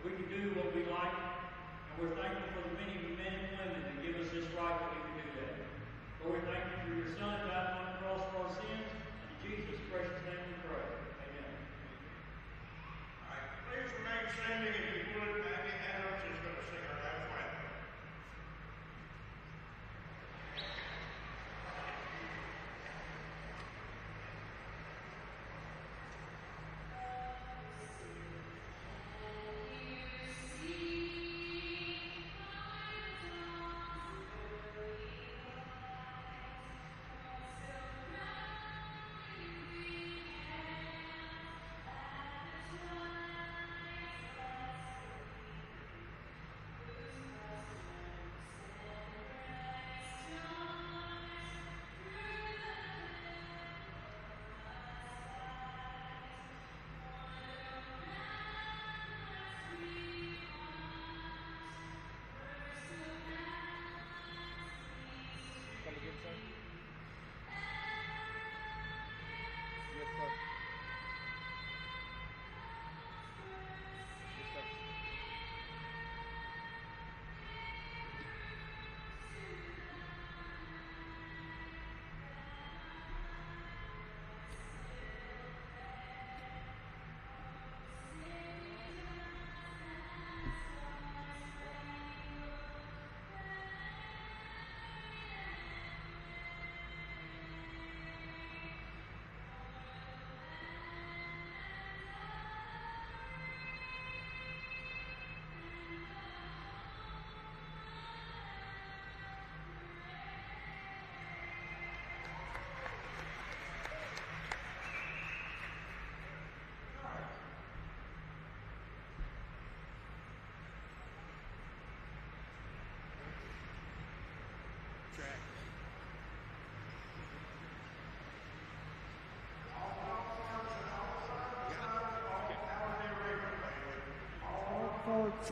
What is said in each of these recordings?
we can do what we like, and we're thankful for the many men and women that give us this right that we can do that. Lord, we thank you for your Son dying on the cross for our sins. In Jesus' precious name we pray. Amen. All right, please remain standing if you would. Maggie Adams is going to sing our national anthem.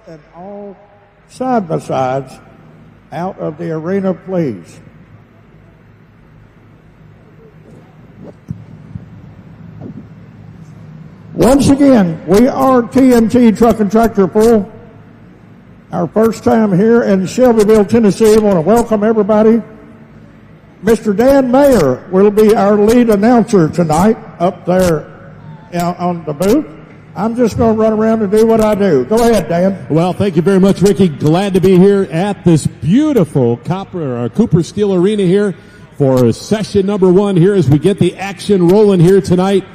And all side-by-sides out of the arena, please. Once again, we are TNT Truck and Tractor Pull. Our first time here in Shelbyville, Tennessee. I want to welcome everybody. Mr. Dan Mayer will be our lead announcer tonight up there on the booth. I'm just going to run around and do what I do. Go ahead, Dan. Well, thank you very much, Ricky. Glad to be here at this beautiful Cooper Steel Arena here for session number 1 here as we get the action rolling here tonight.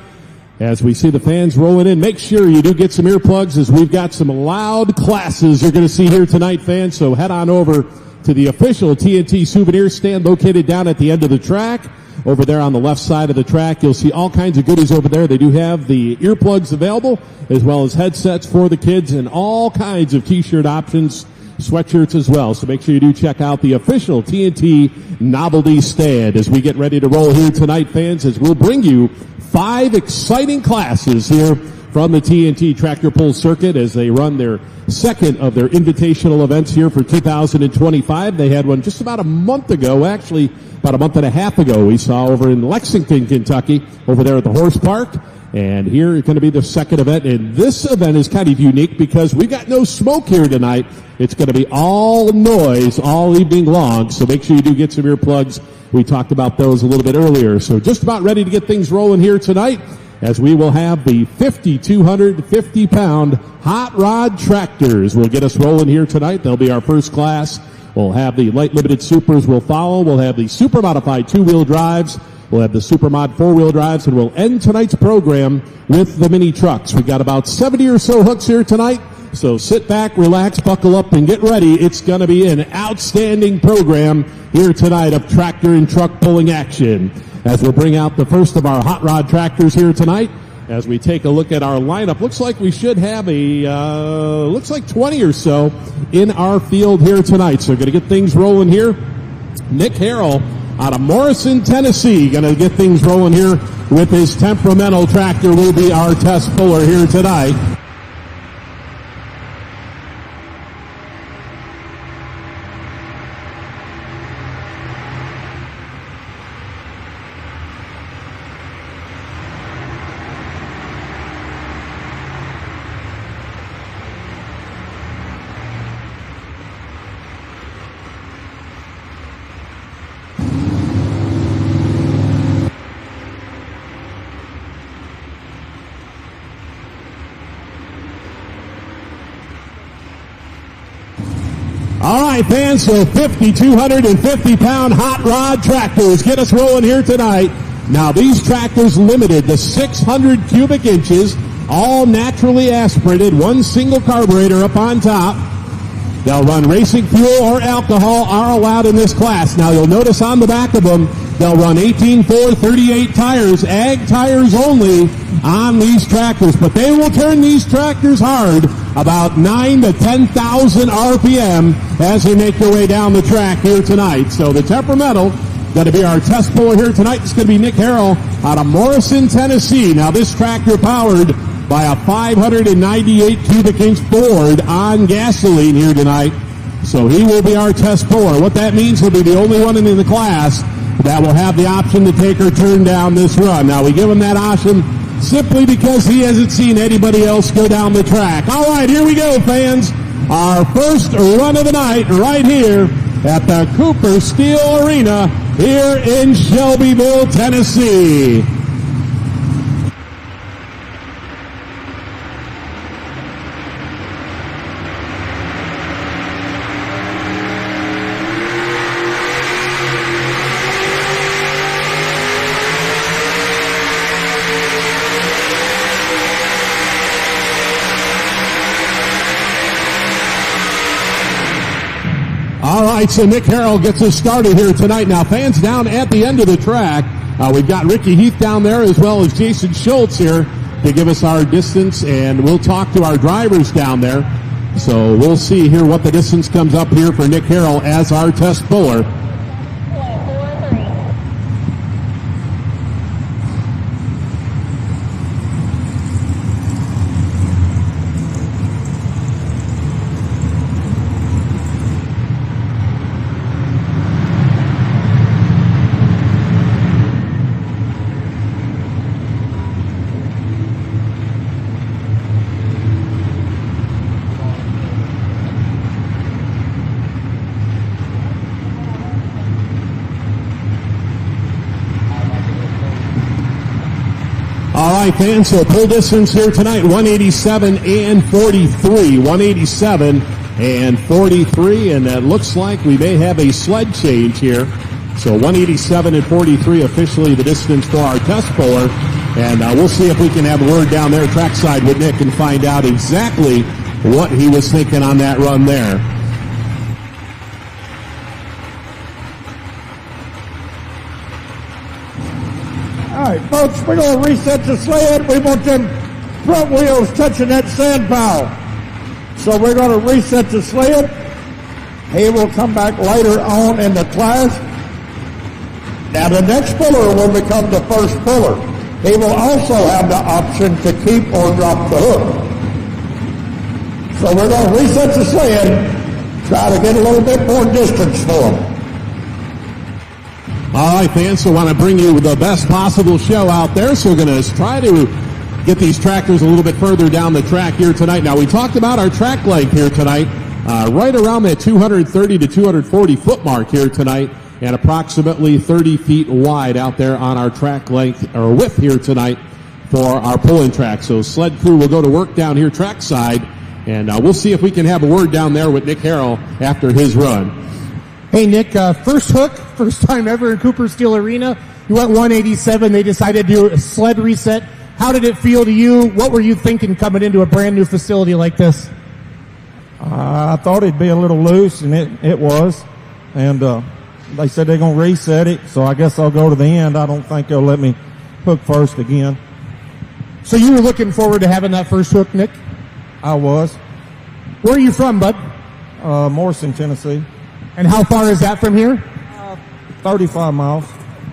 As we see the fans rolling in, make sure you do get some earplugs as we've got some loud classes you're going to see here tonight, fans. So head on over to the official TNT souvenir stand located down at the end of the track. Over there on the left side of the track, you'll see all kinds of goodies over there. They do have the earplugs available, as well as headsets for the kids and all kinds of t-shirt options, sweatshirts as well. So make sure you do check out the official TNT novelty stand as we get ready to roll here tonight, fans, as we'll bring you 5 exciting classes here from the TNT Tractor Pull circuit as they run their second of their invitational events here for 2025. They had one just about a month ago, actually about a month and a half ago. We saw over in Lexington, Kentucky, over there at the Horse Park. And here it's going to be the second event. And this event is kind of unique because we got no smoke here tonight. It's going to be all noise all evening long. So make sure you do get some earplugs. We talked about those a little bit earlier. So just about ready to get things rolling here tonight as we will have the 5,250-pound hot rod tractors will get us rolling here tonight. They'll be our first class. We'll have the light limited supers will follow. We'll have the super modified 2-wheel drives. We'll have the super mod 4-wheel drives, and we'll end tonight's program with the mini trucks. We've got about 70 or so hooks here tonight. So sit back, relax, buckle up, and get ready. It's going to be an outstanding program here tonight of tractor and truck pulling action. As we'll bring out the first of our hot rod tractors here tonight, as we take a look at our lineup, looks like we should have looks like 20 or so in our field here tonight. So going to get things rolling here. Nick Harrell out of Morrison, Tennessee, going to get things rolling here with his temperamental tractor. Will be our test puller here tonight. All right, fans, so 5,250-pound hot rod tractors get us rolling here tonight. Now, these tractors limited to 600 cubic inches, all naturally aspirated, one single carburetor up on top. They'll run racing fuel or alcohol are allowed in this class. Now, you'll notice on the back of them, they'll run 18.4 38 tires, ag tires only on these tractors. But they will turn these tractors hard, about 9,000 to 10,000 RPM as they make their way down the track here tonight. So the temperamental going to be our test puller here tonight. It's going to be Nick Harrell out of Morrison, Tennessee. Now, this tractor powered by a 598 cubic inch Ford on gasoline here tonight. So he will be our test puller. What that means, he'll be the only one in the class that will have the option to take or turn down this run. Now, we give him that option simply because he hasn't seen anybody else go down the track. All right, here we go, fans. Our first run of the night right here at the Cooper Steel Arena here in Shelbyville, Tennessee. All right, so Nick Harrell gets us started here tonight. Now, fans down at the end of the track, we've got Ricky Heath down there as well as Jason Schultz here to give us our distance, and we'll talk to our drivers down there. So we'll see here what the distance comes up here for Nick Harrell as our test puller. All right, fans, so pull distance here tonight, 187 and 43. 187 and 43, and it looks like we may have a sled change here. So 187 and 43 officially the distance for our test puller. And we'll see if we can have a word down there trackside with Nick and find out exactly what he was thinking on that run there. All right, folks, we're going to reset the sled. We want them front wheels touching that sand pile. So we're going to reset the sled. He will come back later on in the class. Now, the next puller will become the first puller. He will also have the option to keep or drop the hook. So we're going to reset the sled, try to get a little bit more distance for him. All right, fans, so I want to bring you the best possible show out there. So we're going to try to get these tractors a little bit further down the track here tonight. Now, we talked about our track length here tonight, right around that 230 to 240 foot mark here tonight, and approximately 30 feet wide out there on our track length or width here tonight for our pulling track. So sled crew will go to work down here trackside, and we'll see if we can have a word down there with Nick Harrell after his run. Hey, Nick, first hook, first time ever in Cooper Steel Arena. You went 187. They decided to do a sled reset. How did it feel to you? What were you thinking coming into a brand new facility like this? I thought it'd be a little loose, and it was. And they said they're going to reset it, so I guess I'll go to the end. I don't think they'll let me hook first again. So you were looking forward to having that first hook, Nick? I was. Where are you from, bud? Morrison, Tennessee. And how far is that from here? 35 miles.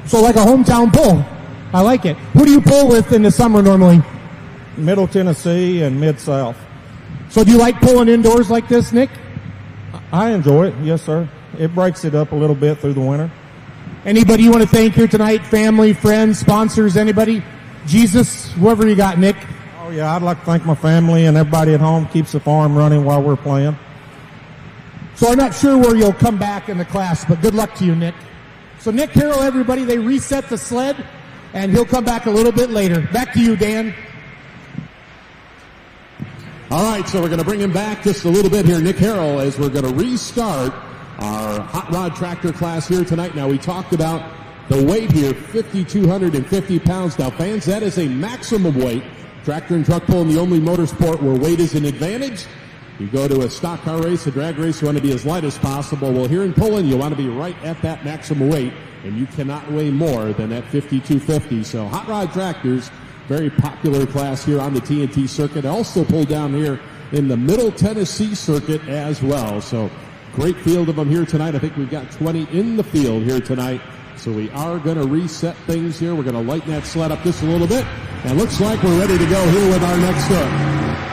So like a hometown pull. I like it. Who do you pull with in the summer normally? Middle Tennessee and Mid-South. So do you like pulling indoors like this, Nick? I enjoy it, yes, sir. It breaks it up a little bit through the winter. Anybody you want to thank here tonight? Family, friends, sponsors, anybody? Jesus, whoever you got, Nick. Oh, yeah, I'd like to thank my family and everybody at home keeps the farm running while we're playing. So I'm not sure where you'll come back in the class, but good luck to you, Nick. So Nick Harrell, everybody, they reset the sled, and he'll come back a little bit later. Back to you, Dan. All right, so we're going to bring him back just a little bit here, Nick Harrell, as we're going to restart our hot rod tractor class here tonight. Now, we talked about the weight here, 5,250 pounds. Now, fans, that is a maximum weight. Tractor and truck pulling, the only motorsport where weight is an advantage. You go to a stock car race, a drag race, you want to be as light as possible. Well, here in pulling, you want to be right at that maximum weight, and you cannot weigh more than that 5,250. So hot rod tractors, very popular class here on the TNT circuit. Also pulled down here in the Middle Tennessee circuit as well. So great field of them here tonight. I think we've got 20 in the field here tonight. So we are going to reset things here. We're going to lighten that sled up just a little bit. And looks like we're ready to go here with our next hook.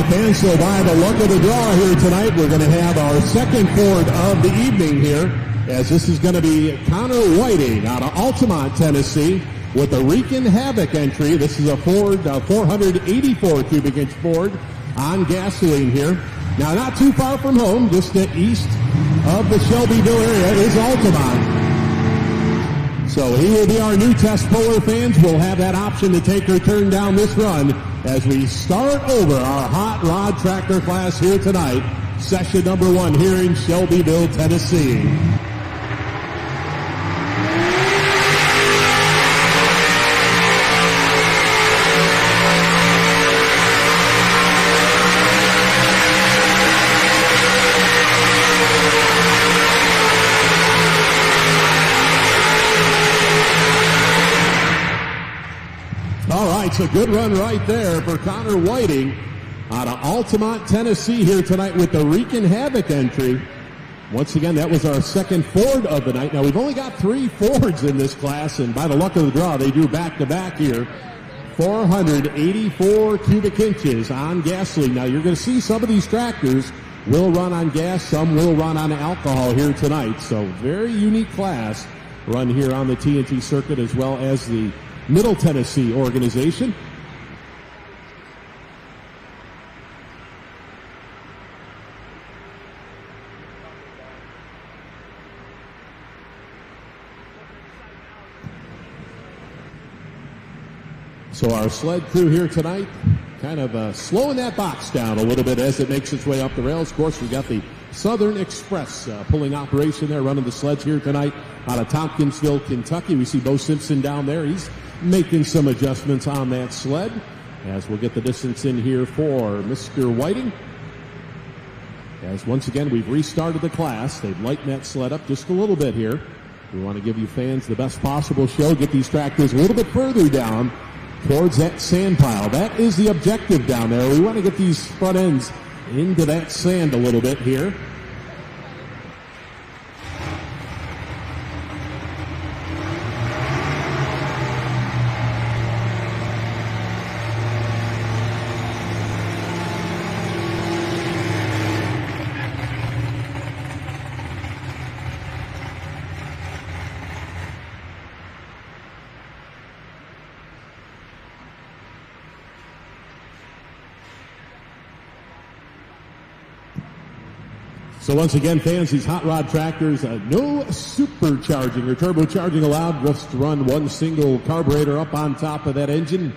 And so by the luck of the draw here tonight, we're going to have our second Ford of the evening here, as this is going to be Connor Whiting out of Altamont, Tennessee, with a Wreakin' Havoc entry. This is a Ford 484 cubic inch Ford on gasoline here. Now, not too far from home, just east of the Shelbyville area is Altamont. So he will be our new test puller, fans. We'll have that option to take or turn down this run as we start over our hot rod tractor class here tonight, session number 1 here in Shelbyville, Tennessee. It's a good run right there for Connor Whiting out of Altamont, Tennessee here tonight with the Wreakin' Havoc entry. Once again, that was our second Ford of the night. Now, we've only got 3 Fords in this class, and by the luck of the draw, they do back-to-back here. 484 cubic inches on gasoline. Now, you're going to see some of these tractors will run on gas, some will run on alcohol here tonight. So, very unique class run here on the TNT circuit, as well as the Middle Tennessee organization. So our sled crew here tonight kind of slowing that box down a little bit as it makes its way up the rails. Of course, we got the Southern Express pulling operation there, running the sleds here tonight out of Tompkinsville, Kentucky. We see Bo Simpson down there. He's making some adjustments on that sled as we'll get the distance in here for Mr. Whiting. As once again, we've restarted the class. They've lightened that sled up just a little bit here. We want to give you fans the best possible show, get these tractors a little bit further down towards that sand pile. That is the objective down there. We want to get these front ends into that sand a little bit here. So once again, fans, these hot rod tractors, no supercharging or turbocharging allowed, just to run one single carburetor up on top of that engine,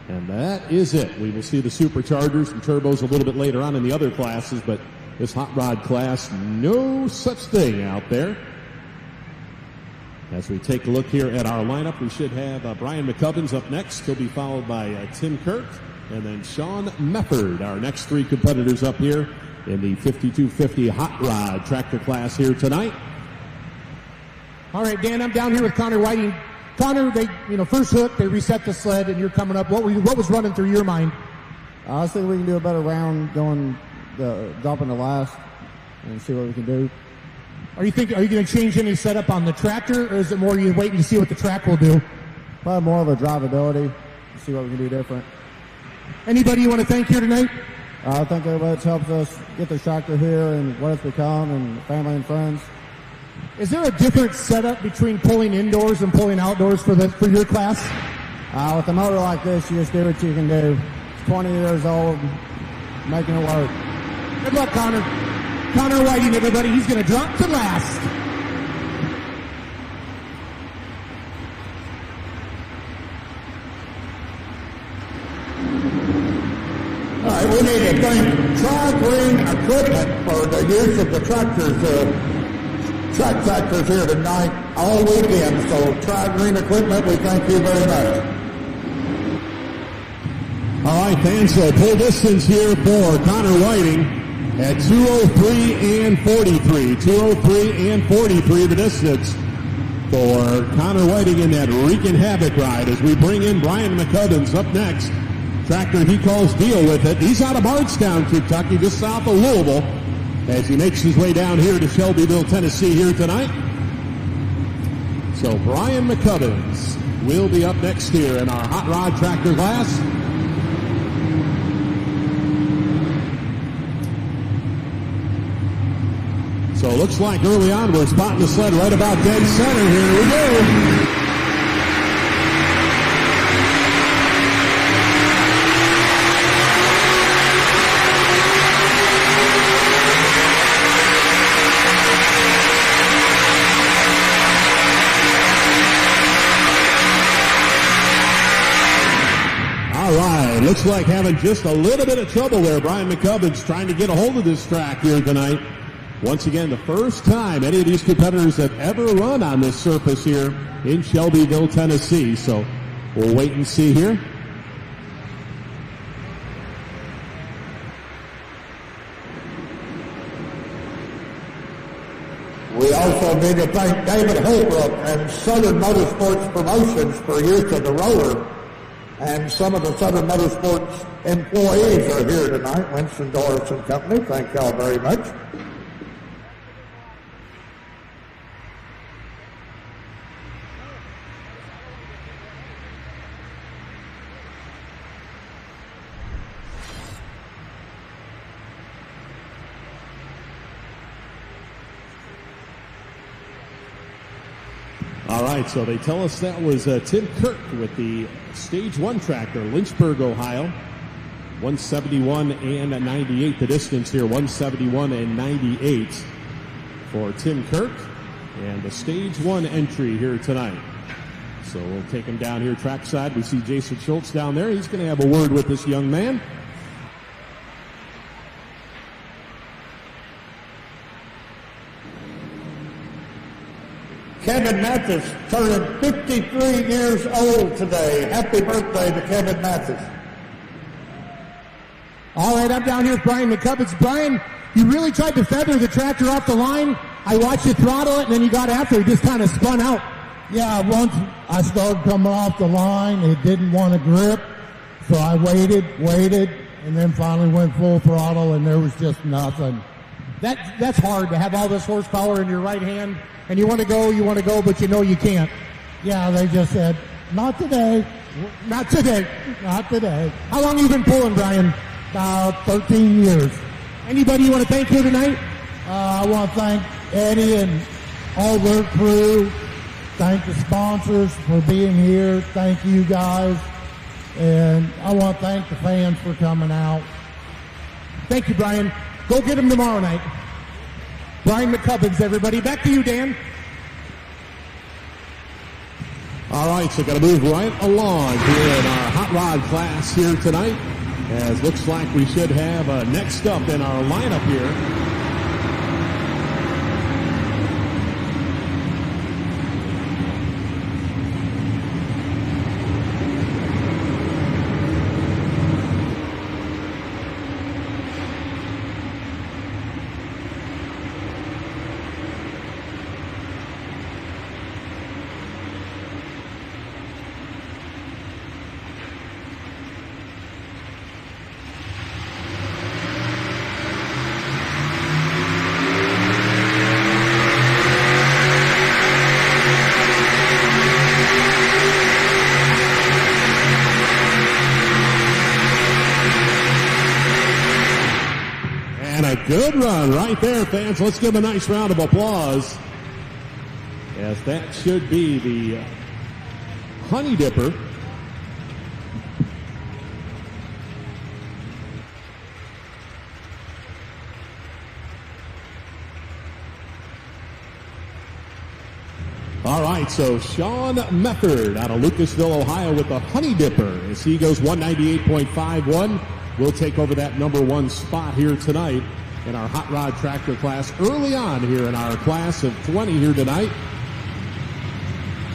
and that is it. We will see the superchargers and turbos a little bit later on in the other classes, but this hot rod class, no such thing out there. As we take a look here at our lineup, we should have Brian McCubbins up next. He'll be followed by Tim Kirk, and then Sean Mefford, our next 3 competitors up here in the 5250 hot rod tractor class here tonight. All right, Dan, I'm down here with Connor Whiting. Connor, first hook, they reset the sled, and you're coming up. What was running through your mind? I was thinking we can do a better round dropping the last and see what we can do. Are you going to change any setup on the tractor, or is it more you waiting to see what the track will do? Probably more of a drivability, see what we can do different. Anybody you want to thank here tonight? I thank everybody that helps us get the tractor here and what it's become, and family and friends. Is there a different setup between pulling indoors and pulling outdoors for your class? With a motor like this, you just do what you can do. 20 years old, making it work. Good luck, Connor. Connor Whiting, everybody. He's going to drop to last. All right, we need to thank Tri-Green Equipment for the use of the truck tractors here tonight, all weekend. So Tri-Green Equipment, we thank you very much. All right, fans, so pull distance here for Connor Whiting at 2:03 and 43. 2:03 and 43 the distance for Connor Whiting in that wreaking havoc ride as we bring in Brian McCubbins up next. Tractor he calls Deal With It. He's out of Bardstown, Kentucky, just south of Louisville, as he makes his way down here to Shelbyville, Tennessee here tonight. So Brian McCubbins will be up next here in our Hot Rod Tractor class. So it looks like early on we're spotting the sled right about dead center. Here we go. All right, looks like having just a little bit of trouble there. Brian McCubbins trying to get a hold of this track here tonight. Once again, the first time any of these competitors have ever run on this surface here in Shelbyville, Tennessee. So we'll wait and see here. We also need to thank David Holbrook and Southern Motorsports Promotions for use of the roller. And some of the Southern Motorsports employees are here tonight. Winston Doris and Company, thank y'all very much. All right, so they tell us that was Tim Kirk with the Stage 1 tractor, Lynchburg, Ohio. 171 and 98 the distance here, 171 and 98 for Tim Kirk and the Stage 1 entry here tonight. So we'll take him down here trackside. We see Jason Schultz down there. He's going to have a word with this young man. Kevin Mathis turning 53 years old today. Happy birthday to Kevin Mathis. All right, I'm down here with Brian McCubbins. Brian, you really tried to feather the tractor off the line. I watched you throttle it, and then you got after it. Just kind of spun out. Yeah, once I started coming off the line, it didn't want to grip. So I waited, and then finally went full throttle, and there was just nothing. That's hard to have all this horsepower in your right hand. And you want to go, but you know you can't. Yeah, they just said, not today. Not today. Not today. How long have you been pulling, Brian? About 13 years. Anybody you want to thank here tonight? I want to thank Eddie and all their crew. Thank the sponsors for being here. Thank you guys. And I want to thank the fans for coming out. Thank you, Brian. Go get him tomorrow night. Brian McCubbins, everybody. Back to you, Dan. All right, so got to move right along here in our hot rod class here tonight. As looks like we should have next up in our lineup here. Good run right there, fans. Let's give him a nice round of applause. as that should be the Honey Dipper. All right, so Sean Mefford out of Lucasville, Ohio with the Honey Dipper as he goes 198.51. We'll take over that number one spot here tonight in our hot rod tractor class early on here in our class of 20 here tonight.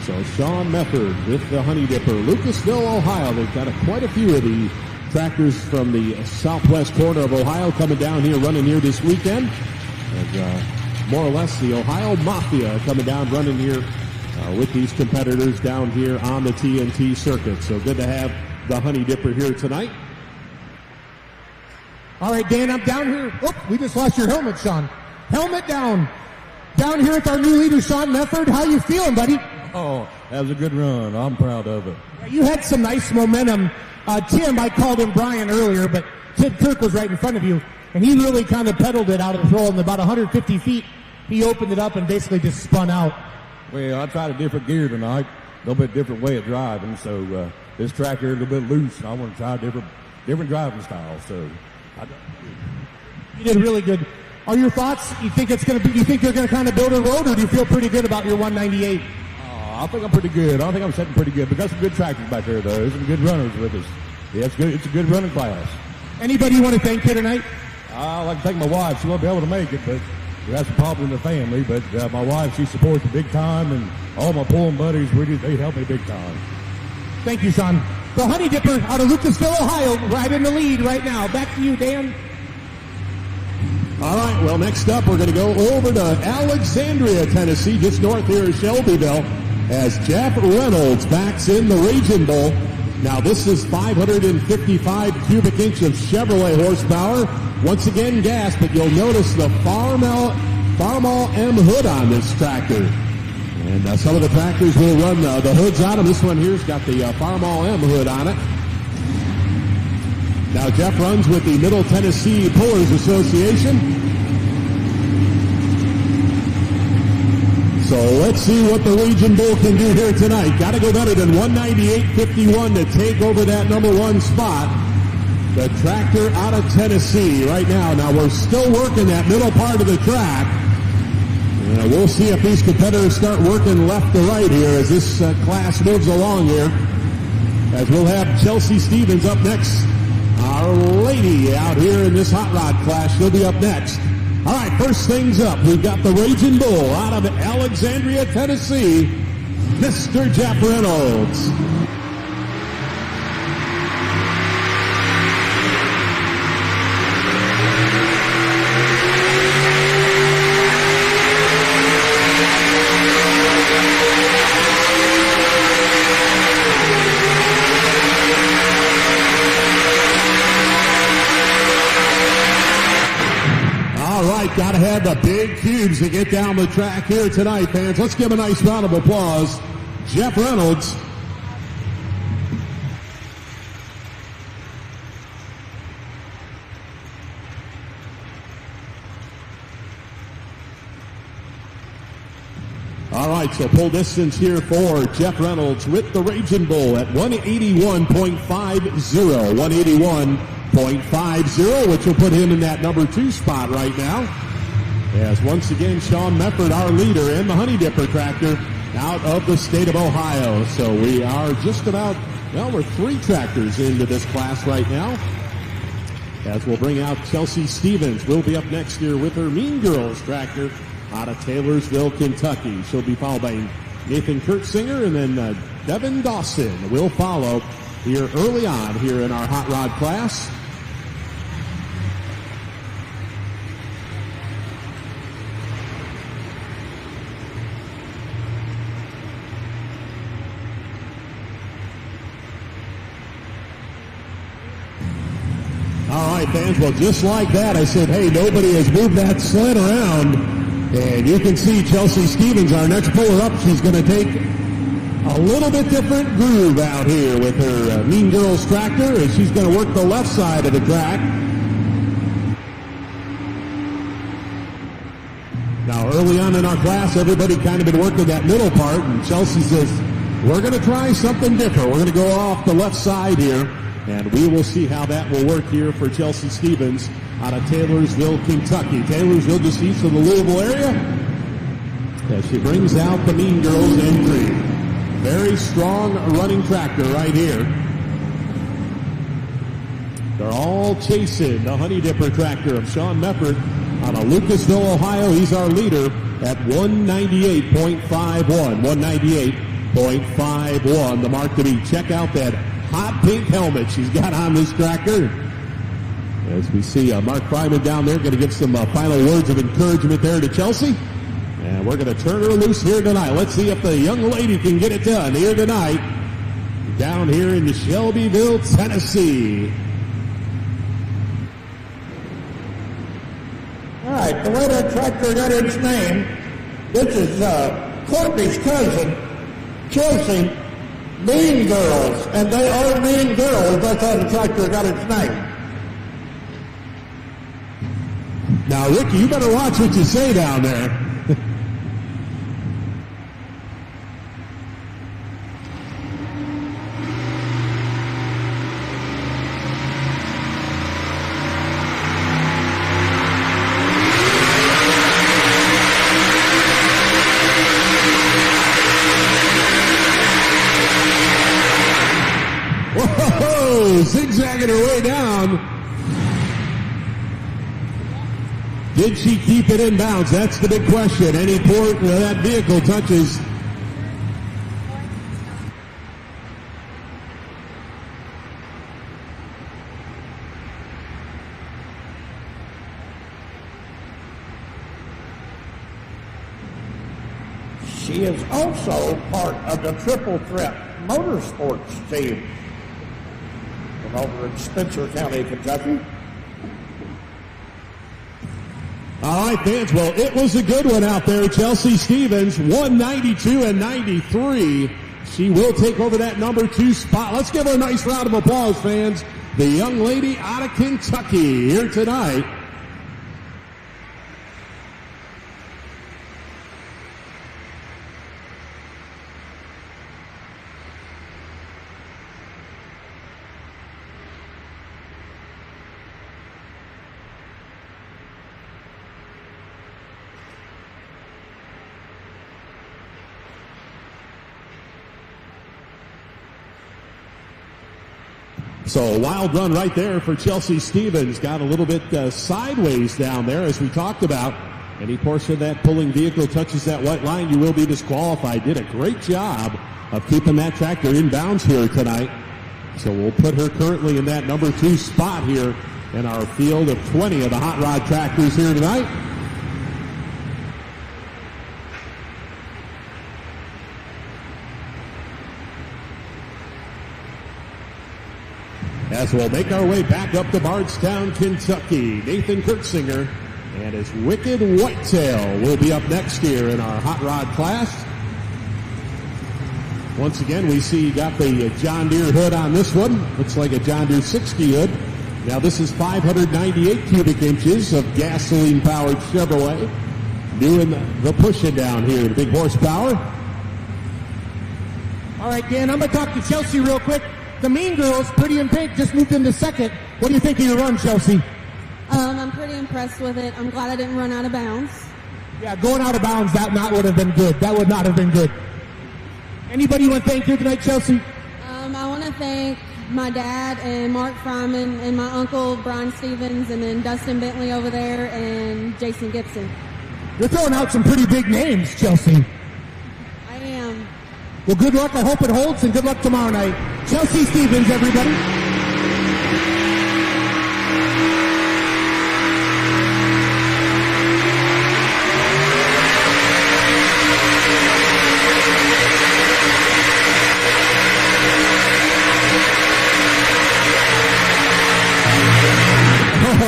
So Sean Mefford with the Honey Dipper, Lucasville, Ohio. They've got quite a few of the tractors from the southwest corner of Ohio coming down here, running here this weekend. And more or less the Ohio Mafia coming down, running here with these competitors down here on the TNT circuit. So good to have the Honey Dipper here tonight. All right, Dan, I'm down here. Oh, we just lost your helmet, Sean. Helmet down. Down here with our new leader, Sean Mefford. How you feeling, buddy? Oh, that was a good run. I'm proud of it. You had some nice momentum. Tim, I called him Brian earlier, but Ted Kirk was right in front of you, and he really kind of pedaled it out of the throw in about 150 feet. He opened it up and basically just spun out. Well, I tried a different gear tonight, a little bit different way of driving, so this tractor is a little bit loose, and I want to try a different driving style, so you did really good. Are your thoughts? You think it's going to be? You think they're going to kind of build a road, or do you feel pretty good about your 198? I think I'm pretty good. I think I'm setting pretty good. We got some good tractors back there, though. There's some good runners with us. Yeah, it's good. It's a good running class. Anybody you want to thank here tonight? I'd like to thank my wife. She won't be able to make it, but we have some problems in the family. But my wife, she supports me big time, and all my pulling buddies, they help me big time. Thank you, Sean. The Honey Dipper out of Lucasville, Ohio, right in the lead right now. Back to you, Dan. All right, well, next up, we're going to go over to Alexandria, Tennessee, just north here of Shelbyville, as Jeff Reynolds backs in the Raging Bull. Now, this is 555 cubic inch of Chevrolet horsepower. Once again, gas, but you'll notice the Farmall M hood on this tractor. And some of the tractors will run the hoods on them. This one here's got the Farmall M hood on it. Now, Jeff runs with the Middle Tennessee Pullers Association. So let's see what the Raging Bull can do here tonight. Got to go better than 198.51 to take over that number one spot. The tractor out of Tennessee right now. Now, we're still working that middle part of the track. And we'll see if these competitors start working left to right here as this class moves along here. As we'll have Chelsea Stevens up next. Our lady out here in this hot rod class, she'll be up next. All right, first things up, we've got the Raging Bull out of Alexandria, Tennessee, Mr. Jeff Reynolds. Got to have the big cubes to get down the track here tonight, fans. Let's give a nice round of applause. Jeff Reynolds. All right, so pull distance here for Jeff Reynolds with the Raging Bull at 181.50. 181.50, which will put him in that number two spot right now. As once again, Sean Mefford, our leader in the Honey Dipper tractor out of the state of Ohio. So we are just about, well, we're three tractors into this class right now. As we'll bring out Chelsea Stevens. We'll be up next year with her Mean Girls tractor out of Taylorsville, Kentucky. She'll be followed by Nathan Kurtzinger, and then Devin Dawson will follow here early on here in our hot rod class. All right, fans, well, just like that, I said, hey, nobody has moved that sled around. And you can see Chelsea Stevens, our next puller up, she's going to take a little bit different groove out here with her Mean Girls tractor, and she's going to work the left side of the track. Now, early on in our class, everybody kind of been working that middle part, and Chelsea says, we're going to try something different. We're going to go off the left side here, and we will see how that will work here for Chelsea Stevens out of Taylorsville, Kentucky. Taylorsville just east of the Louisville area as she brings out the Mean Girls in green. Very strong running tractor right here. They're all chasing the Honey Dipper tractor of Sean Meffert out of Lucasville, Ohio. He's our leader at 198.51. 198.51, the mark to beat. Check out that hot pink helmet she's got on this tractor. As we see Mark Fryman down there, going to give some final words of encouragement there to Chelsea. And we're going to turn her loose here tonight. Let's see if the young lady can get it done here tonight down here in Shelbyville, Tennessee. All right, the way that tractor got its name, this is Courtney's cousin, Chelsea, Mean Girls, and they are Mean Girls. That's how the tractor got its name. Now, Ricky, you better watch what you say down there. Zigzagging her way down. Did she keep it in bounds? That's the big question. Any port that vehicle touches. She is also part of the Triple Threat Motorsports team from over in Spencer County, Kentucky. All right, fans. Well, it was a good one out there. Chelsea Stevens, 192-93. She will take over that number 2 spot. Let's give her a nice round of applause, fans. The young lady out of Kentucky here tonight. So a wild run right there for Chelsea Stevens. Got a little bit sideways down there, as we talked about. Any portion of that pulling vehicle touches that white line, you will be disqualified. Did a great job of keeping that tractor in bounds here tonight. So we'll put her currently in that number 2 spot here in our field of 20 of the hot rod tractors here tonight. As we'll make our way back up to Bardstown, Kentucky, Nathan Kurtzinger and his Wicked Whitetail will be up next year in our hot rod class. Once again, we see you got the John Deere hood on this one. Looks like a John Deere 60 hood. Now this is 598 cubic inches of gasoline-powered Chevrolet. Doing the pushing down here, the big horsepower. All right, Dan, I'm going to talk to Chelsea real quick. The Mean Girls, Pretty in Pink, just moved into second. What do you think of your run, Chelsea? I'm pretty impressed with it. I'm glad I didn't run out of bounds. Yeah, going out of bounds, that not would have been good. That would not have been good. Anybody you want to thank here tonight, Chelsea? I want to thank my dad and Mark Fryman and my uncle, Brian Stevens, and then Dustin Bentley over there and Jason Gibson. You're throwing out some pretty big names, Chelsea. I am. Well, good luck. I hope it holds, and good luck tomorrow night. Chelsea Stevens, everybody.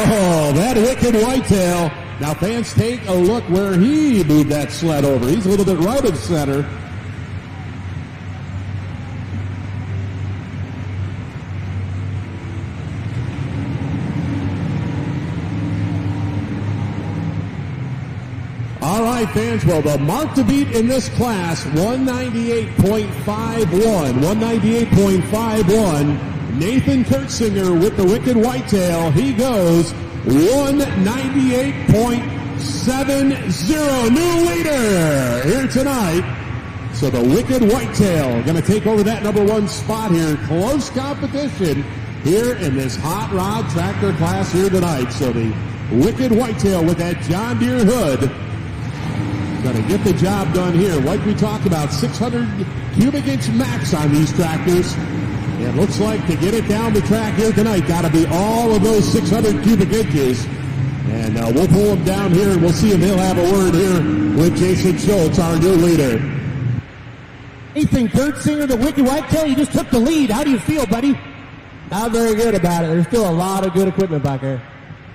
Oh, that Wicked Whitetail. Now, fans, take a look where he moved that sled over. He's a little bit right of center. All right, fans. Well, the mark to beat in this class, 198.51. 198.51. Nathan Kurtzinger with the Wicked Whitetail. He goes 198.70. New leader here tonight. So the Wicked Whitetail going to take over that number one spot here. Close competition here in this hot rod tractor class here tonight. So the Wicked Whitetail with that John Deere hood going to get the job done here. Like we talked about, 600 cubic inch max on these tractors. It looks like to get it down the track here tonight, got to be all of those 600 cubic inches. And we'll pull them down here, and we'll see if he'll have a word here with Jason Schultz, our new leader. Nathan Kurtzinger, the Wicked Whitetail, you just took the lead. How do you feel, buddy? Not very good about it. There's still a lot of good equipment back there.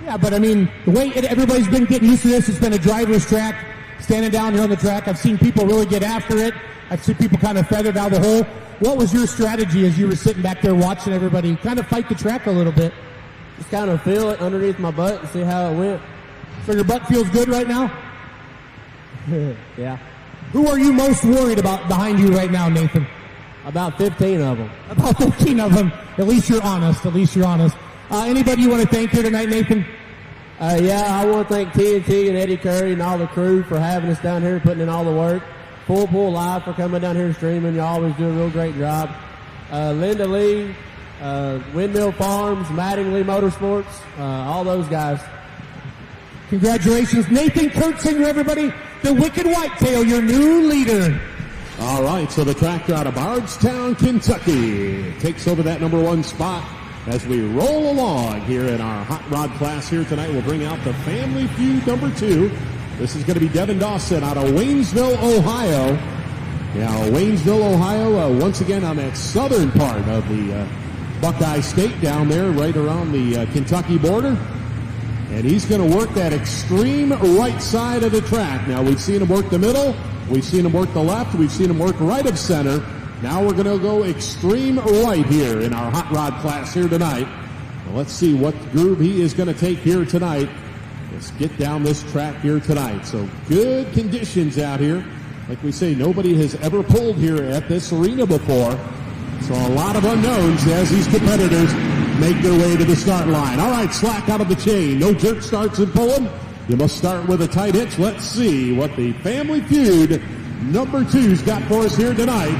Yeah, but I mean, the way everybody's been getting used to this, it's been a driver's track, standing down here on the track. I've seen people really get after it. I've seen people kind of feathered out of the hole. What was your strategy as you were sitting back there watching everybody kind of fight the track a little bit? Just kind of feel it underneath my butt and see how it went. So your butt feels good right now? Yeah. Who are you most worried about behind you right now, Nathan? About 15 of them. About 15 of them. At least you're honest. Anybody you want to thank here tonight, Nathan? Yeah, I want to thank TNT and Eddie Curry and all the crew for having us down here, putting in all the work. Full Pool Live for coming down here and streaming. You always do a real great job. Linda Lee, Windmill Farms, Mattingly Motorsports, all those guys. Congratulations, Nathan Kurtzinger, everybody. The Wicked Whitetail, your new leader. All right, so the tractor out of Bardstown, Kentucky takes over that number one spot. As we roll along here in our hot rod class here tonight, we'll bring out the Family Feud number 2. This is going to be Devin Dawson out of Waynesville, Ohio. Now, Waynesville, Ohio, once again on that southern part of the Buckeye State down there, right around the Kentucky border. And he's going to work that extreme right side of the track. Now, we've seen him work the middle. We've seen him work the left. We've seen him work right of center. Now we're going to go extreme right here in our hot rod class here tonight. Well, let's see what groove he is going to take here tonight. Let's get down this track here tonight. So good conditions out here. Like we say, nobody has ever pulled here at this arena before. So a lot of unknowns as these competitors make their way to the start line. All right, slack out of the chain. No jerk starts in pulling. You must start with a tight hitch. Let's see what the Family Feud number 2's got for us here tonight.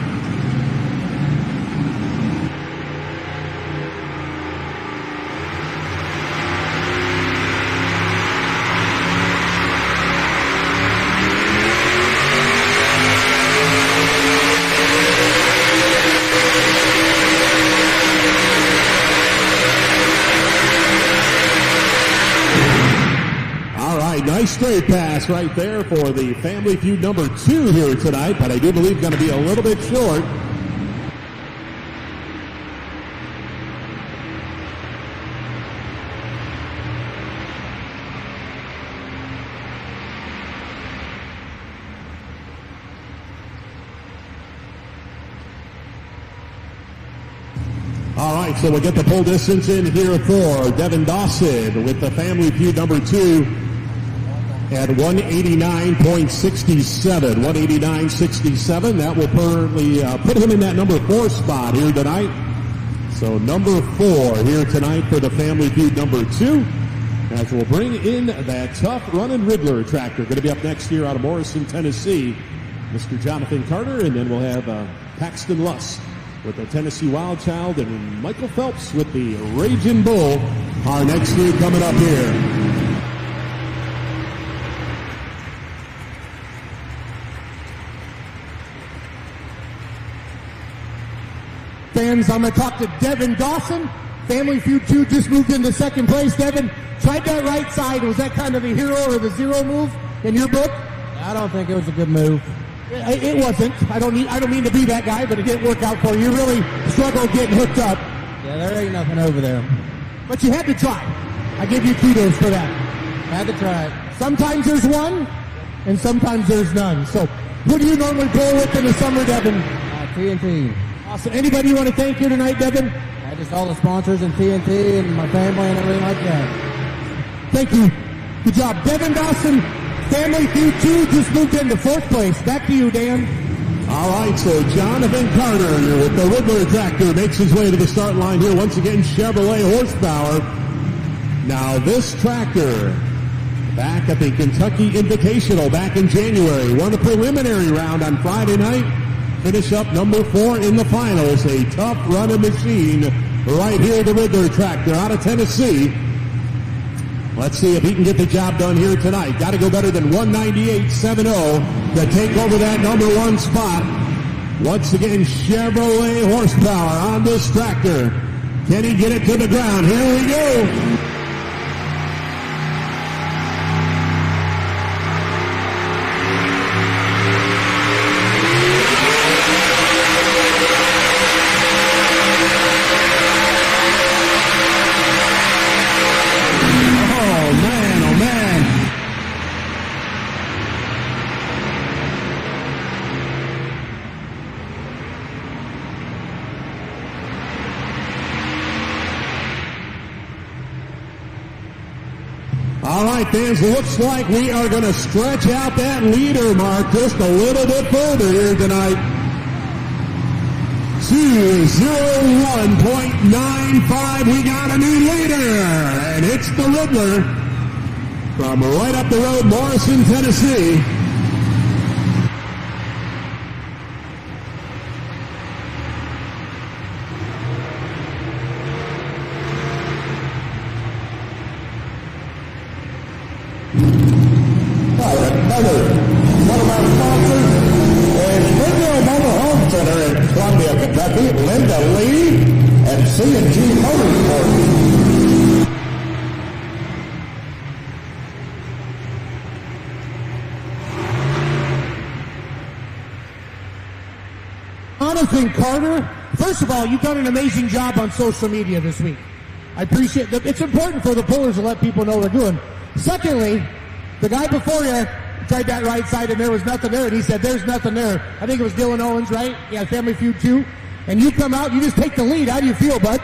Nice straight pass right there for the Family Feud number 2 here tonight, but I do believe going to be a little bit short. All right, so we'll get the full distance in here for Devin Dawson with the Family Feud number 2. At 189.67, 189.67. That will currently put him in that number 4 spot here tonight. So number 4 here tonight for the Family Feud number 2. As we'll bring in that tough running Riddler tractor. Going to be up next here out of Morrison, Tennessee. Mr. Jonathan Carter, and then we'll have Paxton Luss with the Tennessee Wild Child, and Michael Phelps with the Raging Bull. Our next three coming up here. Fans, I'm going to talk to Devin Dawson. Family Feud 2 just moved into second place. Devin, tried that right side. Was that kind of the hero or the zero move in your book? I don't think it was a good move. It wasn't. I don't mean to be that guy, but it didn't work out for you. You really struggled getting hooked up. Yeah, there ain't nothing over there. But you had to try. I give you kudos for that. Had to try it. Sometimes there's one, and sometimes there's none. So, who do you normally pull with in the summer, Devin? TNT. Awesome. Anybody you want to thank here tonight, Devin? Just all the sponsors and TNT and my family and everything like that. Thank you. Good job. Devin Dawson, Family Feud 2 just moved into 4th place. Back to you, Dan. All right, so Jonathan Carter with the Riddler tractor makes his way to the start line here. Once again, Chevrolet horsepower. Now this tractor, back at the Kentucky Invitational back in January, won the preliminary round on Friday night. Finish up number 4 in the finals. A tough running machine right here, the Riddler tractor out of Tennessee. Let's see if he can get the job done here tonight. Got to go better than 198.70 to take over that number 1 spot. Once again, Chevrolet horsepower on this tractor. Can he get it to the ground? Here we go. All right, fans, looks like we are going to stretch out that leader mark just a little bit further here tonight. 2:01.95, we got a new leader, and it's the Riddler from right up the road, Morrison, Tennessee. TNT Motorsports. Jonathan Carter, first of all, you've done an amazing job on social media this week. I appreciate that. It's important for the pullers to let people know what they're doing. Secondly, the guy before you tried that right side and there was nothing there, and he said, there's nothing there. I think it was Dylan Owens, right? Yeah, Family Feud 2. And you come out, you just take the lead. How do you feel, bud?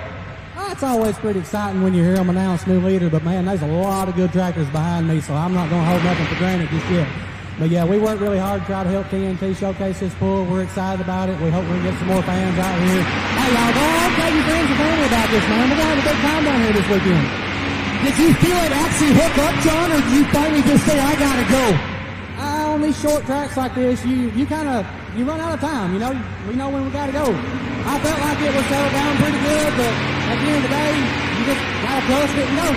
Oh, it's always pretty exciting when you hear them announce new leader, but man, there's a lot of good tractors behind me, so I'm not going to hold nothing for granted just yet. But yeah, we worked really hard to try to help TNT showcase this pull. We're excited about it. We hope we can get some more fans out here. Hey, y'all, go on, tell your friends and family about this, man. We're going to have a big time down here this weekend. Did you feel it actually hook up, John, or did you finally just say, I got to go? On these short tracks like this, you run out of time, you know. We know when we got to go. I felt like it was settled down pretty good, but at the end of the day, you just got to trust it and go.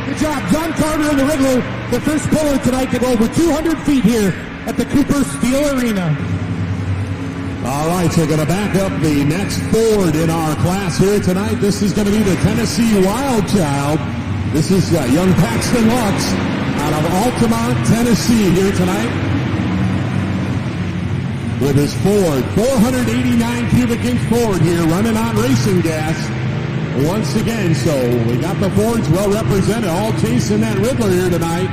Good job. John Carter and the Riddler, the first puller tonight to go over 200 feet here at the Cooper Steel Arena. All right, so going to back up the next Ford in our class here tonight. This is going to be the Tennessee Wild Child. This is young Paxton Lux out of Altamont, Tennessee here tonight with his Ford. 489 cubic inch Ford here running on racing gas once again. So we got the Fords well represented, all chasing that Riddler here tonight.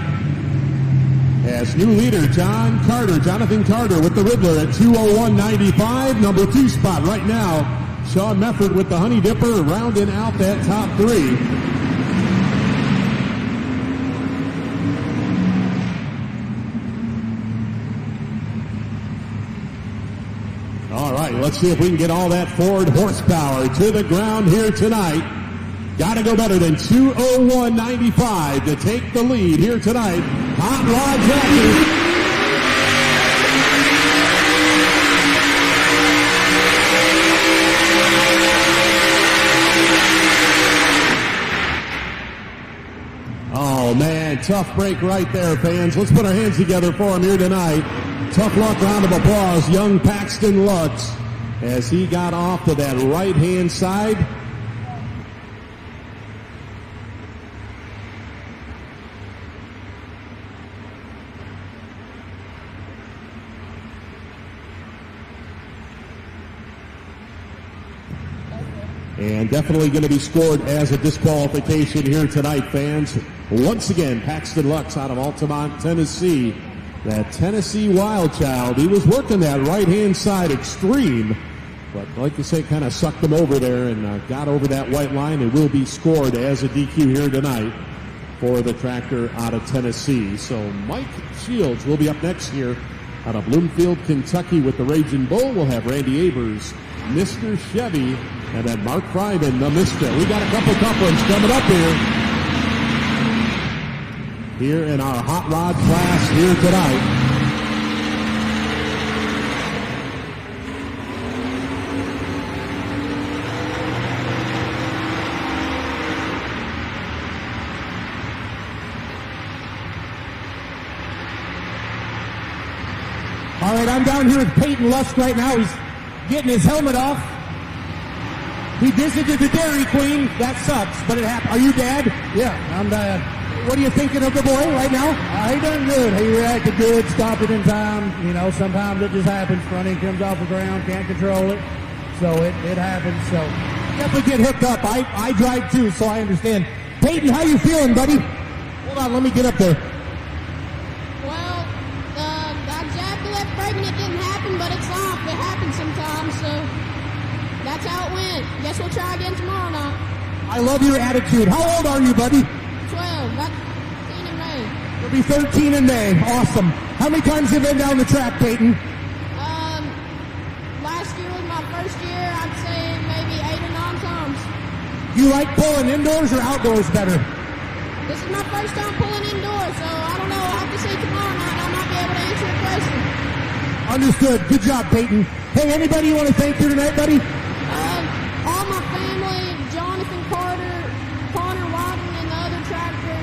As new leader, Jonathan Carter with the Riddler at 2:01.95. Number 2 spot right now, Sean Mefford with the Honey Dipper rounding out that top 3. All right, let's see if we can get all that Ford horsepower to the ground here tonight. Got to go better than 2:01.95 to take the lead here tonight. Hot Rod Tractor. Oh, man, tough break right there, fans. Let's put our hands together for him here tonight. Tough luck, round of applause, young Paxton Lutz, as he got off to that right-hand side. And definitely going to be scored as a disqualification here tonight, fans. Once again, Paxton Lutz out of Altamont, Tennessee. That Tennessee Wild Child, he was working that right-hand side extreme, but like you say, kind of sucked him over there and got over that white line and will be scored as a DQ here tonight. for the tractor out of Tennessee. So Mike Shields will be up next here out of Bloomfield, Kentucky with the Raging Bull. We'll have Randy Abers, Mr. Chevy, and then Mark Fryman, the Mr. We got a couple couplings coming up here in our hot rod class here tonight. All right, I'm down here with Peyton Lusk right now. He's getting his helmet off. He visited the Dairy Queen. That sucks, but it happened. Are you Dad? Yeah, I'm Dad. What are you thinking of the boy right now? He done good. He reacted good, stopped it in time. You know, sometimes it just happens. Front end comes off the ground, can't control it. So it happens. So definitely get hooked up. I drive too, so I understand. Peyton, how you feeling, buddy? Hold on, let me get up there. It didn't happen, but it's off. It happens sometimes, so that's how it went. Guess we'll try again tomorrow night. I love your attitude. How old are you, buddy? 12. That's 13 in May. You'll be 13 in May. Awesome. How many times have you been down the track, Peyton? Last year was my first year. I'd say maybe 8 or 9 times. You like pulling indoors or outdoors better? This is my first time pulling indoors, so I don't know. I'll have to see tomorrow night. I might be able to answer a question. Understood. Good job, Peyton. Hey, anybody you want to thank here tonight, buddy? All my family, Jonathan Carter, Connor Wyden, and the other tractor.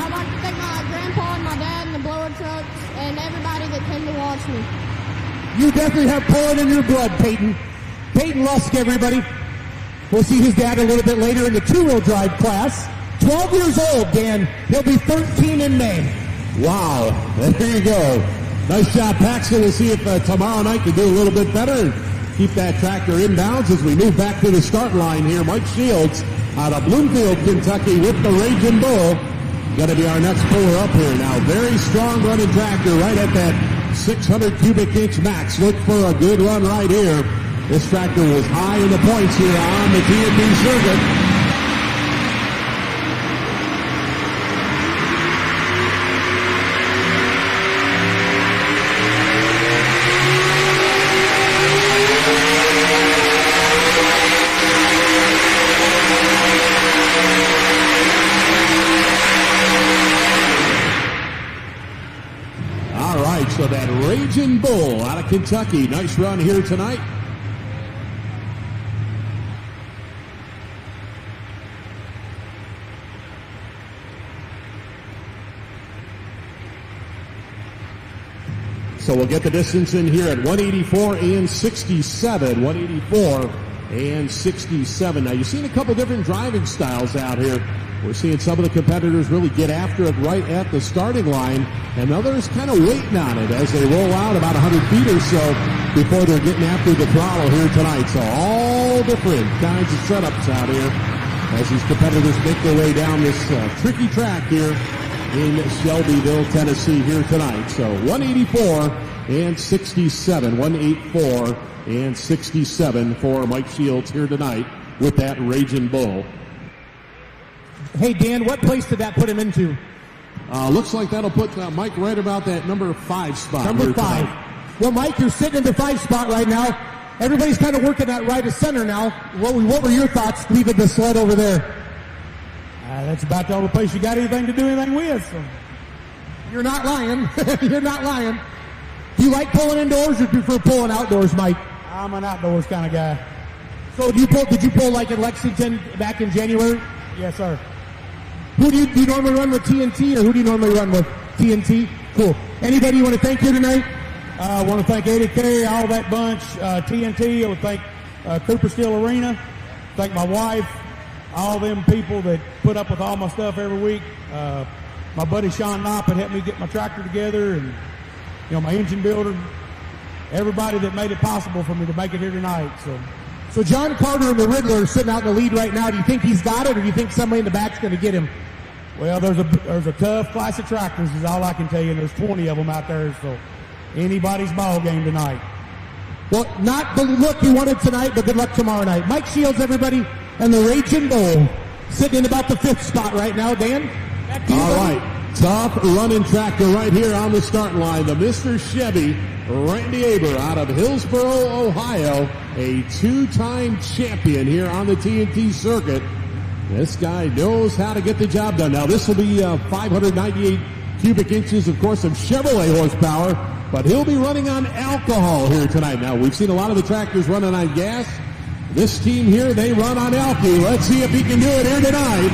I'd like to thank my grandpa and my dad and the blower trucks and everybody that came to watch me. You definitely have pulling in your blood, Peyton. Peyton Lusk, everybody. We'll see his dad a little bit later in the two-wheel drive class. 12 years old, Dan. He'll be 13 in May. Wow. There you go. Nice job, Paxton. We'll see if tomorrow night can do a little bit better and keep that tractor inbounds as we move back to the start line here. Mike Shields out of Bloomfield, Kentucky with the Raging Bull. Going to be our next puller up here now. Very strong running tractor right at that 600 cubic inch max. Look for a good run right here. This tractor was high in the points here on the TNT circuit. So that Raging Bull out of Kentucky. Nice run here tonight. So we'll get the distance in here at 184 and 67. 184 and 67. Now you've seen a couple different driving styles out here. We're seeing some of the competitors really get after it right at the starting line, and others kind of waiting on it as they roll out about 100 feet or so before they're getting after the throttle here tonight. So all different kinds of setups out here as these competitors make their way down this tricky track here in Shelbyville, Tennessee here tonight. So 184 and 67. 184 and 67 for Mike Shields here tonight with that Raging Bull. Hey, Dan, what place did that put him into? Looks like that'll put Mike right about that number 5 spot. Number 5. Well, Mike, you're sitting in the 5 spot right now. Everybody's kind of working that right of center now. What were your thoughts leaving the sled over there? That's about the only place you got anything to do anything with. So. You're not lying. You're not lying. Do you like pulling indoors or do you prefer pulling outdoors, Mike? I'm an outdoors kind of guy. So did you pull like in Lexington back in January? Yes, sir. Who do you normally run with, TNT, or who do you normally run with? TNT? Cool. Anybody you want to thank here tonight? I want to thank Eddie Carey, all that bunch, TNT. I would thank Cooper Steel Arena. Thank my wife, all them people that put up with all my stuff every week. My buddy Sean Knopp had helped me get my tractor together, and my engine builder. Everybody that made it possible for me to make it here tonight. So John Carter and the Riddler are sitting out in the lead right now. Do you think he's got it, or do you think somebody in the back's going to get him? Well, there's a tough class of tractors is all I can tell you, and there's 20 of them out there, so anybody's ball game tonight. Well, not the look you wanted tonight, but good luck tomorrow night. Mike Shields, everybody, and the Raging Bull sitting in about the 5th spot right now. Dan? All right, tough running tractor right here on the starting line. The Mr. Chevy, Randy Aber out of Hillsboro, Ohio, a two-time champion here on the TNT circuit. This guy knows how to get the job done. Now, this will be 598 cubic inches, of course, of Chevrolet horsepower, but he'll be running on alcohol here tonight. Now, we've seen a lot of the tractors running on gas. This team here, they run on alky. Let's see if he can do it here tonight.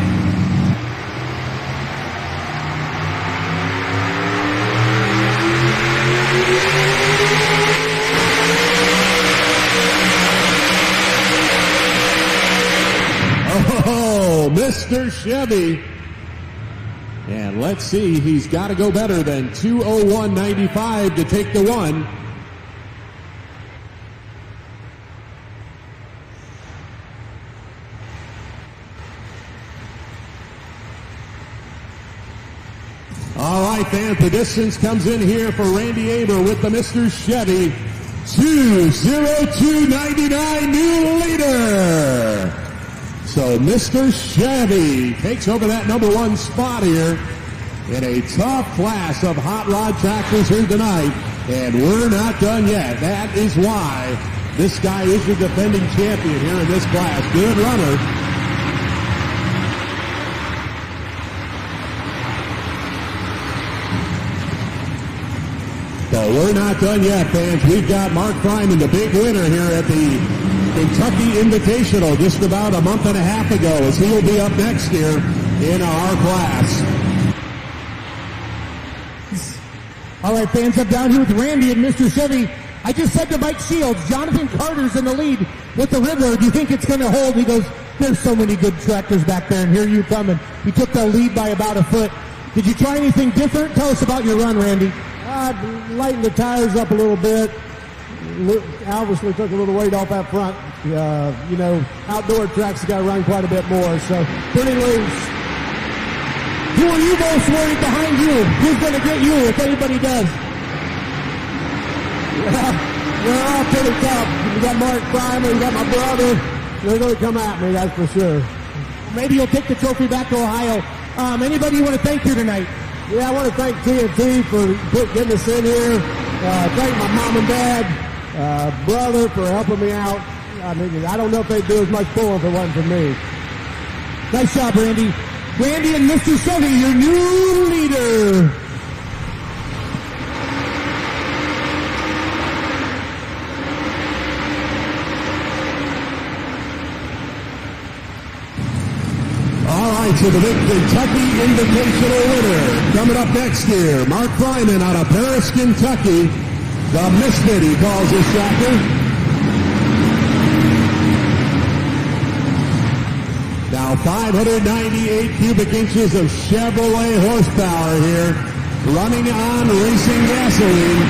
Oh, Mr. Chevy. And let's see, he's got to go better than 2:01.95 to take the one. All right, fans, the distance comes in here for Randy Aber with the Mr. Chevy. 2:02.99, new leader. So Mr. Chevy takes over that number one spot here in a tough class of hot rod tractors here tonight. And we're not done yet. That is why this guy is the defending champion here in this class. Good runner. But we're not done yet, fans. We've got Mark Fryman, the big winner here at the Kentucky Invitational just about a month and a half ago, as he will be up next year in our class. All right, fans, I'm down here with Randy and Mr. Chevy. I just said to Mike Shields, Jonathan Carter's in the lead with the Riddler. Do you think it's going to hold? He goes, there's so many good tractors back there, and here you come. And he took the lead by about a foot. Did you try anything different? Tell us about your run, Randy. I lightened the tires up a little bit. Obviously took a little weight off that front. Outdoor tracks got to run quite a bit more, so pretty loose. Who are you most worried behind you? Who's going to get you if anybody does? Yeah, they're all pretty tough. You got Mark Fryman, you got my brother. They're going to come at me, that's for sure. Maybe you'll take the trophy back to Ohio. Anybody you want to thank here tonight? Yeah, I want to thank TNT for getting us in here. Thank my mom and dad, brother for helping me out. I mean, I don't know if they'd do as much pulling if it wasn't for me. Nice job, Randy. Randy and Mr. Chevy, your new leader. All right, so the big Kentucky Invitational winner coming up next year, Mark Fryman out of Paris, Kentucky. The Misfit, he calls this tractor. Now 598 cubic inches of Chevrolet horsepower here, running on racing gasoline.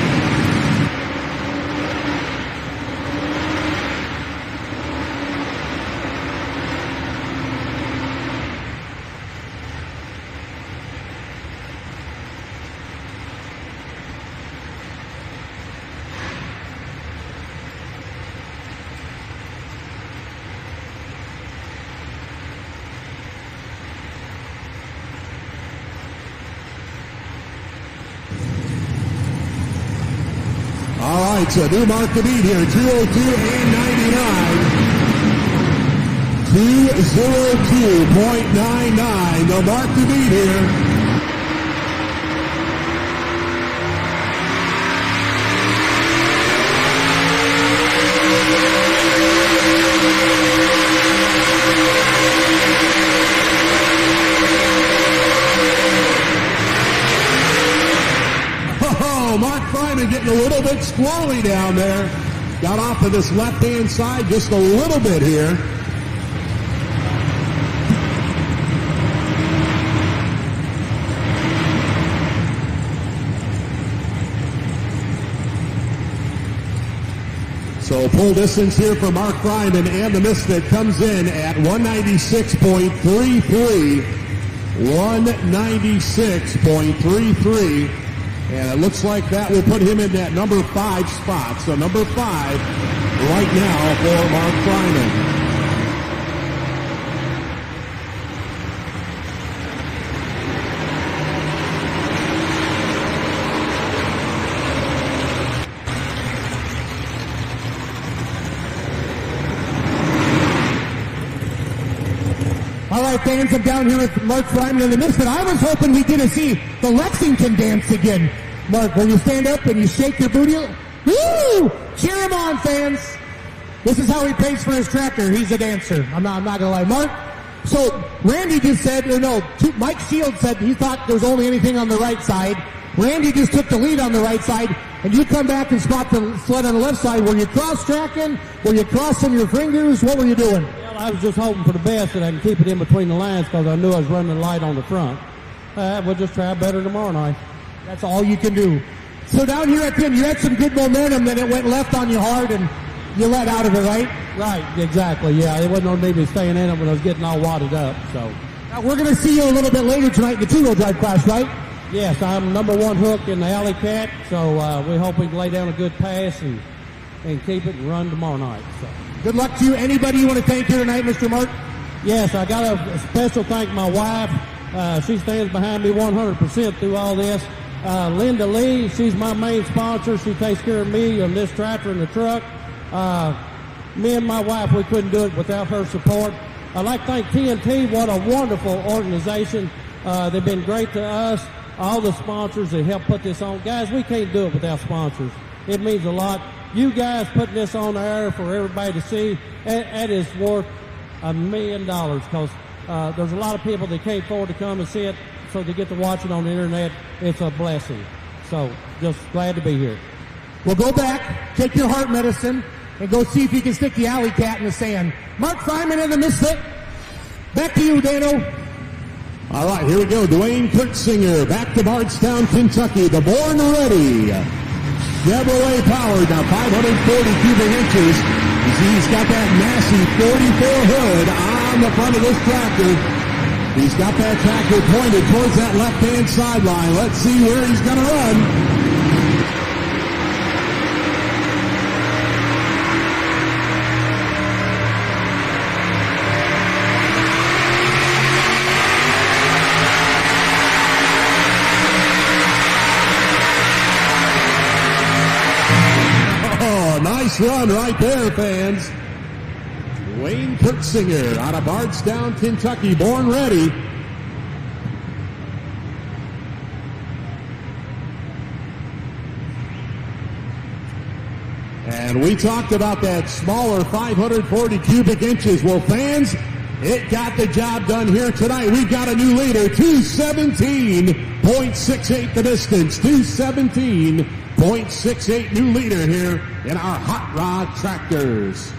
All right, so new mark to beat here, 2:02.99. 2:02.99, the mark to beat here. Mark Fryman getting a little bit squirrely down there. Got off to this left-hand side just a little bit here. So pull distance here for Mark Fryman and the Misfit comes in at 196.33. 196.33. And it looks like that will put him in that number 5 spot. So number 5 right now for Mark Fryman. right, fans, I'm down here with Mark Fryman in the midst, but I was hoping we get to see the Lexington dance again. Mark, when you stand up and you shake your booty, woo! Cheer him on, fans. This is how he pays for his tractor. He's a dancer. I'm not going to lie. Mark, so Randy just said, Mike Shields said he thought there was only anything on the right side. Randy just took the lead on the right side, and you come back and spot the sled on the left side. Were you cross-tracking? Were you crossing your fingers? What were you doing? Well, I was just hoping for the best that I can keep it in between the lines because I knew I was running light on the front. We'll just try better tomorrow night. That's all you can do. So down here at the end, you had some good momentum, then it went left on you hard, and you let out of it, right? Right, exactly, yeah. It wasn't no need me staying in it when I was getting all wadded up, so. Now, we're going to see you a little bit later tonight in the two-wheel drive class, right? Yes, I'm number one hook in the Alley Cat, so we hope we can lay down a good pass and keep it and run tomorrow night. So. Good luck to you. Anybody you want to thank here tonight, Mr. Mark? Yes, I got a special thank my wife. She stands behind me 100% through all this. Linda Lee, she's my main sponsor. She takes care of me on this tractor and the truck. Me and my wife, we couldn't do it without her support. I'd like to thank TNT. What a wonderful organization. They've been great to us. All the sponsors that help put this on. Guys, we can't do it without sponsors. It means a lot. You guys putting this on the air for everybody to see, that is worth $1 million because there's a lot of people that can't afford to come and see it, so to get to watch it on the internet, it's a blessing. So just glad to be here. Well, go back, take your heart medicine, and go see if you can stick the Alley Cat in the sand. Mark Fryman in the Misfit. Back to you, Dano. All right, here we go. Dwayne Kurtzinger back to Bardstown, Kentucky. The Born Ready Chevrolet powered, now 540 cubic inches. He's got that massive 44 hood on the front of this tractor. He's got that tractor pointed towards that left-hand sideline. Let's see where he's going to run. Nice run right there, fans. Wayne Kurtzinger out of Bardstown, Kentucky, Born Ready. And we talked about that smaller 540 cubic inches. Well, fans, it got the job done here tonight. We've got a new leader, 217.68 the distance, 217.68 new leader here in our hot rod tractors.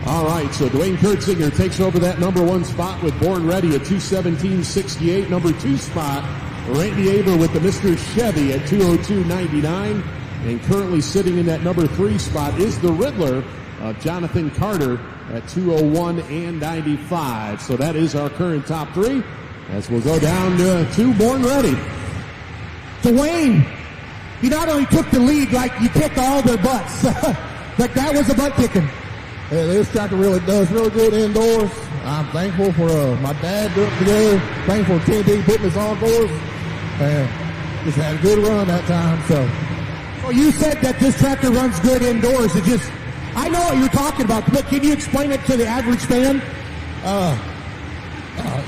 All right, so Dwayne Kurtzinger takes over that number one spot with Born Ready at 217.68. Number two spot, Randy Aber with the Mr. Chevy at 202.99. And currently sitting in that number three spot is the Riddler of Jonathan Carter at 201.95. So that is our current top three as we'll go down to two Born Ready. Dwayne, you not only took the lead, like you kicked all their butts. Like that was a butt kicking. Yeah, this tractor really does really good indoors. I'm thankful for my dad doing it together. Thankful for TNT putting us on doors. And just had a good run that time. So you said that this tractor runs good indoors. I know what you're talking about, but can you explain it to the average fan?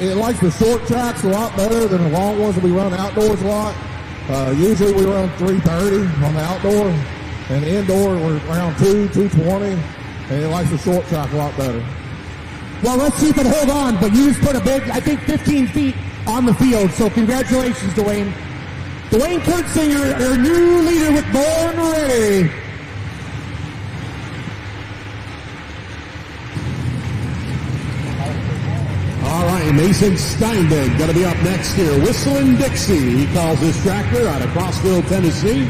It likes the short tracks a lot better than the long ones that we run outdoors a lot. Usually we run 330 on the outdoor, and the indoor we're around 220. And it likes the short track a lot better. Well, let's see if it hold on. But you just put a big, I think 15 feet on the field. So congratulations, Dwayne. Dwayne Kurtzinger, our new leader with Born Ready. All right, Mason Steinbeck going to be up next here. Whistling Dixie, he calls this tractor out of Crossville, Tennessee.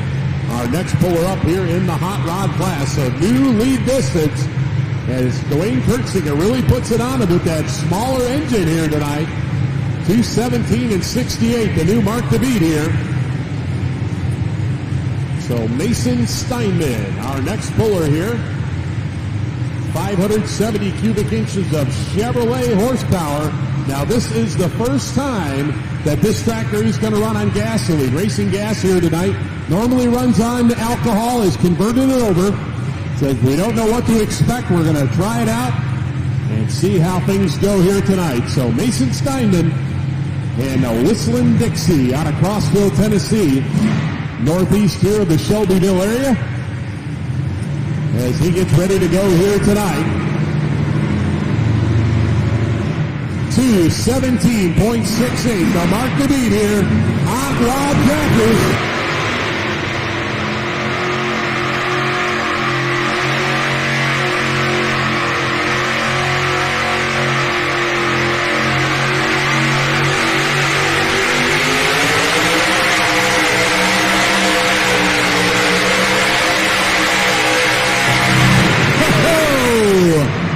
Our next puller up here in the hot rod class. So new lead distance as Dwayne Kurtzinger really puts it on with that smaller engine here tonight. 217.68, the new mark to beat here. So Mason Steinman, our next puller here. 570 cubic inches of Chevrolet horsepower. Now this is the first time that this tractor is going to run on gasoline. Racing Gas here tonight normally runs on alcohol, has converted it over. Says we don't know what to expect. We're going to try it out and see how things go here tonight. So Mason Steinman and a Whistling Dixie out of Crossville, Tennessee, northeast here of the Shelbyville area, as he gets ready to go here tonight. 2:17.68, the mark to beat here. Hot Rod Tractors.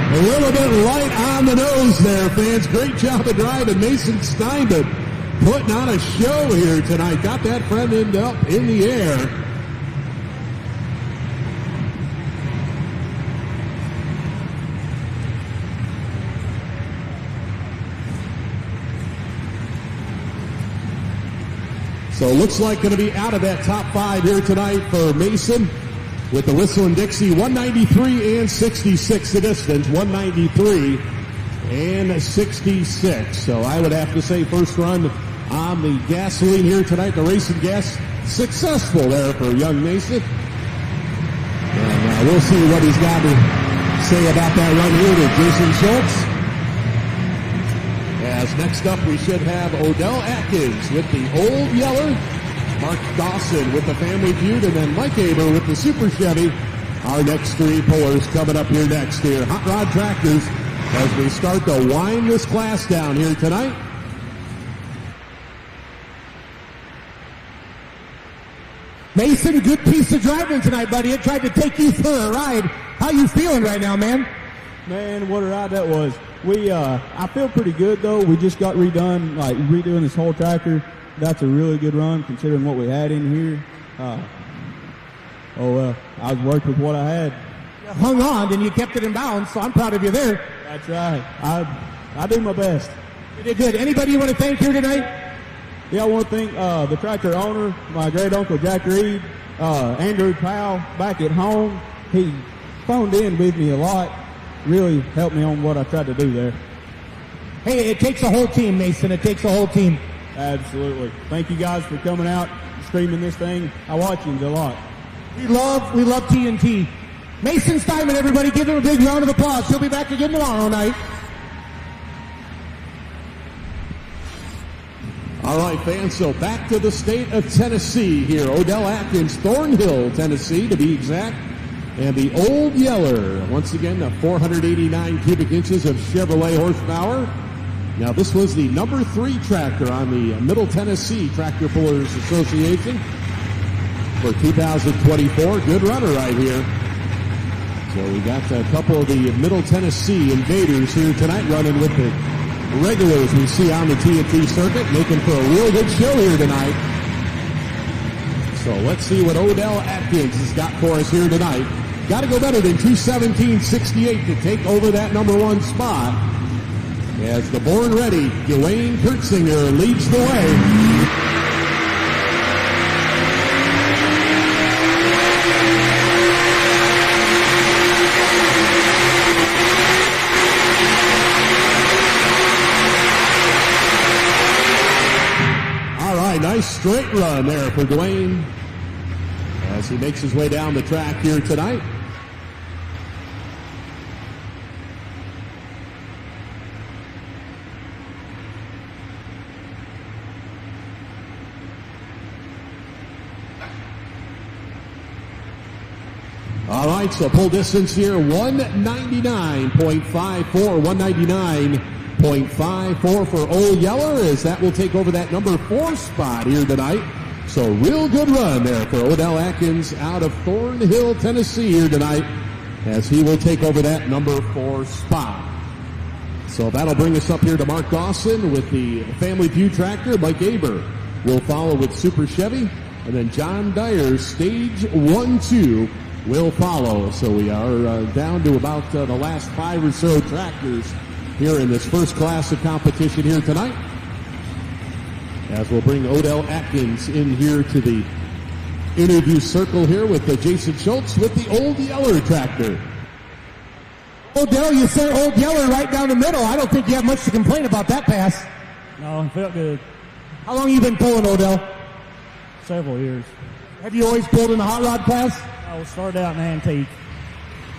A little bit light on the nose there, fans. Great job of driving. Mason Steinman putting on a show here tonight. Got that front end up in the air. So looks like going to be out of that top 5 here tonight for Mason. With the Whistling Dixie, 193 and 66 the distance, 193 and 66. So I would have to say first run on the gasoline here tonight, the Racing Gas, successful there for young Mason. And we'll see what he's got to say about that run here to Jason Schultz. As next up we should have Odell Atkins with the Old Yeller, Mark Dawson with the Family Feud, and then Mike Aber with the Super Chevy. Our next 3 pullers coming up here next here. Hot Rod Tractors as we start to wind this class down here tonight. Mason, good piece of driving tonight, buddy. It tried to take you for a ride. How you feeling right now, man? Man, what a ride that was. I feel pretty good, though. We just got redoing this whole tractor. That's a really good run considering what we had in here. I was worked with what I had. You hung on and you kept it in bounds, so I'm proud of you there. That's right. I do my best. You did good. Anybody you want to thank here tonight? Yeah, I want to thank the tractor owner, my great uncle Jack Reed, Andrew Powell back at home. He phoned in with me a lot, really helped me on what I tried to do there. Hey, it takes a whole team, Mason. It takes a whole team. Absolutely. Thank you guys for coming out, streaming this thing. I watch you a lot. We love TNT. Mason Steinman, everybody, give him a big round of applause. He'll be back again tomorrow night. All right, fans, so back to the state of Tennessee here. Odell Atkins, Thornhill, Tennessee, to be exact. And the Old Yeller, once again, 489 cubic inches of Chevrolet horsepower. Now, this was the number 3 tractor on the Middle Tennessee Tractor Pullers Association for 2024. Good runner right here. So we got a couple of the Middle Tennessee invaders here tonight running with the regulars we see on the TNT circuit, making for a real good show here tonight. So let's see what Odell Atkins has got for us here tonight. Got to go better than 2:17.68 to take over that number 1 spot. As the born ready, Dwayne Kurtzinger leads the way. All right, nice straight run there for Dwayne as he makes his way down the track here tonight. All right, so pull distance here, 199.54, 199.54 for Old Yeller, as that will take over that number 4 spot here tonight. So real good run there for Odell Atkins out of Thornhill, Tennessee here tonight, as he will take over that number 4 spot. So that'll bring us up here to Mark Dawson with the Family Feud tractor. Mike Aber will follow with Super Chevy, and then John Dyer, stage 1-2 will follow. So we are down to about the last 5 or so tractors here in this first class of competition here tonight. As we'll bring Odell Atkins in here to the interview circle here with Jason Schultz with the Old Yeller tractor. Odell, you sent Old Yeller right down the middle. I don't think you have much to complain about that pass. No, it felt good. How long have you been pulling, Odell? Several years. Have you always pulled in the hot rod class? I started out in antique.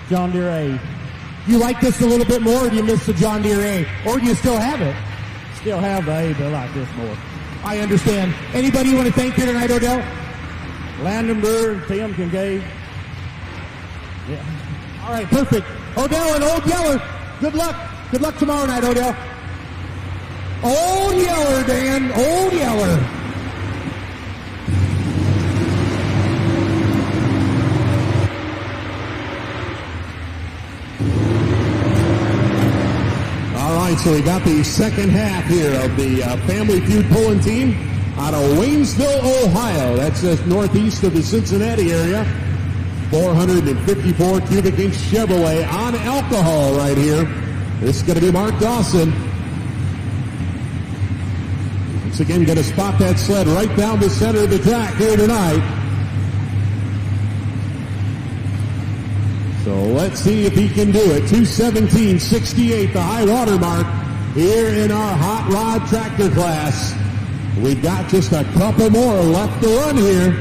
John Deere A. You like this a little bit more, or do you miss the John Deere A? Or do you still have it? Still have the A, but I like this more. I understand. Anybody you want to thank here tonight, Odell? Landon Brewer, Tim Kincaid. Yeah. All right, perfect. Odell and Old Yeller, good luck. Good luck tomorrow night, Odell. Old Yeller, Dan. Old Yeller. All right, so we got the second half here of the Family Feud pulling team out of Waynesville, Ohio. That's just northeast of the Cincinnati area. 454 cubic inch Chevrolet on alcohol right here. This is going to be Mark Dawson. Once again, going to spot that sled right down the center of the track here tonight. So let's see if he can do it. 2:17.68, the high water mark here in our hot rod tractor class. We've got just a couple more left to run here.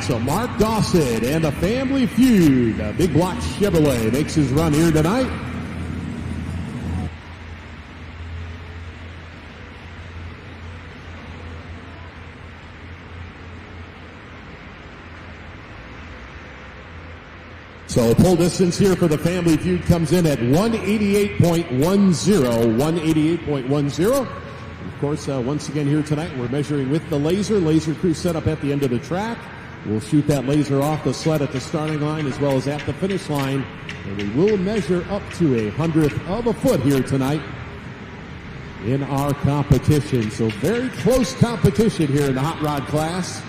So Mark Dawson and the Family Feud, Big Block Chevrolet, makes his run here tonight. So pull distance here for the Family Feud comes in at 188.10, 188.10. Of course, once again here tonight, we're measuring with the laser crew set up at the end of the track. We'll shoot that laser off the sled at the starting line as well as at the finish line. And we will measure up to 1/100th of a foot here tonight in our competition. So very close competition here in the hot rod class.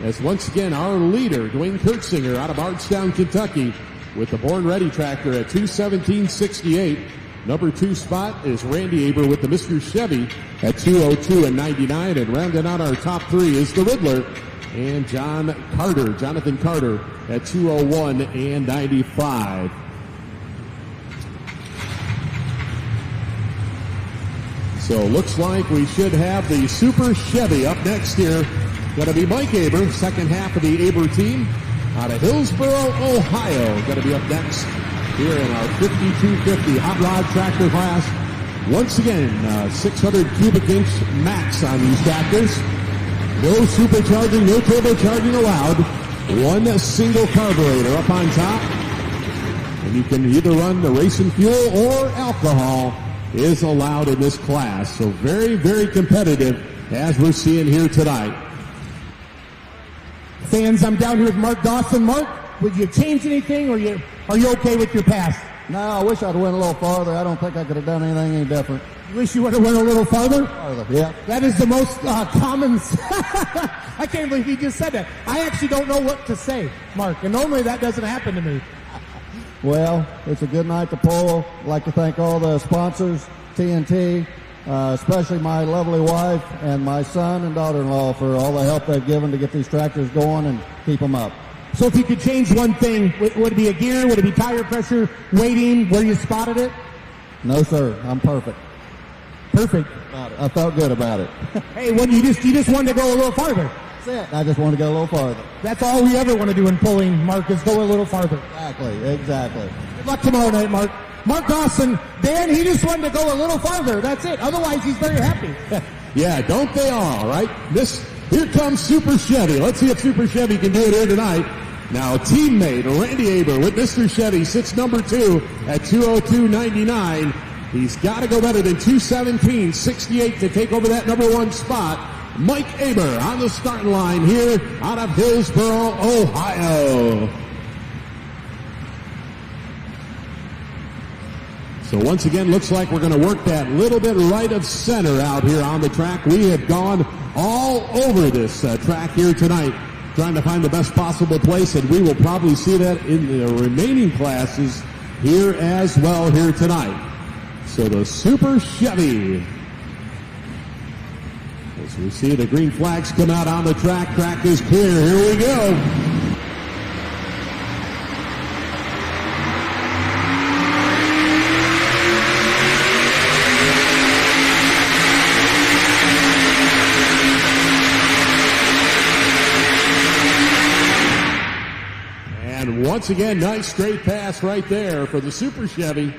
As once again, our leader, Dwayne Kurtzinger out of Bardstown, Kentucky, with the Born Ready tractor at 2:17.68. Number 2 spot is Randy Aber with the Mr. Chevy at 2:02.99. And rounding out our top 3 is the Riddler and Jonathan Carter at 2:01.95. So looks like we should have the Super Chevy up next here. Going to be Mike Aber, second half of the Aber team out of Hillsboro, Ohio. Going to be up next here in our 5250 hot rod tractor class. Once again, 600 cubic inch max on these tractors. No supercharging, no turbocharging allowed. One single carburetor up on top. And you can either run the racing fuel or alcohol is allowed in this class. So very, very competitive as we're seeing here tonight. Fans, I'm down here with Mark Dawson. Mark, would you change anything, or are you okay with your pass? No, I wish I'd went a little farther. I don't think I could have done anything any different. You wish you would have went a little farther? Farther, yeah. That is the most common. I can't believe he just said that. I actually don't know what to say, Mark, and normally that doesn't happen to me. Well, it's a good night to pull. I'd like to thank all the sponsors, TNT, especially my lovely wife and my son and daughter-in-law for all the help they've given to get these tractors going and keep them up. So if you could change one thing, would it be a gear? Would it be tire pressure, weighting, where you spotted it? No, sir. I'm perfect. Perfect. I felt good about it. Hey, when you just wanted to go a little farther. That's it. I just wanted to go a little farther. That's all we ever want to do in pulling, Mark, is go a little farther. Exactly. Good luck tomorrow night, Mark. Mark Dawson, Dan, he just wanted to go a little farther. That's it. Otherwise, he's very happy. Yeah, don't they all, right? Here comes Super Chevy. Let's see if Super Chevy can do it here tonight. Now teammate Randy Aber with Mr. Chevy sits number 2 at 2:02.99. He's got to go better than 2:17.68 to take over that number 1 spot. Mike Aber on the starting line here out of Hillsboro, Ohio. So once again, looks like we're going to work that little bit right of center out here on the track. We have gone all over this track here tonight, trying to find the best possible place, and we will probably see that in the remaining classes here as well here tonight. So the Super Chevy, as we see the green flags come out on the track, track is clear. Here we go. Once again, nice straight pass right there for the Super Chevy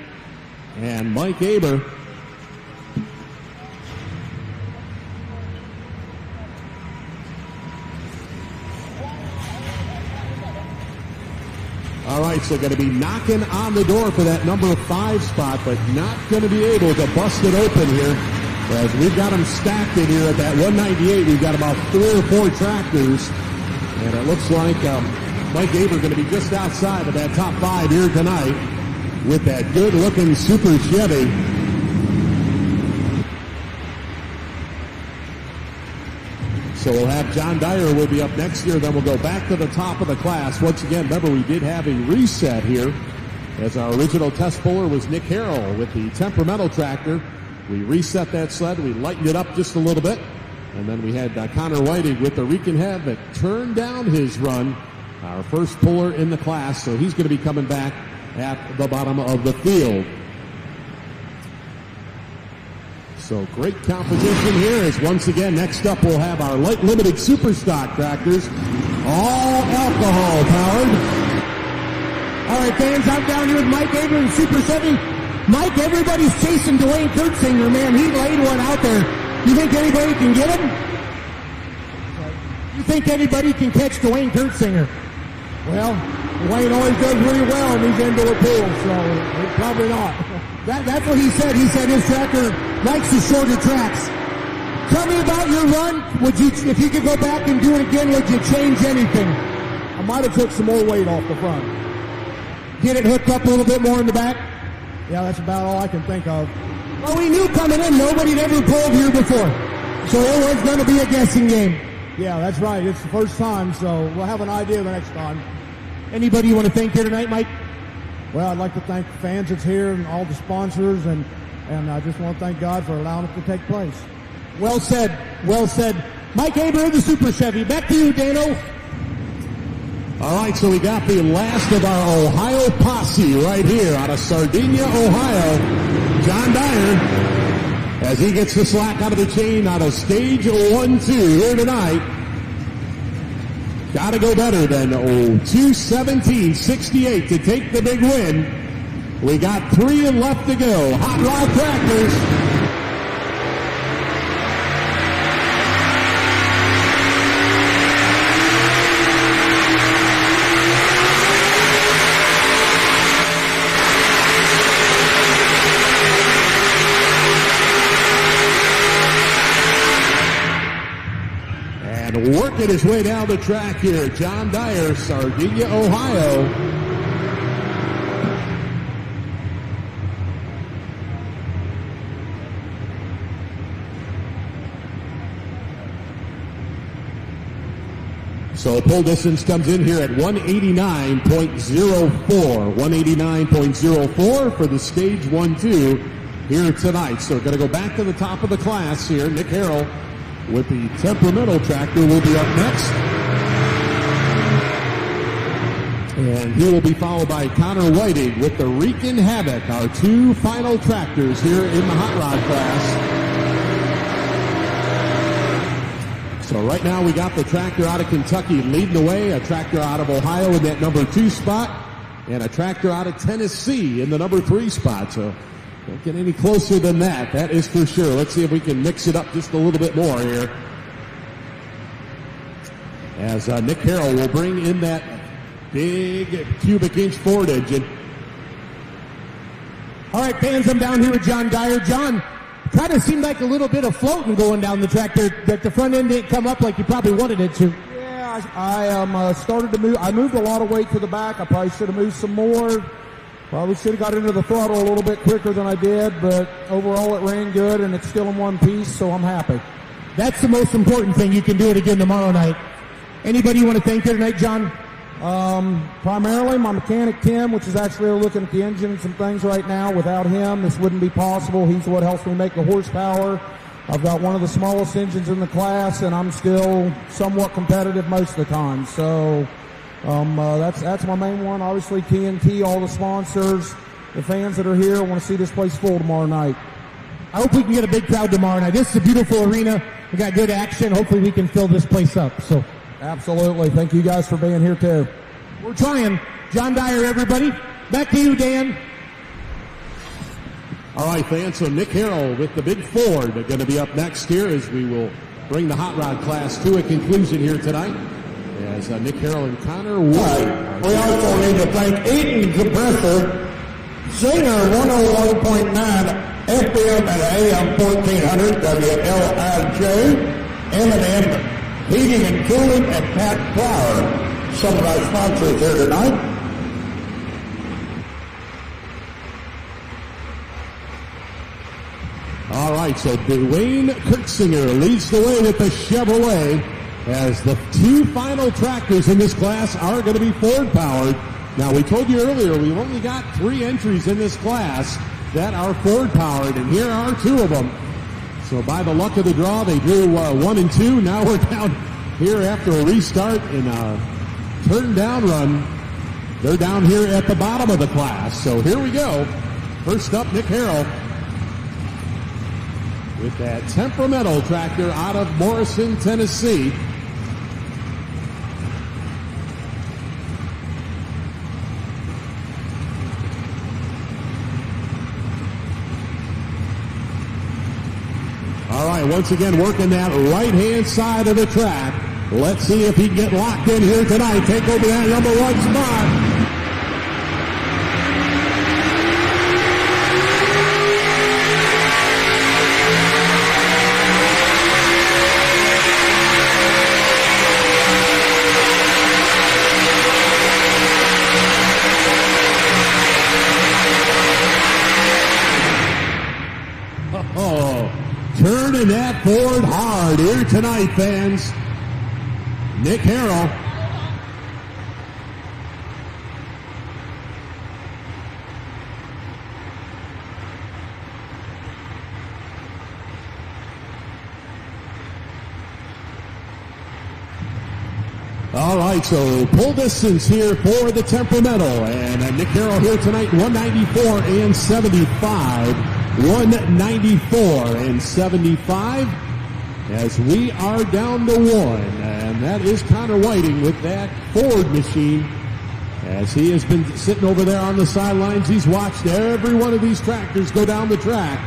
and Mike Aber. All right, so going to be knocking on the door for that number 5 spot, but not going to be able to bust it open here. As we've got them stacked in here at that 198. We've got about 3 or 4 tractors, and it looks like Mike Aber going to be just outside of that top 5 here tonight with that good-looking Super Chevy. So we'll have John Dyer will be up next year. Then we'll go back to the top of the class. Once again, remember we did have a reset here, as our original test puller was Nick Harrell with the temperamental tractor. We reset that sled. We lightened it up just a little bit. And then we had Connor Whiting with the Rican Head that turned down his run. Our first puller in the class, so he's going to be coming back at the bottom of the field. So great competition here as once again, next up we'll have our light limited super stock tractors, all alcohol powered. All right, fans, I'm down here with Mike Aber and Super Chevy. Mike, everybody's chasing Dwayne Kurtzinger, man. He laid one out there. You think anybody can get him? You think anybody can catch Dwayne Kurtzinger? Well, Dwayne always does really well in these indoor pools, so probably not. That's what he said. He said his tractor likes the shorter tracks. Tell me about your run. Would you, if you could go back and do it again, would you change anything? I might have took some more weight off the front. Get it hooked up a little bit more in the back? Yeah, that's about all I can think of. Well, we knew coming in nobody'd ever pulled here before, so it was going to be a guessing game. Yeah, that's right. It's the first time, so we'll have an idea the next time. Anybody you want to thank here tonight, Mike? Well, I'd like to thank the fans that's here and all the sponsors, and I just want to thank God for allowing it to take place. Well said. Well said. Mike Aber of the Super Chevy. Back to you, Dano. All right, so we got the last of our Ohio posse right here out of Sardinia, Ohio. John Dyer, as he gets the slack out of the chain out of stage 1-2 here tonight. Got to go better than 2:17.68 to take the big win. We got 3 left to go. Hot Rod Tractors. Working his way down the track here, John Dyer, Sardinia, Ohio. So pull distance comes in here at 189.04. 189.04 for the stage 1-2 here tonight. So we're going to go back to the top of the class here. Nick Harrell with the temperamental tractor will be up next. And he will be followed by Connor Whiting with the Rican Havoc, our 2 final tractors here in the hot rod class. So right now we got the tractor out of Kentucky leading the way, a tractor out of Ohio in that number 2 spot, and a tractor out of Tennessee in the number 3 spot. So don't get any closer than that, that is for sure. Let's see if we can mix it up just a little bit more here. As Nick Harrell will bring in that big cubic inch Ford engine. All right, fans, I'm down here with John Dyer. John, kind of seemed like a little bit of floating going down the track there, that the front end didn't come up like you probably wanted it to. Yeah, I started to move. I moved a lot of weight to the back. I probably should have moved some more. Probably should have got into the throttle a little bit quicker than I did, but overall it ran good, and it's still in one piece, so I'm happy. That's the most important thing. You can do it again tomorrow night. Anybody you want to thank here tonight, John? Primarily my mechanic, Tim, which is actually looking at the engine and some things right now. Without him, this wouldn't be possible. He's what helps me make the horsepower. I've got one of the smallest engines in the class, and I'm still somewhat competitive most of the time. So that's my main one. Obviously, TNT, all the sponsors, the fans that are here. I want to see this place full tomorrow night. I hope we can get a big crowd tomorrow night. This is a beautiful arena. We got good action. Hopefully we can fill this place up. So. Absolutely. Thank you guys for being here, too. We're trying. John Dyer, everybody. Back to you, Dan. All right, fans, so Nick Harrell with the big Ford are going to be up next here as we will bring the hot rod class to a conclusion here tonight. As Nick Harrell and Connor Wood. Right. We also need to thank Eaton Compressor, Singer 101.9 FM and AM 1400 WLRJ, M&M Heating and Cooling, and Pat Flower, some of our sponsors here tonight. All right, so Dwayne Kirksinger leads the way with the Chevrolet as the two final tractors in this class are going to be Ford-powered. Now, we told you earlier we've only got 3 entries in this class that are Ford-powered, and here are 2 of them. So by the luck of the draw, they drew 1 and 2. Now we're down here after a restart in a turn down run. They're down here at the bottom of the class. So here we go. First up, Nick Harrell with that temperamental tractor out of Morrison, Tennessee. All right, once again, working that right-hand side of the track. Let's see if he can get locked in here tonight. Take over that number 1 spot. Turning that Ford hard here tonight, fans. Nick Harrell. All right, so pull distance here for the temperamental. And Nick Harrell here tonight, 194 and 75. 194 and 75 as we are down to 1. And that is Connor Whiting with that Ford machine. As he has been sitting over there on the sidelines, he's watched every one of these tractors go down the track.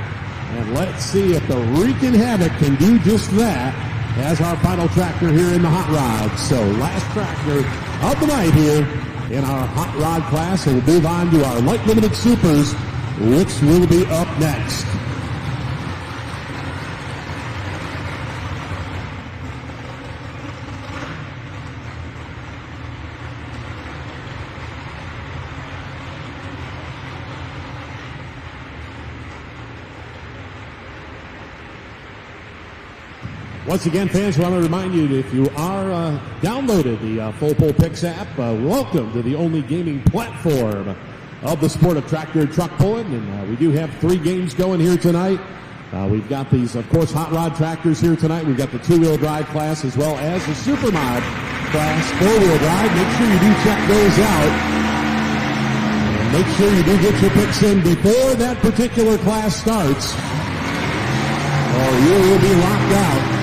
And let's see if the Wreaking Havoc can do just that as our final tractor here in the hot rod. So last tractor of the night here in our hot rod class. And we'll move on to our light limited supers, which will be up next. Once again, fans, I want to remind you that if you are downloaded the Full Pull Picks app, welcome to the only gaming platform of the sport of tractor truck pulling. And we do have 3 games going here tonight. We've got these, of course, hot rod tractors here tonight. We've got the 2-wheel drive class as well as the Supermod class 4-wheel drive. Make sure you do check those out. And make sure you do get your picks in before that particular class starts, or you will be locked out.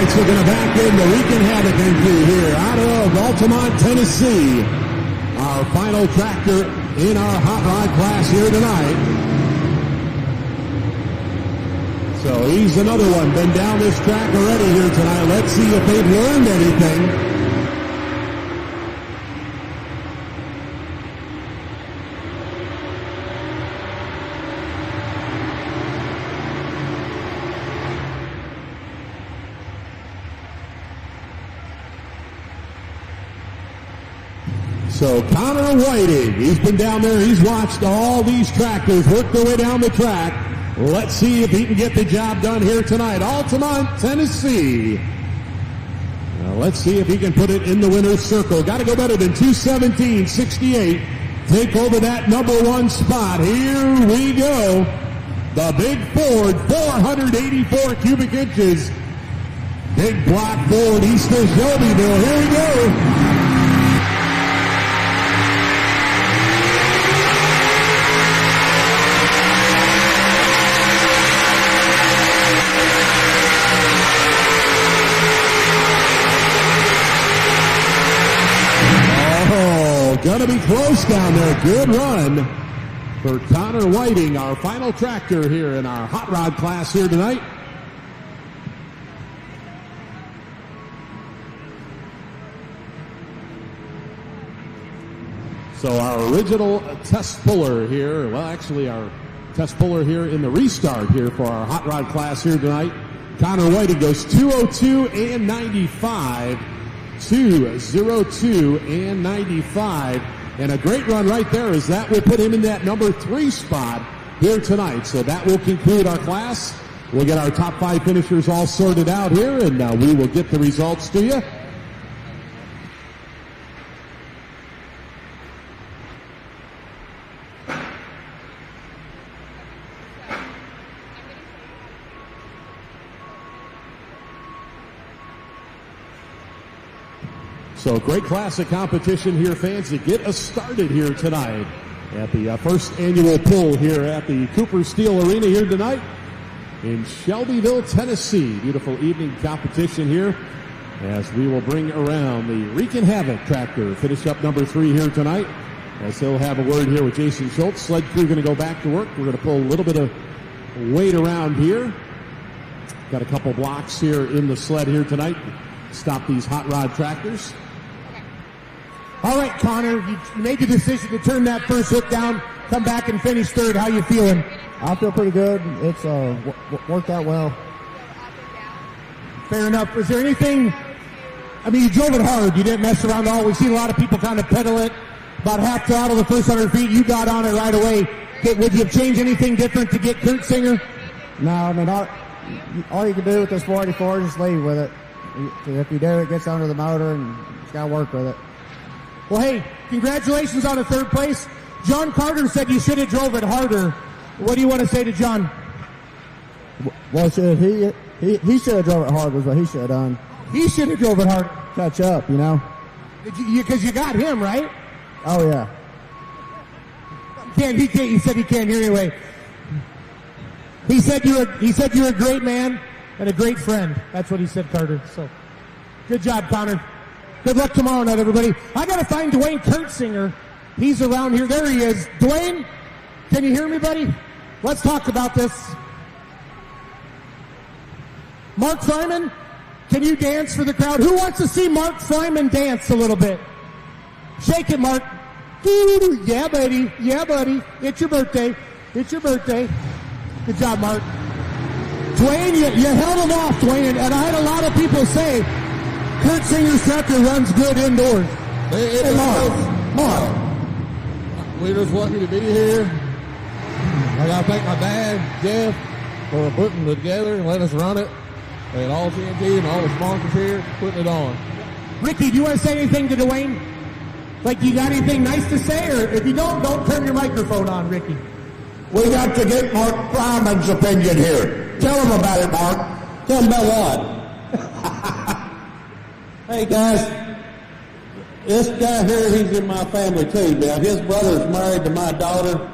right, so we're going to back in the Wreaking Havoc entry here out of Altamont, Tennessee. Our final tractor in our hot rod class here tonight. So he's another one, been down this track already here tonight. Let's see if they've learned anything. So Connor Whiting, he's been down there, he's watched all these tractors work their way down the track. Let's see if he can get the job done here tonight. Altamont, Tennessee. Now let's see if he can put it in the winner's circle. Got to go better than 2:17.68. Take over that number one spot. Here we go. The big Ford, 484 cubic inches. Big block Ford east of Shelbyville. Here we go. Gonna be close down there. Good run for Connor Whiting, our final tractor here in our hot rod class here tonight. So our original test puller here, well actually our test puller here in the restart here for our hot rod class here tonight. Connor Whiting goes 2:02 and 95. 2:02 and 95, and a great run right there as that will put him in that number 3 spot here tonight. So that will conclude our class. We'll get our top 5 finishers all sorted out here, and we will get the results to you. So great classic competition here, fans, to get us started here tonight at the first annual pull here at the Cooper Steel Arena here tonight in Shelbyville, Tennessee. Beautiful evening competition here as we will bring around the Wreaking Havoc tractor, finish up number 3 here tonight. As he'll have a word here with Jason Schultz. Sled crew going to go back to work. We're going to pull a little bit of weight around here. Got a couple blocks here in the sled here tonight. Stop these hot rod tractors. All right, Connor, you made the decision to turn that first hook down, come back and finish third. How you feeling? I feel pretty good. It's worked out well. Fair enough. Was there anything, I mean, you drove it hard. You didn't mess around at all. We've seen a lot of people kind of pedal it about half throttle the first 100 feet. You got on it right away. Would you have changed anything different to get Kurt Singer? No, I mean, all you can do with this 484 is just lead with it. If you do, it gets under the motor and you just got to work with it. Well, hey, congratulations on a third place. John Carter said you should have drove it harder. What do you want to say to John? Well, he should have drove it hard was what he should have done. He should have drove it hard. Catch up, you know. Because you got him, right? Oh, yeah. He said he can't hear anyway. He said you're a great man and a great friend. That's what he said, Carter. So, good job, Connor. Good luck tomorrow night, everybody. I got to find Dwayne Kurtzinger. He's around here. There he is. Dwayne, can you hear me, buddy? Let's talk about this. Mark Fryman, can you dance for the crowd? Who wants to see Mark Fryman dance a little bit? Shake it, Mark. Yeah, buddy. Yeah, buddy. It's your birthday. It's your birthday. Good job, Mark. Dwayne, you held him off, Dwayne. And I had a lot of people say, Kurt Singer's tractor runs good indoors. Hey, Mark. We're just lucky to be here. I got to thank my dad, Jeff, for putting it together and letting us run it. And all TNT and all the sponsors here putting it on. Ricky, do you want to say anything to Dwayne? Like, you got anything nice to say? Or if you don't turn your microphone on, Ricky. We got to get Mark Fryman's opinion here. Tell him about it, Mark. Tell him about what? Hey, guys. This guy here, he's in my family, too. Now, his brother's married to my daughter.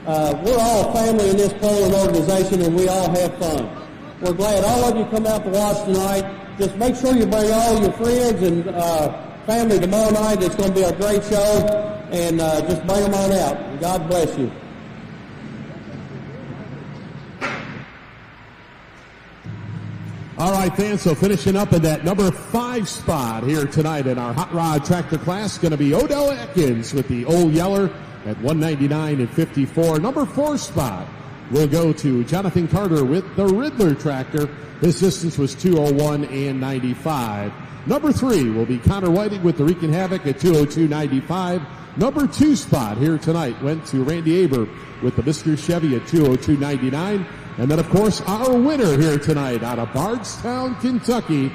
We're all family in this polling organization, and we all have fun. We're glad all of you come out to watch tonight. just make sure you bring all your friends and family tomorrow night. It's going to be a great show, and just bring them on out. God bless you. All right, fans, so finishing up in that number 5 spot here tonight in our Hot Rod Tractor class, going to be Odell Atkins with the Old Yeller at 199 and 54. Number 4 spot will go to Jonathan Carter with the Riddler Tractor. His distance was 201 and 95. Number 3 will be Connor Whiting with the Wreaking Havoc at 202.95. Number 2 spot here tonight went to Randy Aber with the Mr. Chevy at 202.99. And then, of course, our winner here tonight out of Bardstown, Kentucky,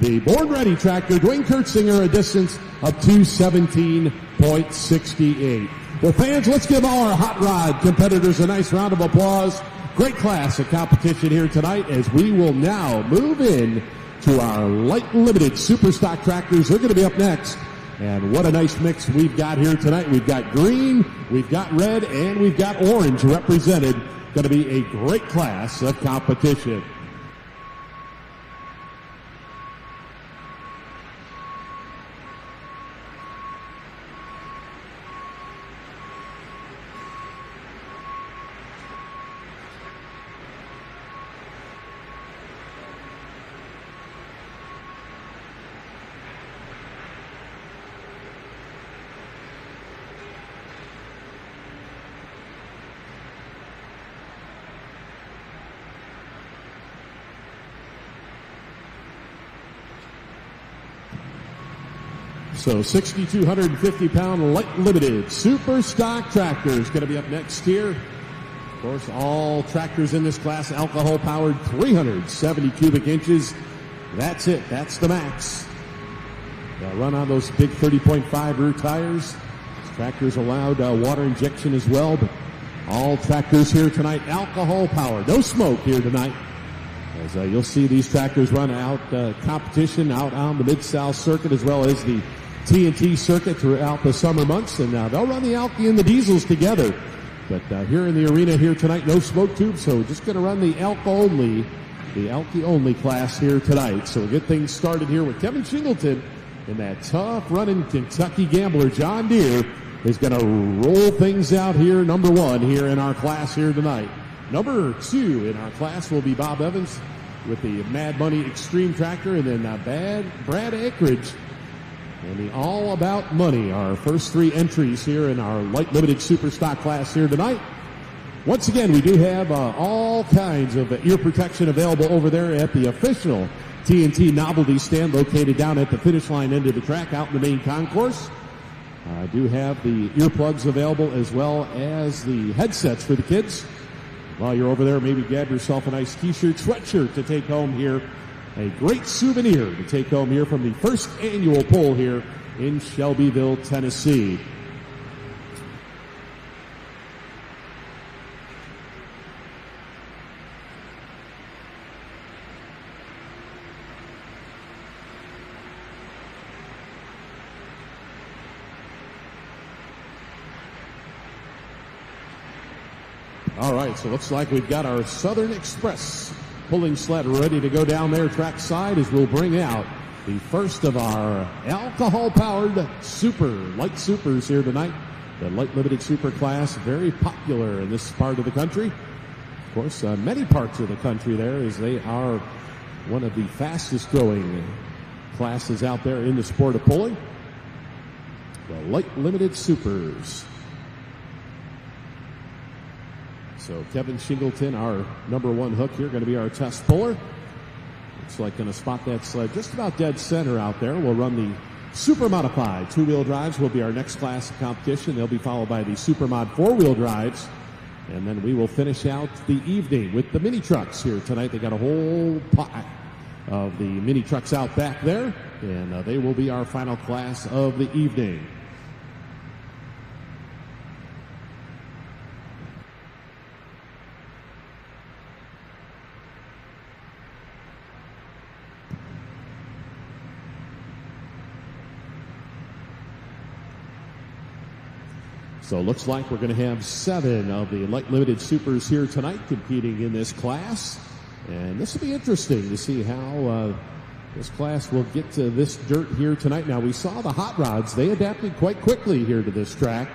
the Born Ready Tractor, Dwayne Kurtzinger, a distance of 217.68. Well, fans, let's give all our hot rod competitors a nice round of applause. Great class of competition here tonight as we will now move in to our light limited super stock tractors. They're going to be up next. And what a nice mix we've got here tonight. We've got green, we've got red, and we've got orange represented. Going to be a great class of competition. So 6,250-pound light limited super stock tractor is going to be up next here. Of course, all tractors in this class alcohol powered, 370 cubic inches. That's it. That's the max. They'll run on those big 30.5 rear tires. This tractor's allowed water injection as well, but all tractors here tonight alcohol powered. No smoke here tonight. As you'll see these tractors run out competition out on the Mid-South circuit as well as the TNT circuit throughout the summer months, and they'll run the Alky and the diesels together. But here in the arena here tonight, no smoke tubes, so just going to run the Alky only class here tonight. So we'll get things started here with Kevin Shingleton and that tough running Kentucky Gambler John Deere is going to roll things out here. Number 1 here in our class here tonight. Number 2 in our class will be Bob Evans with the Mad Money Extreme Tractor, and then Brad Akridge and the All About Money, our first 3 entries here in our light limited super stock class here tonight. Once again, we do have all kinds of ear protection available over there at the official TNT novelty stand located down at the finish line end of the track out in the main concourse. I do have the earplugs available as well as the headsets for the kids. While you're over there, maybe grab yourself a nice t-shirt, sweatshirt to take home here. A great souvenir to take home here from the first annual pull here in Shelbyville, Tennessee. All right, so looks like we've got our Southern Express pulling sled ready to go down there track side as we'll bring out the first of our alcohol-powered super light supers here tonight. The light limited super class, very popular in this part of the country. Of course, many parts of the country there, as they are one of the fastest growing classes out there in the sport of pulling. The light limited supers. So Kevin Shingleton, our number 1 hook here, going to be our test puller. Looks like going to spot that sled just about dead center out there. We'll run the super modified 2-wheel drives will be our next class of competition. They'll be followed by the super mod 4-wheel drives. And then we will finish out the evening with the mini trucks here tonight. They got a whole pile of the mini trucks out back there. And they will be our final class of the evening. So it looks like we're going to have 7 of the light limited supers here tonight competing in this class. And this will be interesting to see how This class will get to this dirt here tonight. Now, we saw the hot rods. They adapted quite quickly here to this track.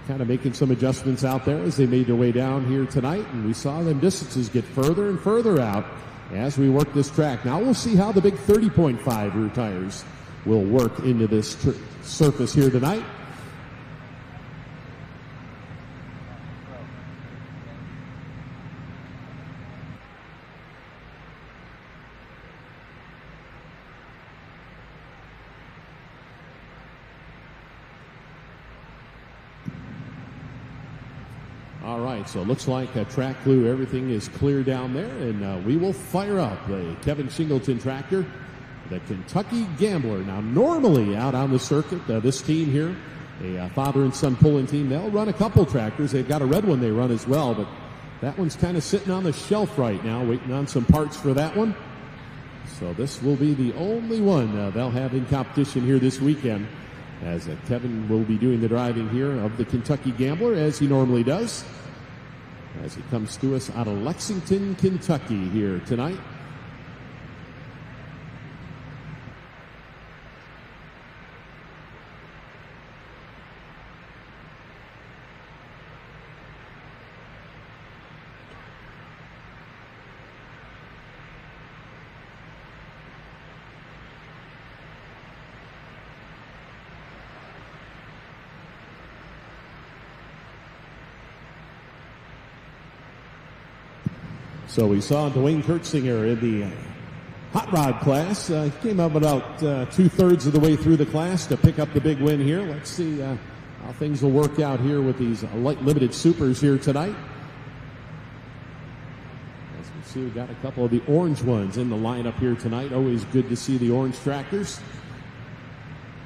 Kind of making some adjustments out there as they made their way down here tonight. And we saw them distances get further and further out as we work this track. Now we'll see how the big 30.5 rear tires will work into this surface here tonight. All right, so it looks like track glue, everything is clear down there, and we will fire up the Kevin Shingleton tractor, the Kentucky Gambler. Now, normally out on the circuit, this team here, a father and son pulling team, they'll run a couple tractors. They've got a red one they run as well, but that one's kind of sitting on the shelf right now, waiting on some parts for that one. So this will be the only one they'll have in competition here this weekend, as Kevin will be doing the driving here of the Kentucky Gambler, as he normally does, as he comes to us out of Lexington, Kentucky here tonight. So we saw Dwayne Kurtzinger in the hot rod class. He came up about 2/3 of the way through the class to pick up the big win here. Let's see how things will work out here with these light limited supers here tonight. As we see, we got a couple of the orange ones in the lineup here tonight. Always good to see the orange tractors.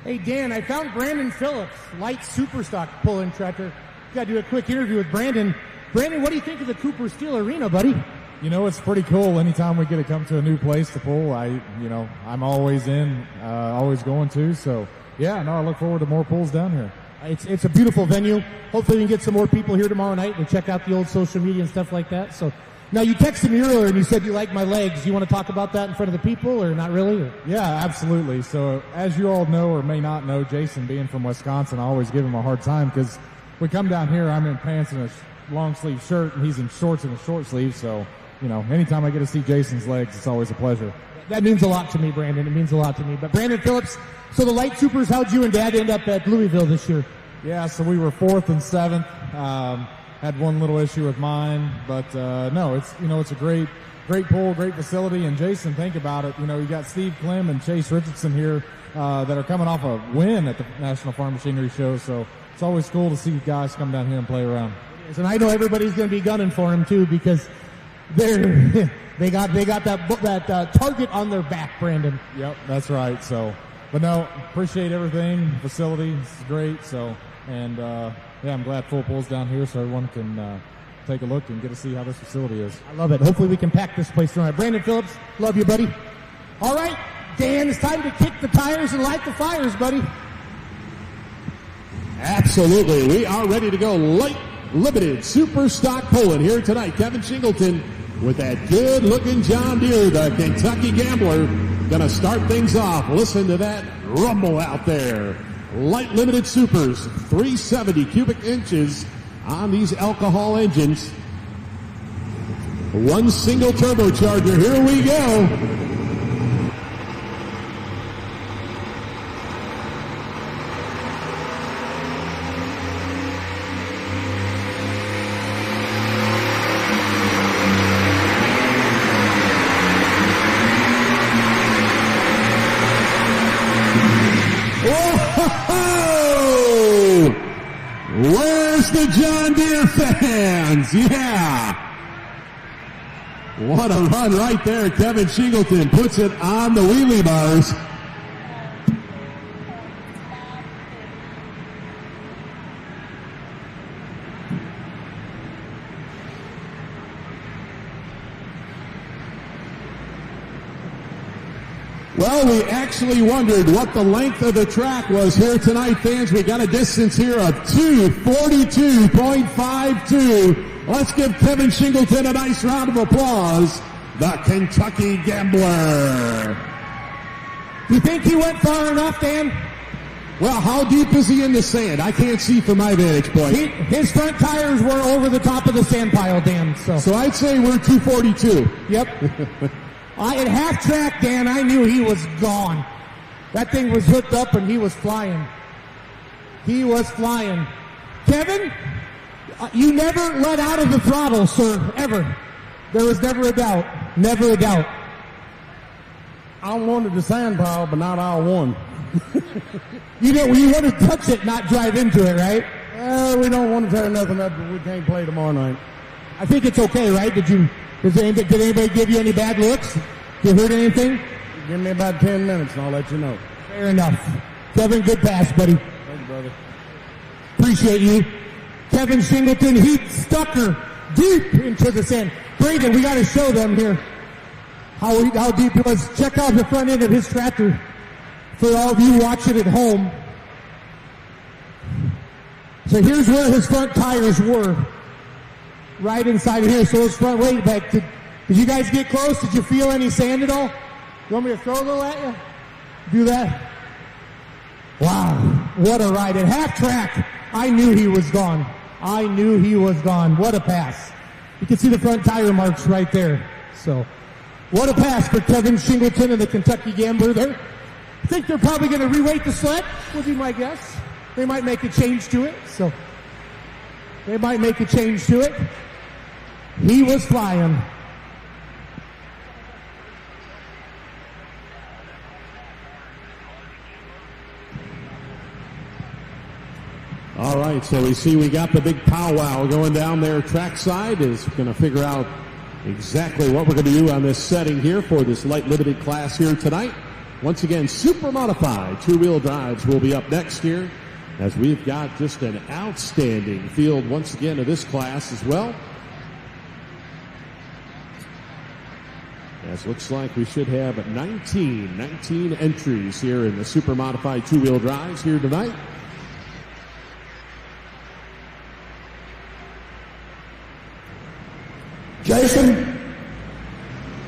Hey, Dan, I found Brandon Phillips, light super stock pulling tractor. Got to do a quick interview with Brandon. Brandon, what do you think of the Cooper Steel Arena, buddy? You know, it's pretty cool. Anytime we get to come to a new place to pull, I'm always in, always going to. So, yeah, no, I look forward to more pulls down here. It's a beautiful venue. Hopefully we can get some more people here tomorrow night and check out the old social media and stuff like that. So, now you texted me earlier and you said you like my legs. You want to talk about that in front of the people or not really? Or? Yeah, absolutely. So, as you all know or may not know, Jason being from Wisconsin, I always give him a hard time because we come down here, I'm in pants and a long sleeve shirt and he's in shorts and a short sleeve. So, anytime I get to see Jason's legs, it's always a pleasure. That means a lot to me, Brandon. It means a lot to me. But Brandon Phillips, so the light supers, how'd you and Dad end up at Louisville this year? Yeah, so we were 4th and 7th. Had one little issue with mine, but no, it's a great pull, great facility. And Jason, think about it. You got Steve Clem and Chase Richardson here that are coming off a win at the National Farm Machinery Show. So it's always cool to see guys come down here and play around. And I know everybody's going to be gunning for him too because they got that target on their back, Brandon. Yep, that's right. So, but no, appreciate everything. Facility is great. So, and I'm glad full pulls down here so everyone can take a look and get to see how this facility is. I love it. Hopefully we can pack this place tonight. Brandon Phillips, love you, buddy. All right, Dan, it's time to kick the tires and light the fires, buddy. Absolutely. We are ready to go. Light limited super stock pulling here tonight. Kevin Shingleton with that good-looking John Deere, the Kentucky Gambler, going to start things off. Listen to that rumble out there. Light limited supers, 370 cubic inches on these alcohol engines. One single turbocharger. Here we go. Where's the John Deere fans? Yeah. What a run right there. Kevin Shingleton puts it on the wheelie bars. Well, we actually wondered what the length of the track was here tonight, fans. We got a distance here of 2:42.52. Let's give Kevin Shingleton a nice round of applause. The Kentucky Gambler. You think he went far enough, Dan? Well, how deep is he in the sand? I can't see from my vantage point. His front tires were over the top of the sand pile, Dan. So I'd say we're 242. Yep. At half track, Dan, I knew he was gone. That thing was hooked up and he was flying. He was flying. Kevin, you never let out of the throttle, sir, ever. There was never a doubt. Never a doubt. I wanted the sand pile, but not all one. You want to touch it, not drive into it, right? We don't want to tear nothing up, but we can't play tomorrow night. I think it's okay, right? Did anybody give you any bad looks? You heard anything? Give me about 10 minutes and I'll let you know. Fair enough. Kevin, good pass, buddy. Thank you, brother. Appreciate you. Kevin Shingleton, he stuck her deep into the sand. Braden, we got to show them here how deep it was. Check out the front end of his tractor for all of you watching at home. So here's where his front tires were. Right inside of here. So his front, wait back. Did you guys get close? Did you feel any sand at all? You want me to throw a little at you? Do that? Wow. What a ride. At half track, I knew he was gone. I knew he was gone. What a pass. You can see the front tire marks right there. So, what a pass for Kevin Shingleton and the Kentucky Gambler there. I think they're probably going to reweight the sled, would be my guess. They might make a change to it. So, they might make a change to it. He was flying. All right, so we got the big powwow going down there trackside. Is going to figure out exactly what we're going to do on this setting here for this light limited class here tonight. Once again, super modified two-wheel drives will be up next here, as we've got just an outstanding field once again of this class as well. As looks like we should have 19 entries here in the super modified two-wheel drives here tonight. Jason,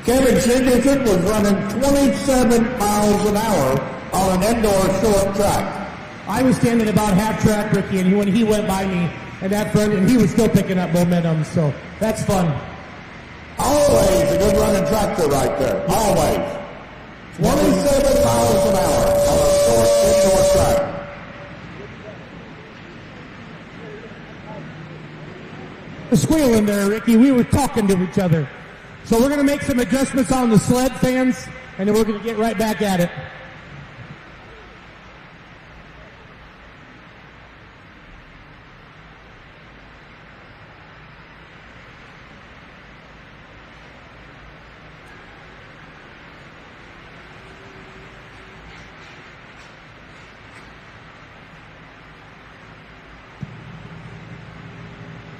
Kevin Shingleton was running 27 miles an hour on an indoor short track. I was standing about half track, Ricky, and when he went by me and that front, and he was still picking up momentum, so that's fun. Always a good running tractor right there. Always. 27 miles an hour on a short indoor track. Squealing there, Ricky. We were talking to each other. So we're going to make some adjustments on the sled, fans, and then we're going to get right back at it.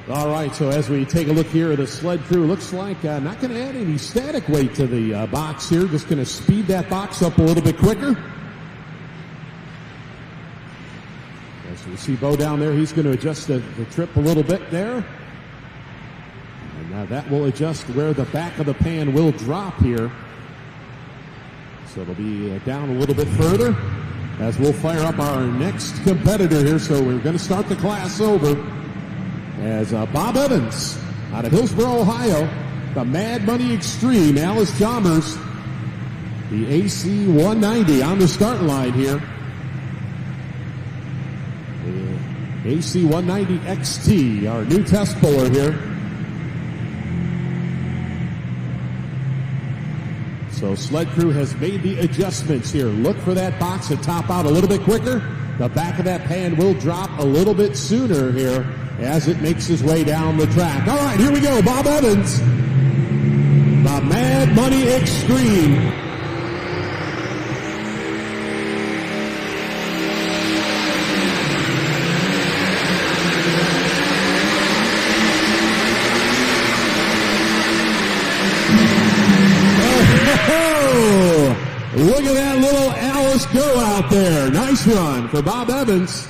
All right, so as we take a look here at the sled crew, looks like not going to add any static weight to the box here, just going to speed that box up a little bit quicker. As we see Bo down there, he's going to adjust the trip a little bit there. And now that will adjust where the back of the pan will drop here. So it'll be down a little bit further as we'll fire up our next competitor here. So we're going to start the class over. As Bob Evans out of Hillsboro, Ohio, the Mad Money Extreme, Alice Chalmers, the AC 190 on the start line here. The AC 190 XT, our new test puller here. So sled crew has made the adjustments here. Look for that box to top out a little bit quicker. The back of that pan will drop a little bit sooner here as it makes its way down the track. All right, here we go. Bob Evans, the Mad Money Extreme. Oh, look at that little Alice go out there. Nice run for Bob Evans.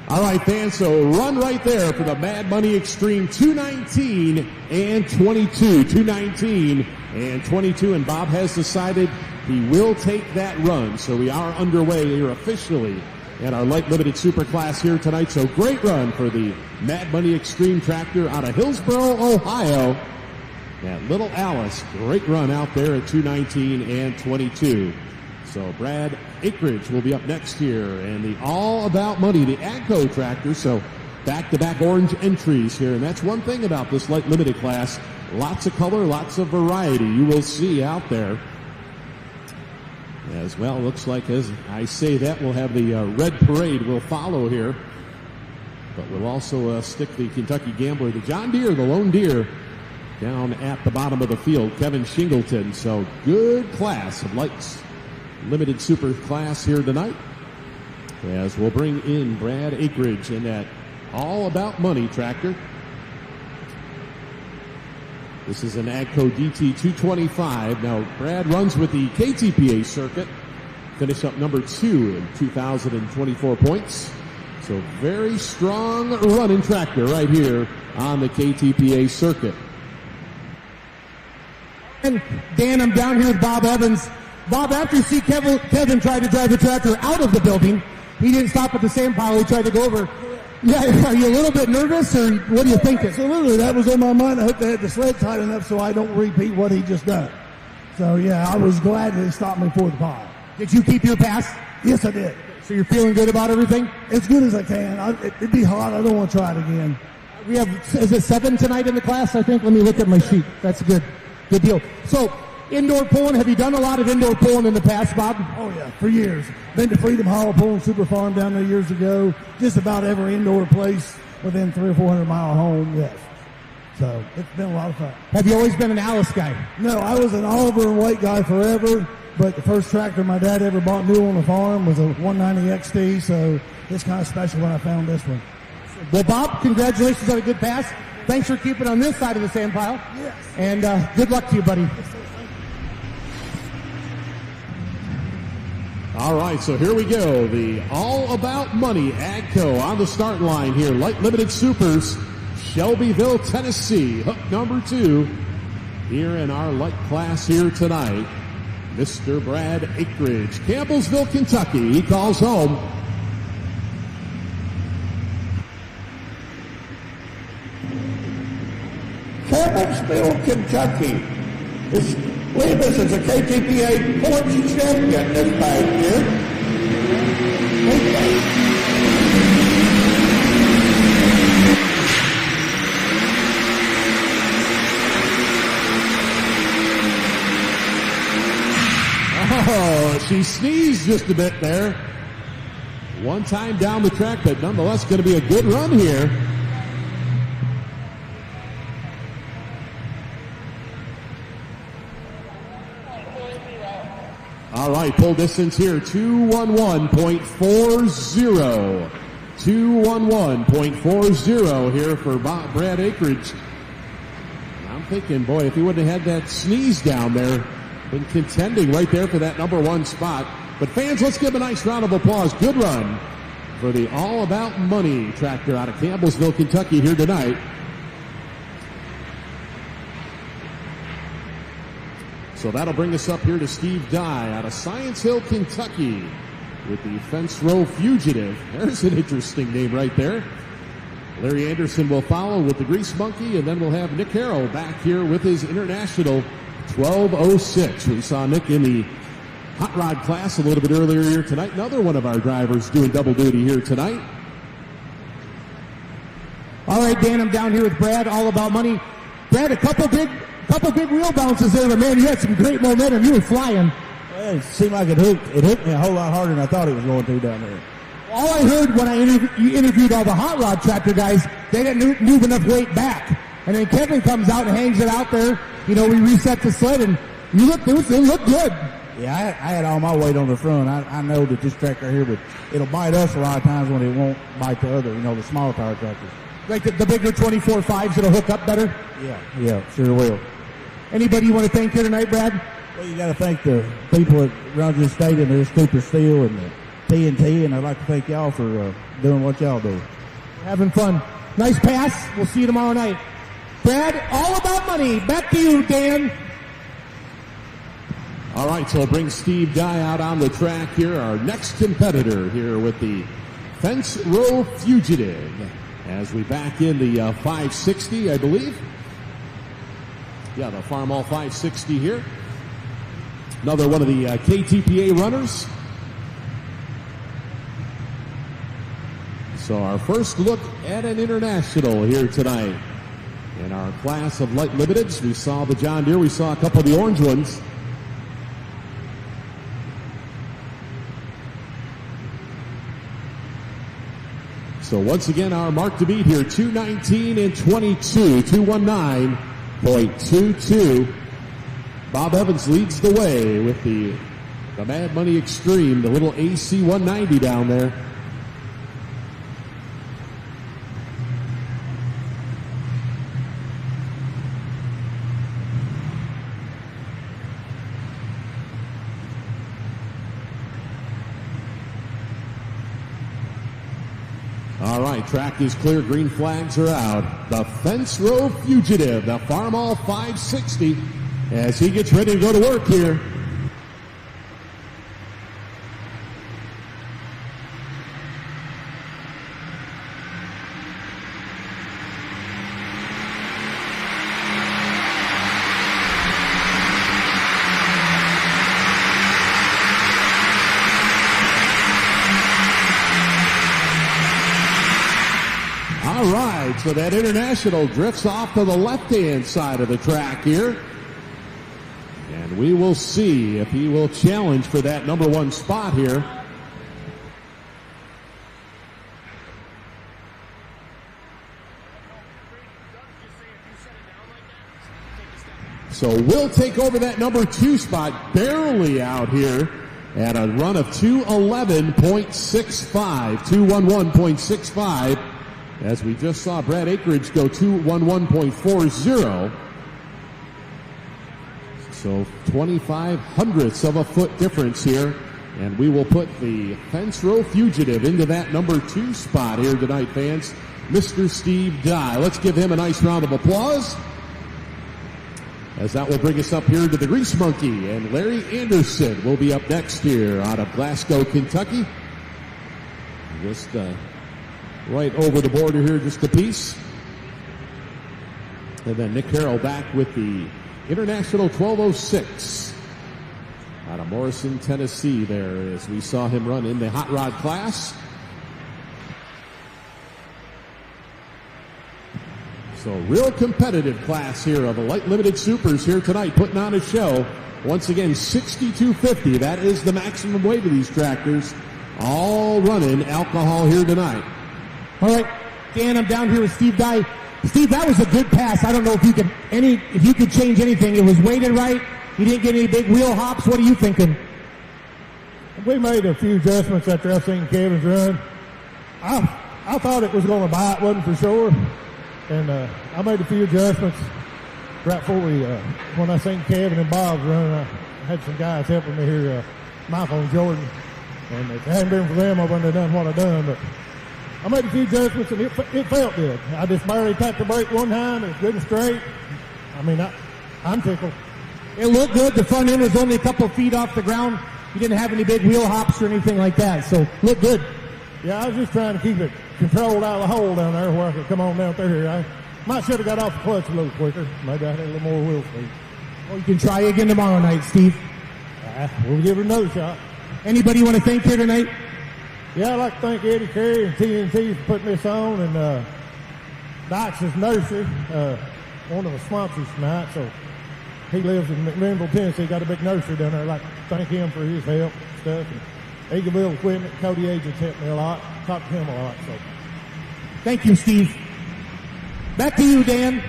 All right, fans, so run right there for the Mad Money Extreme 219 and 22. 219 and 22, and Bob has decided he will take that run. So we are underway here officially in our light limited super class here tonight. So great run for the Mad Money Extreme tractor out of Hillsboro, Ohio. That little Alice, great run out there at 219 and 22. So Brad Acreage will be up next here, and the All About Money, the AGCO tractor. So back-to-back orange entries here, and that's one thing about this light limited class. Lots of color, lots of variety you will see out there. As well, looks like as I say that, we'll have the red parade will follow here. But we'll also stick the Kentucky Gambler, the John Deere, the Lone Deere, down at the bottom of the field, Kevin Shingleton. So good class of lights limited super class here tonight, as we'll bring in Brad Acreage in that All About Money tractor. This is an AGCO DT 225. Now Brad runs with the KTPA circuit, finished up number 2 in 2024 points. So very strong running tractor right here on the KTPA circuit. And Dan, I'm down here with Bob Evans. Bob, after you see Kevin tried to drive the tractor out of the building, he didn't stop at the sand pile. He tried to go over. Yeah, are you a little bit nervous, or what are you thinking? Absolutely. That was on my mind. I hope they had the sled tight enough so I don't repeat what he just done. So, yeah, I was glad that he stopped me for the pile. Did you keep your pass? Yes, I did. So you're feeling good about everything? As good as I can. It'd be hot. I don't want to try it again. We have, is it 7 tonight in the class, I think? Let me look at my sheet. That's good. Good deal. So, indoor pulling, have you done a lot of indoor pulling in the past, Bob? Oh, yeah, for years. Been to Freedom Hollow Pulling Super Farm down there years ago. Just about every indoor place within 300 or 400 mile home, yes. So, it's been a lot of fun. Have you always been an Alice guy? No, I was an Oliver and White guy forever, but the first tractor my dad ever bought new on the farm was a 190 XT, so it's kind of special when I found this one. Well, Bob, congratulations on a good pass. Thanks for keeping on this side of the sand pile. Yes. And good luck to you, buddy. All right, so here we go. The All About Money AGCO on the start line here. Light Limited Supers, Shelbyville, Tennessee. Hook number 2 here in our light class here tonight. Mr. Brad Acreage, Campbellsville, Kentucky. He calls home. Campbellsville, Kentucky. This is a KTPA points champion this past year. Oh, she sneezed just a bit there. One time down the track, but nonetheless going to be a good run here. All right, pull distance here, 211.40. 211.40 here for Brad Acreage. I'm thinking, boy, if he wouldn't have had that sneeze down there, been contending right there for that number 1 spot. But fans, let's give a nice round of applause. Good run for the All About Money tractor out of Campbellsville, Kentucky here tonight. So that'll bring us up here to Steve Dye out of Science Hill, Kentucky with the Fence Row Fugitive. There's an interesting name right there. Larry Anderson will follow with the Grease Monkey, and then we'll have Nick Harrell back here with his International 1206. We saw Nick in the Hot Rod class a little bit earlier here tonight. Another one of our drivers doing double duty here tonight. All right, Dan, I'm down here with Brad, All About Money. Brad, a couple big wheel bounces there, but man, you had some great momentum. You were flying. Well, it seemed like it hit me a whole lot harder than I thought it was going to down there. All I heard when I interviewed all the hot rod tractor guys, they didn't move enough weight back. And then Kevin comes out and hangs it out there. You know, we reset the sled, and it looked good. Yeah, I had all my weight on the front. I know that this tractor here, it'll bite us a lot of times when it won't bite the other, the smaller power tractors. Like the bigger 24.5s that'll hook up better? Yeah, sure will. Anybody you want to thank here tonight, Brad? Well, you got to thank the people that run this stadium. There's Cooper Steel and the TNT, and I'd like to thank y'all for doing what y'all do. Having fun. Nice pass. We'll see you tomorrow night. Brad, all about money. Back to you, Dan. All right, so it brings Steve Dye out on the track here, our next competitor here with the Fence Row Fugitive. As we back in the 560, I believe. Yeah, the Farmall 560 here. Another one of the KTPA runners. So our first look at an international here tonight. In our class of light limiteds, we saw the John Deere, we saw a couple of the orange ones. So once again, our mark to beat here, 2:19 and 22, 2:19.22. Bob Evans leads the way with the Mad Money Extreme, the little AC 190 down there. All right, track is clear. Green flags are out. The Fence Row Fugitive, the Farmall 560, as he gets ready to go to work here. All right, so that international drifts off to the left-hand side of the track here. And we will see if he will challenge for that number one spot here. So we'll take over that number two spot, barely out here at a run of 2:11.65, 2:11.65. As we just saw Brad Akridge go 2:11.40. So 0.25 of a foot difference here. And we will put the Fence Row Fugitive into that number two spot here tonight, fans. Mr. Steve Dye. Let's give him a nice round of applause. As that will bring us up here to the Grease Monkey. And Larry Anderson will be up next here out of Glasgow, Kentucky. Just right over the border here, just a piece. And then Nick Harrell back with the International 1206 out of Morrison, Tennessee there, as we saw him run in the hot rod class. So real competitive class here of the light limited supers here tonight, putting on a show. Once again, 6250. That is the maximum weight of these tractors. All running alcohol here tonight. All right, Dan, I'm down here with Steve Dye. Steve, that was a good pass. I don't know if you could change anything. It was weighted right. You didn't get any big wheel hops. What are you thinking? We made a few adjustments after I seen Kevin's run. I thought it was going to bite, wasn't for sure. And I made a few adjustments right before when I seen Kevin and Bob's run. I had some guys helping me here, Michael and Jordan. And if it hadn't been for them, I wouldn't have done what I done. But I made a few adjustments, and it felt good. I just barely tapped the brake one time. It was good and straight. I mean, I'm tickled. It looked good. The front end was only a couple of feet off the ground. You didn't have any big wheel hops or anything like that, so looked good. Yeah, I was just trying to keep it controlled out of the hole down there where I could come on down through here. I might should have got off the clutch a little quicker. Maybe I had a little more wheel speed. Well, you can try again tomorrow night, Steve. We'll give it another shot. Anybody you want to thank here tonight? Yeah, I'd like to thank Eddie Curry and TNT for putting this on, and Dykes' Nursery, one of the sponsors tonight. So he lives in McMinnville, Tennessee. Got a big nursery down there. I'd like to thank him for his help and stuff. And Eagleville Equipment, Cody Agents helped me a lot. Talked to him a lot. So thank you, Steve. Back to you, Dan.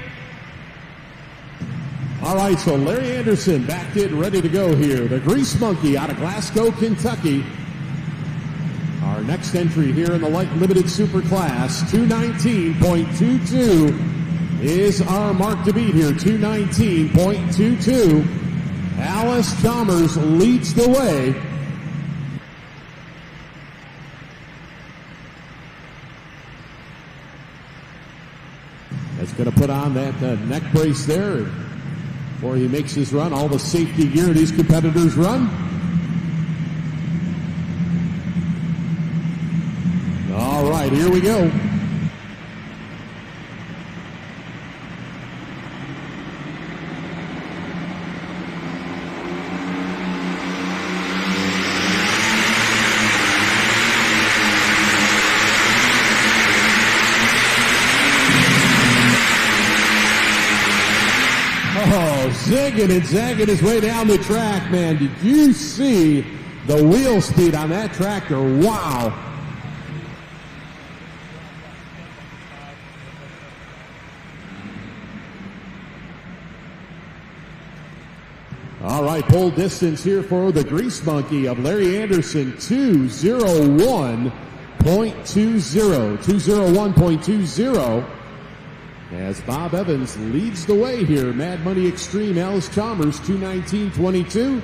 All right, so Larry Anderson back in, ready to go here. The Grease Monkey out of Glasgow, Kentucky. Our next entry here in the light limited super class, 219.22 is our mark to beat here, 219.22. Alice Chalmers leads the way. That's going to put on that neck brace there before he makes his run. All the safety gear these competitors run. All right, here we go. Zigging and zagging his way down the track, man. Did you see the wheel speed on that tractor? Wow. All right, pole distance here for the Grease Monkey of Larry Anderson, 201.20. 201.20. As Bob Evans leads the way here. Mad Money Extreme, Alice Chalmers, 219.22.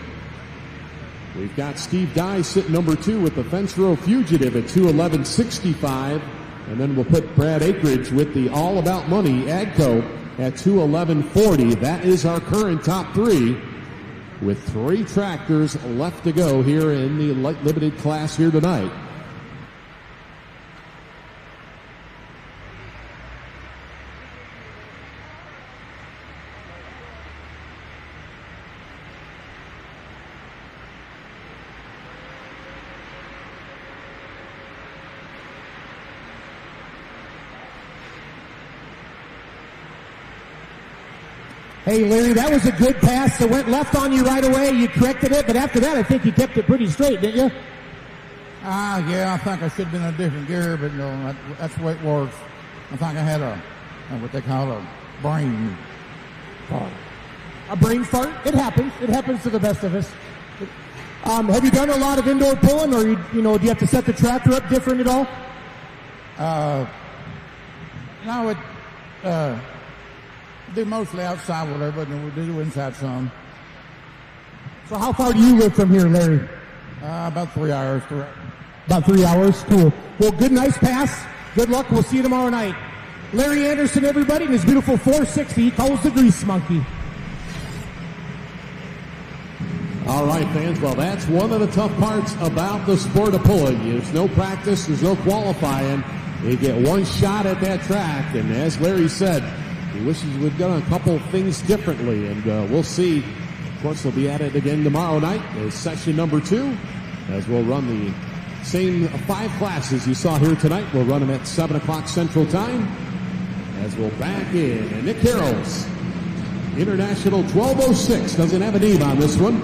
We've got Steve Dye sitting number 2 with the Fence Row Fugitive at 211.65. And then we'll put Brad Akridge with the All About Money Agco at 211.40. That is our current top 3 with 3 tractors left to go here in the light limited class here tonight. Hey, Larry, that was a good pass that went left on you right away. You corrected it, but after that, I think you kept it pretty straight, didn't you? Yeah, I think I should have been in a different gear, but no, that's the way it works. I think I had what they call a brain fart. A brain fart? It happens. It happens to the best of us. Have you done a lot of indoor pulling, or do you have to set the tractor up different at all? No, do mostly outside with everybody, and we do inside some. So how far do you live from here, Larry? About 3 hours. About 3 hours? Cool. Well, good, nice pass. Good luck. We'll see you tomorrow night. Larry Anderson, everybody, in his beautiful 460. He calls the Grease Monkey. All right, fans. Well, that's one of the tough parts about the sport of pulling. There's no practice. There's no qualifying. They get one shot at that track, and as Larry said, he wishes we'd done a couple things differently, and we'll see. Of course, we'll be at it again tomorrow night as session number 2, as we'll run the same 5 classes you saw here tonight. We'll run them at 7 o'clock Central Time, as we'll back in. And Nick Harrell's International 1206 doesn't have a name on this one.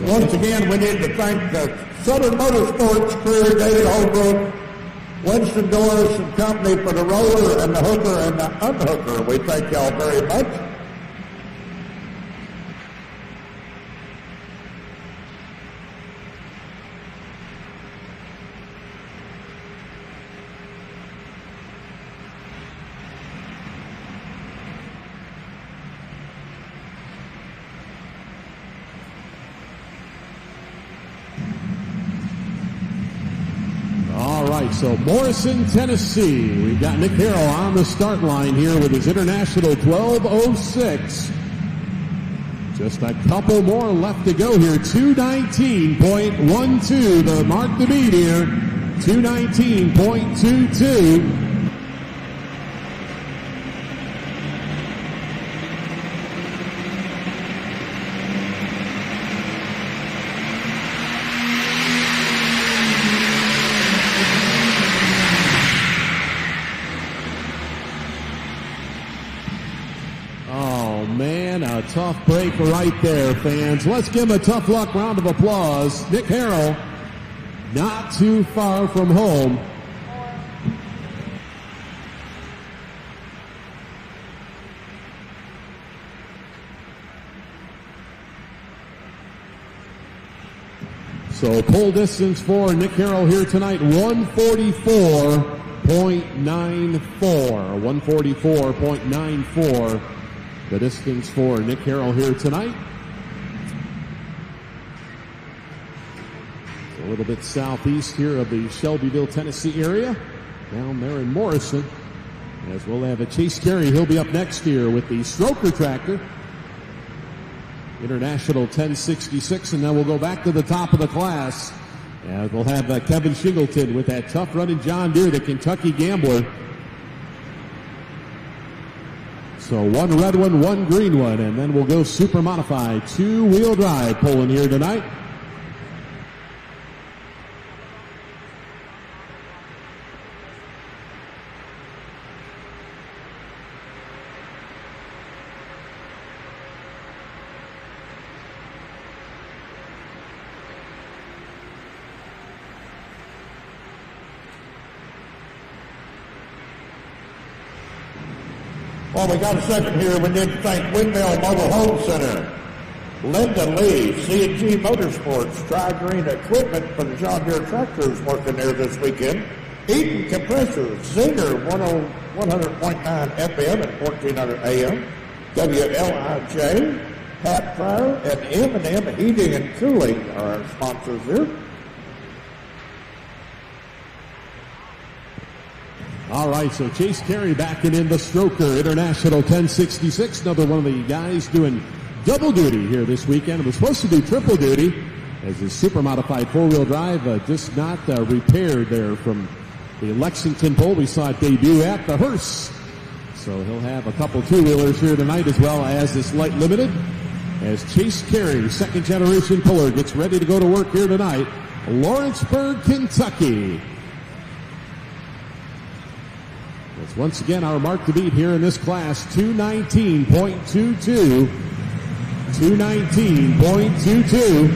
Once again, we need to thank the Southern Motorsports crew, David Holbrook, Winston Doris and company for the roller and the hooker and the unhooker. We thank y'all very much. So Morrison, Tennessee. We've got Nick Harrell on the start line here with his International 1206. Just a couple more left to go here. 219.12, the mark to beat here. 219.22. Tough break right there, fans. Let's give him a tough luck round of applause. Nick Harrell, not too far from home. So pull distance for Nick Harrell here tonight, 144.94. 144.94. The distance for Nick Harrell here tonight. A little bit southeast here of the Shelbyville, Tennessee area. Down there in Morrison. As we'll have a Chase Carey. He'll be up next year with the Stroker tractor. International 1066, and then we'll go back to the top of the class. And we'll have Kevin Shingleton with that tough running John Deere, the Kentucky Gambler. So one red one, one green one, and then we'll go super modified, two-wheel drive pulling here tonight. Well, we got a second here. We need to thank Windmill Mobile Home Center, Linda Lee, C&G Motorsports, Tri-Green Equipment for the John Deere tractors working there this weekend, Eaton Compressors, Zinger 100.9 FM and 1400 AM, WLIJ, Pat Pryor, and M&M Heating and Cooling are our sponsors here. All right, so Chase Carey backing in the Stroker International 1066. Another one of the guys doing double duty here this weekend. It was supposed to do triple duty as his super modified four-wheel drive just not repaired there from the Lexington pole. We saw it debut at the Hearse. So he'll have a couple two-wheelers here tonight as well as this light limited. As Chase Carey, second-generation puller, gets ready to go to work here tonight, Lawrenceburg, Kentucky. That's once again our mark to beat here in this class, 219.22. 219.22.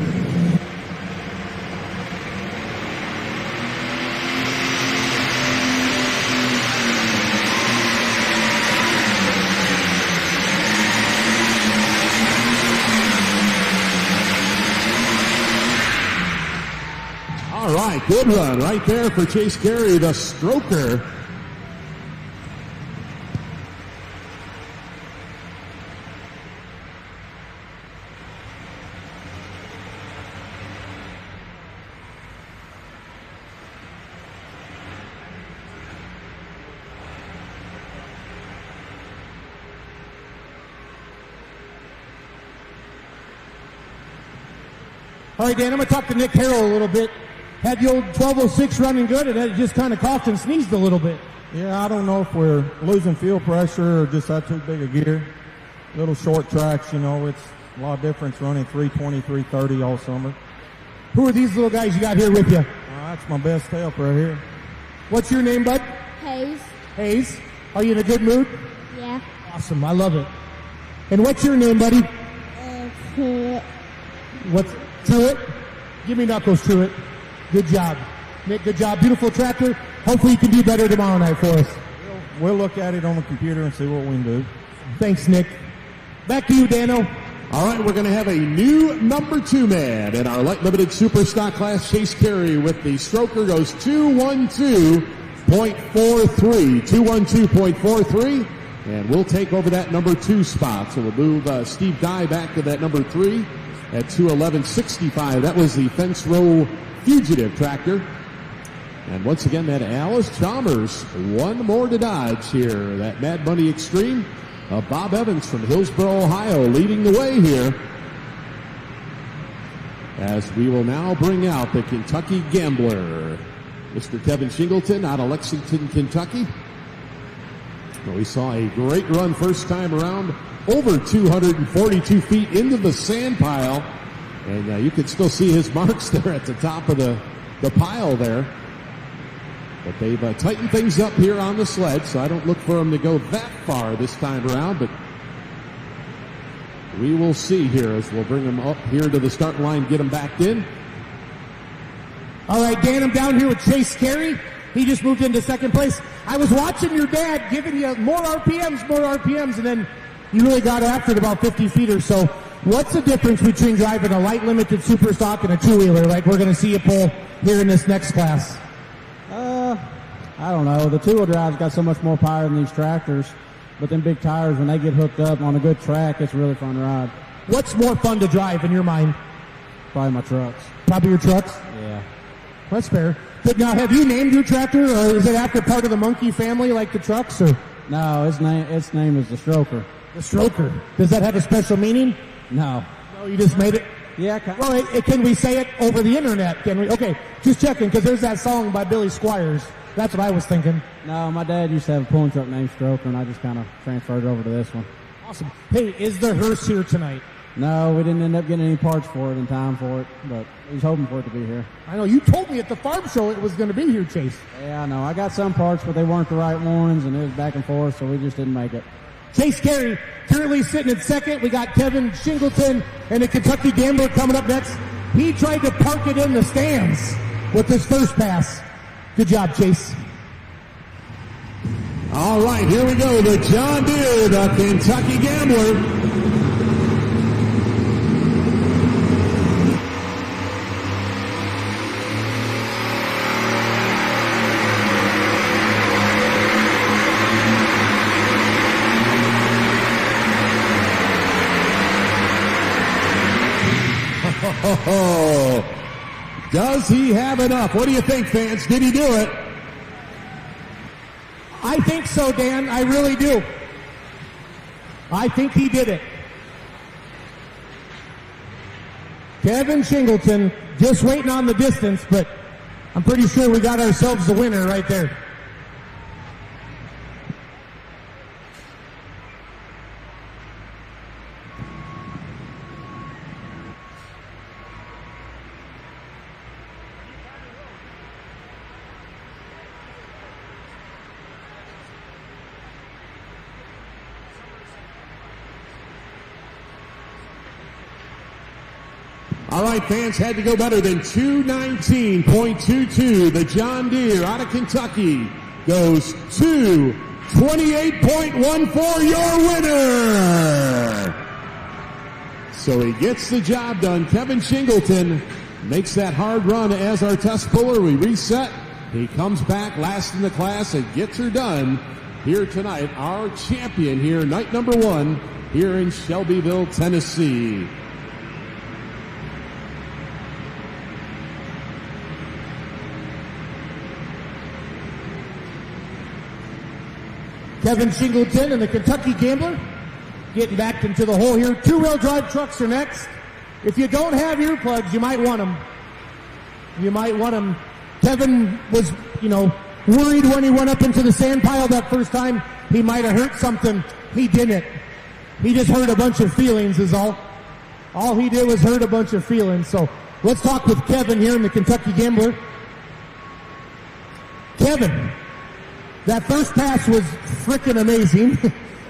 All right, good run right there for Chase Carey, the Stroker. All right, Dan, I'm going to talk to Nick Harrell a little bit. Had the old 1206 running good, and then it just kind of coughed and sneezed a little bit. Yeah, I don't know if we're losing fuel pressure or just that too big a gear. Little short tracks, you know, it's a lot of difference running 320, 330 all summer. Who are these little guys you got here with you? That's my best help right here. What's your name, bud? Hayes. Hayes. Are you in a good mood? Yeah. Awesome. I love it. And what's your name, buddy? Truett. What's Truett? Give me knuckles, Truett. Good job. Nick, good job. Beautiful tractor. Hopefully you can do better tomorrow night for us. We'll look at it on the computer and see what we can do. Thanks, Nick. Back to you, Dano. All right, we're going to have a new number 2 man in our light limited super stock class. Chase Carey with the Stroker goes 212.43. 212.43. And we'll take over that number 2 spot. So we'll move Steve Dye back to that number 3 at 211.65. That was the Fence Row Fugitive tractor. And once again, that Alice Chalmers, one more to dodge here. That Mad Money Extreme. Bob Evans from Hillsboro, Ohio, leading the way here. As we will now bring out the Kentucky Gambler, Mr. Kevin Shingleton out of Lexington, Kentucky. We saw a great run first time around, over 242 feet into the sand pile. And you can still see his marks there at the top of the pile there. But they've tightened things up here on the sled, so I don't look for him to go that far this time around. But we will see here as we'll bring him up here to the start line, get him backed in. All right, Dan, I'm down here with Chase Carey. He just moved into second place. I was watching your dad giving you more RPMs, and then you really got after it about 50 feet or so. What's the difference between driving a light limited super stock and a two-wheeler like we're going to see you pull here in this next class? I don't know. The two-wheel drive's got so much more power than these tractors, but them big tires, when they get hooked up on a good track, it's a really fun to ride. What's more fun to drive in your mind? Probably my trucks. Probably your trucks? Yeah. That's fair. But now, have you named your tractor, or is it after part of the monkey family like the trucks? Or No, its name is the Stroker. The Stroker. Does that have a special meaning? No. No, you just made it? Yeah. Well, can we say it over the internet? Can we? Okay, just checking, because there's that song by Billy Squires. That's what I was thinking. No, my dad used to have a pulling truck named Stroker, and I just kind of transferred it over to this one. Awesome. Hey, is the hearse here tonight? No, we didn't end up getting any parts for it in time for it, but I was hoping for it to be here. I know, you told me at the farm show it was going to be here, Chase. Yeah, I know. I got some parts, but they weren't the right ones, and it was back and forth, so we just didn't make it. Chase Carey currently sitting at second. We got Kevin Shingleton and the Kentucky Gambler coming up next. He tried to park it in the stands with his first pass. Good job, Chase. All right, here we go. The John Deere, the Kentucky Gambler. Does he have enough? What do you think, fans? Did he do it? I think so, Dan. I really do. I think he did it. Kevin Shingleton just waiting on the distance, but I'm pretty sure we got ourselves the winner right there. All right, fans, had to go better than 219.22. The John Deere out of Kentucky goes 228.14, your winner. So he gets the job done. Kevin Shingleton makes that hard run as our test puller. We reset. He comes back last in the class and gets her done here tonight. Our champion here, night number one, here in Shelbyville, Tennessee. Kevin Shingleton and the Kentucky Gambler getting back into the hole here. Two-wheel drive trucks are next. If you don't have earplugs, you might want them. You might want them. Kevin was, worried when he went up into the sand pile that first time. He might have hurt something. He didn't. He just hurt a bunch of feelings is all. All he did was hurt a bunch of feelings. So let's talk with Kevin here in the Kentucky Gambler. Kevin, that first pass was freaking amazing,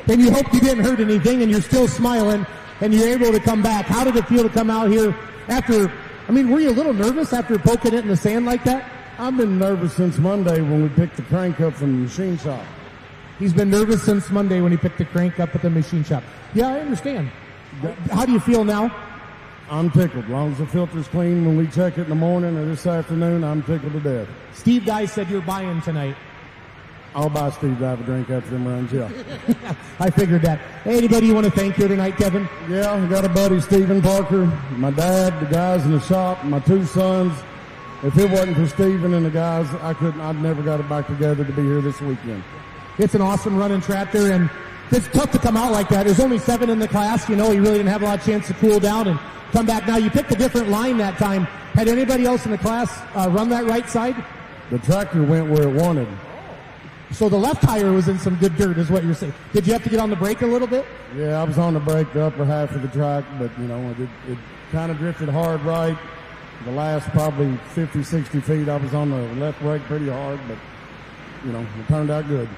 and you hope you didn't hurt anything, and you're still smiling, and you're able to come back. How did it feel to come out here after, were you a little nervous after poking it in the sand like that? I've been nervous since Monday when we picked the crank up from the machine shop. He's been nervous since Monday when he picked the crank up at the machine shop. Yeah, I understand. How do you feel now? I'm tickled. As long as the filter's clean when we check it in the morning or this afternoon, I'm tickled to death. Steve Guy said you're buying tonight. I'll buy Steve to have a drink after them runs, yeah. I figured that. Hey, anybody you want to thank here tonight, Kevin? Yeah, I got a buddy, Stephen Parker, my dad, the guys in the shop, my two sons. If it wasn't for Stephen and the guys, I'd never got it back together to be here this weekend. It's an awesome running tractor, and it's tough to come out like that. There's only 7 in the class. You really didn't have a lot of chance to cool down and come back. Now, you picked a different line that time. Had anybody else in the class run that right side? The tractor went where it wanted. So the left tire was in some good dirt, is what you're saying. Did you have to get on the brake a little bit? Yeah, I was on the brake the upper half of the track, but, it kind of drifted hard right. The last probably 50, 60 feet, I was on the left brake pretty hard, but, it turned out good.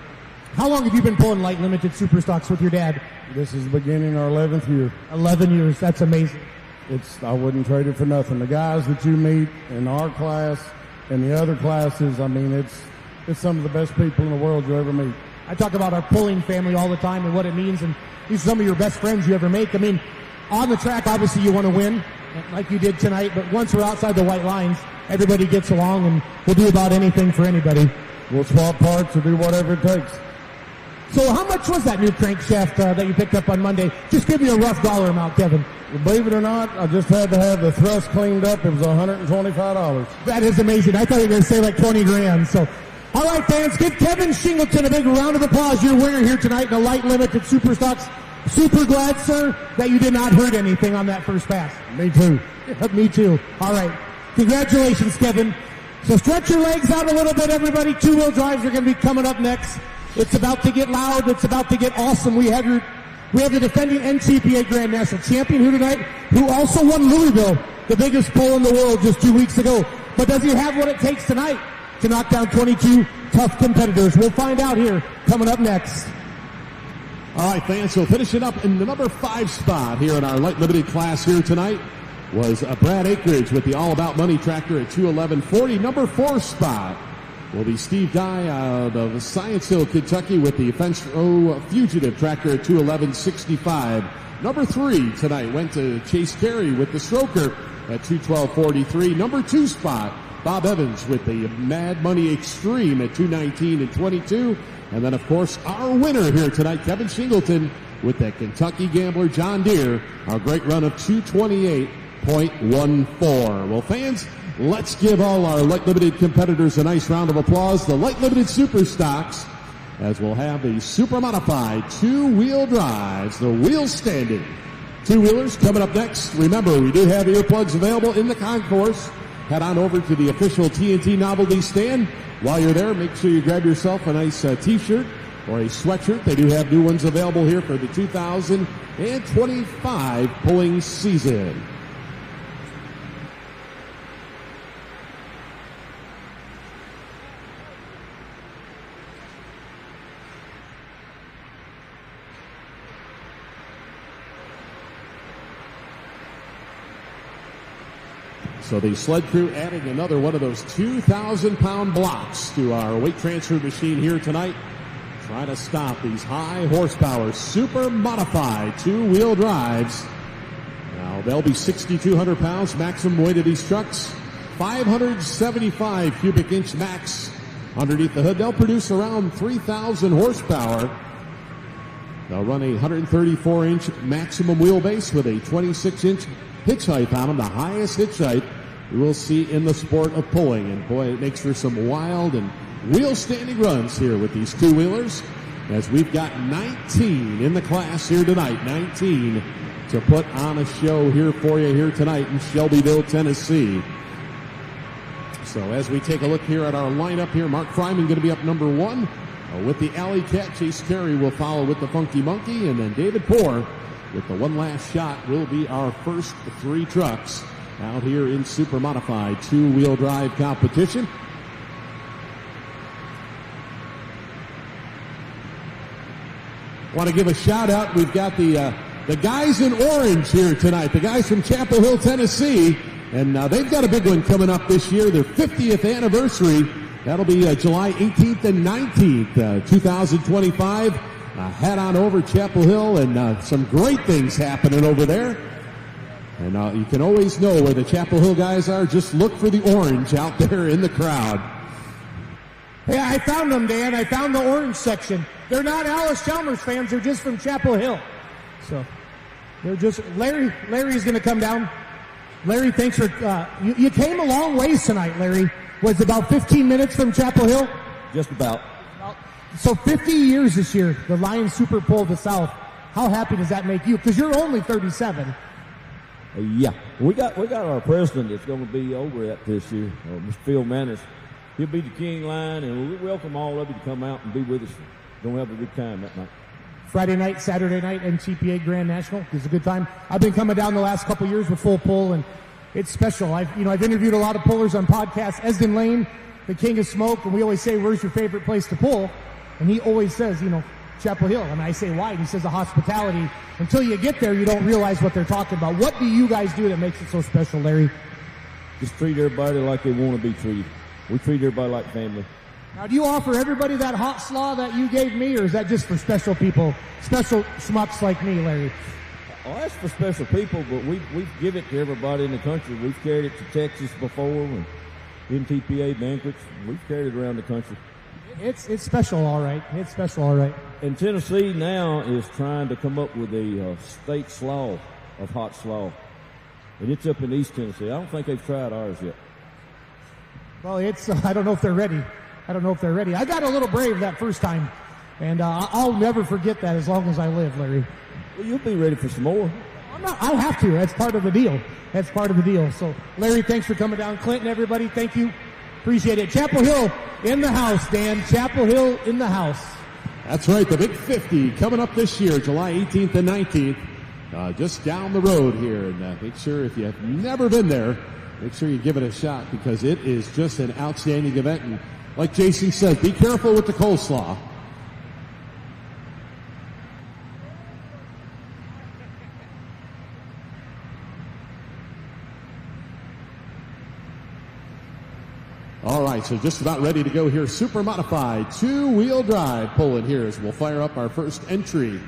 How long have you been pulling light limited super stocks with your dad? This is the beginning of our 11th year. 11 years, that's amazing. I wouldn't trade it for nothing. The guys that you meet in our class and the other classes, it's some of the best people in the world you'll ever meet. I talk about our pulling family all the time and what it means, and these are some of your best friends you ever make. on the track, obviously you want to win, like you did tonight, but once we're outside the white lines, everybody gets along, and we'll do about anything for anybody. We'll swap parts or do whatever it takes. So how much was that new crankshaft that you picked up on Monday? Just give me a rough dollar amount, Kevin. Believe it or not, I just had to have the thrust cleaned up. It was $125. That is amazing. I thought you were going to say like 20 grand. So, all right, fans, give Kevin Shingleton a big round of applause. You're winner here tonight in the light limited super stocks. Super glad, sir, that you did not hurt anything on that first pass. Me too. Me too. All right. Congratulations, Kevin. So stretch your legs out a little bit, everybody. Two-wheel drives are going to be coming up next. It's about to get loud. It's about to get awesome. We have the defending NCPA Grand National Champion here tonight, who also won Louisville, the biggest pull in the world, just 2 weeks ago. But does he have what it takes tonight to knock down 22 tough competitors? We'll find out here coming up next. All right, fans, so finishing up in the number 5 spot here in our light limited class here tonight was Brad Akridge with the All About Money tractor at 211.40. Number 4 spot will be Steve Dye out of Science Hill, Kentucky with the Fence Row Fugitive tractor at 211.65. Number 3 tonight went to Chase Carey with the Stroker at 212.43. Number 2 spot, Bob Evans with the Mad Money Extreme at 219.22. And then, of course, our winner here tonight, Kevin Shingleton with that Kentucky Gambler John Deere, our great run of 228.14. Well, fans, let's give all our Light Limited competitors a nice round of applause. The Light Limited Super Stocks, as we'll have the Super Modified two-wheel drives, the wheel standing two-wheelers coming up next. Remember, we do have earplugs available in the concourse. Head on over to the official TNT Novelty stand. While you're there, make sure you grab yourself a nice t-shirt or a sweatshirt. They do have new ones available here for the 2025 pulling season. So the sled crew adding another one of those 2,000-pound blocks to our weight transfer machine here tonight. Trying to stop these high horsepower, super modified two-wheel drives. Now they'll be 6,200 pounds maximum weight of these trucks. 575 cubic inch max underneath the hood. They'll produce around 3,000 horsepower. They'll run a 134-inch maximum wheelbase with a 26-inch hitch height on them, the highest hitch height we will see in the sport of pulling. And boy, it makes for some wild and wheel standing runs here with these two-wheelers, as we've got 19 in the class here tonight, 19 to put on a show here for you here tonight in Shelbyville, Tennessee. So as we take a look here at our lineup here, Mark Fryman going to be up number 1 with the Alley Cat. Chase Carey will follow with the Funky Monkey, and then David Poore with the One Last Shot will be our first 3 trucks out here in super modified two-wheel drive competition. Want to give a shout out. We've got the guys in orange here tonight, the guys from Chapel Hill, Tennessee, and they've got a big one coming up this year, their 50th anniversary. That'll be July 18th and 19th, 2025. Head on over Chapel Hill, and some great things happening over there. And you can always know where the Chapel Hill guys are. Just look for the orange out there in the crowd. Yeah, I found them, Dan. I found the orange section. They're not Alice Chalmers fans. They're just from Chapel Hill. So they're just Larry's going to come down. Larry, thanks for you came a long ways tonight, Larry. Was it about 15 minutes from Chapel Hill? Just about. So 50 years this year, the Lions Super Bowl of the South. How happy does that make you? Because you're only 37. Yeah, we got our president that's going to be over at this year, Mr. Phil Manners. He'll be the king line, and we welcome all of you to come out and be with us. Going to have a good time that night. Friday night, Saturday night, NCPA Grand National. It's a good time. I've been coming down the last couple years with full pull, and it's special. I've interviewed a lot of pullers on podcasts. Esden Lane, the king of smoke, and we always say, "Where's your favorite place to pull?" And he always says, Chapel Hill. And I say, why? And he says, the hospitality. Until you get there, you don't realize what they're talking about. What do you guys do that makes it so special, Larry? Just treat everybody like they want to be treated. We treat everybody like family. Now, do you offer everybody that hot slaw that you gave me, or is that just for special people, special schmucks like me, Larry? Oh, that's for special people, but we give it to everybody in the country. We've carried it to Texas before and MTPA banquets. We've carried it around the country. It's special, all right. It's special, all right. And Tennessee now is trying to come up with a state slaw of hot slaw. And it's up in East Tennessee. I don't think they've tried ours yet. Well, I don't know if they're ready. I got a little brave that first time, and I'll never forget that as long as I live, Larry. Well, you'll be ready for some more. I have to. That's part of the deal. So, Larry, thanks for coming down. Clinton, everybody, thank you. Appreciate it. Chapel Hill in the house, Dan. Chapel Hill in the house. That's right. The Big 50 coming up this year, July 18th and 19th. Just down the road here. And make sure if you have never been there, make sure you give it a shot because it is just an outstanding event. And like Jason said, be careful with the coleslaw. All right, so just about ready to go here. Super modified two-wheel drive pulling here as we'll fire up our first entry.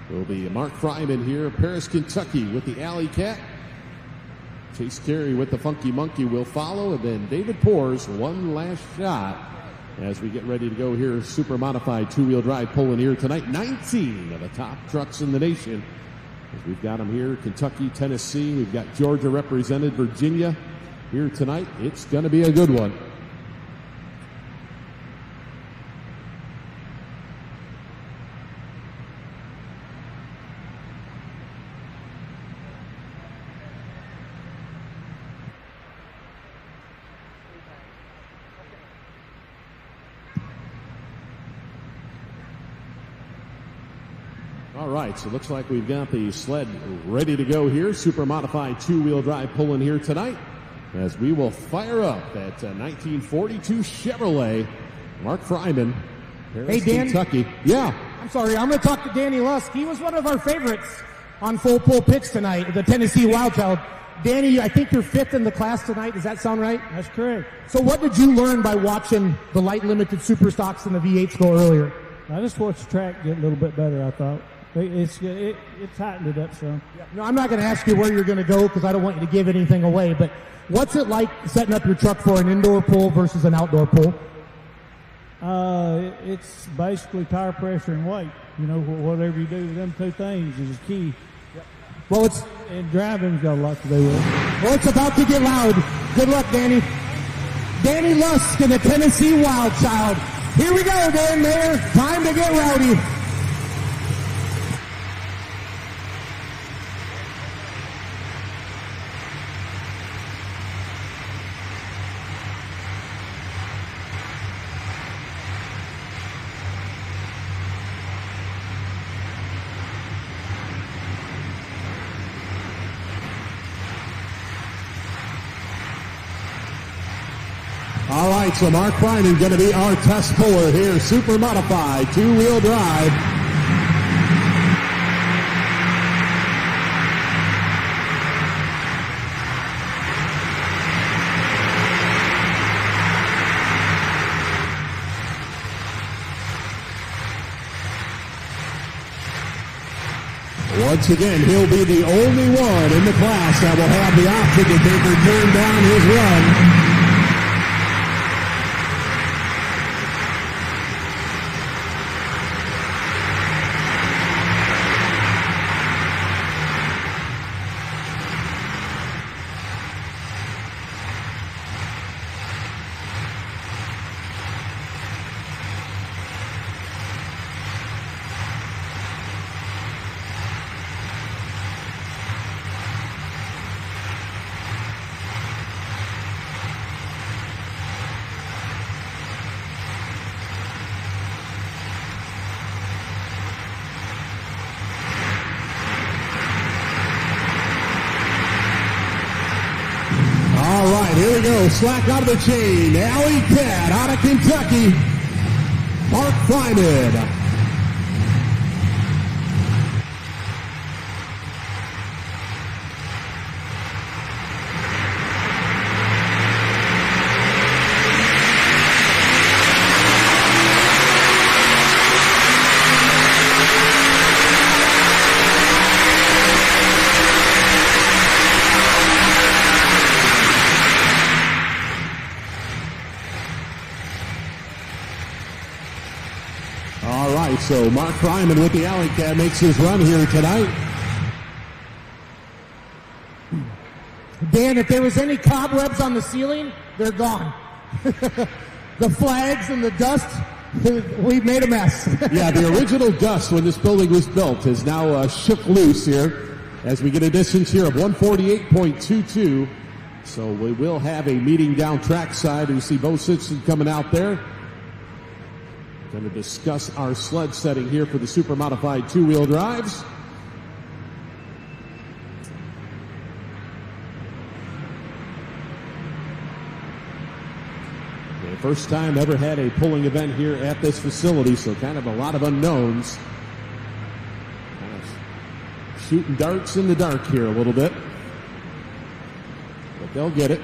It will be Mark Fryman here, Paris, Kentucky with the Alley Cat. Chase Carey with the Funky Monkey will follow, and then David Poors, one last shot as we get ready to go here. Super modified two-wheel drive pulling here tonight. 19 of the top trucks in the nation. As we've got them here, Kentucky, Tennessee. We've got Georgia represented, Virginia here tonight. It's going to be a good one. All right, so it looks like we've got the sled ready to go here. Super modified two-wheel drive pulling here tonight as we will fire up that 1942 Chevrolet Mark Fryman, Paris, Hey, Dan. Kentucky. Yeah. I'm sorry, I'm going to talk to Danny Lusk. He was one of our favorites on Full Pull Picks tonight, the Tennessee Wild Child. Danny, I think you're fifth in the class tonight. Does that sound right? That's correct. So what did you learn by watching the light limited super stocks and the V8s go earlier? I just watched the track get a little bit better, I thought. It tightened it up some. No, I'm not going to ask you where you're going to go because I don't want you to give anything away, but what's it like setting up your truck for an indoor pull versus an outdoor pull? It's basically tire pressure and weight. You know, whatever you do with them two things is key. Well, and driving's got a lot to do with it. Well, it's about to get loud. Good luck, Danny. Danny Lusk and the Tennessee Wild Child. Here we go, Dan Mayer. Time to get rowdy. All right, so Mark Fryman going to be our test puller here. Super modified two-wheel drive. Once again, he'll be the only one in the class that will have the option to take or turn down his run. All right, here we go. Slack out of the chain. Alley Cat out of Kentucky. Mark Fryman. So Mark Fryman with the Alley Cat makes his run here tonight. Dan, if there was any cobwebs on the ceiling, they're gone. The flags and the dust, we've made a mess. Yeah, the original dust when this building was built is now shook loose here as we get a distance here of 148.22. So we will have a meeting down trackside. You see Bo Simpson coming out there. Going to discuss our sled setting here for the super modified two-wheel drives. First time ever had a pulling event here at this facility, so kind of a lot of unknowns. Kind of shooting darts in the dark here a little bit. But they'll get it.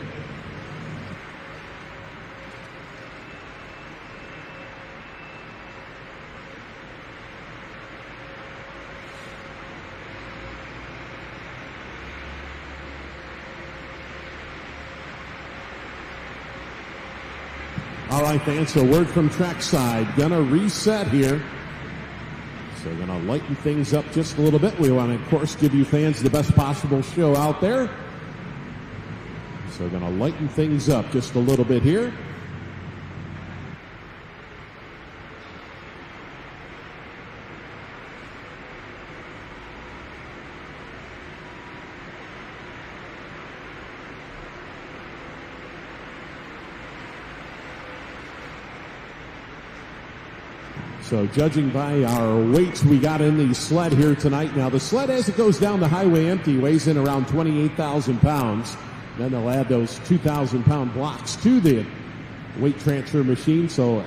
All right, fans, so word from trackside. Gonna reset here. So gonna lighten things up just a little bit. We want to, of course, give you fans the best possible show out there. So gonna lighten things up just a little bit here. So judging by our weights we got in the sled here tonight. Now the sled, as it goes down the highway empty, weighs in around 28,000 pounds. Then they'll add those 2,000-pound blocks to the weight transfer machine. So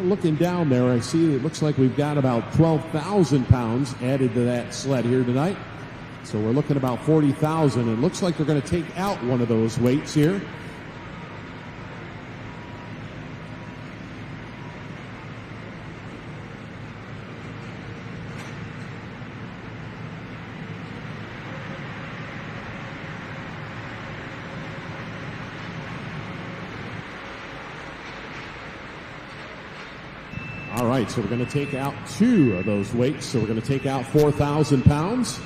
looking down there, I see it looks like we've got about 12,000 pounds added to that sled here tonight. So we're looking about 40,000. It looks like they're going to take out one of those weights here. All right, so we're going to take out two of those weights. So we're going to take out 4,000 pounds.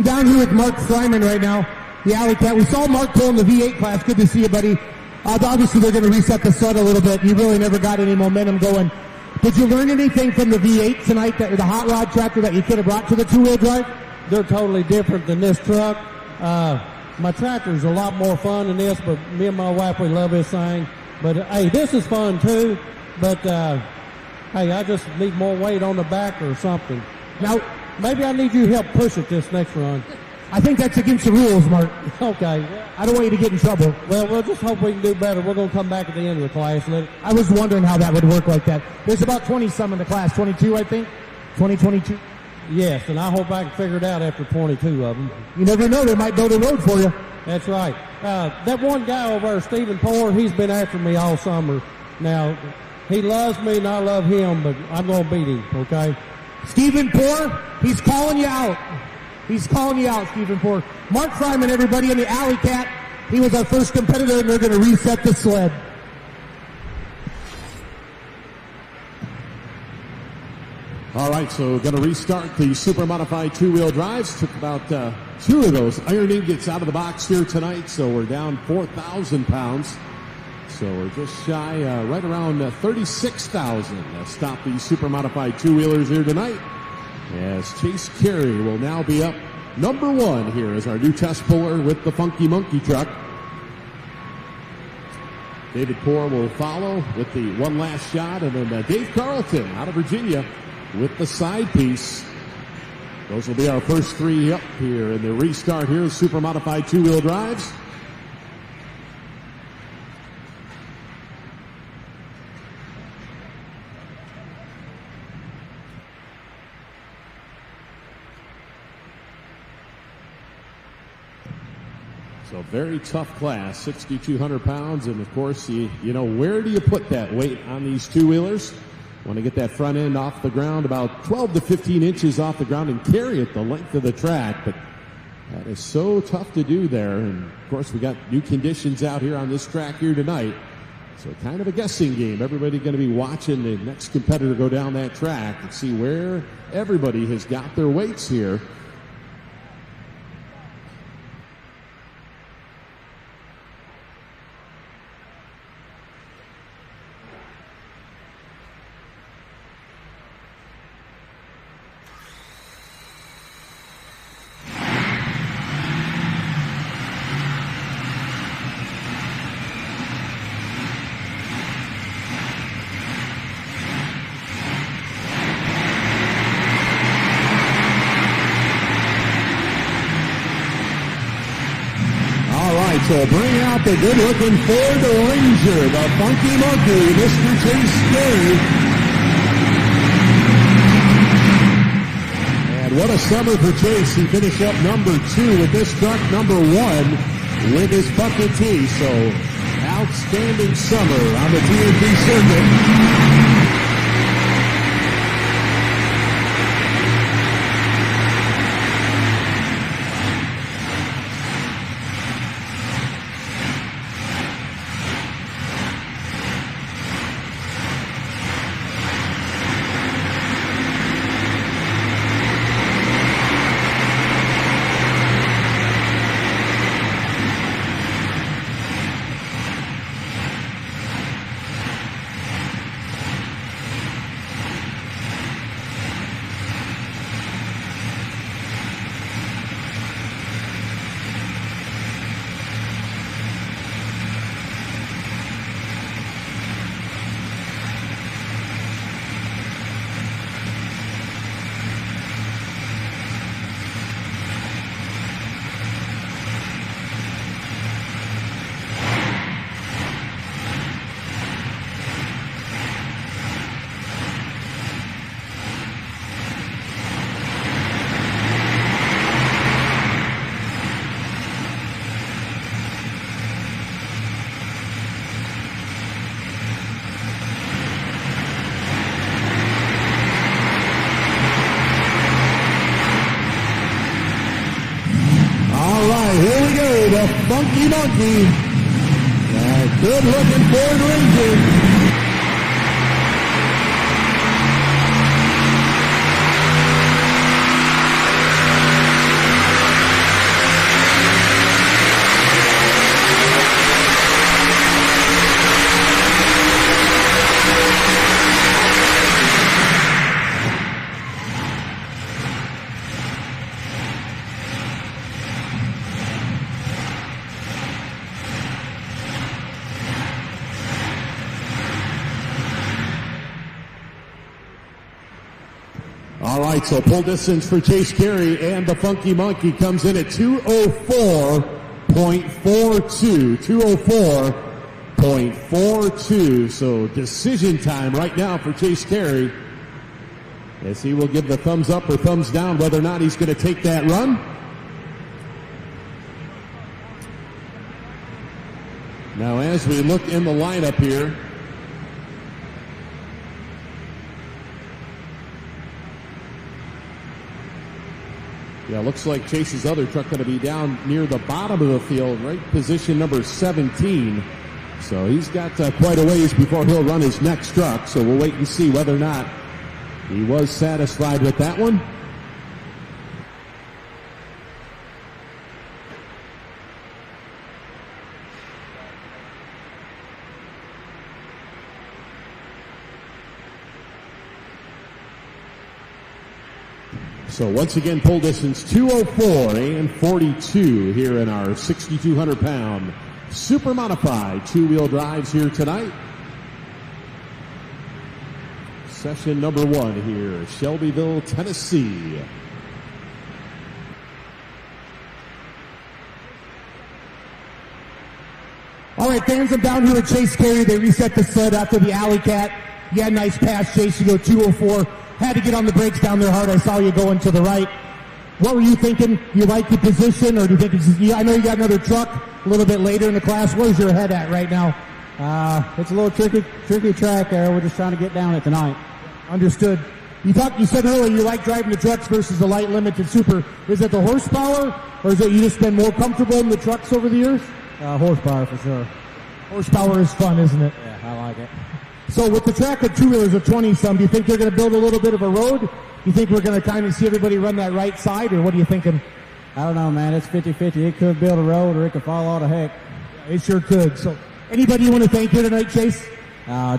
Down here with Mark Fryman right now, the Alley Cat. We saw Mark pull in the V8 class. Good to see you, buddy. Obviously, they're going to reset the sled a little bit. You really never got any momentum going. Did you learn anything from the V8 tonight, the hot rod tractor that you could have brought to the two-wheel drive? They're totally different than this truck. My tractor's a lot more fun than this, but me and my wife, we love this thing. But, hey, this is fun, too. But, hey, I just need more weight on the back or something. Now, maybe I need you to help push it this next run. I think that's against the rules, Mark. Okay. I don't want you to get in trouble. Well, we'll just hope we can do better. We're going to come back at the end of the class. I was wondering how that would work like that. There's about 20-some in the class, 22, I think. 22. Yes, and I hope I can figure it out after 22 of them. You never know. They might build a road for you. That's right. That one guy over there, Stephen Poor, he's been after me all summer. Now, he loves me and I love him, but I'm going to beat him, okay? Stephen Poor, he's calling you out. He's calling you out, Stephen Poor. Mark Fryman, everybody in the Alley Cat. He was our first competitor, and they're going to reset the sled. All right, so we're going to restart the super modified two-wheel drives. Took about two of those iron ingots out of the box here tonight, so we're down 4,000 pounds. So we're just shy, right around 36,000. Stop these super modified two-wheelers here tonight. As Chase Carey will now be up number one here as our new test puller with the Funky Monkey truck. David Poor will follow with the one last shot, and then Dave Carlton out of Virginia with the side piece. Those will be our first three up here in the restart here, super modified two-wheel drives. So very tough class, 6,200 pounds, and of course, you know, where do you put that weight on these two-wheelers? Want to get that front end off the ground about 12 to 15 inches off the ground and carry it the length of the track, but that is so tough to do there. And of course, we got new conditions out here on this track here tonight. So kind of a guessing game. Everybody going to be watching the next competitor go down that track and see where everybody has got their weights here. So bring out the good-looking Ford Ranger, the Funky Monkey, Mr. Chase Carey. And what a summer for Chase. He finished up number 2 with this truck, number 1 with his bucket T. So outstanding summer on the TNT circuit. Funky Monkey, good-looking Ford Ranger. All right, so pull distance for Chase Carey and the Funky Monkey comes in at 2:04.42. 2:04.42. So decision time right now for Chase Carey, as he will give the thumbs up or thumbs down whether or not he's going to take that run. Now, as we look in the lineup here, yeah, looks like Chase's other truck going to be down near the bottom of the field, right position number 17. So he's got quite a ways before he'll run his next truck. So we'll wait and see whether or not he was satisfied with that one. So once again, pull distance 2:04.42 here in our 6,200-pound super modified two-wheel drives here tonight. Session number 1 here, Shelbyville, Tennessee. All right, fans, I'm down here with Chase Carey. They reset the sled after the alley cat. You had a nice pass, Chase. You go 2:04. Had to get on the brakes down there hard. I saw you going to the right. What were you thinking? You like the position, or do you think it's I know you got another truck a little bit later in the class. Where's your head at right now? It's a little tricky track there. We're just trying to get down it tonight. Understood. You said earlier you like driving the trucks versus the light limited super. Is it the horsepower, or is it you just been more comfortable in the trucks over the years? Horsepower for sure. Horsepower is fun, isn't it? Yeah, I like it. So with the track with two-wheelers of 20-some, do you think they're going to build a little bit of a road? You think we're going to kind of see everybody run that right side, or what are you thinking? I don't know, man. It's 50-50. It could build a road or it could fall out of heck. Yeah, it sure could. So anybody you want to thank here tonight, Chase?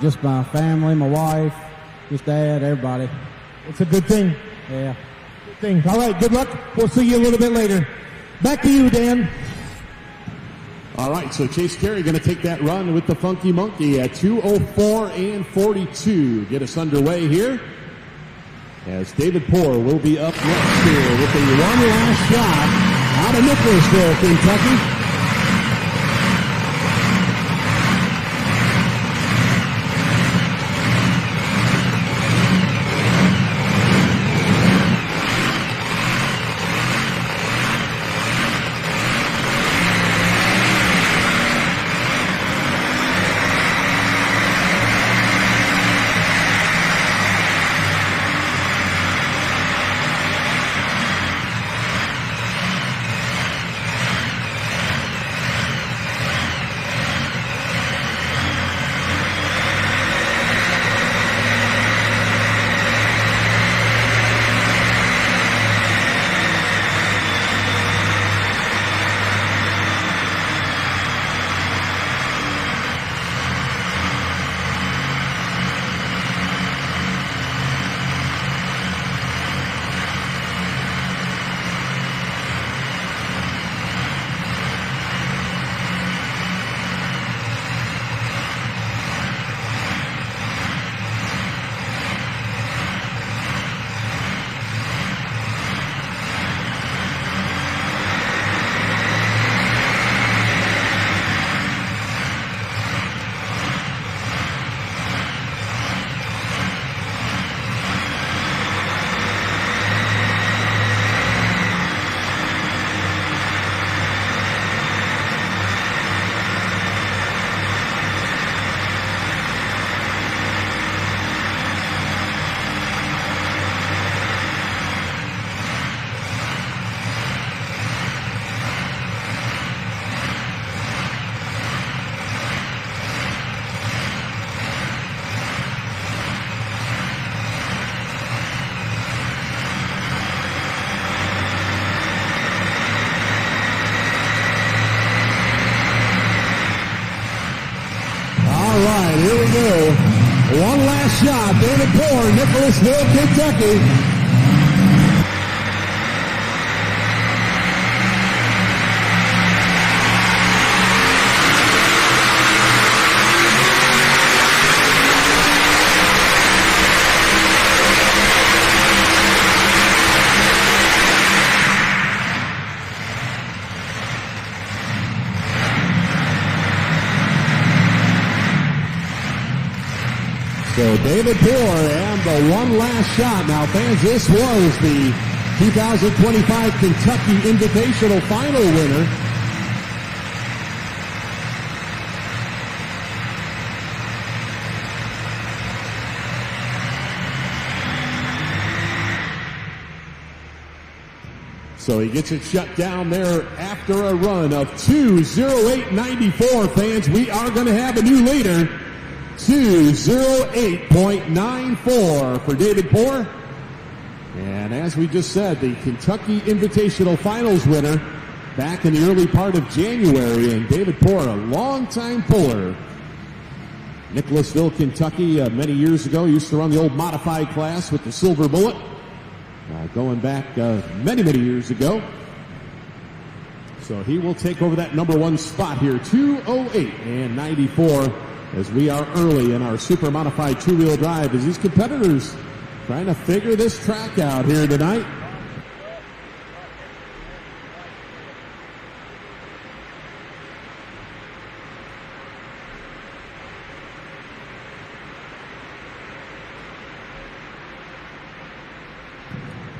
Just my family, my wife, just Dad, everybody. It's a good thing. Yeah. Good thing. All right, good luck. We'll see you a little bit later. Back to you, Dan. All right, so Chase Carey going to take that run with the Funky Monkey at 2:04 and 42. Get us underway here as David Poor will be up next here with the one last shot out of Nicholasville, Kentucky. One last shot. David Poor, Nicholasville, Kentucky. So David Poor and the one last shot. Now fans, this was the 2025 Kentucky Invitational Final winner. So he gets it shut down there after a run of 2:08.94. Fans, we are going to have a new leader. 2:08.94 for David Poor. And as we just said, the Kentucky Invitational Finals winner back in the early part of January. And David Poor, a longtime puller. Nicholasville, Kentucky, many years ago, used to run the old modified class with the Silver Bullet. Going back many, many years ago. So he will take over that number one spot here, 2:08.94. As we are early in our super modified two-wheel drive as these competitors trying to figure this track out here tonight.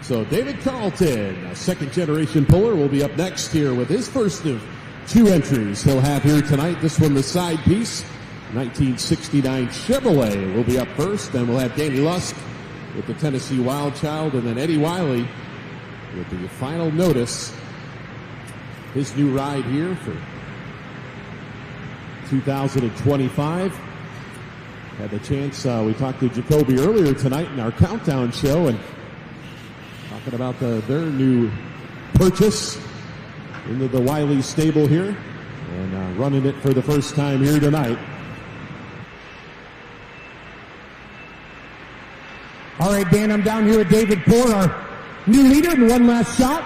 So David Carlton, a second-generation puller, will be up next here with his first of two entries he'll have here tonight. This one, the side piece. 1969 Chevrolet will be up first. Then we'll have Danny Lusk with the Tennessee Wild Child, and then Eddie Wiley with the Final Notice. His new ride here for 2025. Had the chance, we talked to Jacoby earlier tonight in our countdown show and talking about their new purchase into the Wiley stable here and running it for the first time here tonight. All right, Dan, I'm down here with David Ford, our new leader, in one last shot.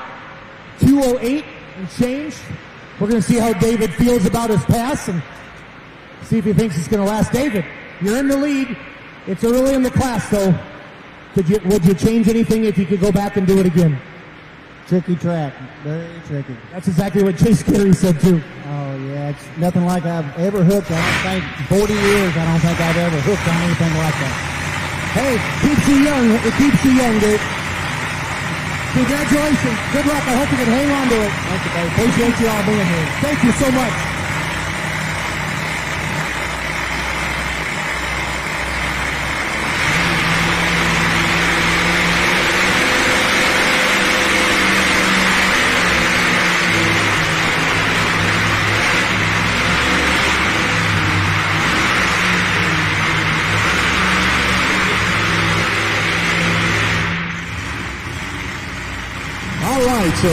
2:08 and change. We're going to see how David feels about his pass and see if he thinks it's going to last. David, you're in the lead. It's early in the class, though. Would you change anything if you could go back and do it again? Tricky track, very tricky. That's exactly what Chase Carey said, too. Oh, yeah, it's nothing like I've ever hooked. I don't think, 40 years, I don't think I've ever hooked on anything like that. Hey, keeps you young. It keeps you young, dude. Congratulations. Good luck. I hope you can hang on to it. Thank you, Dave. Appreciate you all being here. Thank you so much. All right, so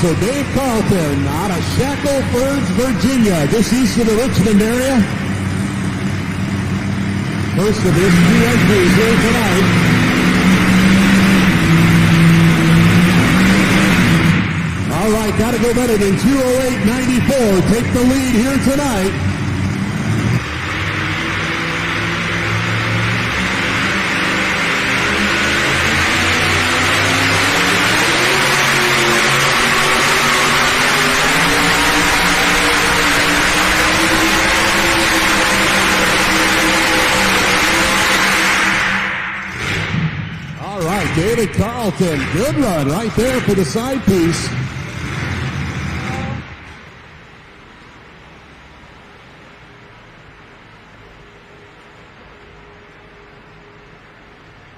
So Dave Carlton out of Shackleford, Virginia, just east of the Richmond area. First of his two entries here tonight. All right, got to go better than 2:08.94. Take the lead here tonight. David Carlton, good run right there for the side piece.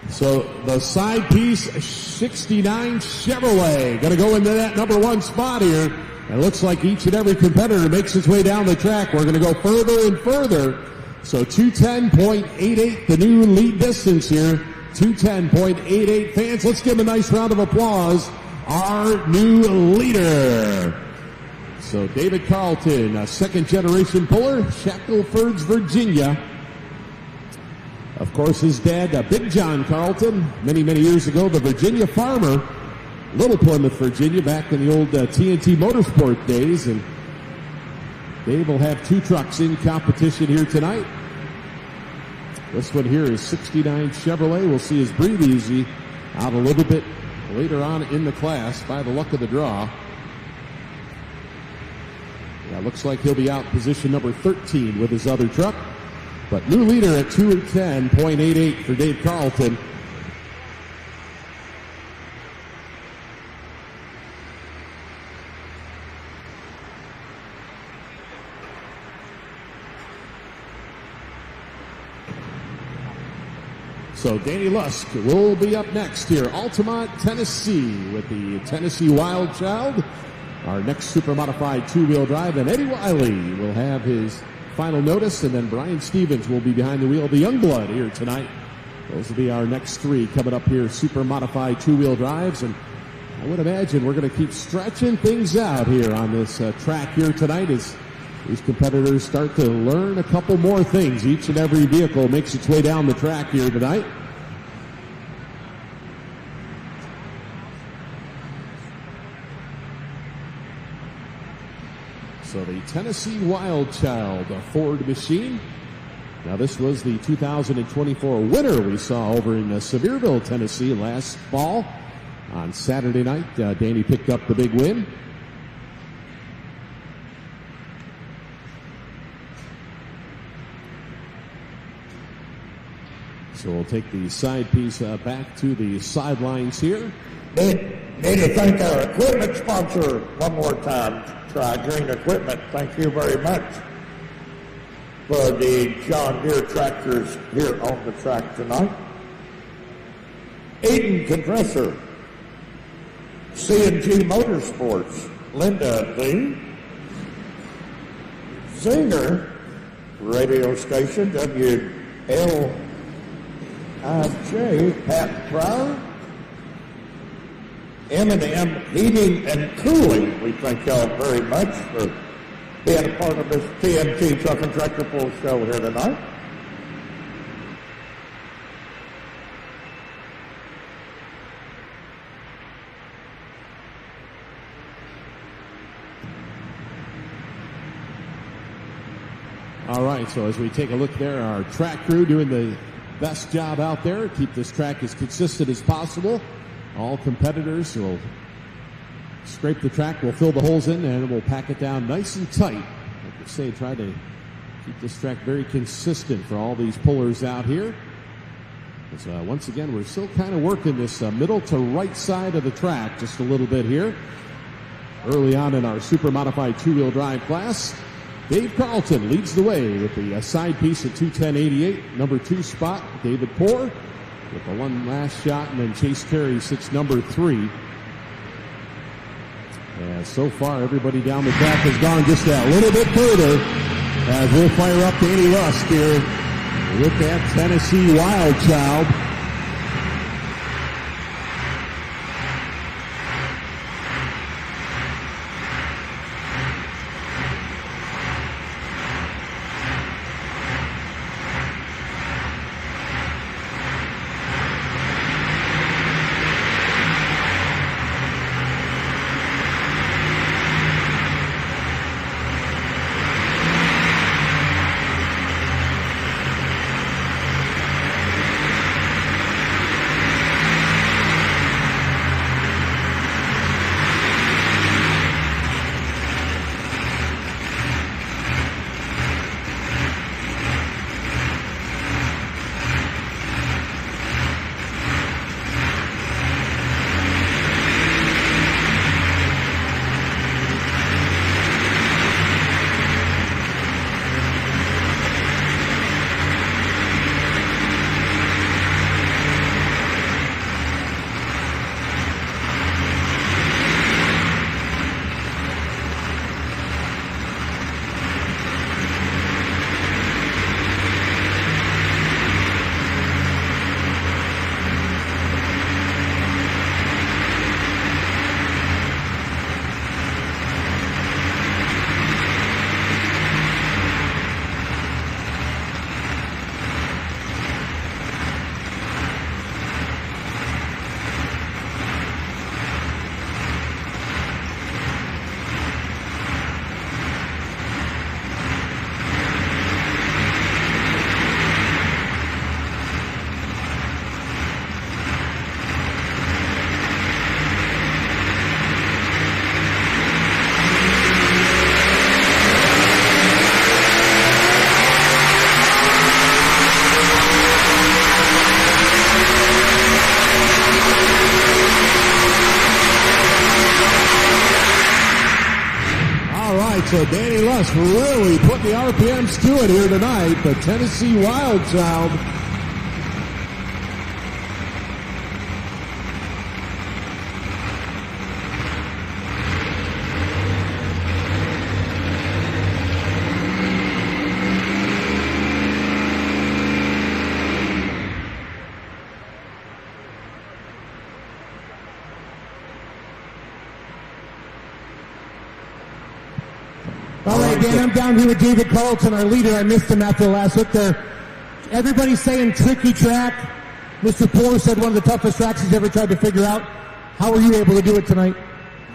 So the side piece, 69 Chevrolet, going to go into that number one spot here. It looks like each and every competitor makes its way down the track. We're going to go further and further. So 2:10.88, the new lead distance here. 2:10.88. Fans, let's give him a nice round of applause. Our new leader. So David Carlton, a second-generation puller, Shackleford, Virginia. Of course, his dad, Big John Carlton, many, many years ago, the Virginia farmer, Little Plymouth, Virginia, back in the old TNT Motorsport days. And Dave will have two trucks in competition here tonight. This one here is 69 Chevrolet. We'll see his Breathe Easy out a little bit later on in the class by the luck of the draw. Yeah, looks like he'll be out position number 13 with his other truck. But new leader at 2:10.88 for Dave Carlton. So Danny Lusk will be up next here. Altamont, Tennessee with the Tennessee Wild Child. Our next super modified two-wheel drive. And Eddie Wiley will have his final notice. And then Brian Stevens will be behind the wheel of the Youngblood here tonight. Those will be our next three coming up here. Super modified two-wheel drives. And I would imagine we're going to keep stretching things out here on this track here tonight as these competitors start to learn a couple more things. Each and every vehicle makes its way down the track here tonight. So the Tennessee Wild Child, a Ford machine. Now this was the 2024 winner we saw over in Shelbyville, Tennessee last fall. On Saturday night, Danny picked up the big win. So we'll take the side piece back to the sidelines here. Need to thank our equipment sponsor one more time, Tri Green Equipment. Thank you very much for the John Deere tractors here on the track tonight. Eden Compressor, CNG Motorsports, Linda Lee, Singer Radio Station, WLIJ, Pat Pryor, M&M Heating and Cooling. We thank y'all very much for being a part of this TNT Truck and Tractor Pull show here tonight. All right, so as we take a look there, our track crew doing the best job out there. Keep this track as consistent as possible. All competitors will scrape the track, we'll fill the holes in, and we'll pack it down nice and tight. Like I say, try to keep this track very consistent for all these pullers out here. Because once again, we're still kind of working this middle to right side of the track just a little bit here. Early on in our super modified two-wheel drive class, Dave Carlton leads the way with the side piece at 210.88. Number 2 spot, David Poore with the one last shot, and then Chase Terry sits number 3. And so far, everybody down the track has gone just a little bit further as we'll fire up Danny Lusk here with that Tennessee Wild Child. So Danny Lusk really put the RPMs to it here tonight. The Tennessee Wild Child. All right, Dan, I'm down here with David Carlton, our leader. I missed him after the last look there. Everybody's saying tricky track. Mr. Poore said one of the toughest tracks he's ever tried to figure out. How were you able to do it tonight?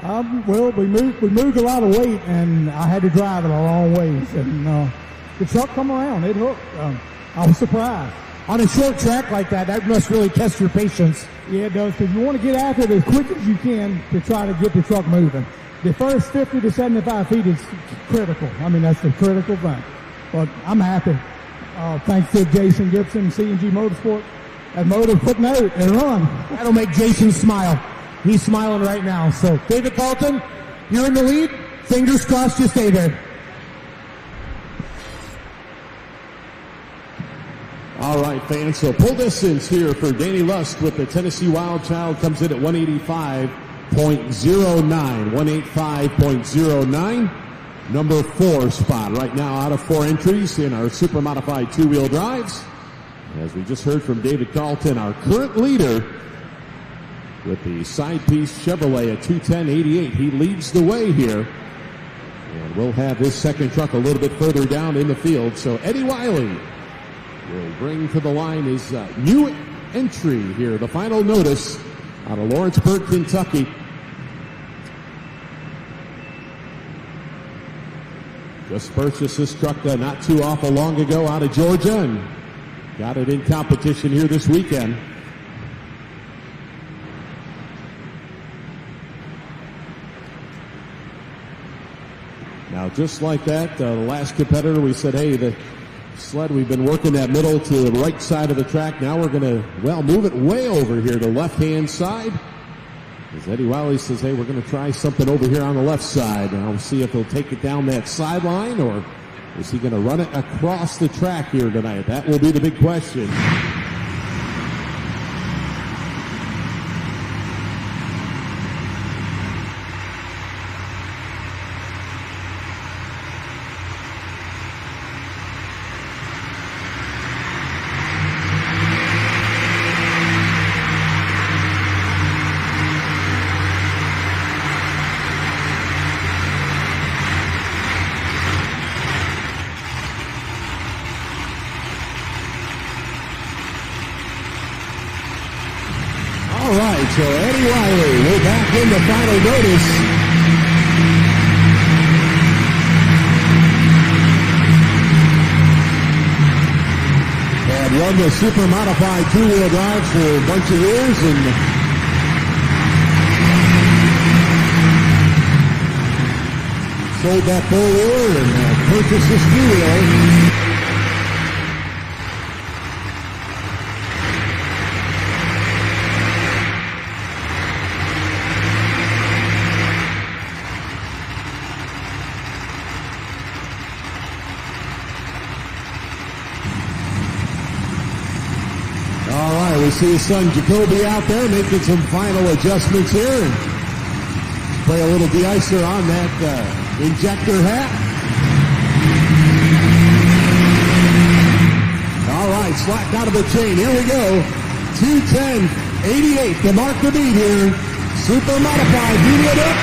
Well, we moved a lot of weight, and I had to drive it a long ways. And the truck come around, it hooked. I was surprised. On a short track like that, that must really test your patience. Yeah, it does, because you want to get after it as quick as you can to try to get the truck moving. The first 50 to 75 feet is critical. I mean, that's the critical thing. But I'm happy. Thanks to Jason Gibson, C&G Motorsport, that motor putting out and run. That'll make Jason smile. He's smiling right now. So, David Carlton, you're in the lead. Fingers crossed you stay there. All right, fans, so pull distance here for Danny Lust with the Tennessee Wild Child comes in at 185.09. 185.09. Number 4 spot right now out of 4 entries in our super modified two-wheel drives. As we just heard from David Carlton, our current leader with the side piece Chevrolet at 210.88. He leads the way here. And we'll have his second truck a little bit further down in the field. So Eddie Wiley will bring to the line his new entry here, the final notice out of Lawrenceburg, Kentucky. Just purchased this truck not too awful long ago out of Georgia and got it in competition here this weekend. Now, just like that, the last competitor, we said, hey, the sled, we've been working that middle to the right side of the track. Now we're going to, move it way over here to the left-hand side. As Eddie Wiley says, hey, we're going to try something over here on the left side. And I'll see if he'll take it down that sideline, or is he going to run it across the track here tonight? That will be the big question. So Eddie Wiley, we're back in the final notice. Had run the super modified two-wheel drives for a bunch of years and sold that four-wheeler and purchased this two-wheel. We see his son Jacoby out there making some final adjustments here and spray a little de-icer on that injector hat. All right, slack out of the chain. Here we go. 210.88 to mark the beat here. Super modified. Beat it up.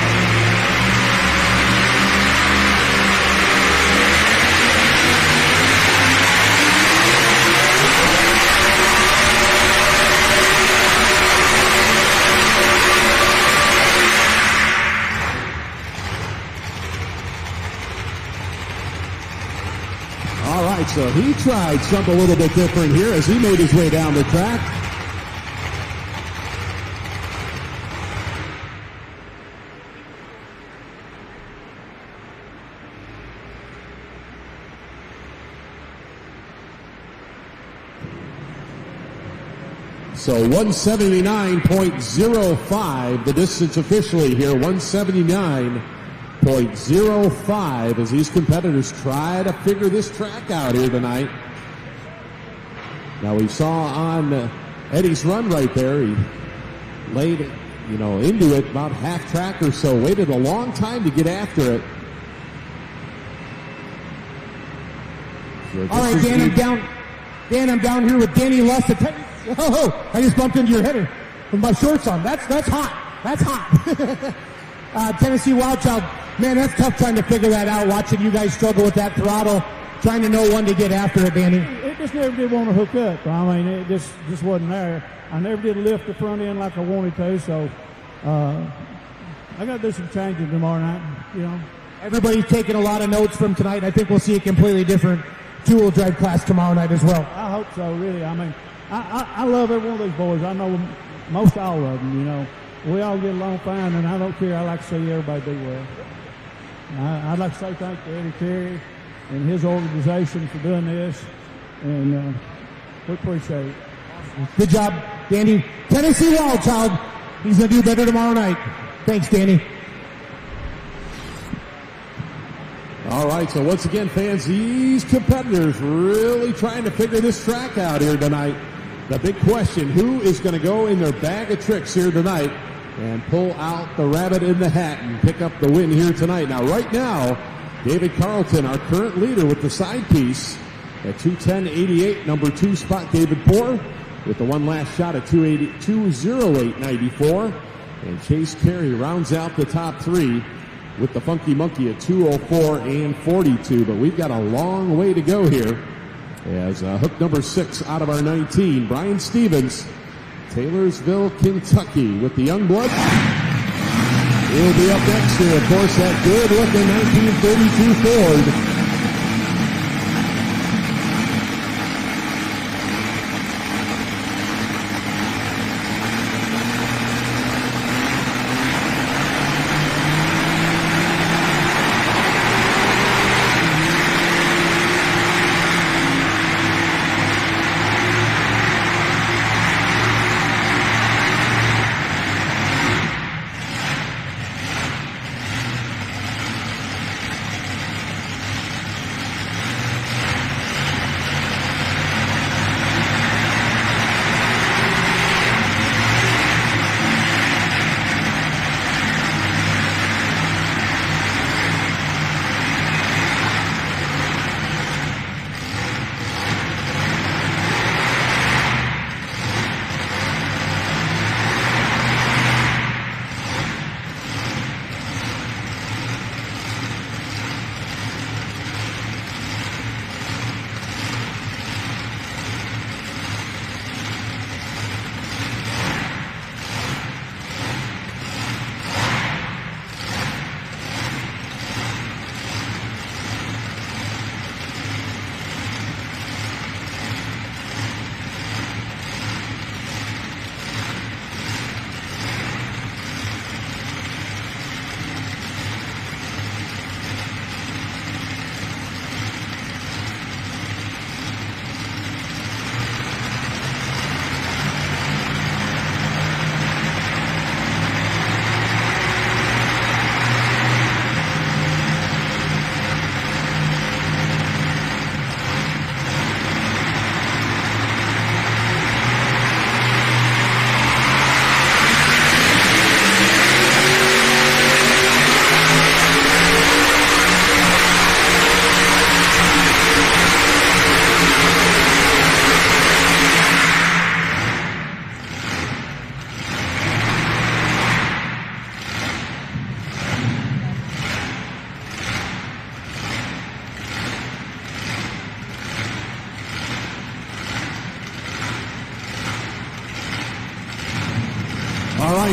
So he tried something a little bit different here as he made his way down the track. So 179.05, the distance officially here, 179.05 as these competitors try to figure this track out here tonight. Now we saw on Eddie's run right there, he laid it, into it about half track or so, waited a long time to get after it. So all right, Dan, I'm down. Dan, I'm down here with Danny Lust. Oh, I just bumped into your header with my shorts on. That's hot. That's hot. Tennessee Wild Child. Man, that's tough trying to figure that out, watching you guys struggle with that throttle, trying to know when to get after it, Danny. It just never did want to hook up. I mean, it just wasn't there. I never did lift the front end like I wanted to, so I got to do some changing tomorrow night, you know. Everybody's taking a lot of notes from tonight. I think we'll see a completely different two-wheel drive class tomorrow night as well. I hope so, really. I mean, I love every one of these boys. I know most all of them, you know. We all get along fine, and I don't care. I like to see everybody do well. I'd like to say thanks to Eddie Carey and his organization for doing this, and we appreciate it. Good job, Danny. Tennessee Wildchild. He's going to do better tomorrow night. Thanks, Danny. All right, so once again, fans, these competitors really trying to figure this track out here tonight. The big question, who is going to go in their bag of tricks here tonight and pull out the rabbit in the hat and pick up the win here tonight? Now, right now, David Carlton, our current leader with the side piece at 2:10.88, number 2 spot, David Poor, with the one last shot at 2:08.94. And Chase Carey rounds out the top 3 with the Funky Monkey at 2:04 and 42. But we've got a long way to go here as hook number 6 out of our 19, Brian Stevens, Taylorsville, Kentucky, with the Youngblood. He'll be up next here, of course, that good-looking 1932 Ford.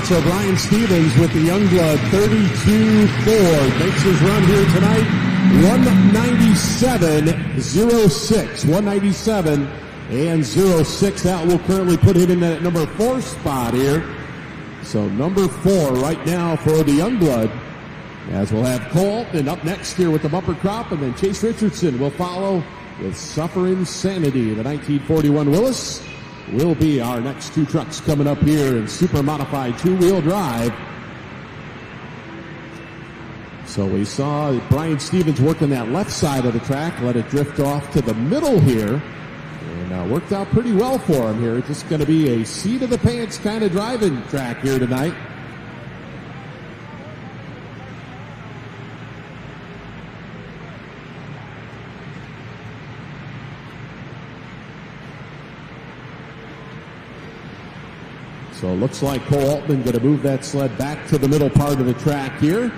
So Brian Stevens with the Youngblood 32 Ford makes his run here tonight. 197.06. 197 and 06. That will currently put him in that number 4 spot here. So number 4 right now for the Youngblood. As we'll have Colt and up next here with the bumper crop, and then Chase Richardson will follow with Suffer Insanity. The 1941 Willis will be our next 2 trucks coming up here in super modified 2-wheel drive. So we saw Brian Stevens working that left side of the track, let it drift off to the middle here, and worked out pretty well for him here. It's just going to be a seat of the pants kind of driving track here tonight. So it looks like Cole Altman going to move that sled back to the middle part of the track here.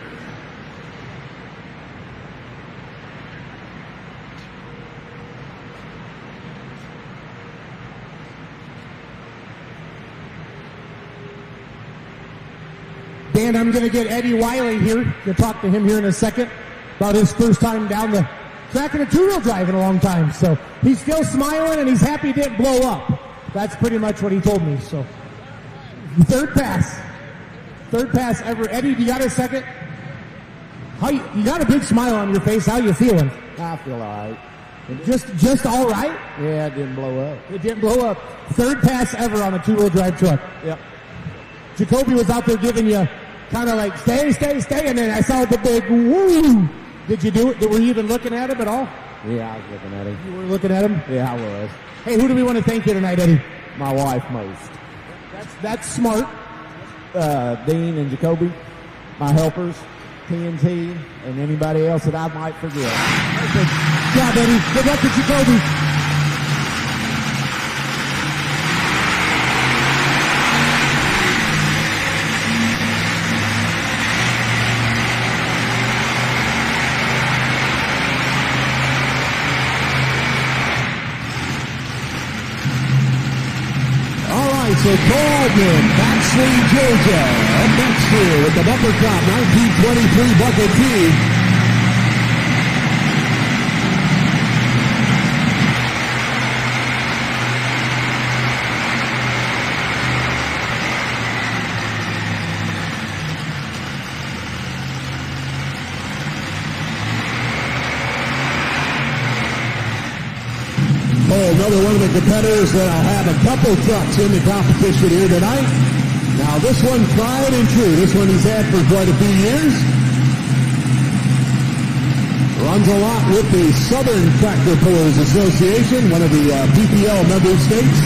Dan, And I'm going to get Eddie Wiley here to talk to him here in a second about his first time down the track in a two-wheel drive in a long time. So he's still smiling and he's happy he didn't blow up. That's pretty much what he told me. So third pass ever. Eddie, you got a second? You got a big smile on your face. How you feeling? I feel all right. Just all right? Yeah, it didn't blow up. It didn't blow up. Third pass ever on a two-wheel drive truck. Yep. Jacoby was out there giving you kind of like, stay, and then I saw the big woo. Did you do it? Were you even looking at him at all? Yeah, I was looking at him. You were looking at him? Yeah, I was. Hey, who do we want to thank here tonight, Eddie? My wife most. That's smart. Dean and Jacoby, my helpers, TNT, and anybody else that I might forget. Perfect. Good job, Eddie. Good luck to Jacoby. So Coleman, Baxley, Georgia, up next here with the bumper crop 1923 bucket T. Another one of the competitors that'll have a couple trucks in the competition here tonight. Now this one, tried and true. This one he's had for quite a few years. Runs a lot with the Southern Tractor Pullers Association, one of the PPL member states.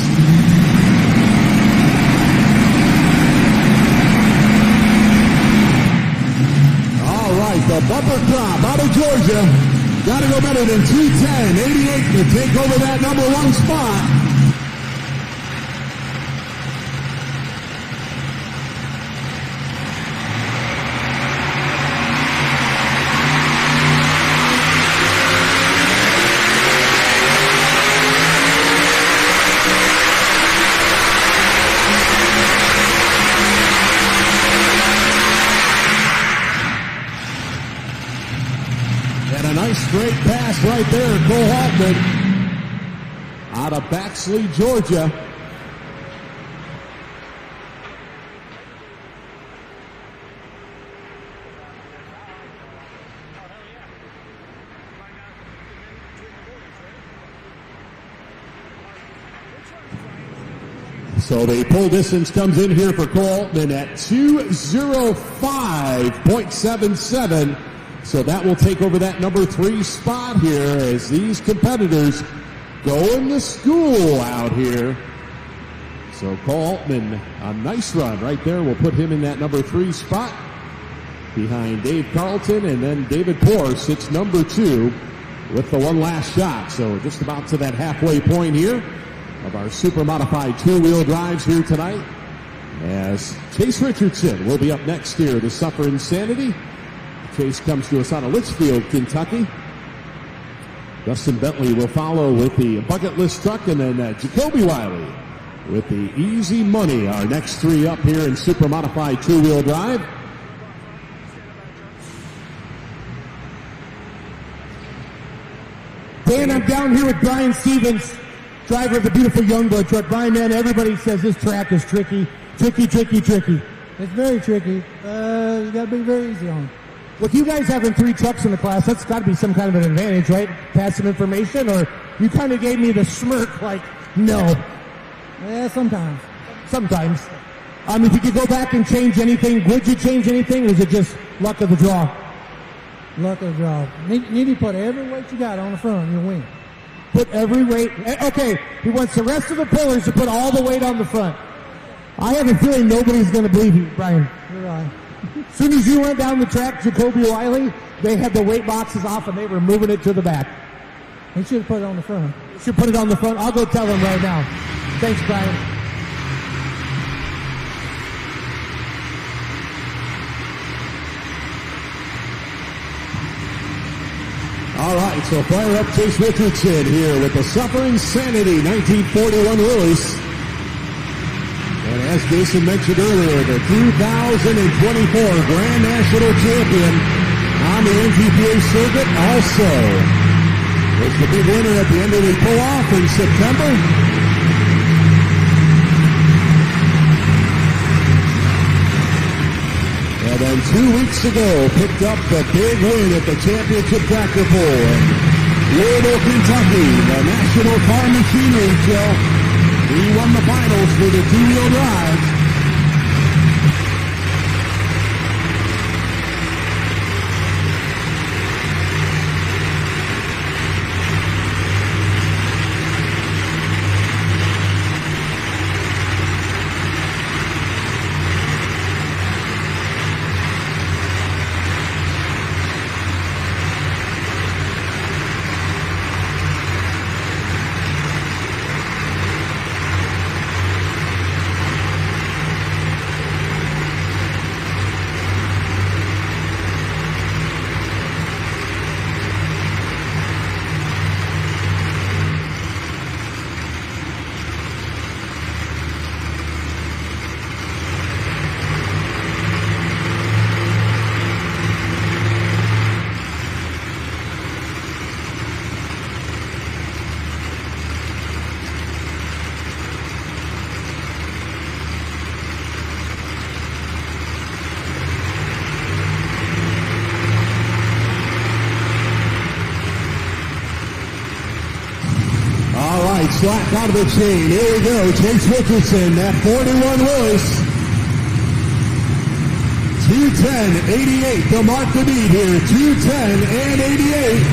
All right, the bumper crop out of Georgia. Got to go better than 210, 88 to take over that number one spot. Great pass right there, Cole Altman out of Baxley, Georgia. So the pull distance comes in here for Cole Altman at 2:05.77. So that will take over that number 3 spot here as these competitors going to school out here. So Cole Altman, a nice run right there. We'll put him in that number 3 spot behind Dave Carlton, and then David Poor sits number 2 with the one last shot. So just about to that halfway point here of our super modified two-wheel drives here tonight, as Chase Richardson will be up next here to suffer insanity. Chase comes to us out of Litchfield, Kentucky. Dustin Bentley will follow with the bucket list truck, and then Jacoby Wiley with the easy money. Our next 3 up here in super modified two-wheel drive. Dan, I'm down here with Brian Stevens, driver of the beautiful Youngblood truck. Brian, man, everybody says this track is tricky. It's very tricky. You got to be very easy on it. With you guys having 3 trucks in the class, that's got to be some kind of an advantage, right? Pass some information, or you kind of gave me the smirk like, no. Yeah, sometimes. If you could go back and change anything, would you change anything, or is it just luck of the draw? Luck of the draw. Need to put every weight you got on the front, you'll win. Put every weight. Okay, he wants the rest of the pullers to put all the weight on the front. I have a feeling nobody's going to believe you, Brian. You're right. As soon as you went down the track, Jacoby Wiley, they had the weight boxes off and they were moving it to the back. He should have put it on the front. Should put it on the front. I'll go tell him right now. Thanks, Brian. All right, so fire up Chase Richardson here with the Suffer Insanity 1941 Willys. And As Jason mentioned earlier, the 2024 Grand National Champion on the NGPA circuit also was the big winner at the end of the pull-off in September. And then 2 weeks ago, picked up the big win at the championship tractor pull in Louisville, Kentucky, the National Car Machinery Show. He won the finals for the two-wheel drive. Slack out of the chain. Here we go. Chase Richardson, that 41 Willis. 2:10.88 to mark the beat here. 2:10.88.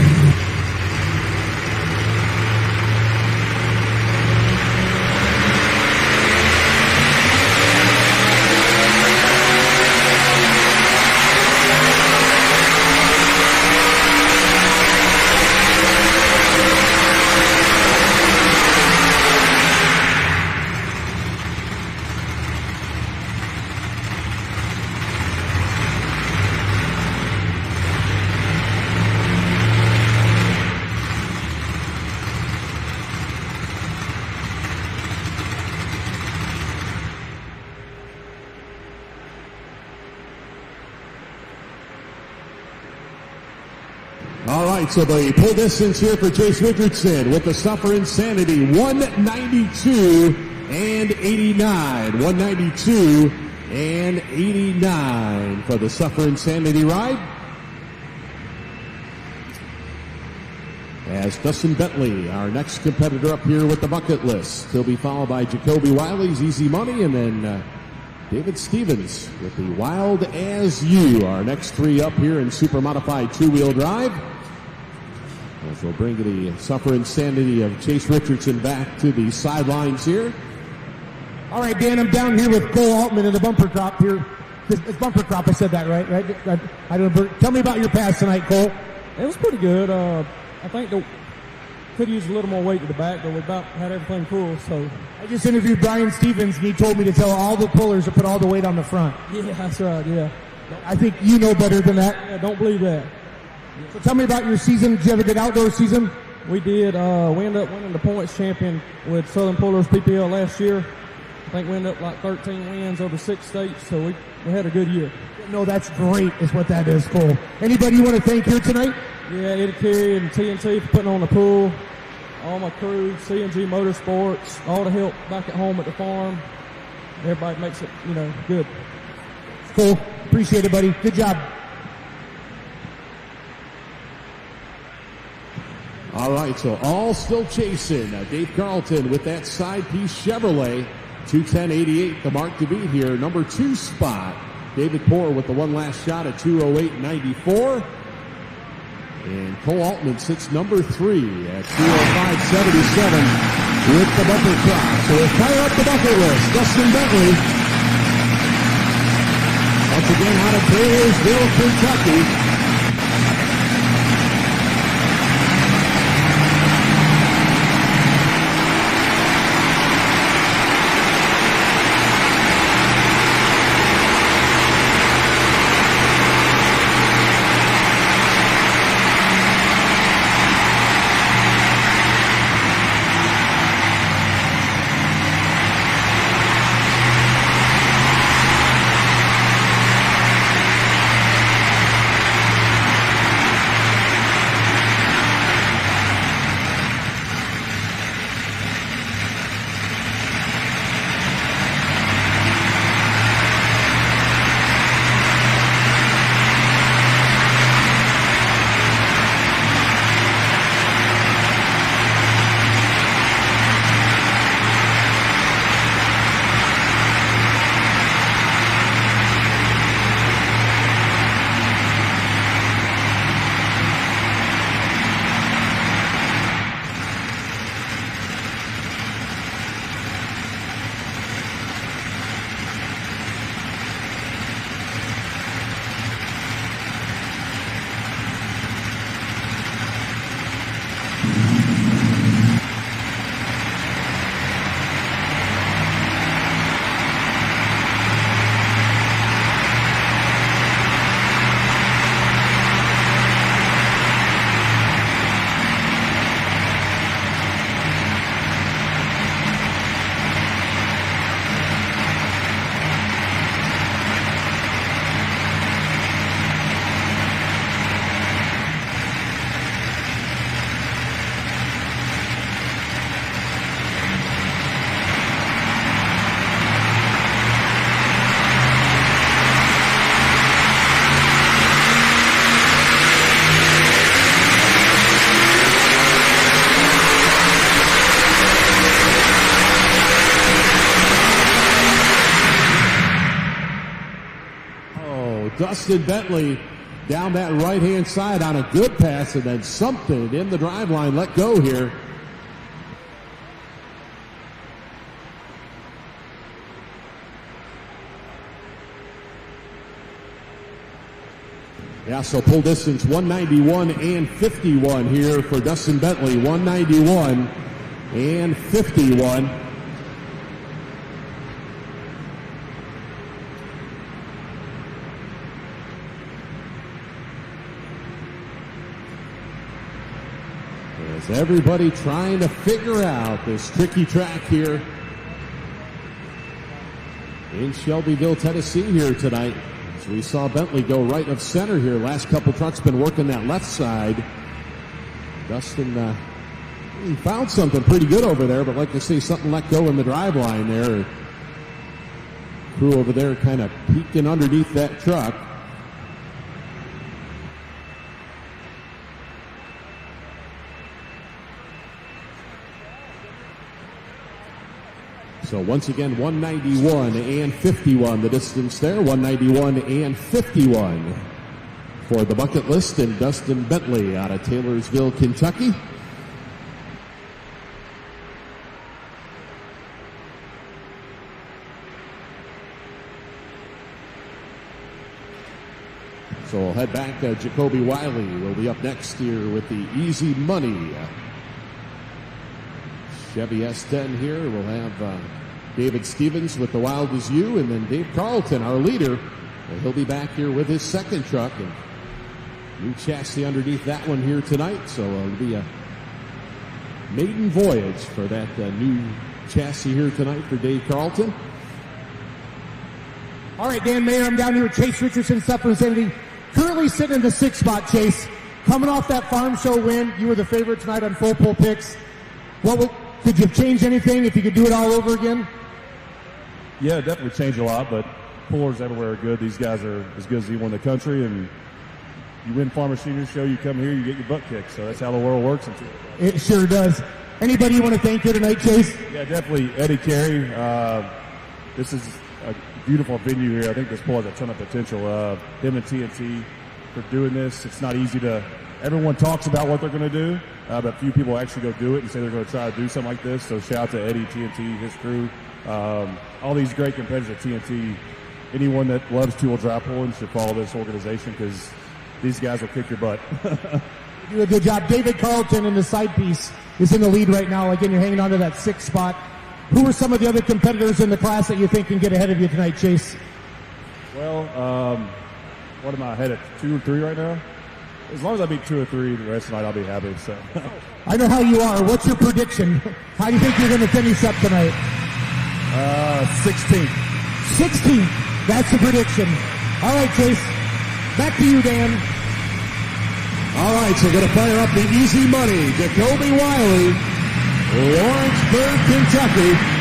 So the pull distance here for Chase Richardson with the Suffer Insanity, 192.89. 192.89 for the Suffer Insanity ride. As Dustin Bentley, our next competitor up here with the bucket list. He'll be followed by Jacoby Wiley's Easy Money, and then David Stevens with the Wild As You. Our next three up here in super modified two-wheel drive. As we'll bring the Suffer Insanity of Chase Richardson back to the sidelines here. All right, Dan, I'm down here with Cole Altman in the bumper crop here. It's bumper crop, I said that right? I don't know. Tell me about your pass tonight, Cole. It was pretty good. I think could use a little more weight to the back, but we about had everything full. So I just interviewed Brian Stevens, and he told me to tell all the pullers to put all the weight on the front. Yeah, that's right. Yeah. I think you know better than that. Yeah, don't believe that. So tell me about your season. Did you have a good outdoor season? We did. We ended up winning the points champion with Southern Pullers PPL last year. I think we ended up like 13 wins over 6 states, so we had a good year. No, that's great is what that is, Cole. Anybody you want to thank here tonight? Yeah, Eddie Carey and TNT for putting on the pool. All my crew, CNG Motorsports, all the help back at home at the farm. Everybody makes it, good. Cool. Appreciate it, buddy. Good job. All right, so all still chasing. Dave Carlton with that side piece Chevrolet. 2:10.88, the mark to beat here. Number 2 spot. David Poore with the one last shot at 2:08.94. And Cole Altman sits number 3 at 2:05.77 with the bumper crop. So we'll fire up the bucket list. Dustin Bentley. Once again out of Taylorsville, Kentucky. Dustin Bentley down that right-hand side on a good pass, and then something in the drive line let go here. Yeah, so pull distance 191 and 51 here for Dustin Bentley. 191 and 51. As everybody trying to figure out this tricky track here in Shelbyville, Tennessee here tonight. As we saw Bentley go right of center here. Last couple trucks been working that left side. Dustin, he found something pretty good over there, but like to see something let go in the drive line there. Crew over there kind of peeking underneath that truck. So once again, 191 and 51, the distance there, 191 and 51 for the bucket list and Dustin Bentley out of Taylorsville, Kentucky. So we'll head back. Jacoby Wiley will be up next here with the Easy Money Chevy S10 here. We'll have David Stevens with the Wild As You, and then Dave Carlton, our leader. And he'll be back here with his second truck. And new chassis underneath that one here tonight. So it'll be a maiden voyage for that new chassis here tonight for Dave Carlton. All right, Dan Mayer, I'm down here with Chase Richardson, Supper Insanity. Currently sitting in the 6th spot, Chase. Coming off that farm show win, you were the favorite tonight on full pull picks. Could you have changed anything if you could do it all over again? Yeah, definitely changed a lot, but pullers everywhere are good. These guys are as good as anyone in the country, and you win Farmer Senior Show, you come here, you get your butt kicked. So that's how the world works. It sure does. Anybody you want to thank here tonight, Chase? Yeah, definitely Eddie Carey. This is a beautiful venue here. I think this pull has a ton of potential. Him and TNT for doing this. It's not easy to. Everyone talks about what they're going to do, but few people actually go do it and say they're going to try to do something like this. So shout out to Eddie, TNT, his crew, all these great competitors at TNT. Anyone that loves two-wheel drive pulling should follow this organization because these guys will kick your butt. You do a good job. David Carlton in the side piece is in the lead right now. Again, you're hanging on to that 6th spot. Who are some of the other competitors in the class that you think can get ahead of you tonight, Chase? Well, what am I ahead at 2 or 3 right now? As long as I beat 2 or 3 the rest of the night, I'll be happy. So I know how you are. What's your prediction? How do you think you're going to finish up tonight? 16th. 16th. That's the prediction. All right, Chase. Back to you, Dan. All right, so going to fire up the Easy Money. Jacoby Wiley, Lawrenceburg, Kentucky.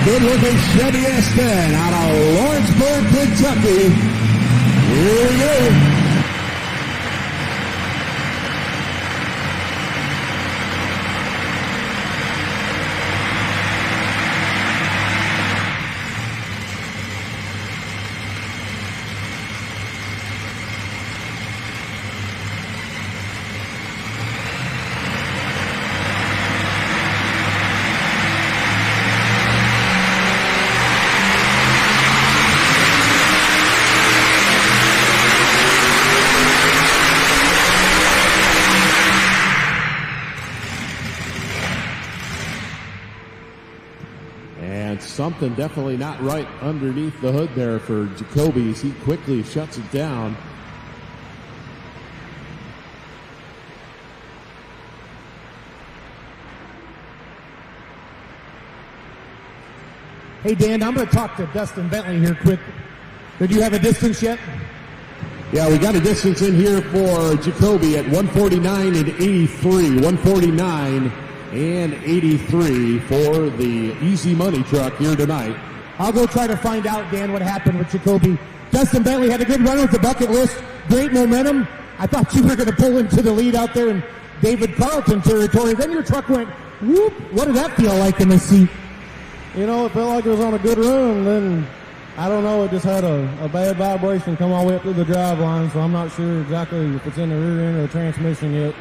Good-looking Chevy S10 out of Lawrenceburg, Kentucky. Here we go. And something definitely not right underneath the hood there for Jacoby as he quickly shuts it down. Hey, Dan, I'm going to talk to Dustin Bentley here quick. Did you have a distance yet? Yeah, we got a distance in here for Jacoby at 149 and 83. 149 and 83 for the Easy Money truck here tonight. I'll go try to find out, Dan, what happened with Jacoby. Dustin Bentley had a good run with the bucket list. Great momentum. I thought you were going to pull into the lead out there in David Carlton territory. Then your truck went whoop. What did that feel like in the seat? You know, it felt like it was on a good run, then I don't know, it just had a bad vibration come all the way up to the drive line, so I'm not sure exactly if it's in the rear end or the transmission yet.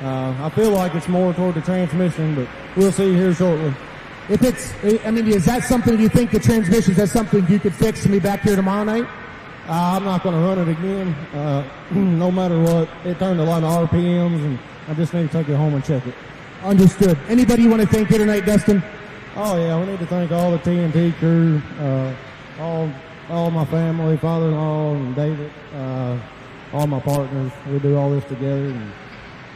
I feel like it's more toward the transmission, but we'll see here shortly. If it's, I mean, is that something you think the transmission, is that something you could fix and be back here tomorrow night? I'm not going to run it again, no matter what. It turned a lot of RPMs, and I just need to take it home and check it. Understood. Anybody you want to thank here tonight, Dustin? Oh, yeah, we need to thank all the TNT crew, all my family, father-in-law and David, all my partners. We do all this together, and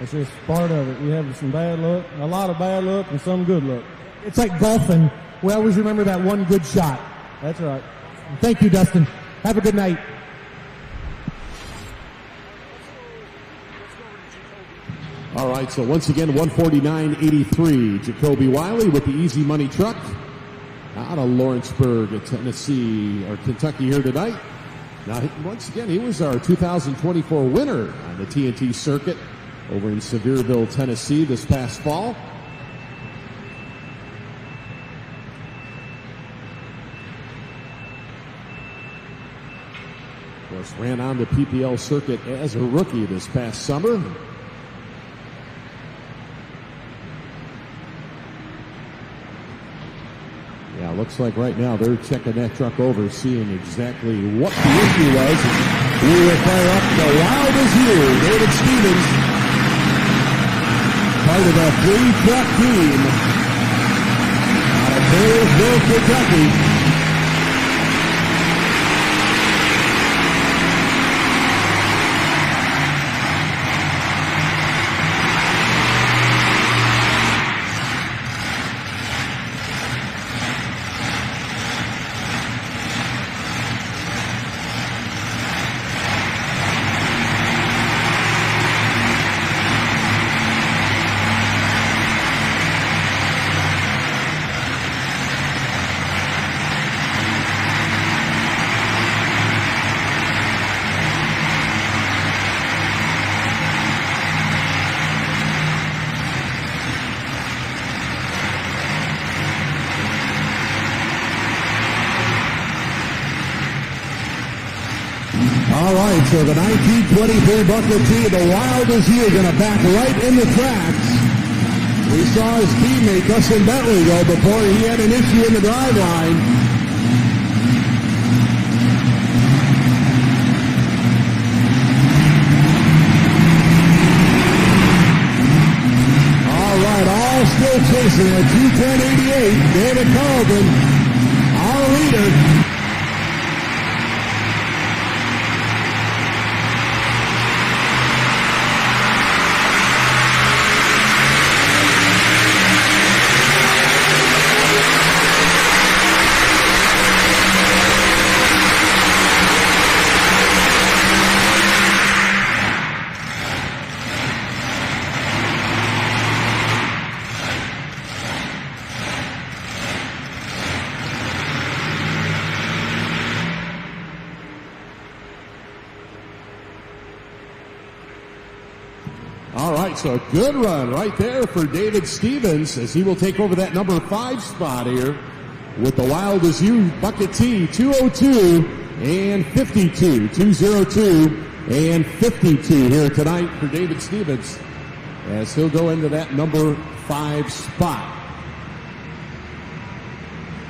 it's just part of it. We have some bad luck, a lot of bad luck, and some good luck. It's like golfing. We always remember that one good shot. That's right. Thank you, Dustin. Have a good night. All right, so once again, 149.83. Jacoby Wiley with the Easy Money truck out of Lawrenceburg, Tennessee, or Kentucky here tonight. Now, once again, he was our 2024 winner on the TNT circuit over in Shelbyville, Tennessee this past fall. Of course, ran on the PPL circuit as a rookie this past summer. Yeah, looks like right now they're checking that truck over, seeing exactly what the issue was. We will fire up the wildest year, David Stevens, part of the 3-truck team out of Taylorsville, Kentucky. All right, so the 1923 Bucket T, the wildest year, going to back right in the tracks. We saw his teammate Dustin Bentley go before he had an issue in the drive line. All right, all still chasing at 2:10.88. David Carlton, our leader. All right, so a good run right there for David Stevens as he will take over that number 5 spot here with the Wild as You Bucket T, 202 and 52, 202 and 52 here tonight for David Stevens as he'll go into that number 5 spot.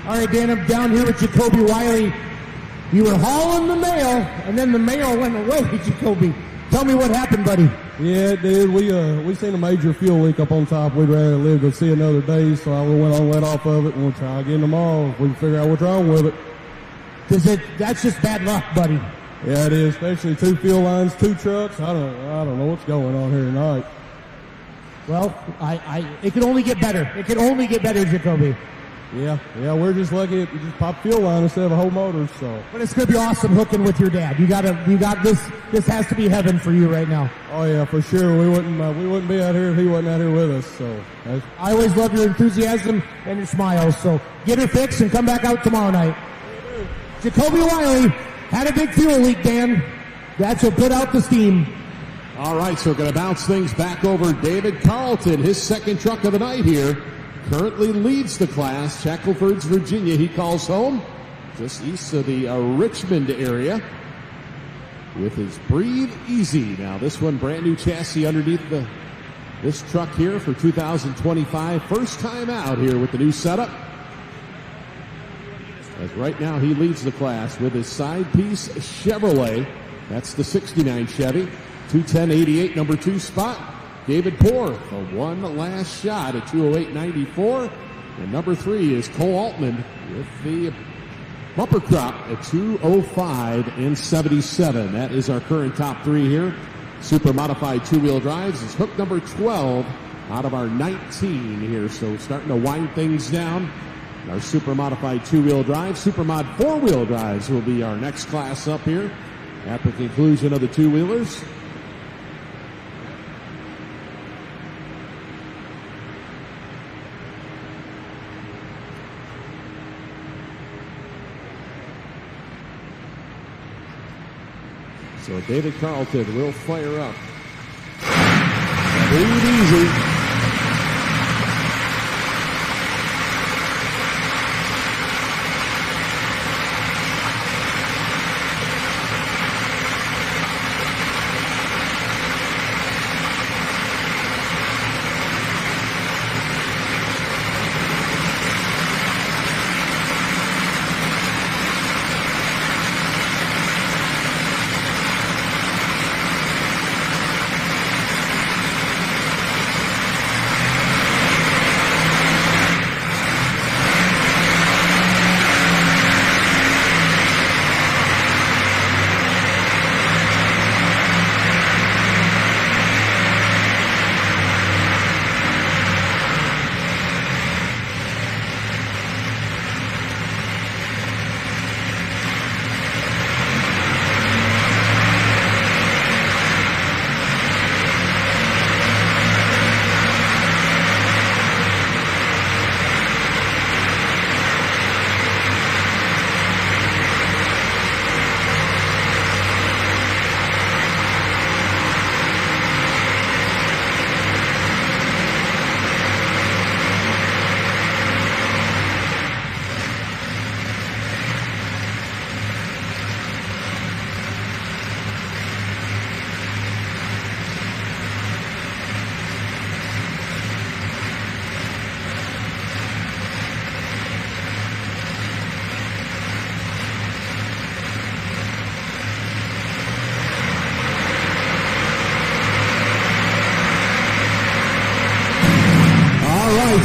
All right, Dan, I'm down here with Jacoby Wiley. You were hauling the mail, and then the mail went away, Jacoby. Tell me what happened, buddy. Yeah, it did. We seen a major fuel leak up on top. We'd rather live to see another day, so I went on let off of it, and we'll try again tomorrow. We can figure out what's wrong with it. That's just bad luck, buddy. Yeah, it is. Especially 2 fuel lines, 2 trucks. I don't know what's going on here tonight. Well, it can only get better. It can only get better, Jacoby. Yeah, we're just lucky it just popped fuel line instead of a whole motor, so. But it's gonna be awesome hooking with your dad. You got this. This has to be heaven for you right now. Oh yeah, for sure. We wouldn't be out here if he wasn't out here with us. So. I always love your enthusiasm and your smiles. So get her fixed and come back out tomorrow night. Jacoby Wiley had a big fuel leak, Dan. That's what put out the steam. All right, so we're going to bounce things back over. David Carlton, his second truck of the night here, currently leads the class. Shacklefords, Virginia, he calls home, just east of the Richmond area, with his Breathe Easy. Now, this one, brand new chassis underneath this truck here for 2025. First time out here with the new setup. As right now he leads the class with his side piece Chevrolet. That's the 69 Chevy. 210-88, number 2 spot. David Poor, the one last shot at 208.94. And number 3 is Cole Altman with the bumper crop at 205.77. That is our current top 3 here. Super modified 2-wheel drives is hook number 12 out of our 19 here. So starting to wind things down. Our super modified 2-wheel drive. Super mod 4-wheel drives will be our next class up here at the conclusion of the 2-wheelers. So David Carlton will fire up. Breathe easy.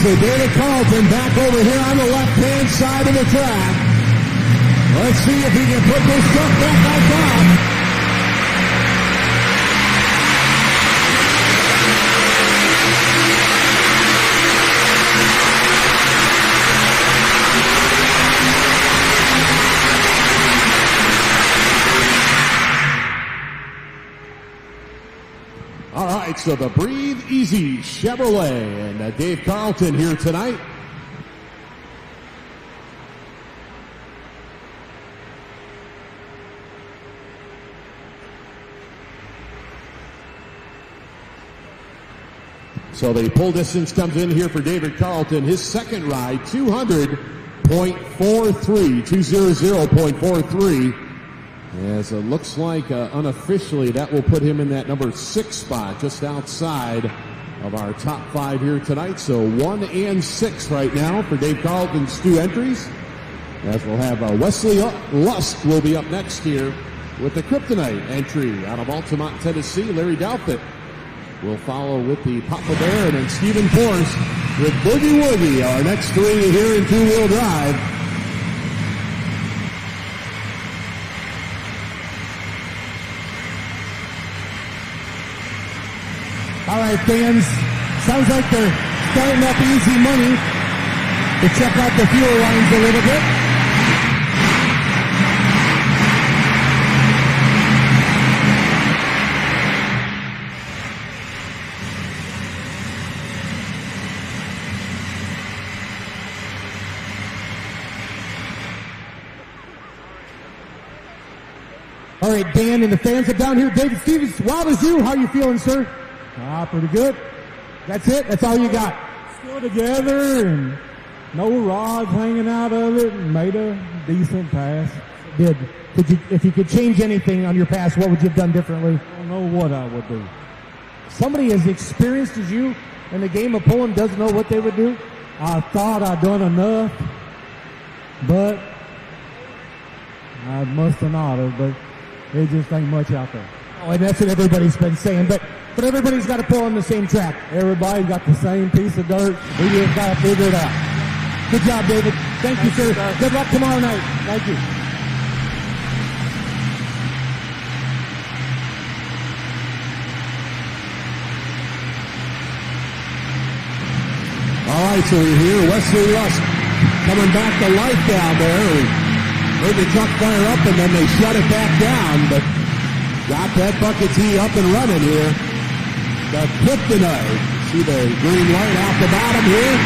So David Carlton back over here on the left-hand side of the track. Let's see if he can put this truck back on top. All right, so the Breathe Easy Chevrolet and Dave Carlton here tonight. So the pull distance comes in here for David Carlton. His second ride, 200.43, 200.43. As it looks like unofficially that will put him in that number 6 spot, just outside of our top 5 here tonight. So 1 and 6 right now for Dave Carlton's 2 entries. As we'll have Wesley Lusk will be up next here with the Kryptonite entry out of Altamont, Tennessee. Larry Douthat will follow with the Papa Bear, and then Stephen Force with Boogie Woogie, our next three here in two-wheel drive. All right, fans, sounds like they're starting up easy money to check out the fuel lines a little bit. All right, Dan and the fans are down here. David Stevens, wild as you. How you feeling, sir? Pretty good. That's it? That's all you got? Still together and no rods hanging out of it, and made a decent pass. Did. If you could change anything on your pass, what would you have done differently? I don't know what I would do. Somebody as experienced as you in the game of pulling doesn't know what they would do? I thought I'd done enough, but I must have not have, but it just ain't much out there. Oh, and that's what everybody's been saying, but everybody's got to pull on the same track. Everybody's got the same piece of dirt. We just got to figure it out. Good job, David. Thank you, sir. Good luck tomorrow night. Thank you. All right, so we're here. Wesley Lusk coming back to life down there. We heard the truck fire up, and then they shut it back down, but got that bucket tee up and running here. The Kryptonite. See the green light off the bottom here?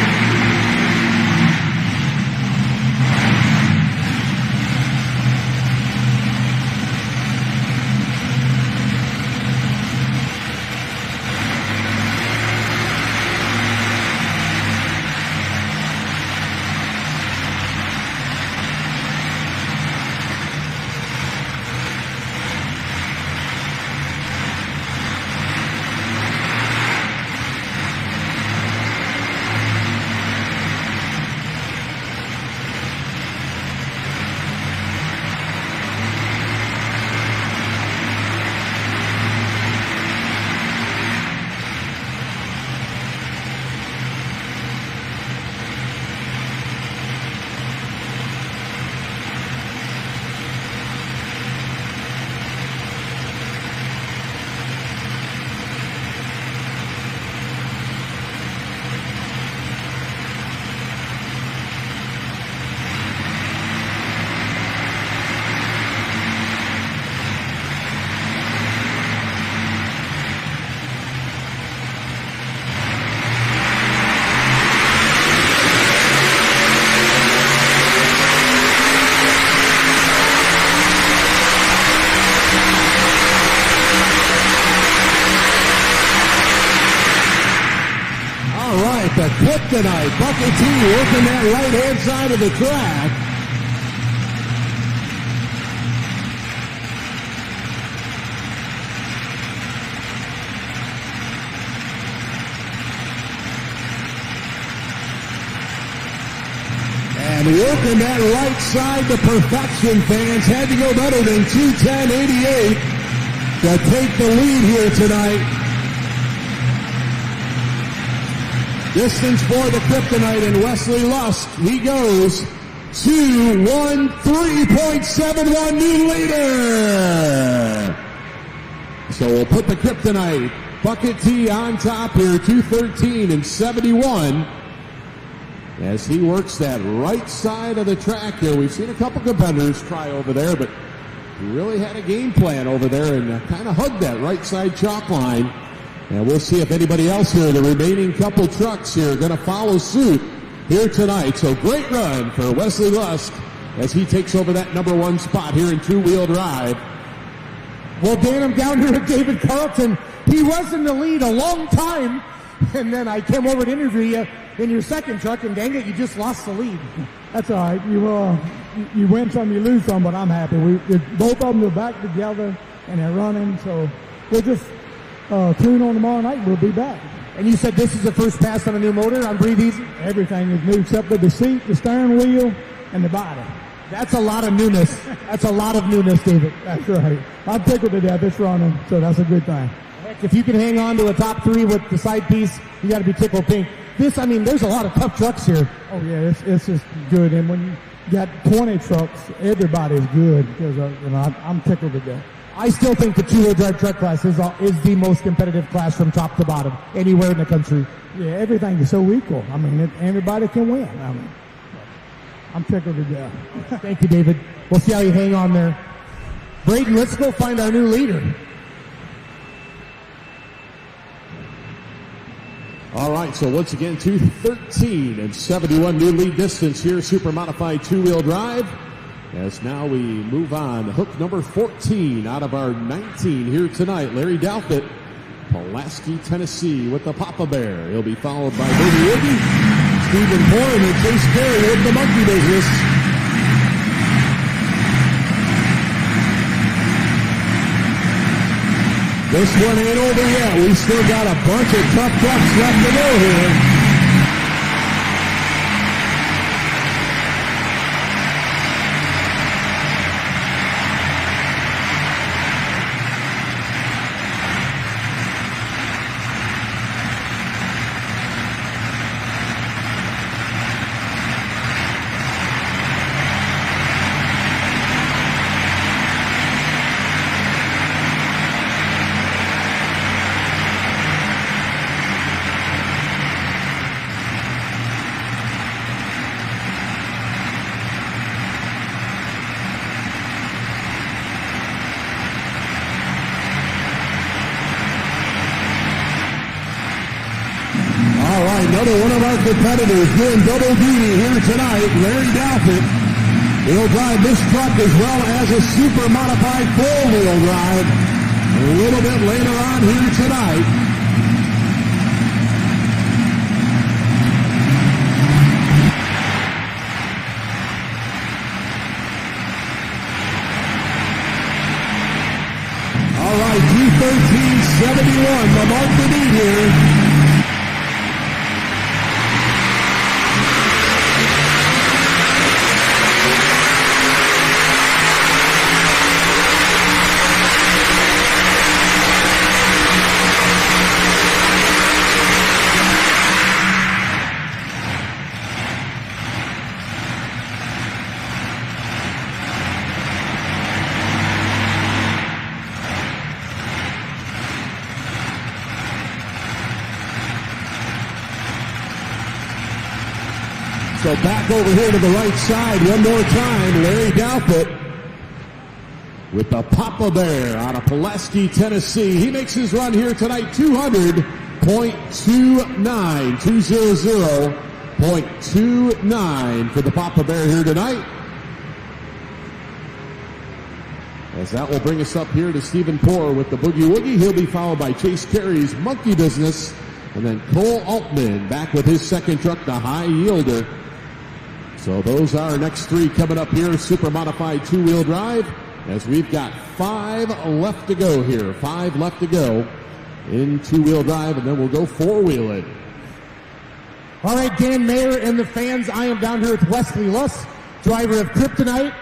The Kryptonite, Bucket T working that right-hand side of the track. And working that right side to perfection, fans. Had to go better than 2:10.88 to take the lead here tonight. Distance for the Kryptonite and Wesley Lusk. He goes 2:13.71 new leader. So we'll put the Kryptonite Bucket T on top here, 2:13.71. As he works that right side of the track here. We've seen a couple competitors try over there, but he really had a game plan over there and kind of hugged that right side chalk line. And we'll see if anybody else here, the remaining couple trucks here, are going to follow suit here tonight. So great run for Wesley Lusk as he takes over that number one spot here in two-wheel drive. Well, Dan, I'm down here with David Carlton. He was in the lead a long time, and then I came over to interview you in your second truck, and dang it, you just lost the lead. That's all right. You win some, you lose some, but I'm happy. Both of them are back together, and they're running, so we'll just tune on tomorrow night, we'll be back. And you said this is the first pass on a new motor on Breathe Easy? Everything is new except for the seat, the steering wheel, and the body. That's a lot of newness. That's a lot of newness, David. That's right. I'm tickled to death. It's running, so that's a good thing. Heck, if you can hang on to a top 3 with the side piece, you got to be tickled pink. There's a lot of tough trucks here. Oh yeah, it's just good. And when you got 20 trucks, everybody's good because I'm tickled to death. I still think the 2-wheel drive truck class is the most competitive class from top to bottom anywhere in the country. Yeah, everything is so equal. I mean, everybody can win. I mean, I'm tickled to death. Thank you, David. We'll see how you hang on there. Braden, let's go find our new leader. All right, so once again, 2:13 and 71 new lead distance here, super modified 2-wheel drive. As now we move on, hook number 14 out of our 19 here tonight, Larry Douthit, Pulaski, Tennessee, with the Papa Bear. He'll be followed by Boogie Woogie, Stephen Bourne, and Chase Carey with the Monkey Business. This one ain't over yet. We still got a bunch of tough trucks left to go here. Another one of our competitors doing double duty here tonight, Larry Douthit. He'll drive this truck as well as a super modified 4-wheel drive a little bit later on here tonight. All right, 2:13.71, the mark to beat here. So back over here to the right side one more time, Larry Douthit with the Papa Bear out of Pulaski, Tennessee. He makes his run here tonight, 200.29, 200.29 for the Papa Bear here tonight. As that will bring us up here to Stephen Poor with the Boogie Woogie. He'll be followed by Chase Carey's Monkey Business. And then Cole Altman back with his second truck, the High Yielder. So those are our next 3 coming up here, super modified 2-wheel drive, as we've got 5 left to go here. 5 left to go in 2-wheel drive, and then we'll go 4-wheeling. All right, Dan Mayer and the fans, I am down here with Wesley Luss, driver of Kryptonite,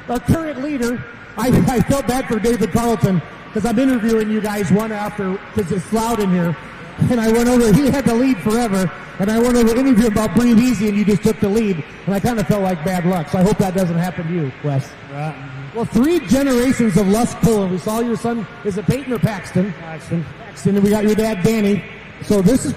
our current leader. I felt bad for David Carlton because I'm interviewing you guys one after, because it's loud in here. And I went over, he had the lead forever, and I went over to interview about Breathe Easy, and you just took the lead, and I kind of felt like bad luck, so I hope that doesn't happen to you, Wes. Right. Well, 3 generations of Luss pulling. We saw your son, is it Peyton or Paxton? Paxton. And we got your dad, Danny. So this is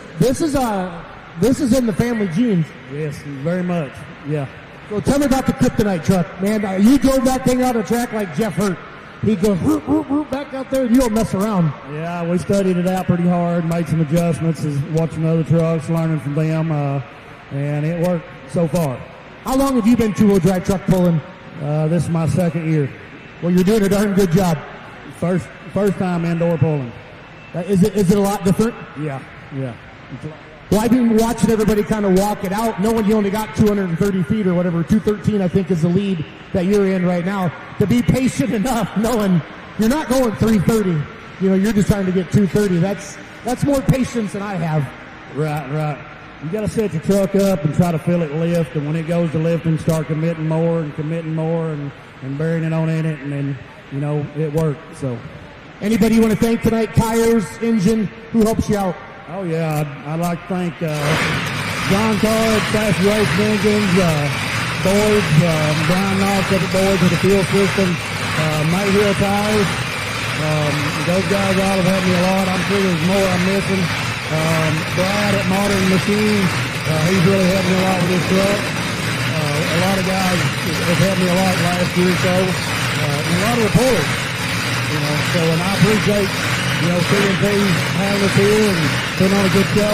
in the family genes. Yes, very much, yeah. So tell me about the Kryptonite truck, man. You drove that thing out of the track like Jeff Hurt. He goes whoop, whoop, whoop, back out there, and you don't mess around. Yeah, we studied it out pretty hard, made some adjustments, as watching other trucks, learning from them, and it worked so far. How long have you been 2-wheel drive truck pulling? This is my 2nd year. Well, you're doing a darn good job. First time indoor pulling. Is it a lot different? Yeah. Well, I've been watching everybody kind of walk it out, knowing you only got 230 feet or whatever. 213, I think, is the lead that you're in right now. To be patient enough, knowing you're not going 330. You know, you're just trying to get 230. That's more patience than I have. Right. You got to set your truck up and try to feel it lift, and when it goes to lifting, start committing more and burying it on in it, and then, you know, it worked. So Anybody you want to thank tonight? Tires, engine, who helps you out? Oh, yeah, I'd like to thank John Card, Fast Waste Engines, boards, Brian Knox up at boards with the fuel system, May Hill Tires. Those guys all have helped me a lot. I'm sure there's more I'm missing. Brad at Modern Machines, he's really helped me a lot with this truck. A lot of guys have helped me a lot last year or so. And a lot of reporters, so, and I appreciate, TNT having us here and putting on a good show.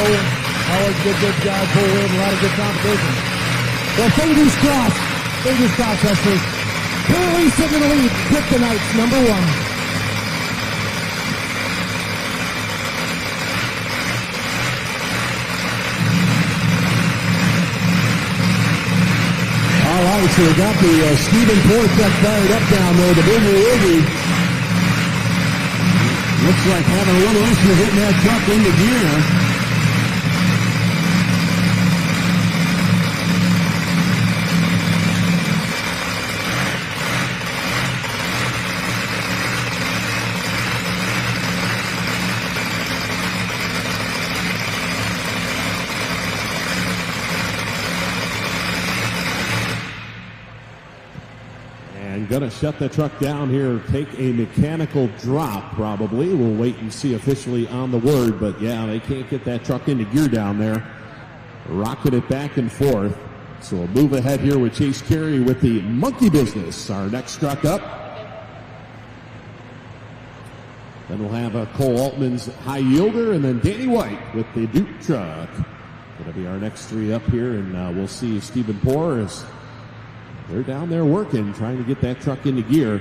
Always good guys pull in, a lot of good competition. Well, fingers crossed, wrestlers. Clearly sitting in the lead, Kryptonite's number 1. All right, so we got the Stephen Poor truck fired up down there, the Boogie Woogie. Looks like having a little issue hitting that truck into gear. Going to shut the truck down here, take a mechanical drop probably. We'll wait and see officially on the word, but yeah, they can't get that truck into gear down there. Rocking it back and forth. So we'll move ahead here with Chase Carey with the Monkey Business, our next truck up. Then we'll have Cole Altman's High Yielder, and then Danny White with the Duke truck. Going to be our next 3 up here, and we'll see Stephen Poor as they're down there working, trying to get that truck into gear.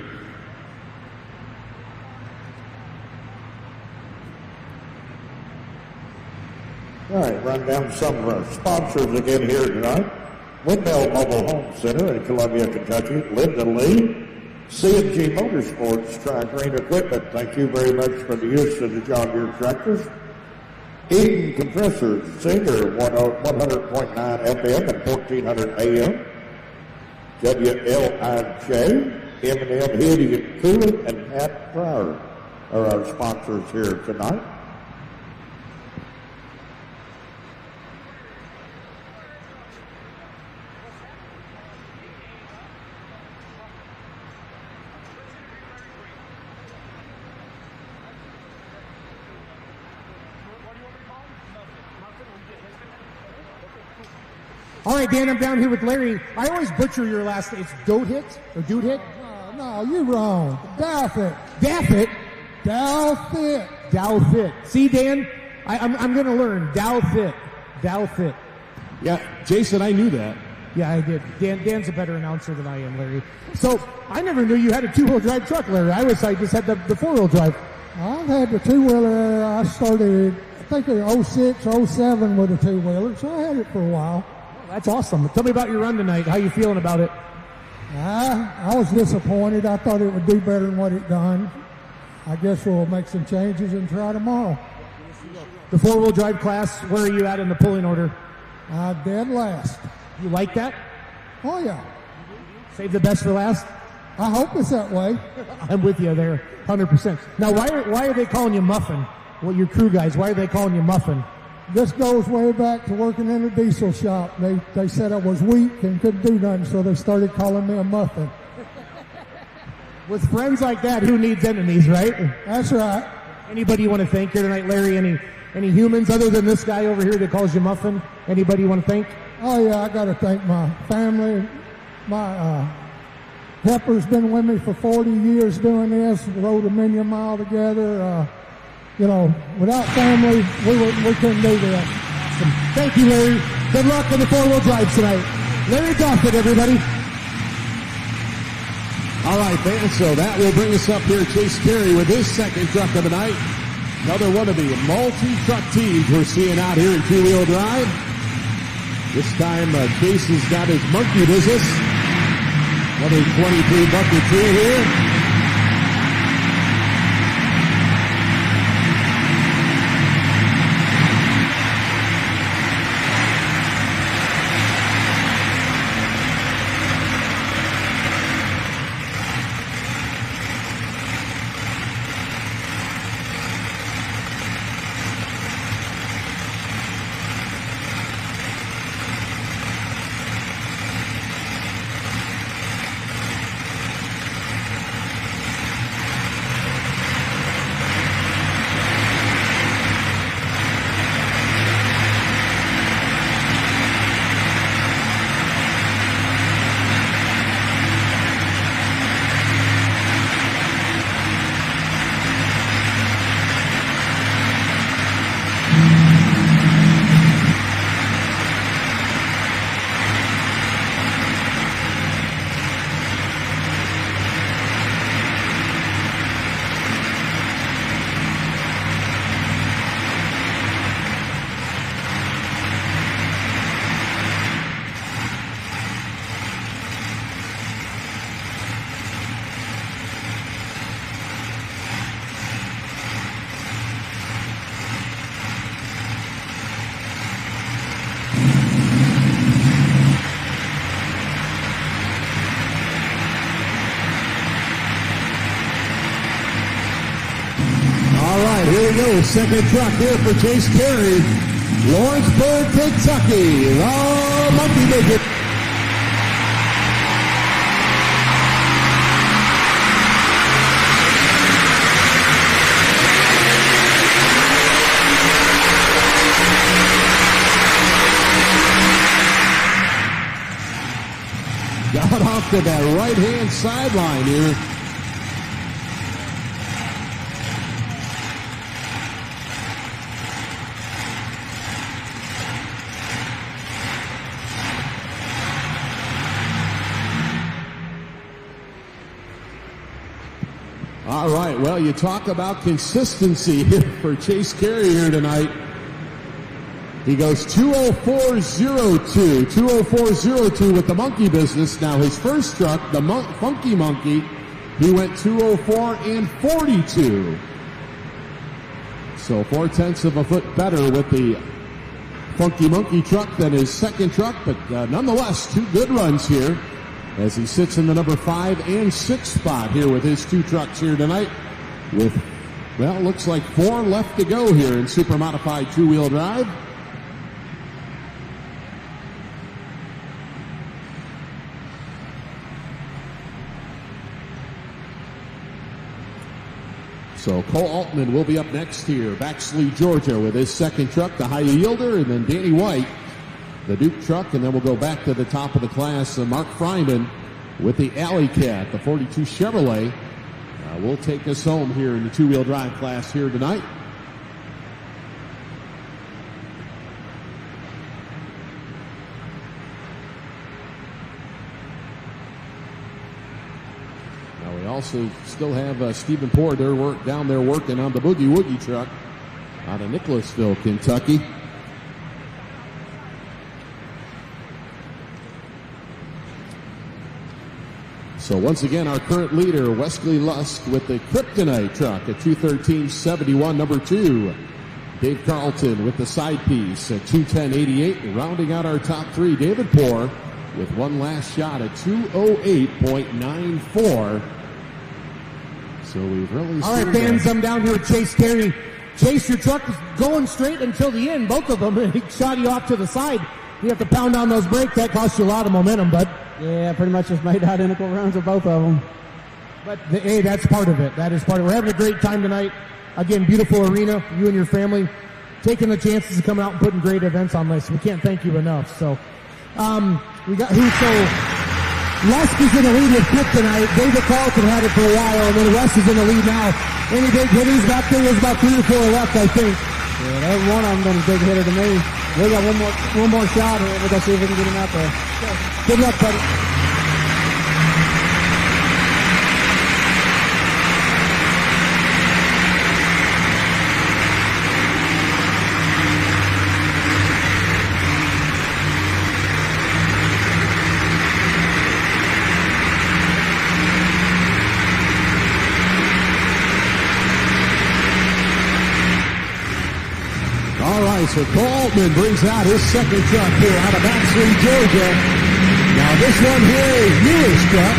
All right, run down some of our sponsors again here tonight. Windmill Mobile Home Center in Columbia, Kentucky. Linda Lee, C&G Motorsports Tractor Equipment. Thank you very much for the use of the John Deere tractors. Eden Compressors, Singer, 100.9 FM and 1400 AM. WLIJ, M&M Heating and Cooling, and Pat Pryor are our sponsors here tonight. All right, Dan, I'm down here with Larry. I always butcher your last name. It's Dohit or Dudehit? No, you're wrong. Douthit. Daffit? Douthit. Douthit. See, Dan, I'm going to learn. Douthit. Douthit. Yeah, Jason, I knew that. Yeah, I did. Dan's a better announcer than I am, Larry. So I never knew you had a 2-wheel drive truck, Larry. I just had the 4-wheel drive. I've had the 2-wheeler. I started, I think, in 06, 07 with a 2-wheeler, so I had it for a while. That's awesome. Tell me about your run tonight. How you feeling about it? I was disappointed. I thought it would do better than what it done. I guess we'll make some changes and try tomorrow. The 4-wheel drive class, where are you at in the pulling order? Dead last. You like that? Oh, yeah. Save the best for last? I hope it's that way. I'm with you there, 100%. Now, why are they calling you Muffin? Well, your crew guys, why are they calling you Muffin? This goes way back to working in a diesel shop. They said I was weak and couldn't do nothing, so they started calling me a muffin. With friends like that, who needs enemies, right? That's right. Anybody you want to thank here tonight, Larry? Any humans other than this guy over here that calls you Muffin? Anybody you want to thank? Oh, yeah, I got to thank my family. My helper's been with me for 40 years doing this. Rode a million mile together. Without family, we couldn't do that. Awesome. Thank you, Larry. Good luck in the 4-wheel drive tonight. Larry Doffett, everybody. All right, fans, so that will bring us up here. Chase Carey with his second truck of the night. Another one of the multi-truck teams we're seeing out here in 2-wheel drive. This time, Chase has got his Monkey Business. Another 23 bucket tree here. we go. Second truck here for Chase Carey. Lawrenceburg, Kentucky. The Monkey Maker. Got off to that right-hand sideline here. All right, well, you talk about consistency for Chase Carey here tonight. He goes 204.02, 204.02 with the monkey business. Now his first truck, the Funky Monkey, he went 204.42. So 0.4 of a foot better with the Funky Monkey truck than his second truck, but nonetheless, two good runs here as he sits in the number 5 and 6 spot here with his two trucks here tonight with, well, looks like 4 left to go here in super modified two-wheel drive. So Cole Altman will be up next here, Baxley, Georgia, with his second truck, the High Yielder, and then Danny White, the Duke truck, and then we'll go back to the top of the class. Mark Fryman with the Alley Cat, the 42 Chevrolet, will take us home here in the two-wheel drive class here tonight. We also still have Stephen Porter down there working on the Boogie Woogie truck out of Nicholasville, Kentucky. So once again, our current leader, Wesley Lusk, with the Kryptonite truck at 213.71, number 2. Dave Carlton with the side piece at 210.88. Rounding out our top 3, David Poor with one last shot at 208.94. So we've really all right, fans, I'm down here with Chase Carey. Chase, your truck is going straight until the end, both of them. He shot you off to the side. You have to pound on those brakes. That costs you a lot of momentum, bud. Yeah, pretty much just made identical runs with both of them. But, hey, that's part of it. That is part of it. We're having a great time tonight. Again, beautiful arena. You and your family taking the chances to come out and putting great events on this. We can't thank you enough. So, we got Lusk is in the lead with Cook tonight. David Carlton had it for a while, and then Wes is in the lead now. Any big hitters back there? There's about 3 or 4 left, I think. Yeah, there's one of them been a big hitter to me. We got one more shot here. We're gonna see if we can get him out there. Good luck, buddy. So Cole Altman brings out his second truck here out of Baxley, Georgia. Now this one here is Mueller's truck.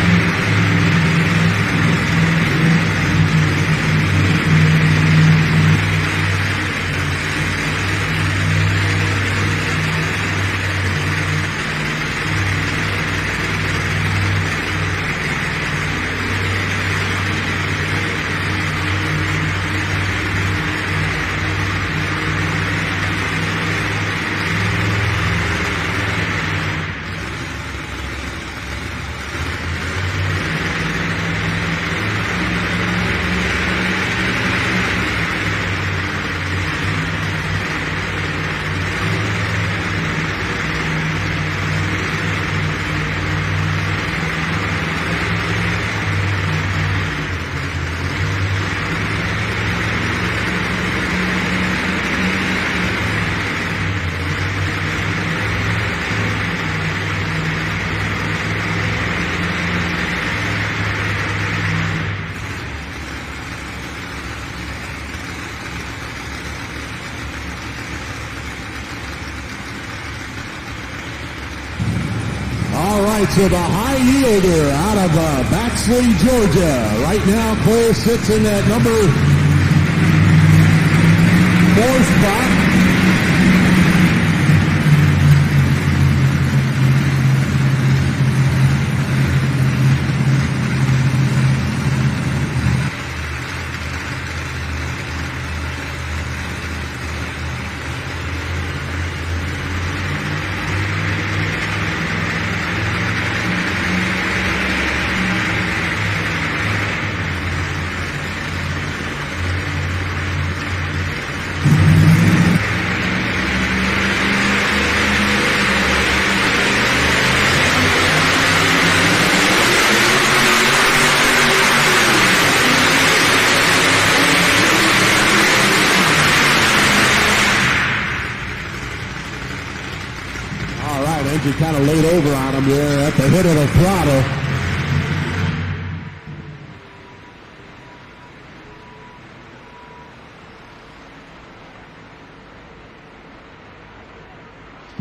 To the High Yielder out of Baxley, Georgia. Right now, Cole sits in that number more spot. He kind of laid over on him there at the hit of the throttle.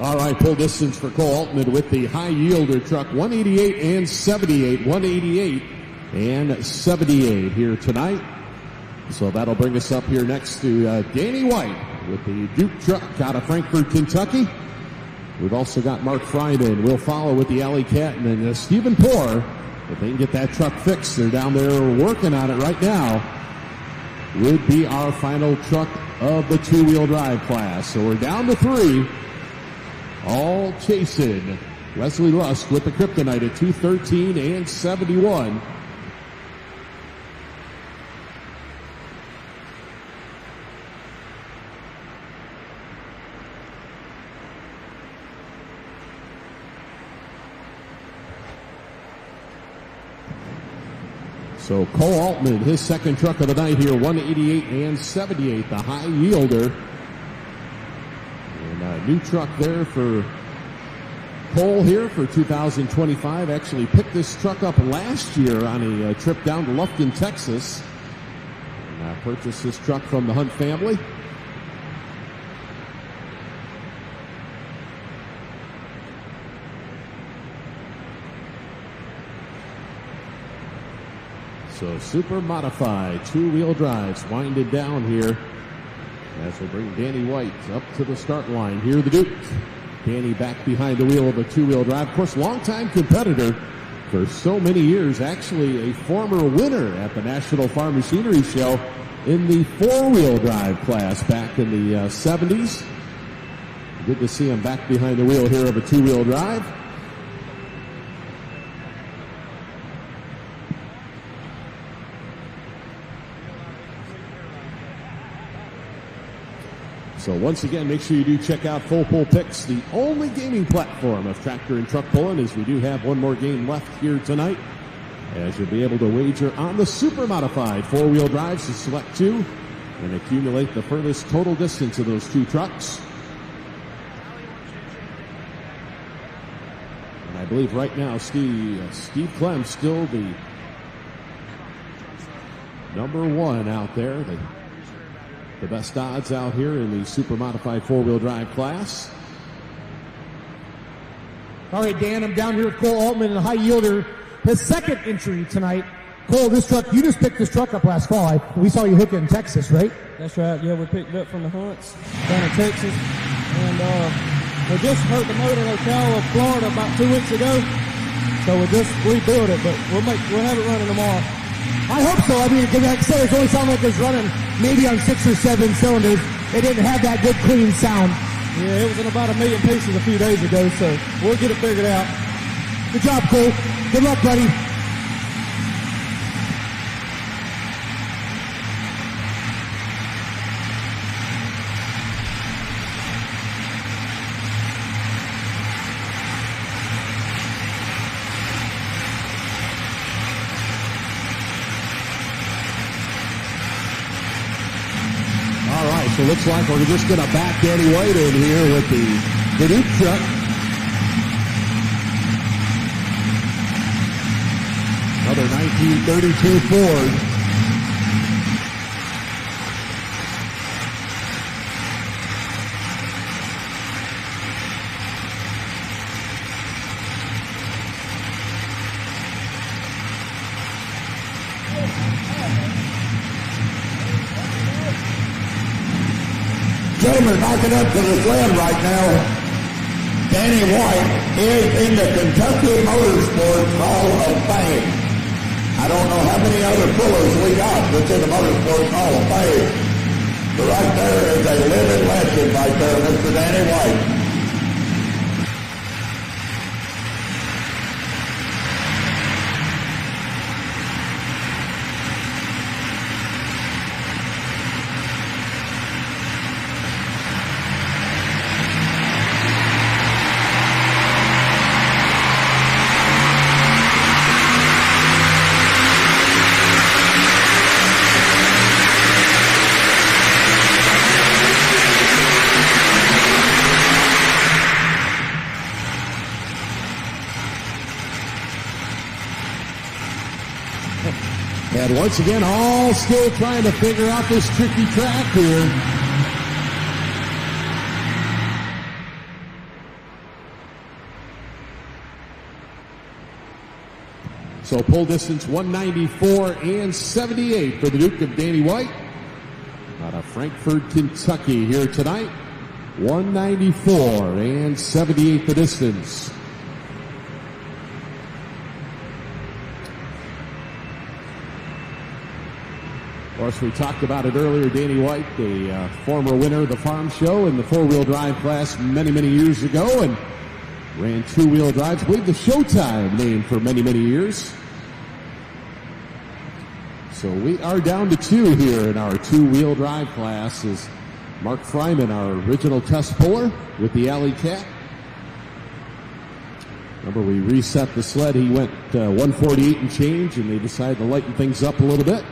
All right, full distance for Cole Altman with the high yielder truck, 188 and 78, 188 and 78 here tonight. So that'll bring us up here next to Danny White with the Duke truck out of Frankfort, Kentucky. We've also got Mark Frieden. We'll follow with the Alley Cat and then Stephen Poor. If they can get that truck fixed, they're down there working on it right now. Would be our final truck of the two-wheel drive class. So we're down to 3. All chasing. Leslie Lusk with the Kryptonite at 213 and 71. So Cole Altman, his second truck of the night here, 188 and 78, the high yielder. And a new truck there for Cole here for 2025. Actually picked this truck up last year on a trip down to Lufkin, Texas. And purchased this truck from the Hunt family. So super modified two-wheel drives winded down here as we bring Danny White up to the start line. Here the Duke. Danny back behind the wheel of a two-wheel drive. Of course, longtime competitor for so many years. Actually a former winner at the National Farm Machinery Show in the four-wheel drive class back in the 70s. Good to see him back behind the wheel here of a two-wheel drive. So once again, make sure you do check out Full Pull Picks, the only gaming platform of tractor and truck pulling, as we do have one more game left here tonight, as you'll be able to wager on the super modified four-wheel drives to select 2 and accumulate the furthest total distance of those 2 trucks. And I believe right now Steve Clem still the number 1 out there. The best odds out here in the super modified four-wheel drive class. All right, Dan, I'm down here with Cole Altman and the high yielder, his second entry tonight. Cole, this truck, you just picked this truck up last fall. We saw you hook it in Texas, right? That's right. Yeah, we picked it up from the Hunts down in Texas. And we just hurt the motor in Ocala, Florida about 2 weeks ago. So we just rebuilt it, but we'll have it running tomorrow. I hope so. I mean, like I said, it only sounded like it was running maybe on 6 or 7 cylinders. It didn't have that good, clean sound. Yeah, it was in about 1 million pieces a few days ago, so we'll get it figured out. Good job, Cole. Good luck, buddy. So it looks like we're just going to back Danny White in here with the Duke truck. Another 1932 Ford. Gentlemen, backing up to the sled right now. Danny White is in the Kentucky Motorsports Hall of Fame. I don't know how many other pullers we got that's in the Motorsports Hall of Fame. But right there is a living legend right there, Mr. Danny White. And once again, all still trying to figure out this tricky track here. So pole distance 194 and 78 for the Duke of Danny White out of Frankfort, Kentucky here tonight. 194 and 78 the distance. Of course, we talked about it earlier. Danny White, a former winner of the farm show in the four-wheel drive class many, many years ago, and ran two-wheel drives. I believe the Showtime name for many, many years. So we are down to two here in our two-wheel drive class. Is Mark Fryman, our original test puller with the alley cat. Remember, we reset the sled. He went 148 and change, and they decided to lighten things up a little bit.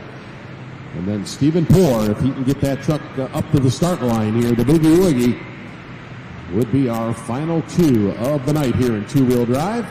And then Stephen Poore, if he can get that truck up to the start line here, the Boogie Woogie, would be our final two of the night here in two-wheel drive.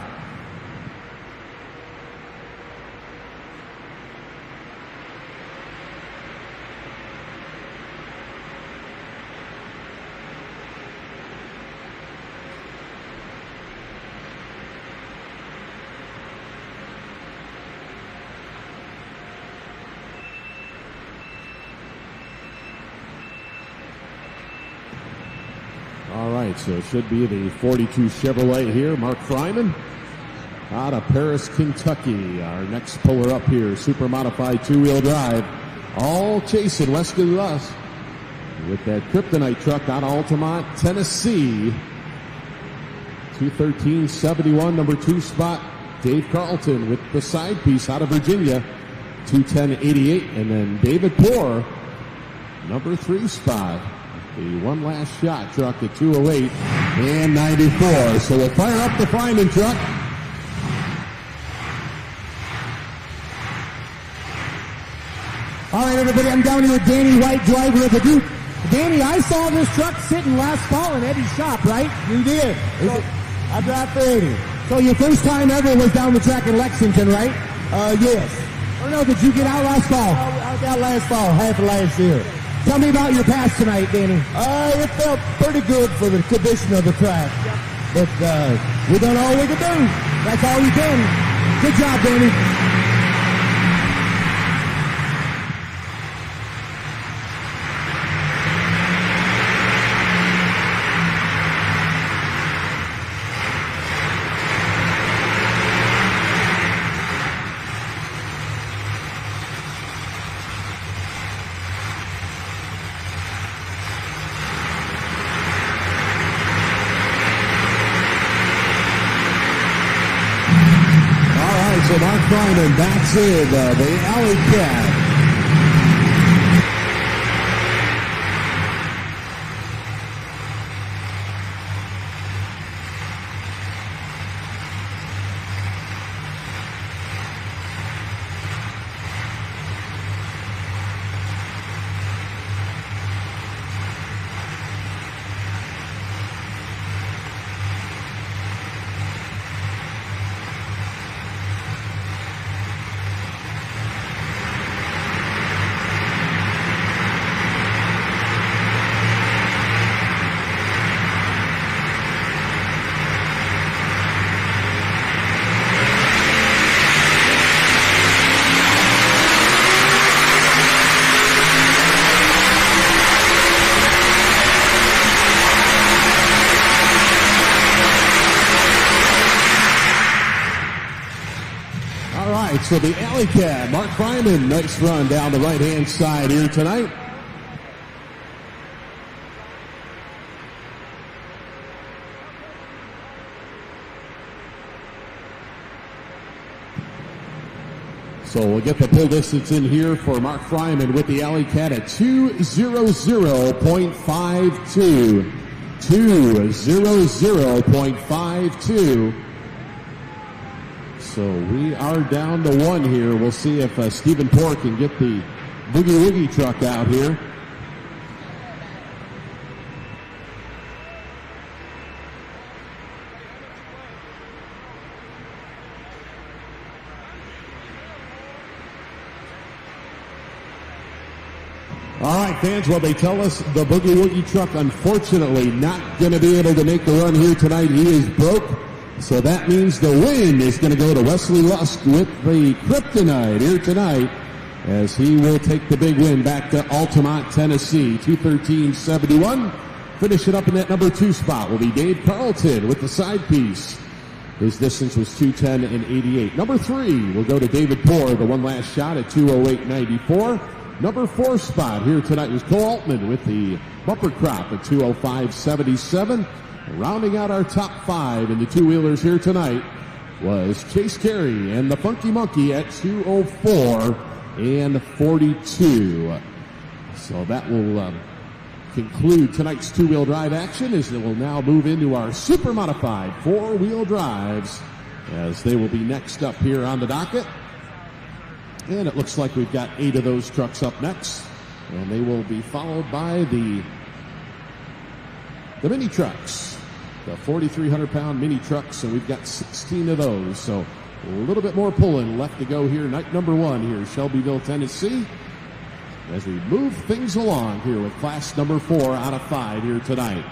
So it should be the 42 Chevrolet here. Mark Fryman out of Paris, Kentucky. Our next puller up here, super modified two-wheel drive. All chasing west of us with that Kryptonite truck out of Altamont, Tennessee. 213.71, number 2 spot. Dave Carlton with the side piece out of Virginia. 210.88. And then David Poore, number 3 spot. The one last shot truck at 208 and 94. So we'll fire up the Fryman truck. All right, everybody, I'm down here with Danny White, driver of the Duke. Danny, I saw this truck sitting last fall in Eddie's shop, right? You did. I drive for Eddie. So your first time ever was down the track in Lexington, right? Yes. Or no, did you get out last fall? I was out last fall, half of last year. Tell me about your pass tonight, Danny. It felt pretty good for the condition of the track. But we done all we could do. That's all we can. Good job, Danny. So Mark Fryman backs in the alley cat. All right, so the Alley Cat, Mark Fryman, nice run down the right-hand side here tonight. So we'll get the pull distance in here for Mark Fryman with the Alley Cat at 2:00.52. 2:00.52. So we are down to one here. We'll see if Stephen Poor can get the Boogie Woogie truck out here. All right, fans, well, they tell us the Boogie Woogie truck, unfortunately, not going to be able to make the run here tonight. He is broke, so that means the win is going to go to Wesley Lusk with the Kryptonite here tonight, as he will take the big win back to Altamont, Tennessee, 2:13.71. Finishing up in that number 2 spot will be Dave Carlton with the side piece. His distance was 2:10.88. Number 3 will go to David Poor, the one last shot at 2:08.94. Number 4 spot here tonight was Cole Altman with the bumper crop at 2:05.77. Rounding out our top 5 in the two-wheelers here tonight was Chase Carey and the Funky Monkey at 2:04.42. So that will conclude tonight's two-wheel drive action, as it will now move into our super modified four-wheel drives, as they will be next up here on the docket. And it looks like we've got 8 of those trucks up next, and they will be followed by the mini trucks, the 4,300-pound mini trucks, and we've got 16 of those. So a little bit more pulling left to go here. Night number 1 here, Shelbyville, Tennessee, as we move things along here with class number 4 out of 5 here tonight.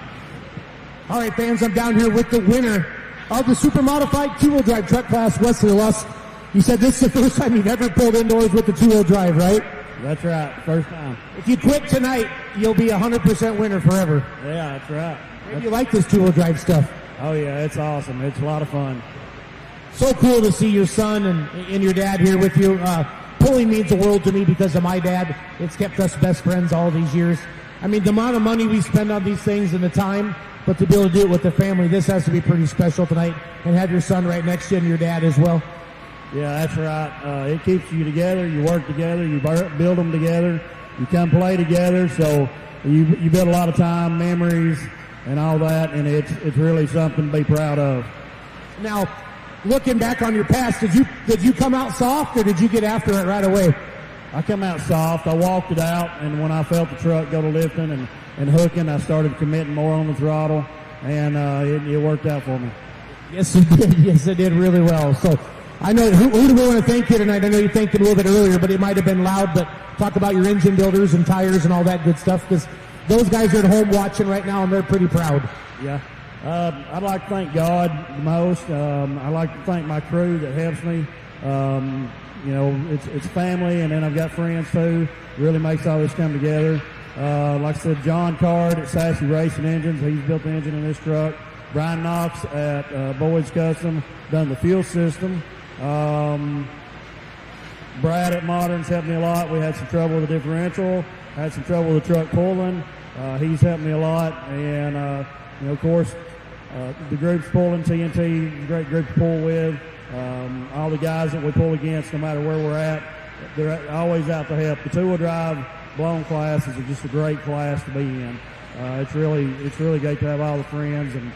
All right, fans, I'm down here with the winner of the super modified two-wheel drive truck class, Wesley Lusk. You said this is the first time you've ever pulled indoors with the two-wheel drive, right? That's right, first time. If you quit tonight, you'll be 100% winner forever. Yeah, that's right. Maybe you like this two-wheel drive stuff. Oh, yeah, it's awesome. It's a lot of fun. So cool to see your son and your dad here with you. Pulling means the world to me because of my dad. It's kept us best friends all these years. I mean, the amount of money we spend on these things and the time, but to be able to do it with the family, this has to be pretty special tonight, and have your son right next to you and your dad as well. Yeah, that's right. It keeps you together. You work together. You build them together. You come play together. So you build a lot of time, memories, and all that, and it's really something to be proud of. Now, looking back on your past, did you come out soft, or did you get after it right away? I come out soft. I walked it out, and when I felt the truck go to lifting and hooking, I started committing more on the throttle, and it worked out for me. Yes, it did. Yes, it did really well. So I know, who do we want to thank you tonight? I know you thanked it a little bit earlier, but it might have been loud, but talk about your engine builders and tires and all that good stuff, because those guys are at home watching right now, and they're pretty proud. Yeah. I'd like to thank God the most. I'd like to thank my crew that helps me. You know, it's family, and then I've got friends too. Really makes all this come together. Like I said, John Card at Sassy Racing Engines, he's built the engine in this truck. Brian Knox at Boyd's Custom, done the fuel system. Brad at Modern's helped me a lot. We had some trouble with the differential, had some trouble with the truck pulling. He's helped me a lot, and you know, of course, the group's pulling, TNT, great group to pull with. All the guys that we pull against, no matter where we're at, they're always out to help. The two-wheel drive blown class is just a great class to be in. It's really great to have all the friends and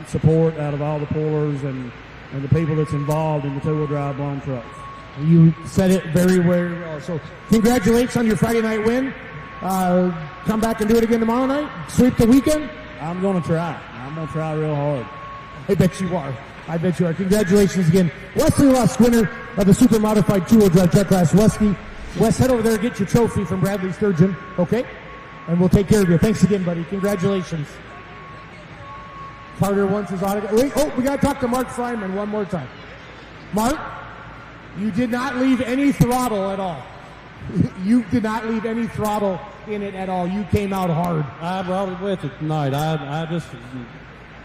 support out of all the pullers and the people that's involved in the two-wheel drive blown trucks. You said it very, very well. So congratulations on your Friday night win. Come back and do it again tomorrow night. Sweep the weekend. I'm going to try. I'm going to try real hard. I bet you are. I bet you are. Congratulations again. Wesley Lusk, winner of the super modified two-wheel drive truck class. Wes, head over there and get your trophy from Bradley Sturgeon, okay? And we'll take care of you. Thanks again, buddy. Congratulations. Carter wants his autograph. Wait, we got to talk to Mark Fryman one more time. Mark, you did not leave any throttle at all. You did not leave any throttle in it at all. You came out hard. I brought it with it tonight.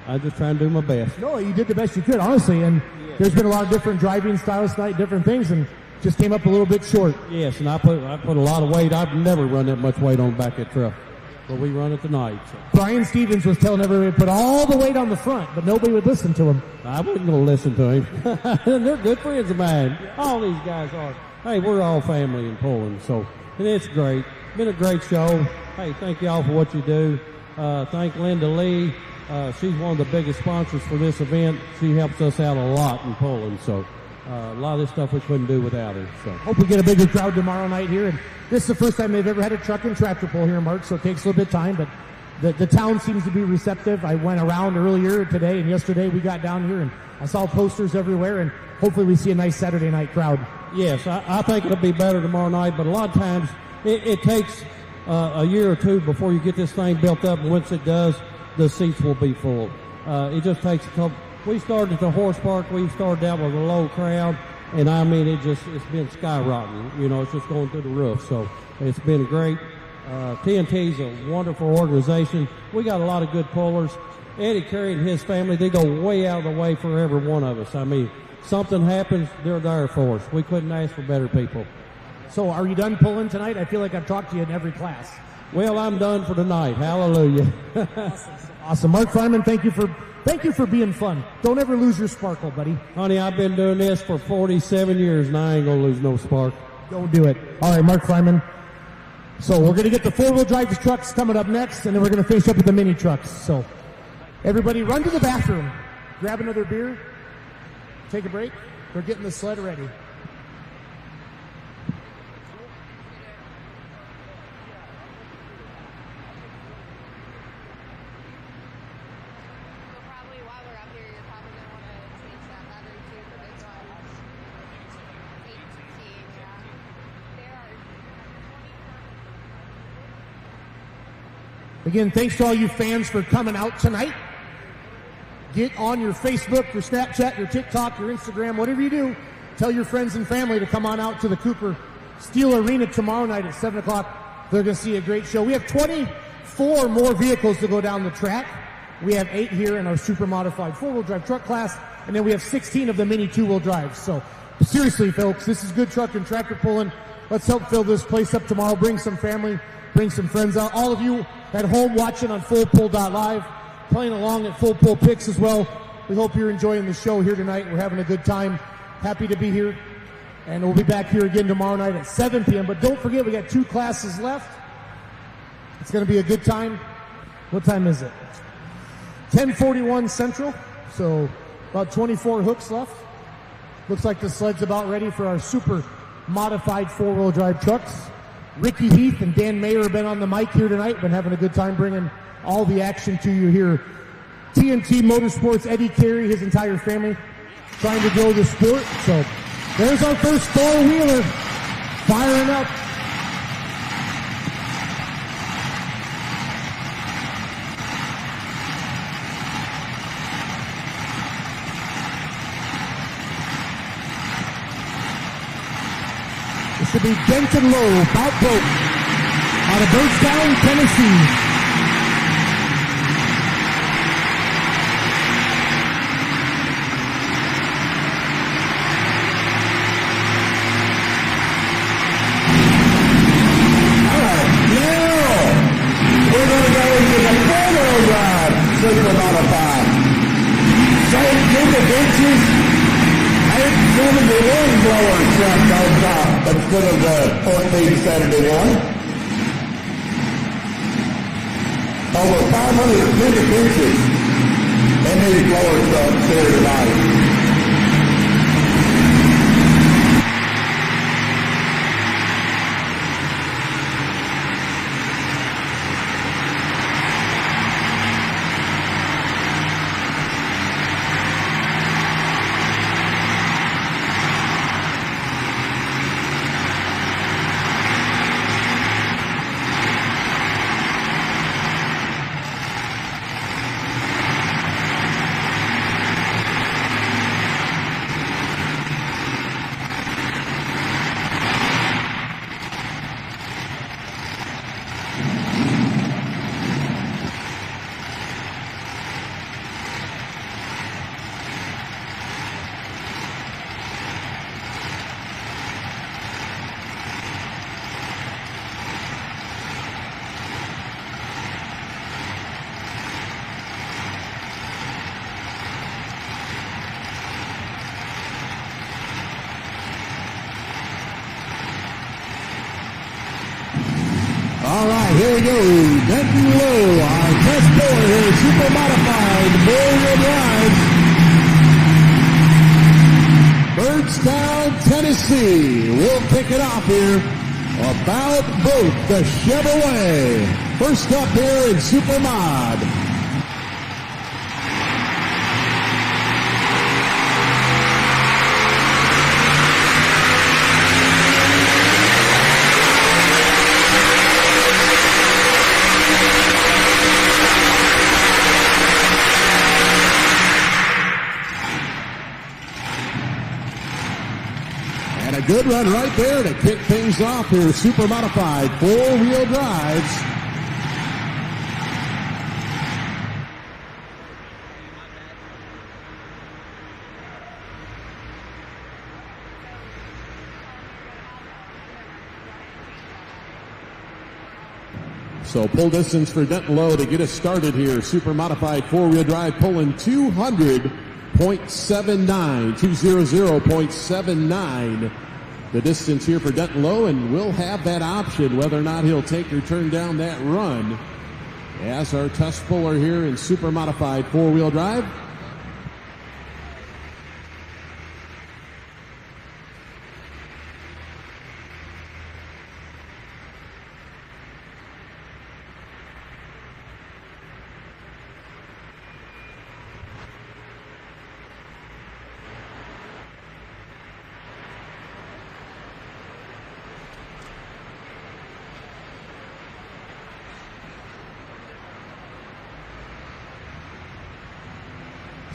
I just try and do my best. No, you did the best you could, honestly. And there's been a lot of different driving styles tonight, different things, and just came up a little bit short. Yes, and I put a lot of weight. I've never run that much weight on the back of that truck, but we run it tonight. So. Brian Stevens was telling everybody to put all the weight on the front, but nobody would listen to him. I wasn't going to listen to him. They're good friends of mine. All these guys are. Hey, we're all family in Pulling, so and it's great. Been a great show. Hey, thank y'all for what you do. Thank Linda Lee. She's one of the biggest sponsors for this event. She helps us out a lot in Pulling, so a lot of this stuff we couldn't do without her. So hope we get a bigger crowd tomorrow night here. And this is the first time they've ever had a truck and tractor pull here in March, so it takes a little bit of time, but the town seems to be receptive. I went around earlier today and yesterday. We got down here and I saw posters everywhere, and hopefully we see a nice Saturday night crowd. Yes, I think it'll be better tomorrow night, but a lot of times it takes a year or two before you get this thing built up, and once it does, the seats will be full. It just takes a couple. We started at the horse park. We started out with a low crowd, and I mean, it's been skyrocketing. You know, it's just going through the roof. So it's been great. TNT's a wonderful organization. We got a lot of good pullers. Eddie Curry and his family, they go way out of the way for every one of us. I mean, something happens, they're there for us. We couldn't ask for better people. So are you done pulling tonight? I feel like I've talked to you in every class. Well, I'm done for tonight. Hallelujah. Awesome. Mark Fryman, thank you for being fun. Don't ever lose your sparkle, buddy. Honey, I've been doing this for 47 years, and I ain't going to lose no spark. Don't do it. All right, Mark Fryman. So we're going to get the four-wheel drive trucks coming up next, and then we're going to finish up with the mini trucks. So everybody run to the bathroom. Grab another beer. Take a break. We're getting the sled ready. Again, thanks to all you fans for coming out tonight. Get on your Facebook, your Snapchat, your TikTok, your Instagram, whatever you do. Tell your friends and family to come on out to the Cooper Steel Arena tomorrow night at 7 o'clock. They're going to see a great show. We have 24 more vehicles to go down the track. We have 8 here in our super modified four-wheel drive truck class, and then we have 16 of the mini two-wheel drives. So seriously, folks, this is good truck and tractor pulling. Let's help fill this place up tomorrow. Bring some family. Bring some friends out. All of you at home watching on fullpull.live, playing along at Full Pull Picks as well. We hope you're enjoying the show here tonight. We're having a good time. Happy to be here. And we'll be back here again tomorrow night at 7 p.m. But don't forget, we got 2 classes left. It's going to be a good time. What time is it? 10:41 Central. So about 24 hooks left. Looks like the sled's about ready for our super modified four-wheel drive trucks. Ricky Heath and Dan Mayer have been on the mic here tonight. Been having a good time bringing all the action to you here. TNT Motorsports, Eddie Carey, his entire family, trying to grow the sport. So there's our first four-wheeler firing up. This should be Denton Lowe, about broke, out of Birdstown, Tennessee. Super modified. Same group of inches. 871 blower truck on top instead of the 1471. Over 550 inches in these blower trucks here tonight. go. Denton Low, our test puller here, super modified, four-wheel drive. Birdstown, Tennessee. We'll kick it off here about both the Chevrolet. First up here in Super Mod. And a good run right there to kick things off here. Super modified four-wheel drives. So pull distance for Denton Low to get us started here. Super modified four-wheel drive pulling 200.79, 200.79. The distance here for Denton Low, and we'll have that option whether or not he'll take or turn down that run as our test puller here in super modified four-wheel drive.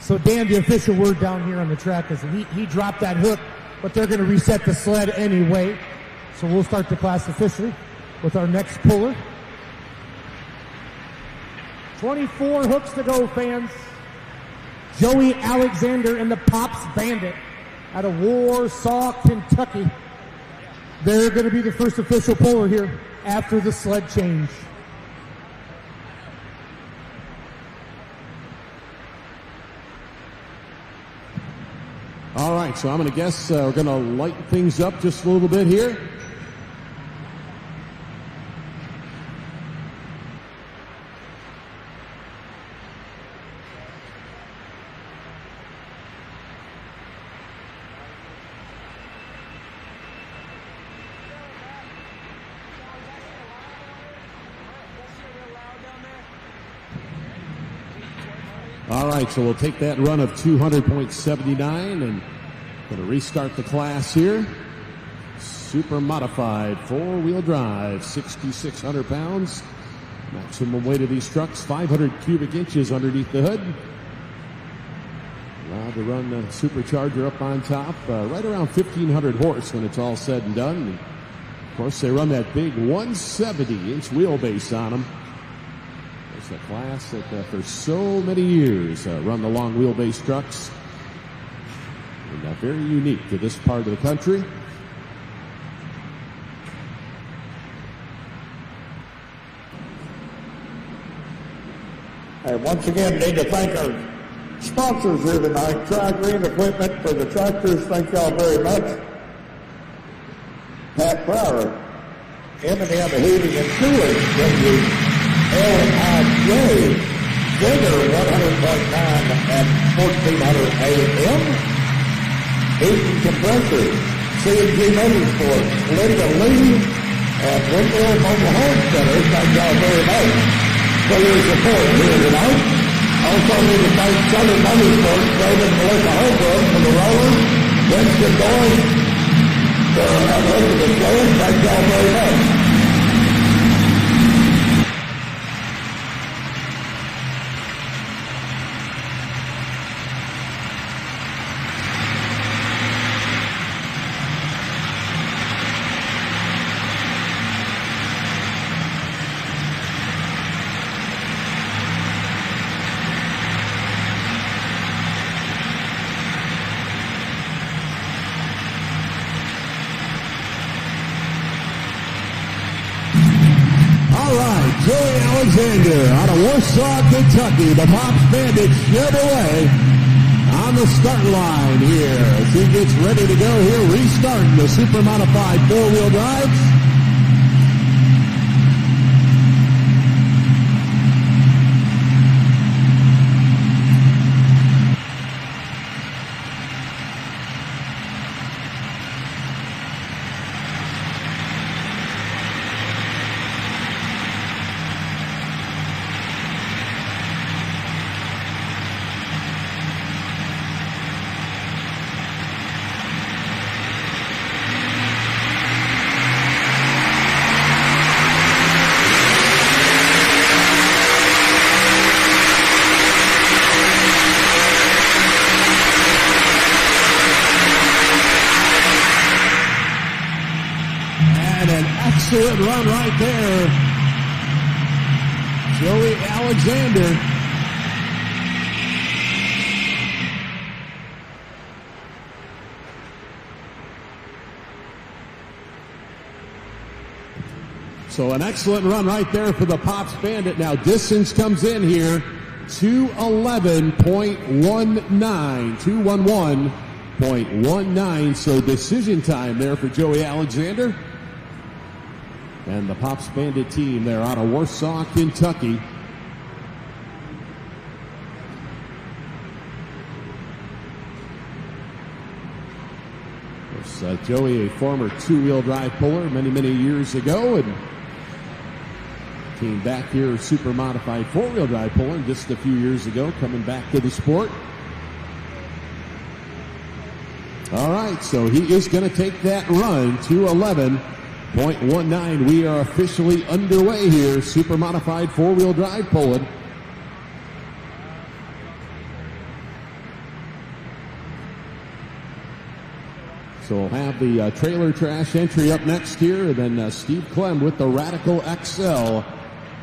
So Dan, the official word down here on the track is he dropped that hook, but they're going to reset the sled anyway. So we'll start the class officially with our next puller. 24 hooks to go, fans. Joey Alexander and the Pops Bandit out of Warsaw, Kentucky. They're going to be the first official puller here after the sled change. All right, so I'm going to guess we're going to lighten things up just a little bit here. All right, so we'll take that run of 200.79 and going to restart the class here. Super modified four-wheel drive, 6,600 pounds. Maximum weight of these trucks, 500 cubic inches underneath the hood. Allowed to run the supercharger up on top, right around 1,500 horse when it's all said and done. And of course, they run that big 170-inch wheelbase on them. It's a class that for so many years run the long wheelbase trucks. And very unique to this part of the country. And once again, need to thank our sponsors here tonight, Tri-Green Equipment for the tractors. Thank y'all very much. Pat Pryor, M&M Heating and Cooling, WLIJ, Figure 100.9 at 1400 AM. Heating Compressor, TNT Motorsports, Linda Lee, and Windmill Mobile Home Center. Thank y'all very much for your support here tonight. Also need to thank Southern Motorsports, David and Melissa Holbrook for the rollers, Winston Boyd for having the show. Thank y'all very much. Joey Alexander out of Warsaw, Kentucky, the Pops Bandit Chevrolet on the start line here as he gets ready to go here, restarting the super modified four-wheel drives. excellent run right there. Joey Alexander. So an excellent run right there for the Pops Bandit. Now distance comes in here, 211.19, 211.19. So decision time there for Joey Alexander. And the Pops Bandit team there out of Warsaw, Kentucky. Of course, Joey, a former two-wheel drive puller many years ago, and came back here super modified four-wheel drive pulling just a few years ago, coming back to the sport. All right, so he is going to take that run to 11.19. We are officially underway here, super modified four-wheel drive pulling. So we'll have the trailer trash entry up next here, and then Steve Clem with the Radical XL.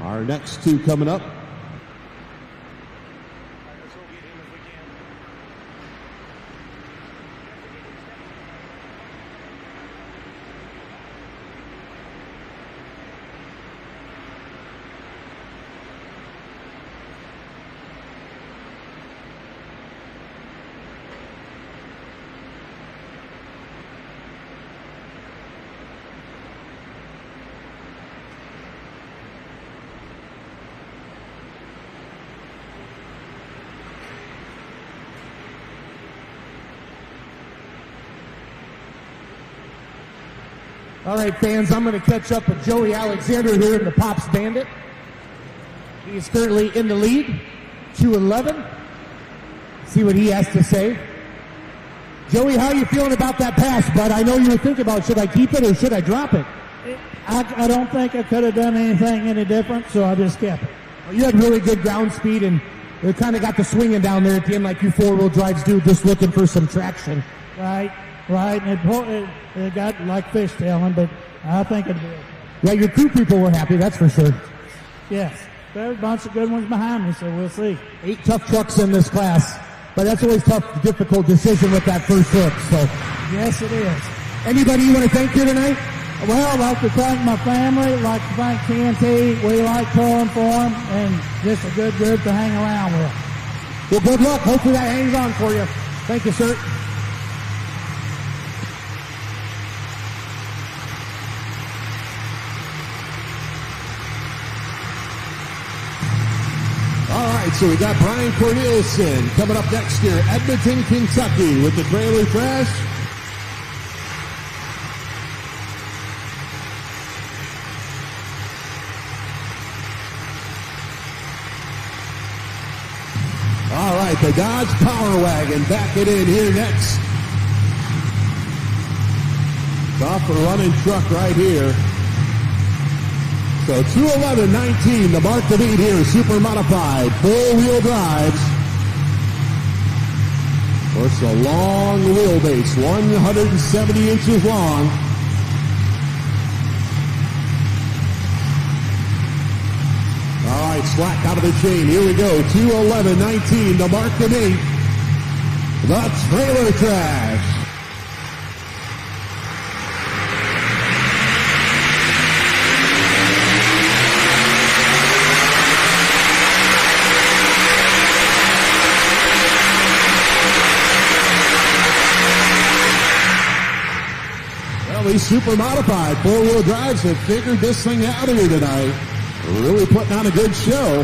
Our next two coming up. All right, fans, I'm going to catch up with Joey Alexander here in the Pops Bandit. He is currently in the lead, 211. See what he has to say. Joey, how are you feeling about that pass, bud? I know you were thinking about, should I keep it or should I drop it? I don't think I could have done anything any different, so I just kept it. Well, you had really good ground speed, and it kind of got the swinging down there at the end like you four-wheel drives do, just looking for some traction. Right, and it got like fishtailing, but I think it did. Yeah, your crew people were happy, that's for sure. Yes, there's a bunch of good ones behind me, so we'll see. 8 tough trucks in this class, but that's always tough, difficult decision with that first hook. So, yes, it is. Anybody you want to thank here tonight? Well, I'd like to thank my family, I'd like to thank TNT. We like pulling for them, and just a good group to hang around with. Well, good luck. Hopefully that hangs on for you. Thank you, sir. All right, so we got Brian Cornelison coming up next here, Edmonton, Kentucky, with the trailer trash. All right, the Dodge Power Wagon back it in here next. Tough running truck right here. So 211.19, the mark to beat here, super modified, four-wheel drives. Of course, a long wheelbase, 170 inches long. All right, slack out of the chain. Here we go, 211.19, the mark to beat. The trailer trash. These super modified four-wheel drives have figured this thing out here tonight. Really putting on a good show.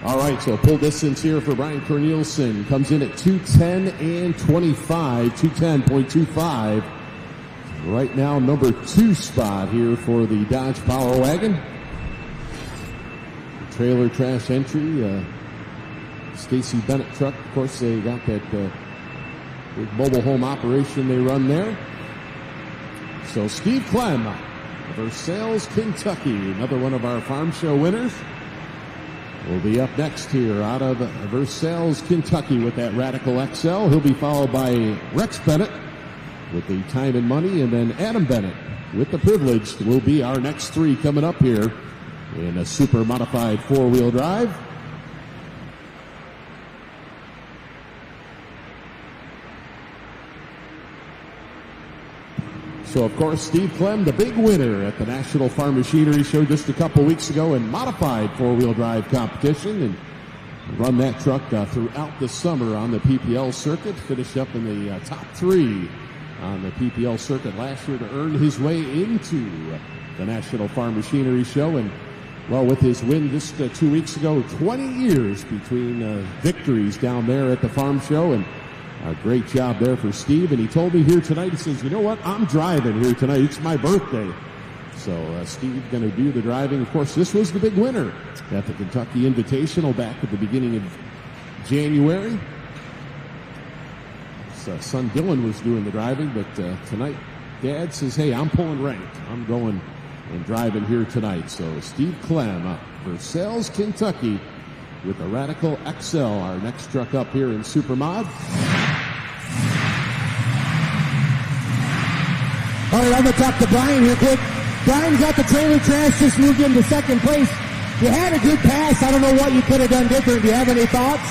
All right, so pull distance here for Brian Cornelison comes in at 210 and 25, 210.25. Right now, number 2 spot here for the Dodge Power Wagon. Trailer trash entry, Stacy Bennett truck. Of course, they got that big mobile home operation they run there. So Steve Clem, Versailles, Kentucky, another one of our farm show winners, will be up next here out of Versailles, Kentucky with that Radical XL. He'll be followed by Rex Bennett with the Time and Money, and then Adam Bennett with the Privileged will be our next 3 coming up here in a super modified 4-wheel drive. So, of course, Steve Clem, the big winner at the National Farm Machinery Show just a couple weeks ago in modified 4-wheel drive competition, and run that truck throughout the summer on the PPL circuit. Finished up in the top 3 on the PPL circuit last year to earn his way into the National Farm Machinery Show. And, well, with his win just 2 weeks ago, 20 years between victories down there at the farm show, and a great job there for Steve. And he told me here tonight, he says, you know what, I'm driving here tonight. It's my birthday. So Steve's going to do the driving. Of course, this was the big winner at the Kentucky Invitational back at the beginning of January. His son Dylan was doing the driving, but tonight Dad says, hey, I'm pulling rank. I'm going and driving here tonight. So Steve Clem, Versailles, Kentucky, with the Radical XL, our next truck up here in Supermod. All right, I'm going to talk to Brian here quick. Brian got the trailer trash, just moved into second place. You had a good pass. I don't know what you could have done different. Do you have any thoughts?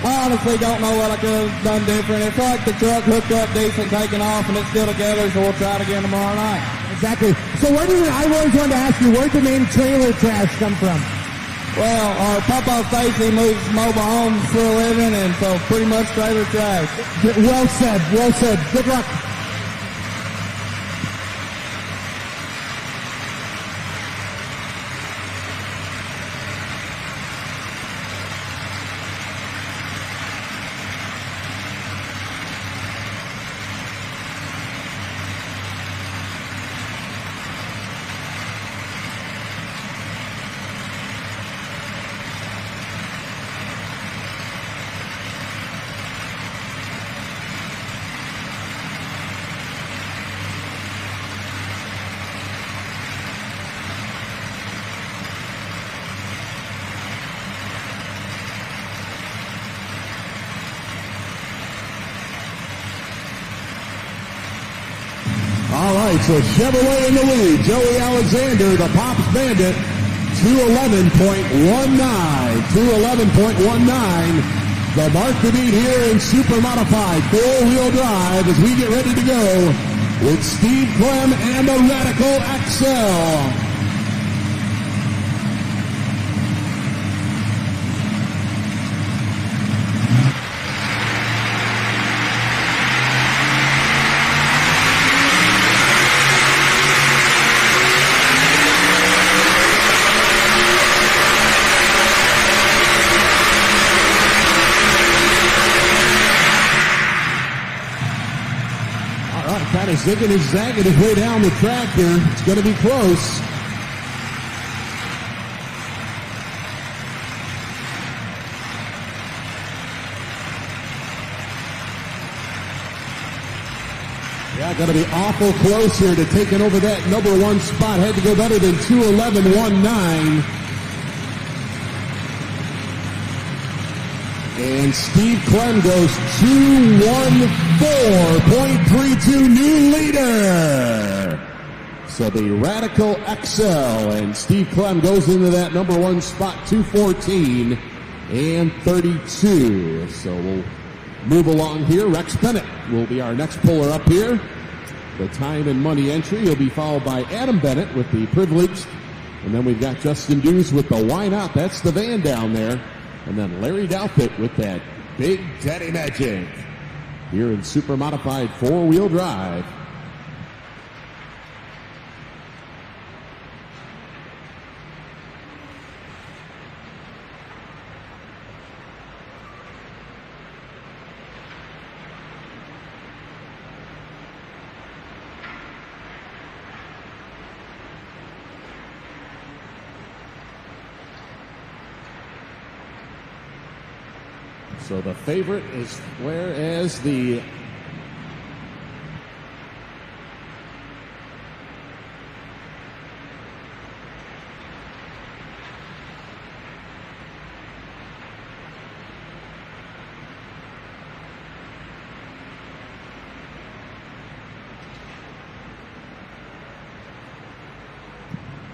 I honestly don't know what I could have done different. It's like the truck hooked up decent, taking off, and it's still together, so we'll try it again tomorrow night. Exactly. So I always wanted to ask you, where'd the name trailer trash come from? Well, our Papa Stacy moves mobile homes for a living, and so pretty much trailer trash. Well said, well said. Good luck. All right, so Chevrolet in the lead. Joey Alexander, the Pops Bandit, 211.19. 211.19. The mark to beat here in super modified 4-wheel drive as we get ready to go with Steve Clem and the Radical XL. Kind of zigging and zagging his way down the track here. It's going to be close. Yeah, going to be awful close here to taking over that number 1 spot. Had to go better than 2:11.19. And Steve Clem goes 2:14.32, new leader. So the Radical XL, and Steve Clem goes into that number 1 spot, 2:14 and 32. So we'll move along here. Rex Bennett will be our next puller up here. The Time and Money entry. He'll be followed by Adam Bennett with the Privileged. And then we've got Justin Dews with the Why Not. That's the van down there. And then Larry Douthit with that Big Daddy Magic here in super modified 4-wheel drive. So the favorite is, whereas the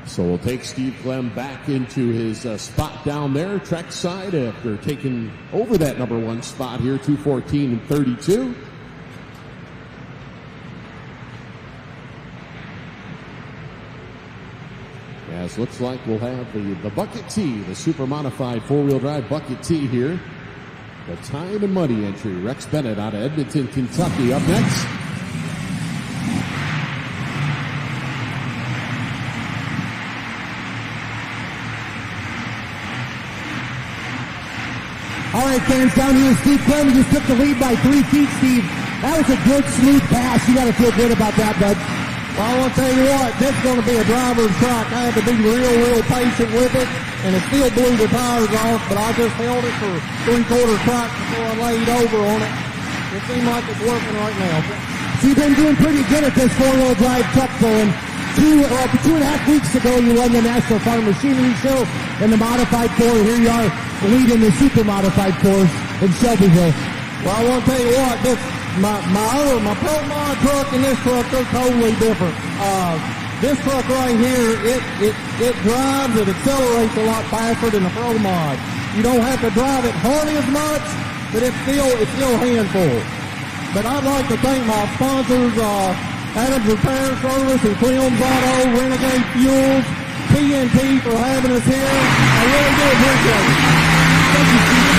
So we'll take Steve Clem back into his spot down there, Trek side, after taking over that number one spot here, 2:14 and 32. As looks like we'll have the Bucket T, the super modified four-wheel drive Bucket T here. The time and money entry, Rex Bennett out of Edmonton, Kentucky, up next. All right, fans, down here, Steve Clem just took the lead by 3 feet, Steve. That was a good, smooth pass. You got to feel good about that, bud. Well, I want to tell you what, this is going to be a driver's truck. I had to be real patient with it, and it still blew the tires off, but I just held it for 3/4 track before I laid over on it. It seems like it's working right now. So you've been doing pretty good at this four-wheel drive truck pulling. 2.5 weeks ago, you won the National Farm Machinery Show in the Modified 4. Here you are leading the Super Modified 4 in Shelbyville. Well, I want to tell you what, this my Pro Mod truck and this truck are totally different. This truck right here, it drives, it accelerates a lot faster than the Pro Mod. You don't have to drive it hardly as much, but it's still handful. But I'd like to thank my sponsors, Adams Repair Service and Clem's Auto, Renegade Fuels, TNT for having us here. I really do appreciate it. Thank you, Steve.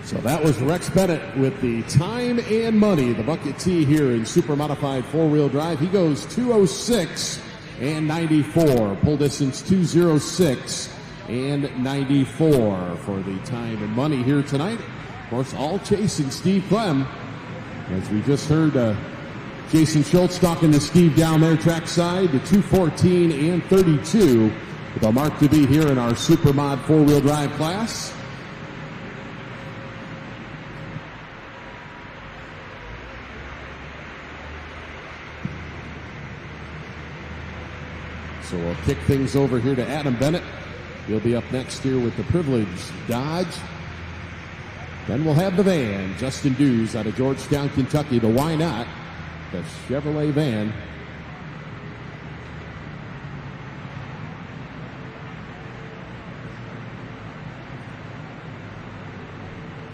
So that was Rex Bennett with the time and money, the Bucket T here in super modified four-wheel drive. He goes 2:06 and 94. Pull distance 2:06 and 94 for the time and money here tonight. Of course, all chasing Steve Clem. As we just heard Jason Schultz talking to Steve down there trackside, the 2:14 and 32 with a mark to be here in our super mod four-wheel drive class. So we'll kick things over here to Adam Bennett. He'll be up next here with the Privilege Dodge. Then we'll have the van, Justin Dews out of Georgetown, Kentucky, the Why Not, the Chevrolet van.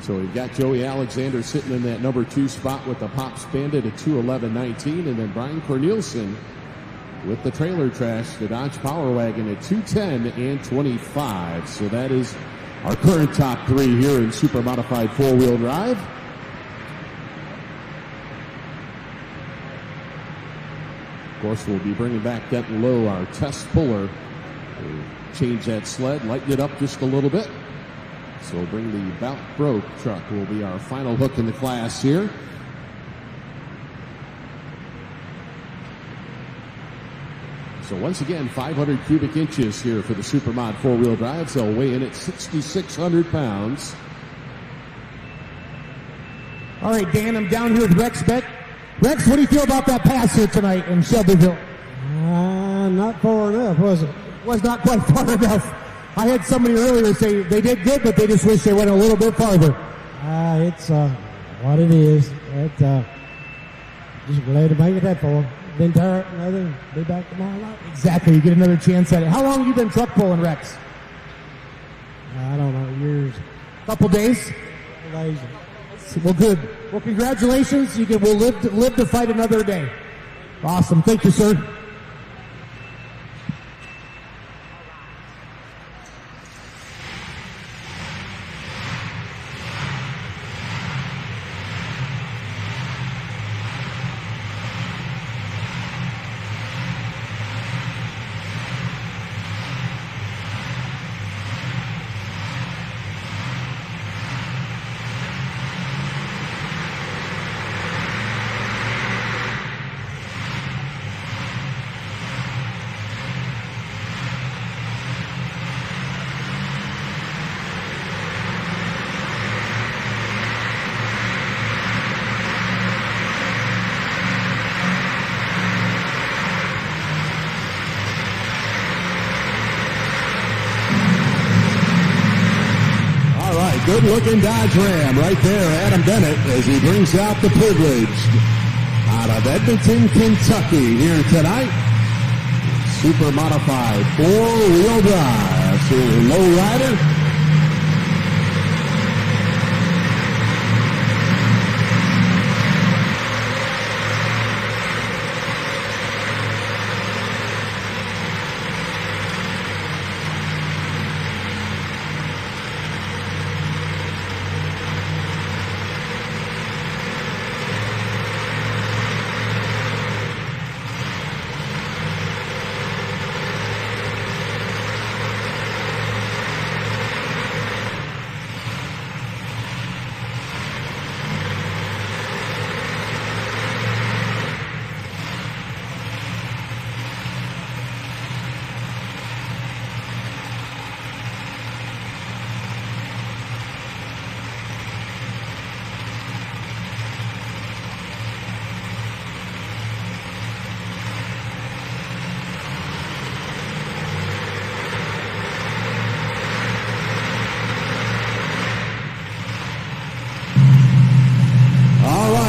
So we've got Joey Alexander sitting in that number 2 spot with the Pops Bandit at 2:11.19, and then Brian Cornelison with the trailer trash, the Dodge Power Wagon at 2:10 and 25. So that is our current top 3 here in super modified four-wheel drive. Of course, we'll be bringing back Denton Lowe, our test puller. We'll change that sled, lighten it up just a little bit. So we'll bring the Bout Broke truck, will be our final hook in the class here. So once again, 500 cubic inches here for the Supermod four-wheel drives. They'll weigh in at 6,600 pounds. All right, Dan, I'm down here with Rex Beck. Rex, what do you feel about that pass here tonight in Shelbyville? Not far enough, was it? Was not quite far enough. I had somebody earlier say they did good, but they just wish they went a little bit farther. It's what it is. Just glad to make it that far. Then tear up another, be back tomorrow night. Exactly, you get another chance at it. How long have you been truck pulling, Rex? I don't know, years. Couple days? Well, good. Well, congratulations. We'll live to fight another day. Awesome. Thank you, sir. good-looking Dodge Ram right there, Adam Bennett, as he brings out the Privileged out of Edmonton, Kentucky here tonight. Super modified four-wheel drive. So low rider.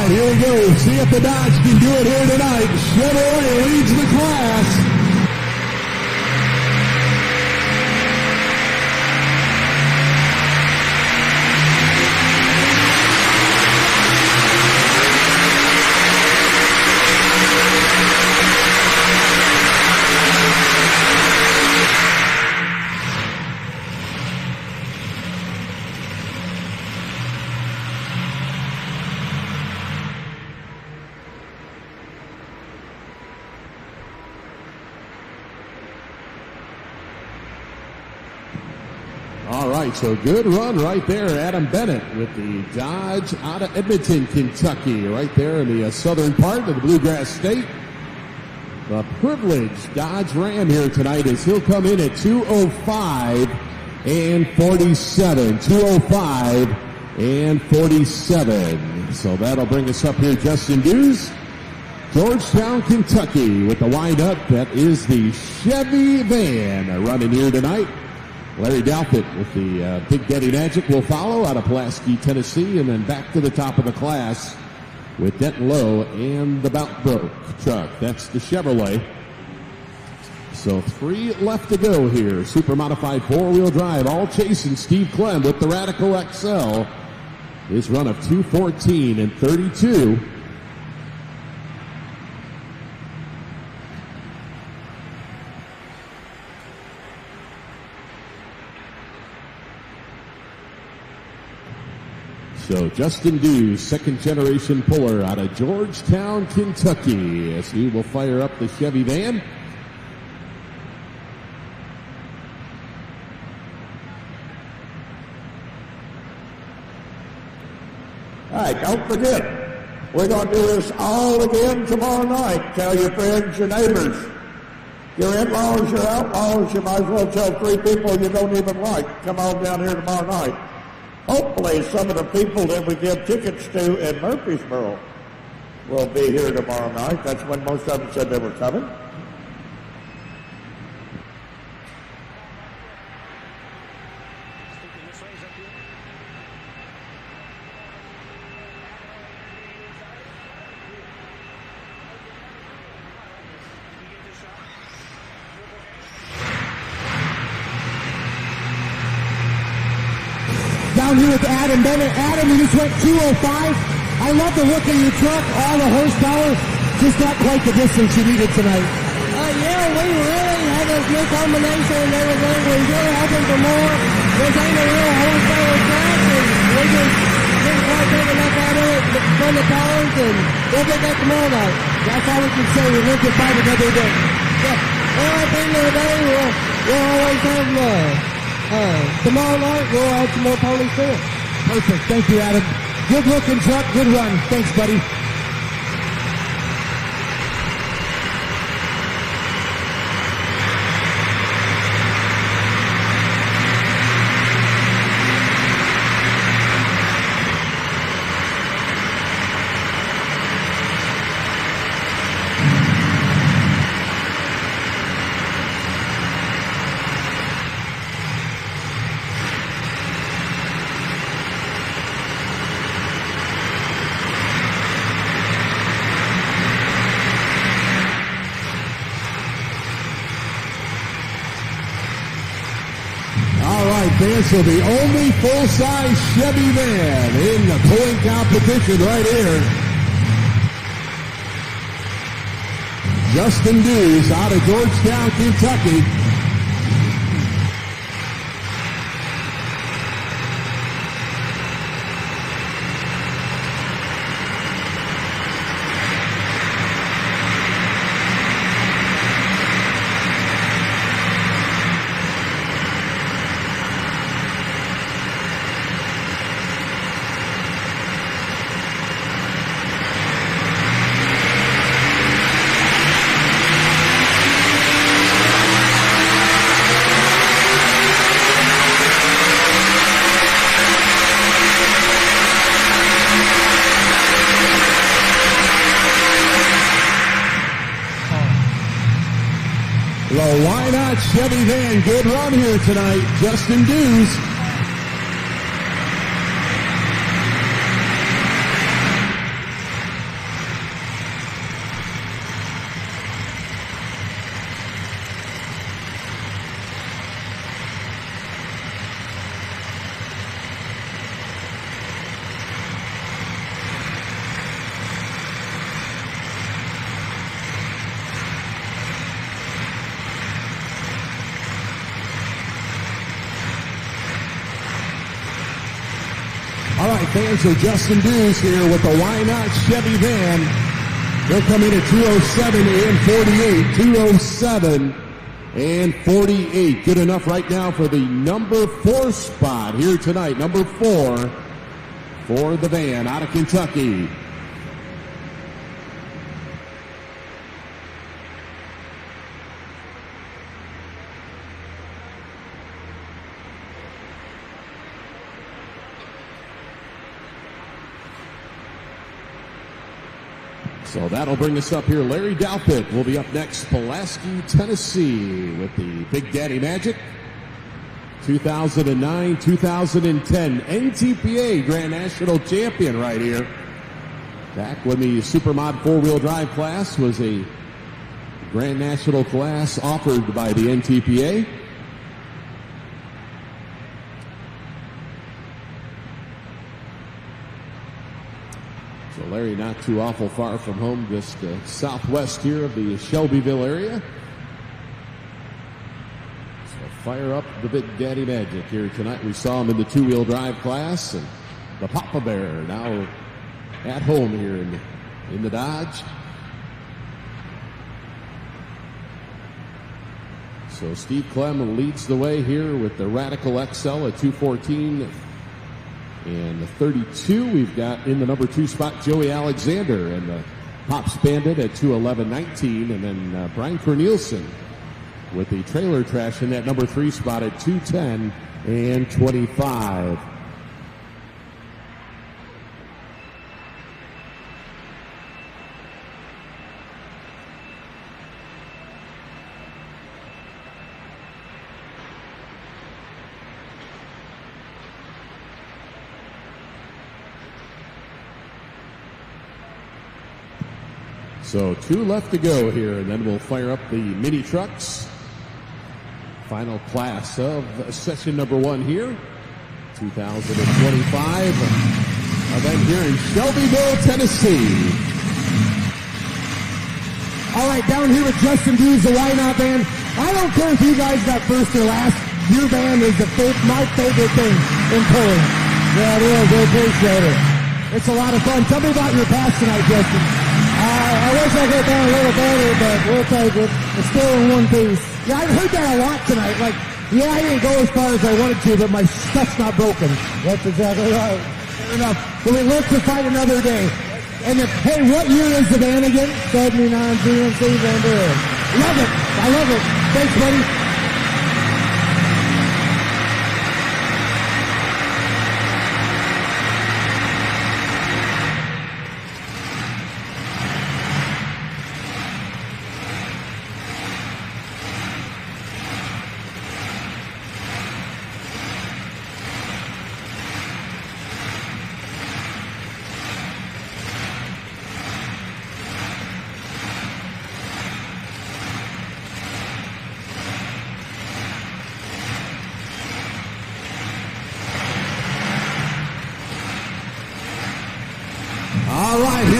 Here we go. See if the Dodge can do it here tonight. Chevrolet leads the class. All right, so good run right there. Adam Bennett with the Dodge out of Edmonton, Kentucky, right there in the southern part of the Bluegrass State. The Privileged Dodge Ram here tonight as he'll come in at 2:05 and 47. 2:05 and 47. So that'll bring us up here, Justin Dews. Georgetown, Kentucky with the windup. That is the Chevy van running here tonight. Larry Douthit with the Big Daddy Magic will follow out of Pulaski, Tennessee, and then back to the top of the class with Denton Lowe and the Bout Broke truck. That's the Chevrolet. So 3 left to go here. Super modified four-wheel drive, all chasing Steve Clem with the Radical XL. His run of 2:14 and 32. So Justin Dews, second generation puller out of Georgetown, Kentucky, as he will fire up the Chevy van. All right, don't forget, we're going to do this all again tomorrow night. Tell your friends, your neighbors, your in-laws, your outlaws. You might as well tell 3 people you don't even like. Come on down here tomorrow night. Hopefully some of the people that we give tickets to in Murfreesboro will be here tomorrow night. That's when most of them said they were coming. Down here with Adam Bennett. Adam, you just went 2:05. I love the look of your truck, all the horsepower. Just not quite the distance you needed tonight. Yeah, we really had a good combination and everything. We were really hoping for more. This ain't a real horsepower track, and we just didn't quite take enough out of it from the cars, and we'll get that tomorrow night. That's all we can say. We live to fight another day. Yeah. Well, at the end of the day, we'll always have tomorrow night, we'll add some more ponies to it. Perfect. Thank you, Adam. Good looking truck. Good run. Thanks, buddy. fans, so the only full-size Chevy van in the pulling competition right here. Justin Dews out of Georgetown, Kentucky. The Why Not Chevy van, good run here tonight. Justin Dews. Fans of Justin Dews here with the Why Not Chevy van. They'll come in at 207 and 48. 207 and 48. Good enough right now for the number 4 spot here tonight. Number 4 for the van out of Kentucky. So that'll bring us up here. Larry Dalpitt will be up next. Pulaski, Tennessee with the Big Daddy Magic. 2009, 2010 NTPA Grand National Champion right here. Back when the Supermod 4-wheel drive class was a Grand National class offered by the NTPA. So Larry not too awful far from home, just southwest here of the Shelbyville area. So fire up the Big Daddy Magic here tonight. We saw him in the 2-wheel drive class, and the Papa Bear now at home here in the Dodge. So Steve Clem leads the way here with the Radical XL at 214. And the 32, we've got in the number 2 spot, Joey Alexander, and the Pops Bandit at 211.19. And then Brian Cornelison with the Trailer Trash in that number 3 spot at 210 and 25. So 2 left to go here, and then we'll fire up the mini trucks. Final class of session number 1 here, 2025 event here in Shelbyville, Tennessee. All right, down here with Justin Dews, the Why Not band. I don't care if you guys got first or last. Your band is my favorite thing in pulling. Yeah, it is. I appreciate it. It's a lot of fun. Tell me about your pass tonight, Justin. I wish I could have done a little better, but we'll take it. It's still in one piece. Yeah, I've heard that a lot tonight. Like, yeah, I didn't go as far as I wanted to, but my stuff's not broken. That's exactly right. Fair enough. So we live to fight another day. And if, hey, what year is the van again? 79 GMC Van Buren. Love it. I love it. Thanks, buddy.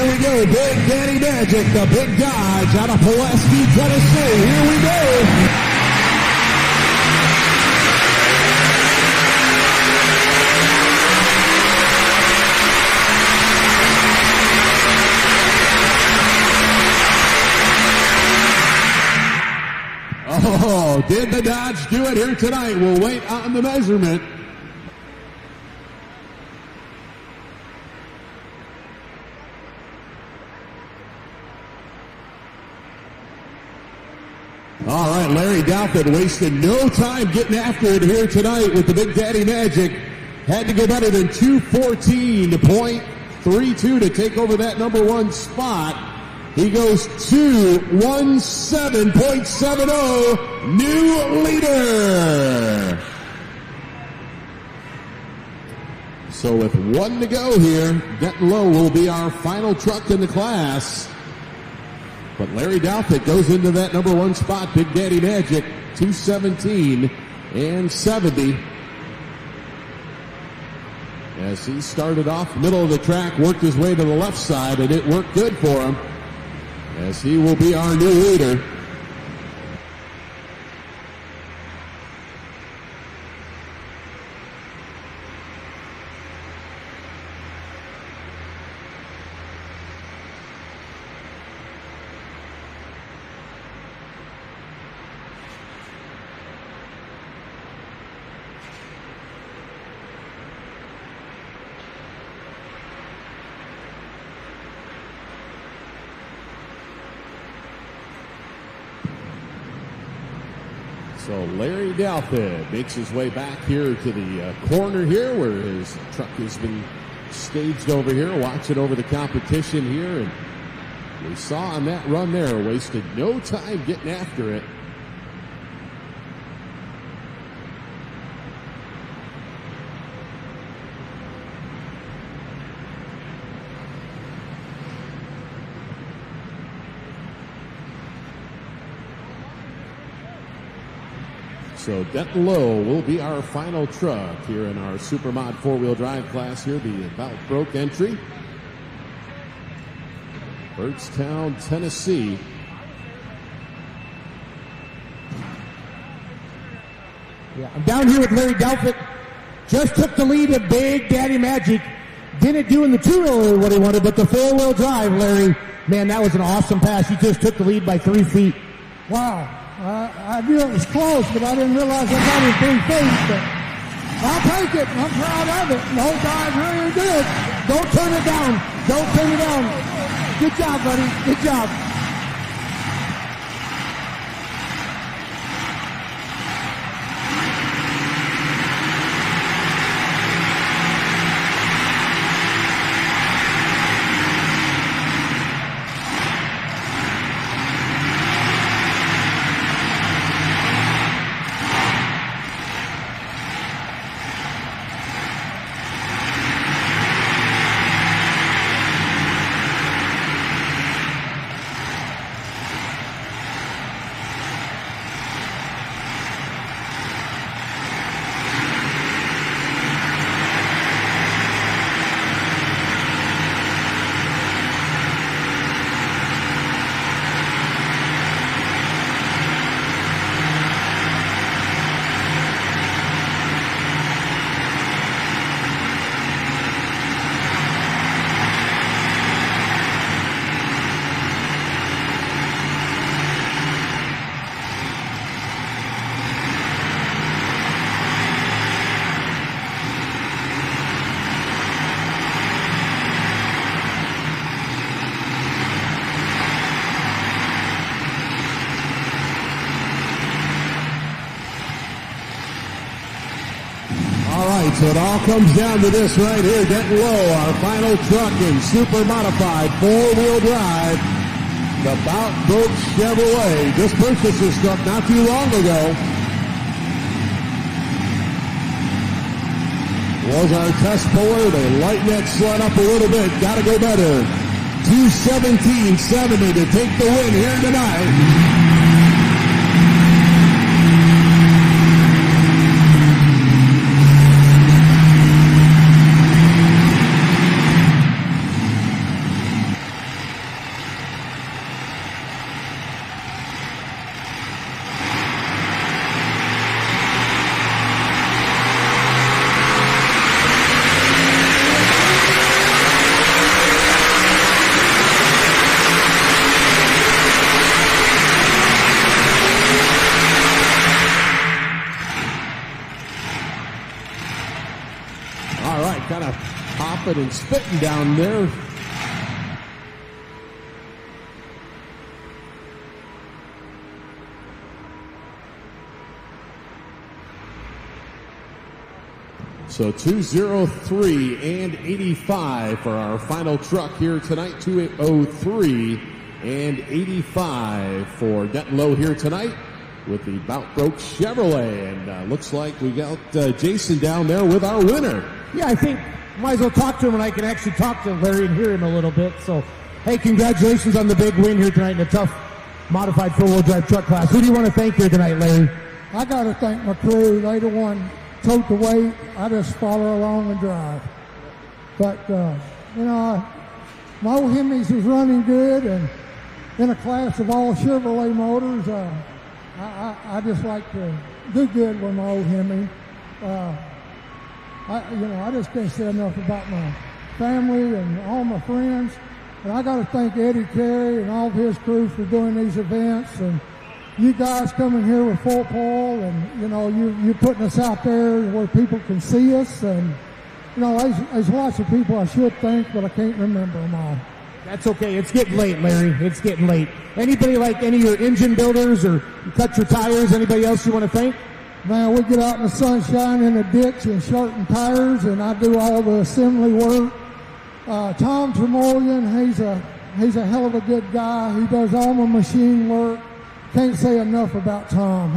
Here we go, Big Daddy Magic, the big Dodge out of Pulaski, Tennessee. Here we go. Oh, did the Dodge do it here tonight? We'll wait on the measurement. All right, Larry Douthat wasted no time getting after it here tonight with the Big Daddy Magic. Had to go better than 2:14.32 to take over that number one spot. He goes 2:17.70, new leader. So with one to go here, Denton Lowe will be our final truck in the class. But Larry Douthat goes into that number one spot. Big Daddy Magic, 2:17.70. As he started off middle of the track, worked his way to the left side, and it worked good for him. As he will be our new leader. So Larry Douthat makes his way back here to the corner here where his truck has been staged over here, watching over the competition here. And we saw on that run there, wasted no time getting after it. So Denton Lowe will be our final truck here in our Supermod four-wheel drive class here, the about broke entry. Byrdstown, Tennessee. Yeah, I'm down here with Larry Douthat. Just took the lead of Big Daddy Magic. Didn't do in the two-wheeler what he wanted, but the four-wheel drive, Larry, man, that was an awesome pass. He just took the lead by 3 feet. Wow. I knew it was close, but I didn't realize I got it 3 feet. But I'll take it. I'm proud of it. The whole guy really did. Don't turn it down. Don't turn it down. Good job, buddy. Good job. So it all comes down to this right here. Denton Lowe, our final truck in super modified four-wheel drive. The Bout Broke Chevrolet. Just purchased this truck not too long ago. Was our test puller. They lighten that sled up a little bit. Got to go better. 2:17.70 to take the win here tonight. huffing and spitting down there. So 203 and 85 for our final truck here tonight. 203 and 85 for Denton Lowe here tonight with the Bout Broke Chevrolet. And looks like we got Jason down there with our winner. Yeah, I think might as well talk to him, and I can actually talk to Larry and hear him a little bit. So, hey, congratulations on the big win here tonight in a tough modified four-wheel drive truck class. Who do you want to thank here tonight, Larry? I got to thank my crew. They the one tote the weight. I just follow along and drive. But, you know, my old Hemis was running good, and in a class of all Chevrolet motors, I just like to do good with my old Hemi. I just can't say enough about my family and all my friends. And I got to thank Eddie Carey and all of his crew for doing these events. And you guys coming here with full pull, and, you know, you're putting us out there where people can see us. And, you know, there's lots of people I should thank, but I can't remember them all. That's okay. It's getting late, Larry. It's getting late. Anybody like any of your engine builders or cut your tires? Anybody else you want to thank? Man, we get out in the sunshine in the ditch and sharpen tires, and I do all the assembly work. Tom Tremolian, he's a hell of a good guy. He does all my machine work. Can't say enough about Tom.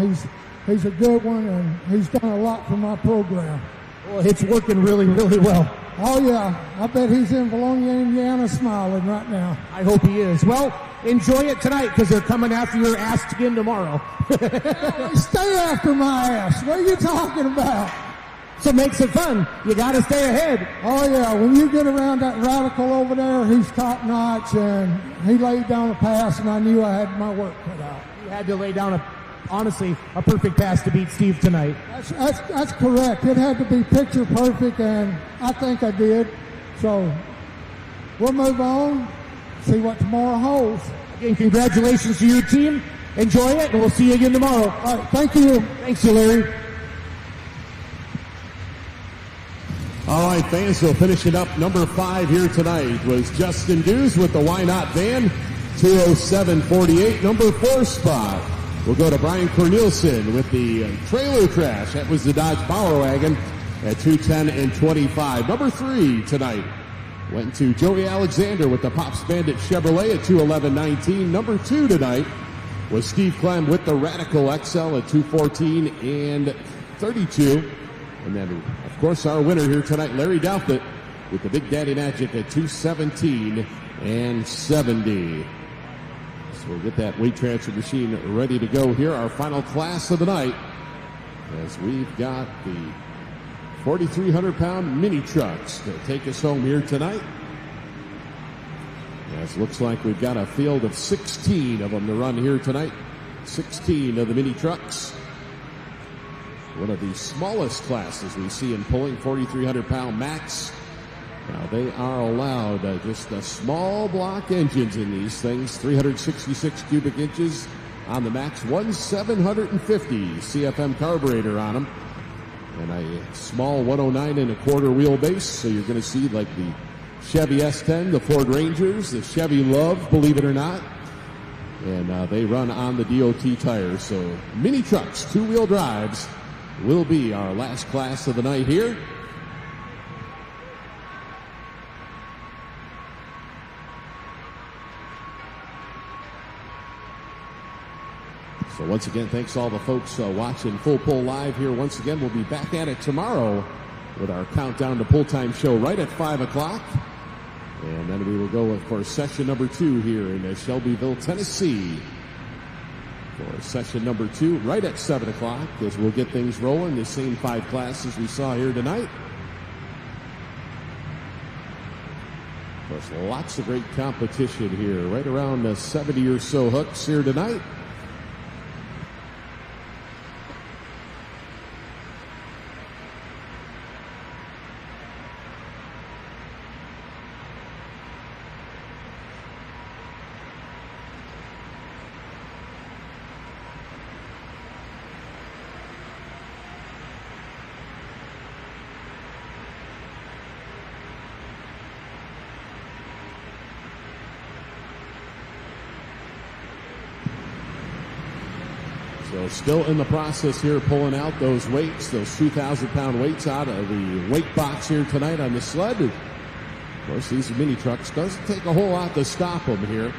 He's a good one, and he's done a lot for my program. Well, it's working really, really well. Oh, yeah. I bet he's in Bologna, Indiana, smiling right now. I hope he is. Well, enjoy it tonight, because they're coming after your ass again tomorrow. Stay after my ass. What are you talking about? So makes it fun. You got to stay ahead. Oh, yeah. When you get around that radical over there, he's top notch, and he laid down a pass, and I knew I had my work cut out. You had to lay down honestly, a perfect pass to beat Steve tonight. That's correct. It had to be picture perfect, and I think I did. So we'll move on, see what tomorrow holds. Again, congratulations to your team. Enjoy it, and we'll see you again tomorrow. All right, thank you. Thanks, you, Larry. All right, fans, so finishing up number 5 here tonight was Justin Dews with the Why Not van, 207.48, number 4 spot. We'll go to Brian Cornelison with the trailer crash. That was the Dodge Power Wagon at 210.25. Number 3 tonight went to Joey Alexander with the Pops Bandit Chevrolet at 211.19. Number 2 tonight was Steve Clem with the Radical XL at 214.32. And then, of course, our winner here tonight, Larry Douthit, with the Big Daddy Magic at 217.70. So we'll get that weight transfer machine ready to go here. Our final class of the night, as we've got the 4,300-pound mini trucks to take us home here tonight. Yes, looks like we've got a field of 16 of them to run here tonight. 16 of the mini trucks. One of the smallest classes we see in pulling, 4,300-pound max. Now, they are allowed just small block engines in these things, 366 cubic inches on the max, 750 CFM carburetor on them, and a small 109 1/4 wheelbase. So you're going to see like the Chevy S10, the Ford Rangers, the Chevy Love, believe it or not, and they run on the DOT tires. So mini trucks, 2-wheel drives, will be our last class of the night here. So once again, thanks to all the folks watching Full Pull Live here. Once again, we'll be back at it tomorrow with our Countdown to Pull Time show right at 5 o'clock. And then we will go for session number 2 here in Shelbyville, Tennessee. For session number 2 right at 7 o'clock, as we'll get things rolling. The same 5 classes we saw here tonight. Of course, lots of great competition here. Right around 70 or so hooks here tonight. So still in the process here, pulling out those weights, those 2,000-pound weights out of the weight box here tonight on the sled. Of course, these mini trucks doesn't take a whole lot to stop them here.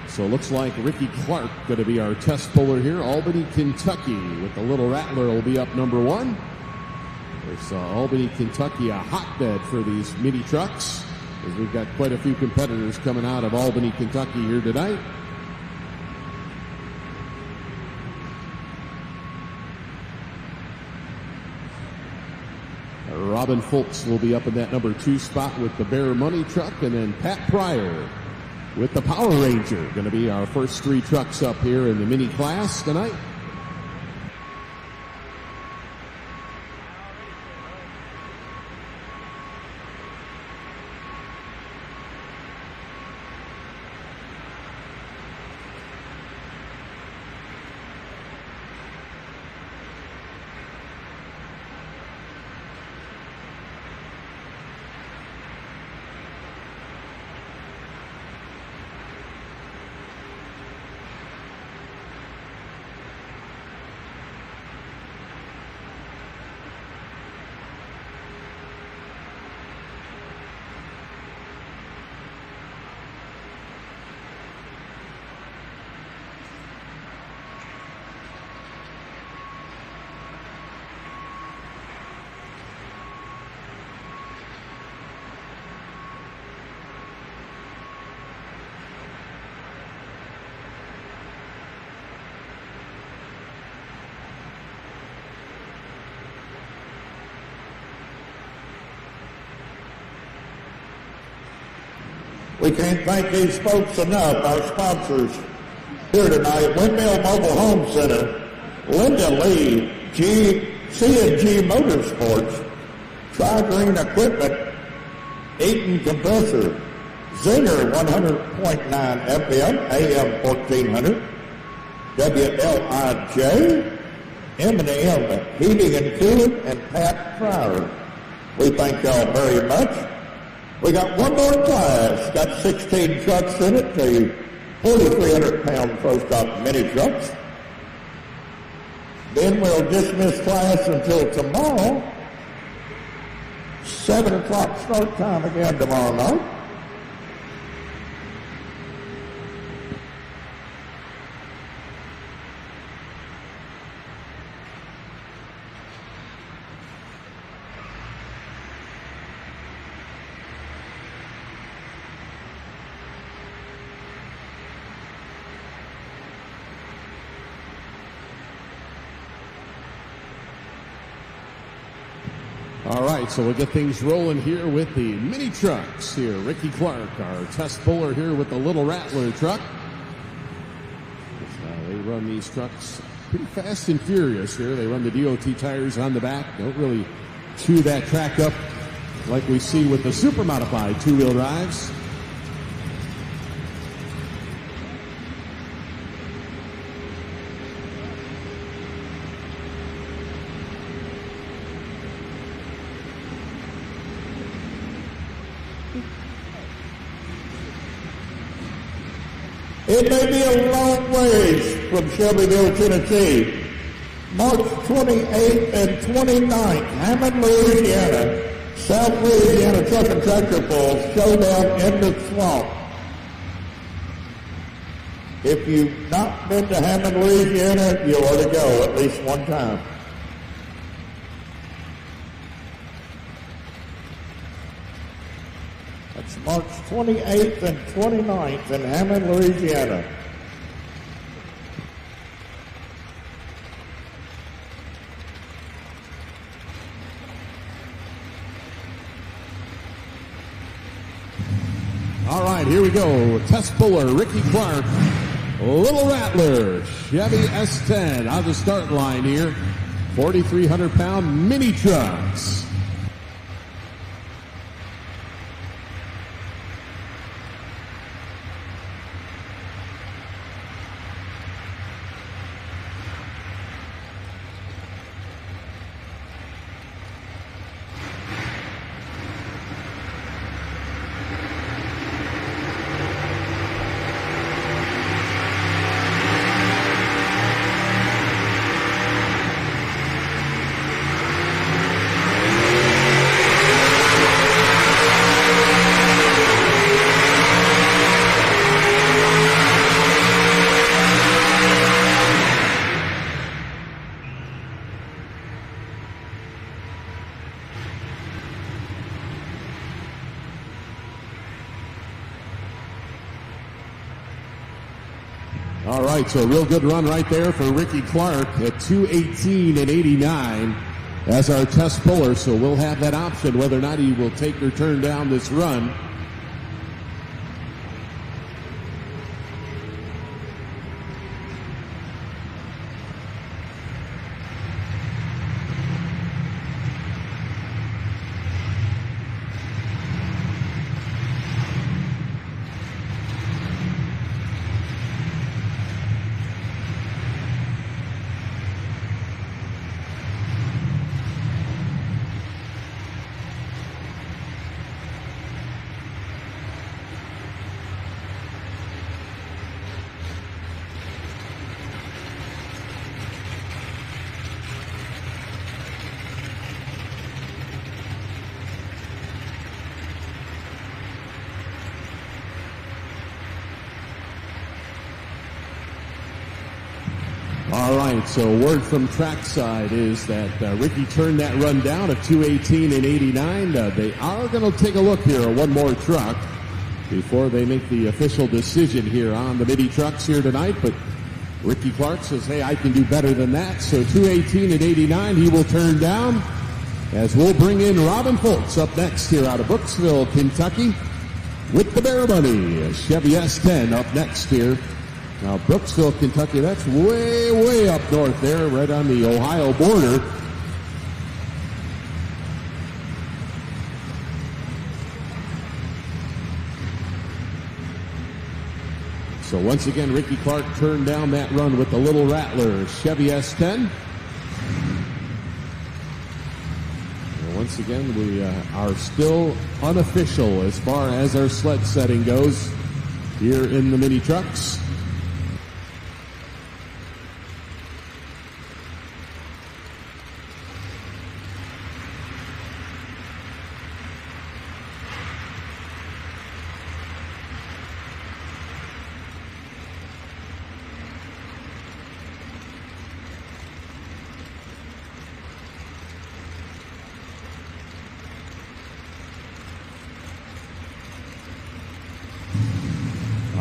So it looks like Ricky Clark going to be our test puller here. Albany, Kentucky with the Little Rattler will be up number 1. There's Albany, Kentucky, a hotbed for these mini trucks, as we've got quite a few competitors coming out of Albany, Kentucky here tonight. Robin Fultz will be up in that number 2 spot with the Bear Money truck, and then Pat Pryor with the Power Ranger going to be our first 3 trucks up here in the mini class tonight. We can't thank these folks enough, our sponsors here tonight. Windmill Mobile Home Center, Linda Lee, C&G Motorsports, Tri-Green Equipment, Eaton Compressor, Zinger 100.9 FM, AM 1400, WLIJ, M&M Heating and Cooling, and Pat Pryor. We thank y'all very much. We got one more class, got 16 trucks in it, the 4,300-pound pro-stop mini trucks. Then we'll dismiss class until tomorrow, 7 o'clock start time again tomorrow night. All right, so we'll get things rolling here with the mini trucks here. Ricky Clark, our test puller here with the Little Rattler truck. They run these trucks pretty fast and furious here. They run the DOT tires on the back. Don't really chew that track up like we see with the super modified two-wheel drives. It may be a long ways from Shelbyville, Tennessee. March 28th and 29th, Hammond, Louisiana. South Louisiana Truck and Tractor Pulls, showdown in the swamp. If you've not been to Hammond, Louisiana, you ought to go at least one time. That's March 28th and 29th in Hammond, Louisiana. All right, here we go. Test puller Ricky Clark, Little Rattler, Chevy S10 on the start line here. 4,300-pound mini trucks. All right, so a real good run right there for Ricky Clark at 2:18.89 as our test puller. So we'll have that option whether or not he will take or turn down this run. All right, so word from trackside is that Ricky turned that run down at 2:18.89. They are going to take a look here at one more truck before they make the official decision here on the mini trucks here tonight. But Ricky Clark says, hey, I can do better than that. So 2:18.89 he will turn down, as we'll bring in Robin Foltz up next here out of Brooksville, Kentucky with the Bear Money. A Chevy S10 up next here. Now, Brooksville, Kentucky, that's way, way up north there, right on the Ohio border. So once again, Ricky Clark turned down that run with the Little Rattler Chevy S10. And once again, we are still unofficial as far as our sled setting goes here in the mini trucks.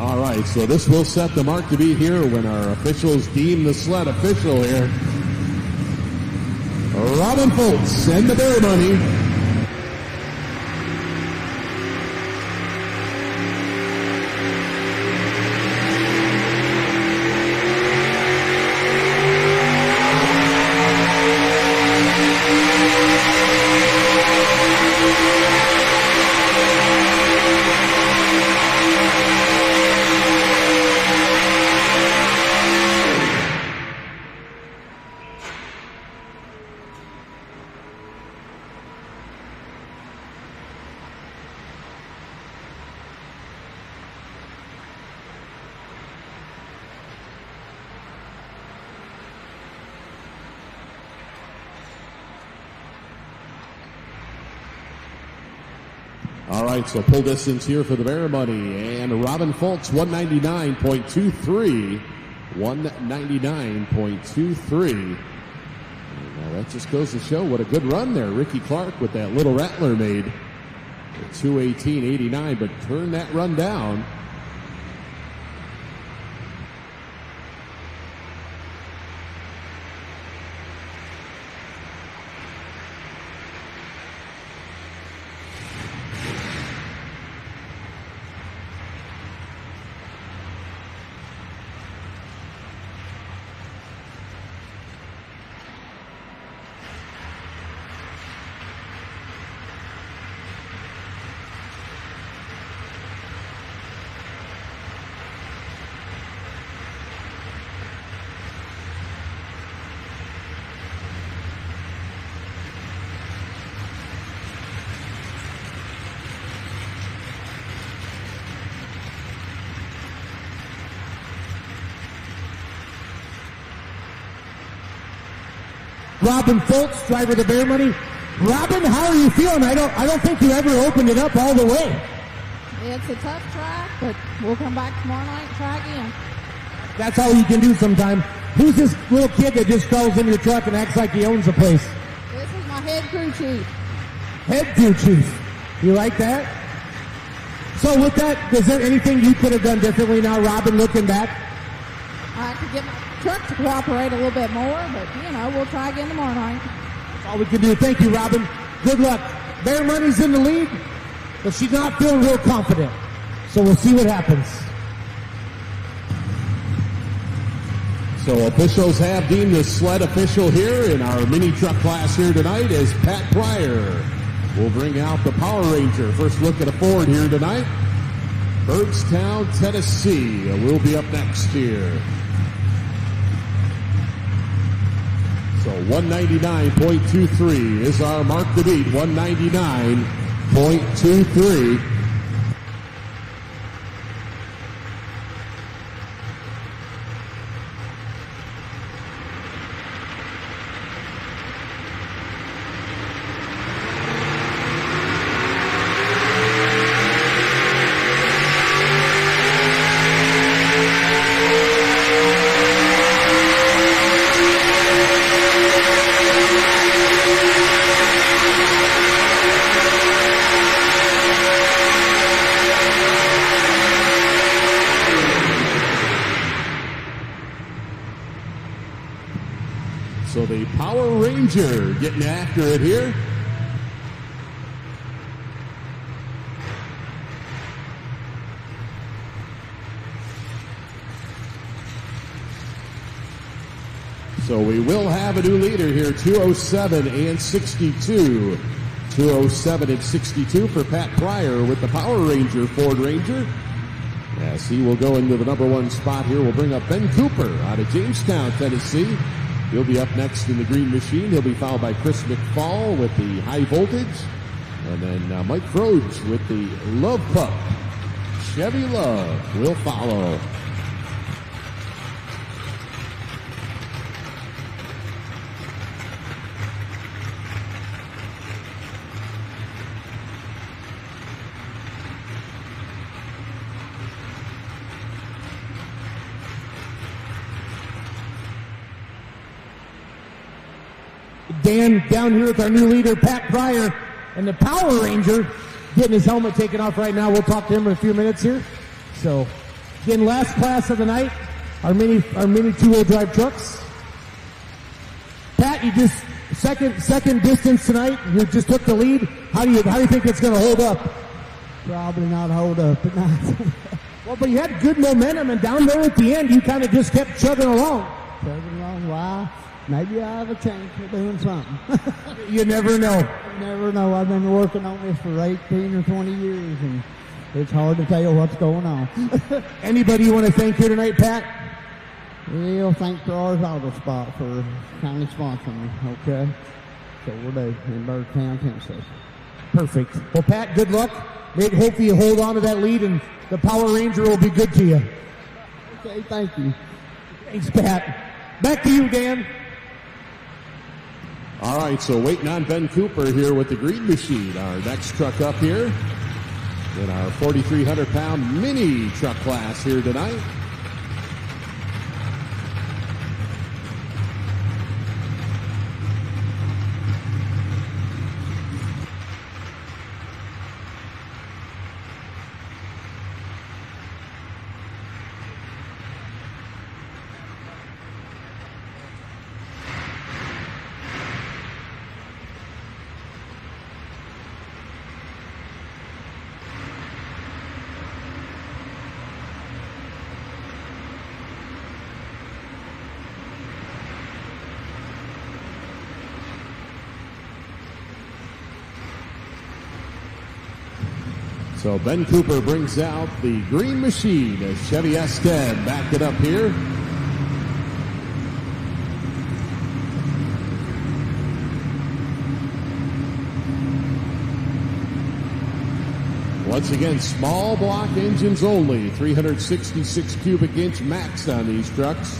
All right, so this will set the mark to be here when our officials deem the sled official here. Robin Foltz and the Bear Money. All right, so pull distance here for the Bear Money. And Robin Foltz, 199.23. 199.23. Now that just goes to show what a good run there. Ricky Clark with that Little Rattler made at 2:18.89, but turned that run down. Robin Foltz, driver of the Bear Money. Robin, how are you feeling? I don't think you ever opened it up all the way. It's a tough track, but we'll come back tomorrow night and try again. That's all you can do sometimes. Who's this little kid that just crawls in your truck and acts like he owns the place? This is my head crew chief. Head crew chief. You like that? So with that, is there anything you could have done differently now, Robin, looking back? I could get my truck to cooperate a little bit more, but, we'll try again tomorrow night. That's all we can do. Thank you, Robin. Good luck. Bear Money's in the lead, but she's not feeling real confident. So we'll see what happens. So officials have deemed the sled official here in our mini truck class here tonight as Pat Pryor will bring out the Power Ranger. First look at a Ford here tonight. Birdstown, Tennessee will be up next here. So 199.23 is our mark to beat. 199.23. So the Power Ranger getting after it here. So we will have a new leader here, 207 and 62. 207 and 62 for Pat Pryor with the Power Ranger Ford Ranger. Yes, he will go into the number one spot here. We'll bring up Ben Cooper out of Jamestown, Tennessee. He'll be up next in the green machine. He'll be followed by Chris McFall with the high voltage. And then Mike Froge with the Love Pup. Chevy Love will follow. Dan down here with our new leader, Pat Pryor, and the Power Ranger getting his helmet taken off right now. We'll talk to him in a few minutes here. So, again, last class of the night, our mini two-wheel drive trucks. Pat, you just second distance tonight. You just took the lead. How do you think it's going to hold up? Probably not hold up tonight. Well, but you had good momentum, and down there at the end, you kind of just kept chugging along. Chugging along, wow. Maybe I have a chance for doing something. You never know. You never know. I've been working on this for 18 or 20 years, and it's hard to tell what's going on. Anybody you want to thank here tonight, Pat? Well, thanks to Ours Auto Spot for kindly sponsoring me, okay? So we'll do in Birdstown, Tennessee. Perfect. Well, Pat, good luck. Hopefully you hold on to that lead, and the Power Ranger will be good to you. Okay, thank you. Thanks, Pat. Back to you, Dan. All right, so waiting on Ben Cooper here with the green machine. Our next truck up here in our 4,300-pound mini truck class here tonight. So Ben Cooper brings out the green machine as Chevy S10 backed it up here. Once again, small block engines only, 366 cubic inch max on these trucks.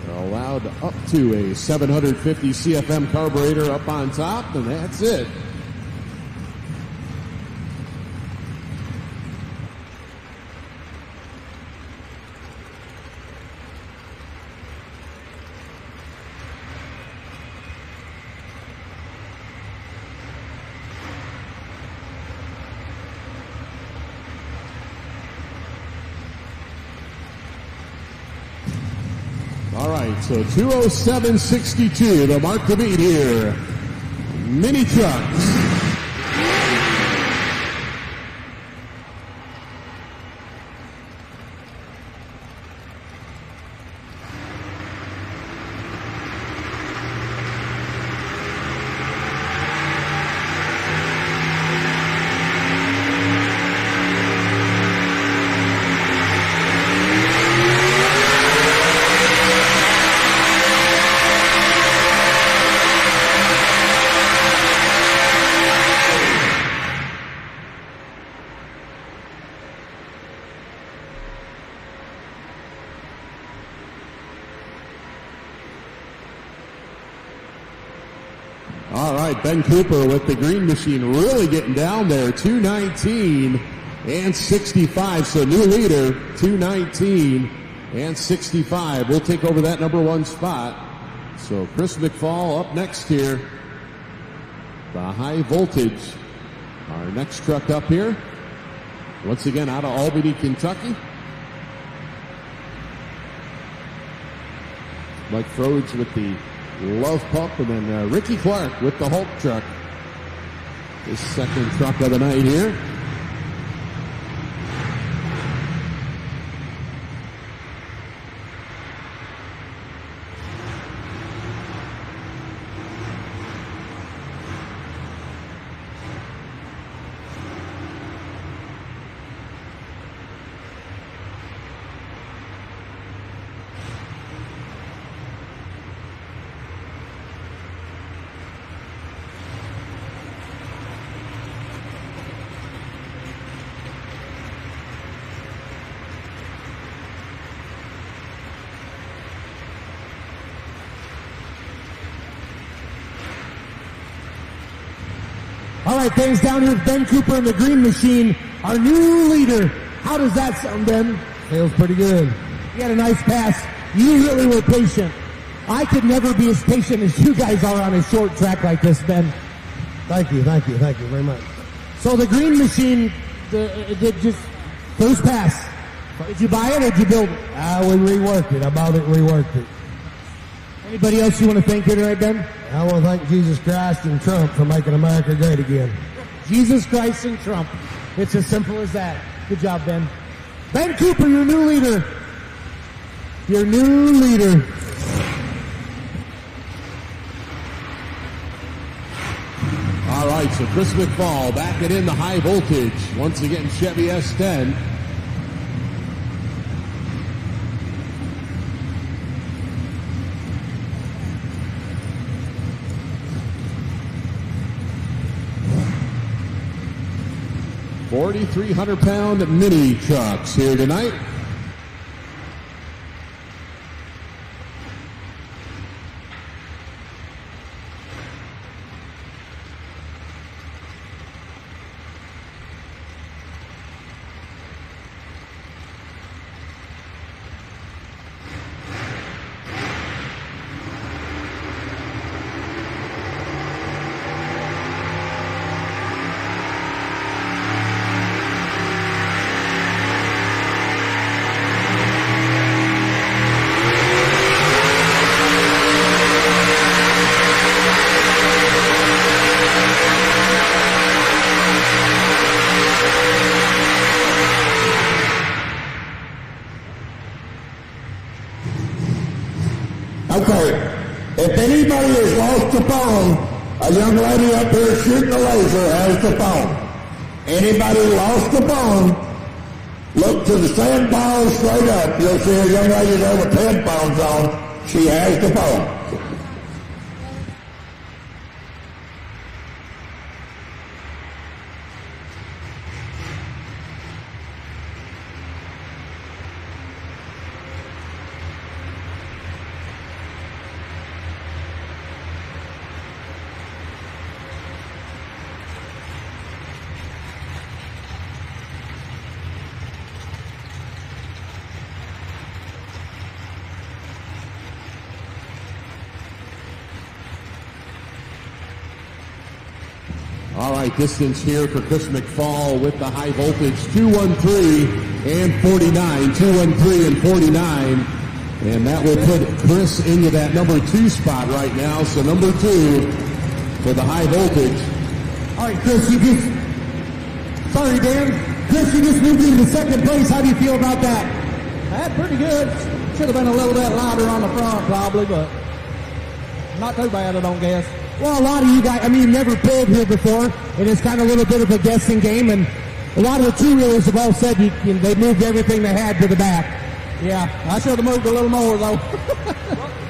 They're allowed up to a 750 CFM carburetor up on top, and that's it. All right, so 2:07:62 to mark the beat here. Mini trucks. All right, Ben Cooper with the green machine really getting down there, 2:19 and 65. So new leader, 2:19 and 65. We'll take over that number one spot. So Chris McFall up next here. The high voltage. Our next truck up here. Once again out of Albany, Kentucky. Mike Froge with the Love Pump, and then Ricky Clark with the Hulk truck. His second truck of the night here. All right, things down here with Ben Cooper and the green machine, our new leader. How does that sound, Ben? Feels pretty good. You had a nice pass. You really were patient. I could never be as patient as you guys are on a short track like this, Ben. Thank you very much. So the green machine did just first pass. Did you buy it or did you build it? We reworked it. I bought it, reworked it. Anybody else you want to thank here tonight, Ben? I want to thank Jesus Christ and Trump for making America great again. Jesus Christ and Trump. It's as simple as that. Good job, Ben. Ben Cooper, your new leader. Your new leader. All right, so Chris McFall backing in the high voltage. Once again, Chevy S10. $4,300 mini trucks here tonight. If anybody has lost the phone, a young lady up here shooting a laser has the phone. Anybody lost the phone, look to the sandbar straight up. You'll see a young lady there with headphones on. She has the phone. All right, distance here for Chris McFall with the high voltage, 213 and 49, 213 and 49. And that will put Chris into that number 2 spot right now. So number 2 for the high voltage. All right, Chris, sorry, Dan. Chris, you just moved into second place. How do you feel about that? That's pretty good. Should have been a little bit louder on the front probably, but not too bad, I don't guess. Well, a lot of you guys, I mean, you've never pulled here before, and it's kind of a little bit of a guessing game, and a lot of the two-wheelers have all said they moved everything they had to the back. Yeah, I should have moved a little more, though.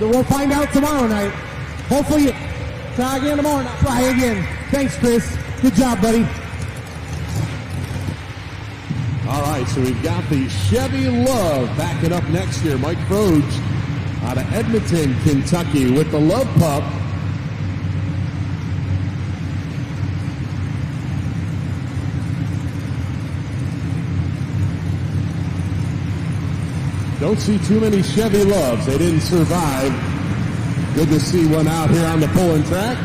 We'll find out tomorrow night. Hopefully, try again tomorrow night. Try again. Thanks, Chris. Good job, buddy. All right, so we've got the Chevy Love backing up next year. Mike Froge out of Edmonton, Kentucky with the Love Pup. Don't see too many Chevy Loves. They didn't survive. Good to see one out here on the pulling track.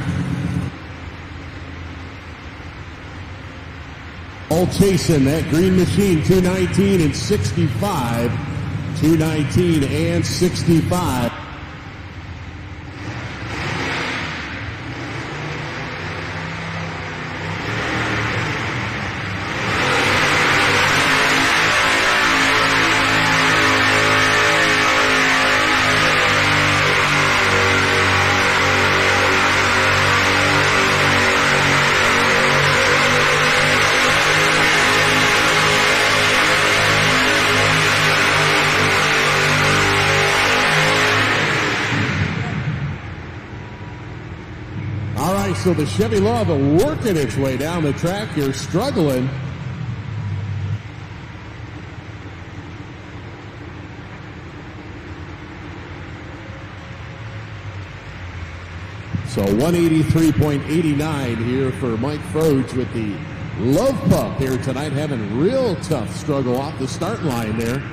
All chasing that green machine, 219 and 65. 219 and 65. So the Chevy Love working its way down the track here, struggling. So 183.89 here for Mike Froge with the Love Pup here tonight, having real tough struggle off the start line there.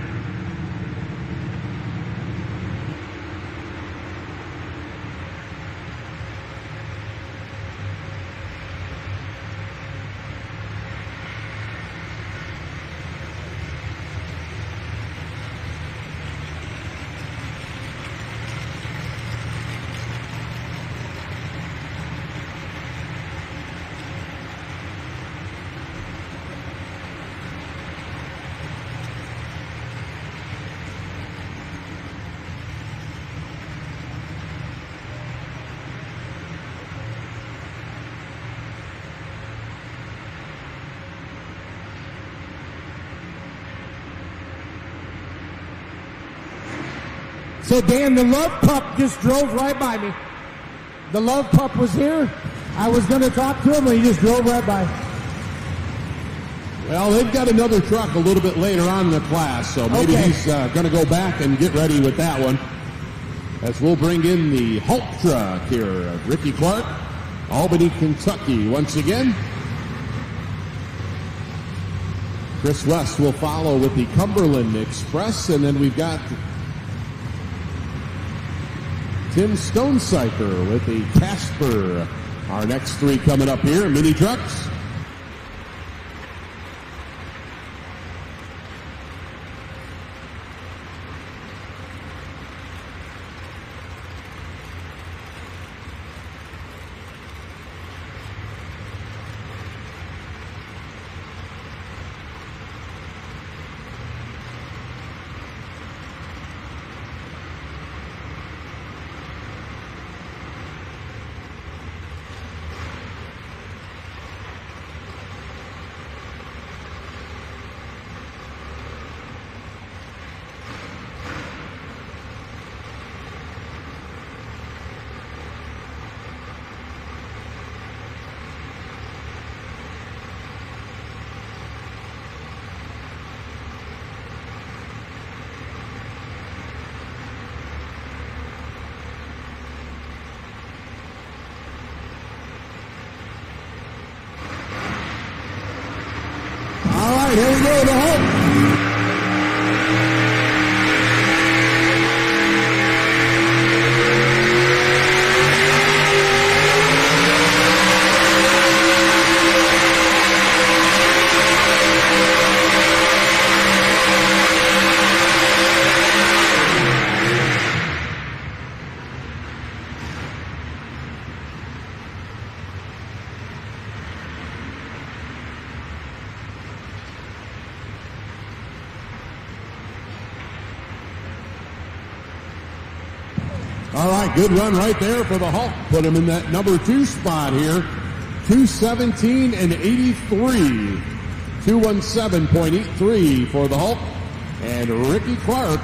So, Dan, the Love Pup just drove right by me. The Love Pup was here. I was going to talk to him, and he just drove right by. Well, they've got another truck a little bit later on in the class, so maybe he's going to go back and get ready with that one. As we'll bring in the Hulk truck here of Ricky Clark, Albany, Kentucky, once again. Chris West will follow with the Cumberland Express, and then we've got Tim Stonecypher with the Casper. Our next three coming up here, mini trucks. Here we go, the Hulk. All right, good run right there for the Hulk. Put him in that number 2 spot here. 2:17 and 83. 2:17.83 for the Hulk. And Ricky Clark.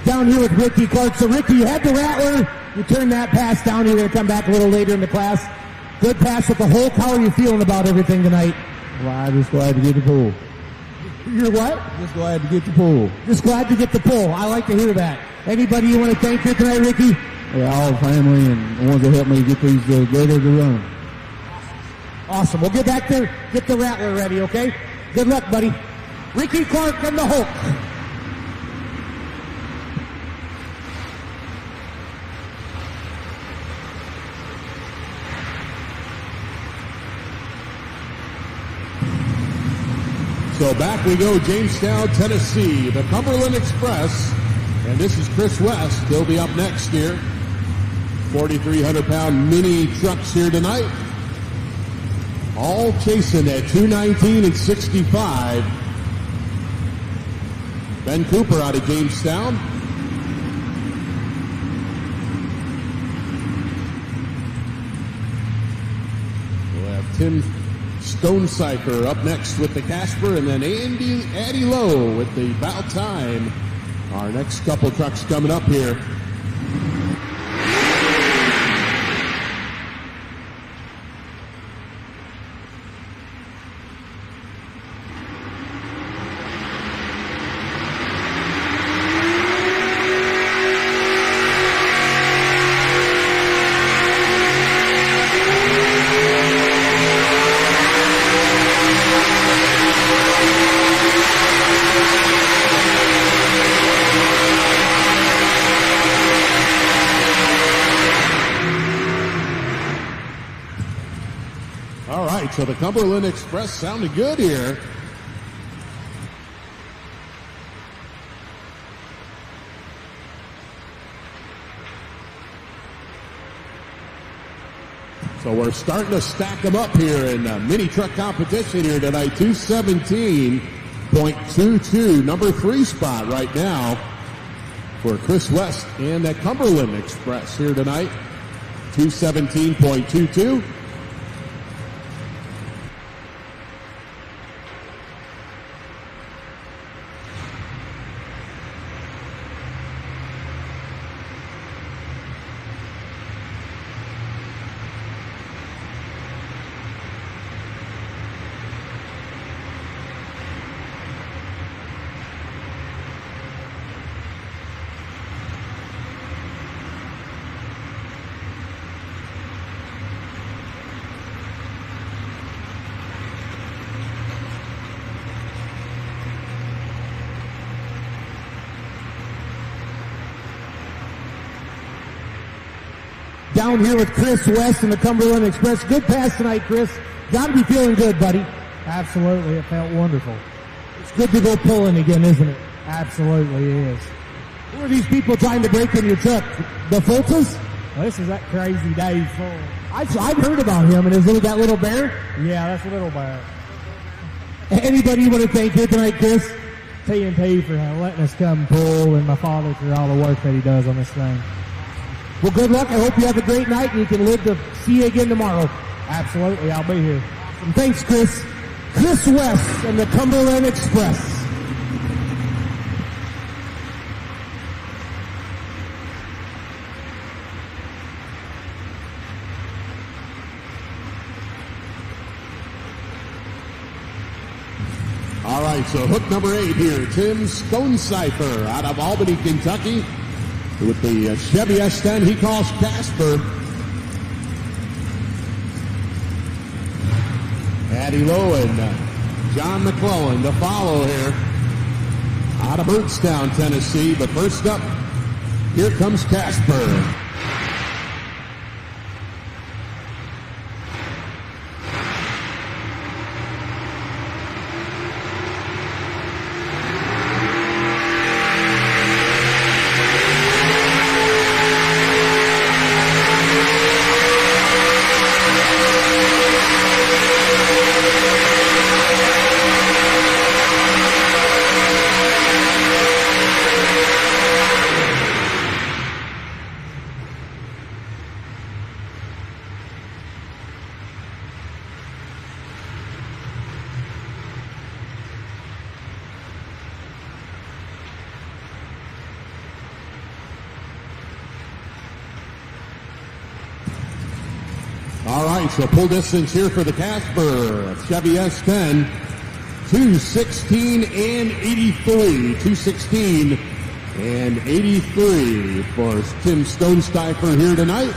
Down here with Ricky Clark. So, Ricky, you had the rattler. You turned that pass down. You're going to come back a little later in the class. Good pass with the Hulk. How are you feeling about everything tonight? Well, I'm just glad to get the pull. You're what? Just glad to get the pull. Just glad to get the pull. I like to hear that. Anybody you want to thank here tonight, Ricky? Yeah, all the family and the ones that helped me get these gator to run. Awesome. We'll get back there. Get the rattler ready, okay? Good luck, buddy. Ricky Clark and the Hulk. So back we go, Jamestown, Tennessee, the Cumberland Express. And this is Chris West. He'll be up next here. 4,300-pound mini trucks here tonight. All chasing at 219 and 65. Ben Cooper out of Jamestown. We'll have Tim Stonecypher up next with the Casper, and then Addy Lowe with the About Time. Our next couple trucks coming up here. So the Cumberland Express sounded good here. So we're starting to stack them up here in mini truck competition here tonight. 217.22, number 3 spot right now for Chris West and that Cumberland Express here tonight. 217.22. Down here with Chris West and the Cumberland Express. Good pass tonight, Chris. Got to be feeling good, buddy. Absolutely. It felt wonderful. It's good to go pulling again, isn't it? Absolutely is. Who are these people trying to break in your truck? The Fultas? Well, this is that crazy Dave Full. I've heard about him. And is it that little bear? Yeah, that's a little bear. Anybody you want to thank here tonight, Chris? TNT for letting us come pull, and my father for all the work that he does on this thing. Well, good luck. I hope you have a great night and you can live to see you again tomorrow. Absolutely. I'll be here. And thanks, Chris. Chris West and the Cumberland Express. All right, so hook number 8 here, Tim Stonecipher out of Albany, Kentucky, with the Chevy S10 he calls Casper. Addie Lowe and John McClellan to follow here out of Birdstown, Tennessee. But first up, here comes Casper. All right, so pull distance here for the Casper Chevy S10, 2:16 and 83. 2:16 and 83 for Tim Stonecipher here tonight.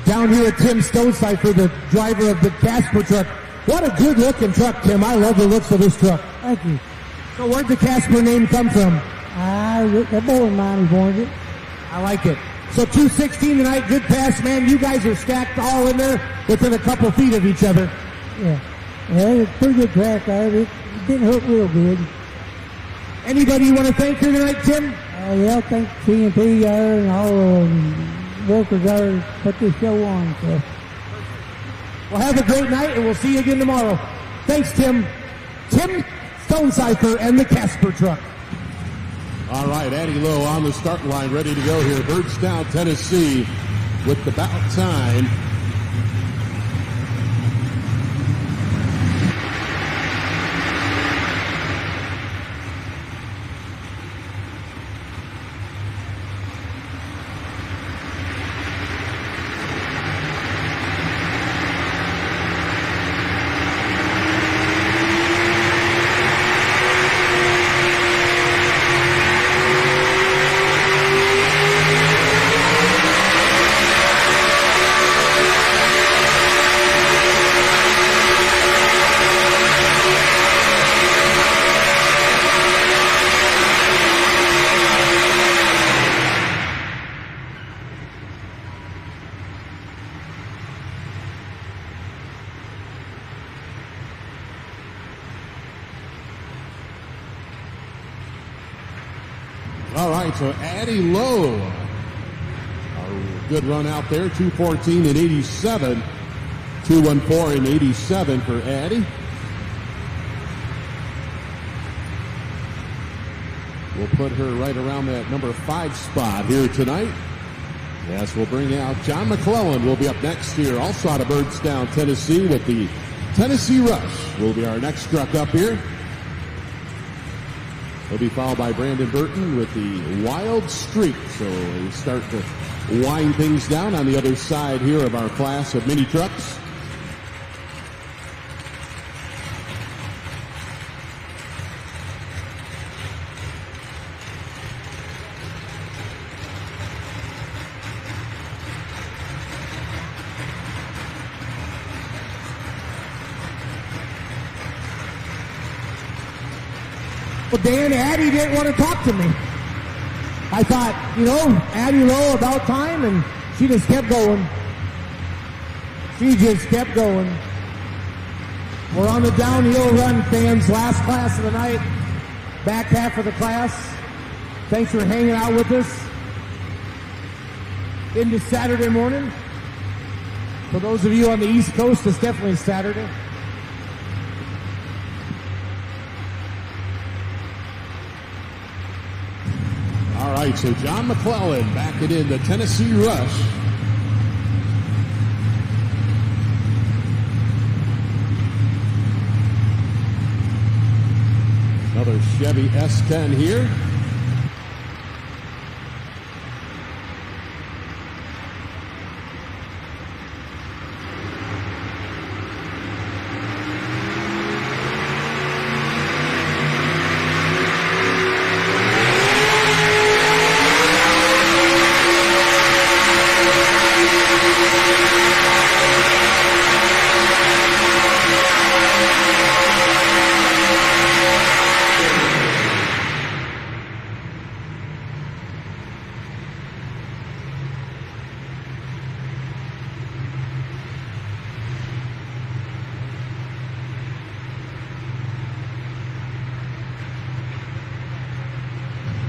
Down here at Tim Stonecipher, the driver of the Casper truck. What a good-looking truck, Tim. I love the looks of this truck. Thank you. So where'd the Casper name come from? That boy of mine wanted it. I like it. So 2:16 tonight, good pass, man. You guys are stacked all in there within a couple feet of each other. Yeah. Yeah, it's a pretty good track there. It didn't hook real good. Anybody you want to thank here tonight, Tim? Yeah, thank TNT there and all the workers there put this show on. So. Well, have a great night, and we'll see you again tomorrow. Thanks, Tim. Tim Stonecipher and the Casper truck. All right, Addie Lowe on the start line, ready to go here. Birdstown, Tennessee, with the bout time. All right, so Addie Lowe, a good run out there, 2:14 and 87, 2:14 and 87 for Addie. We'll put her right around that number 5 spot here tonight. Yes, we'll bring out John McClellan. Will be up next here, also out of Birdstown, Tennessee, with the Tennessee Rush. Will be our next truck up here. He'll be followed by Brandon Burton with the Wild Streak. So we start to wind things down on the other side here of our class of mini trucks. Well, Dan, Addie didn't want to talk to me. I thought, Addie Lowe, about time, and She just kept going. She just kept going. We're on the downhill run, fans. Last class of the night. Back half of the class. Thanks for hanging out with us into Saturday morning. For those of you on the East Coast, it's definitely Saturday. All right, so John McClellan backing in the Tennessee Rush. Another Chevy S10 here.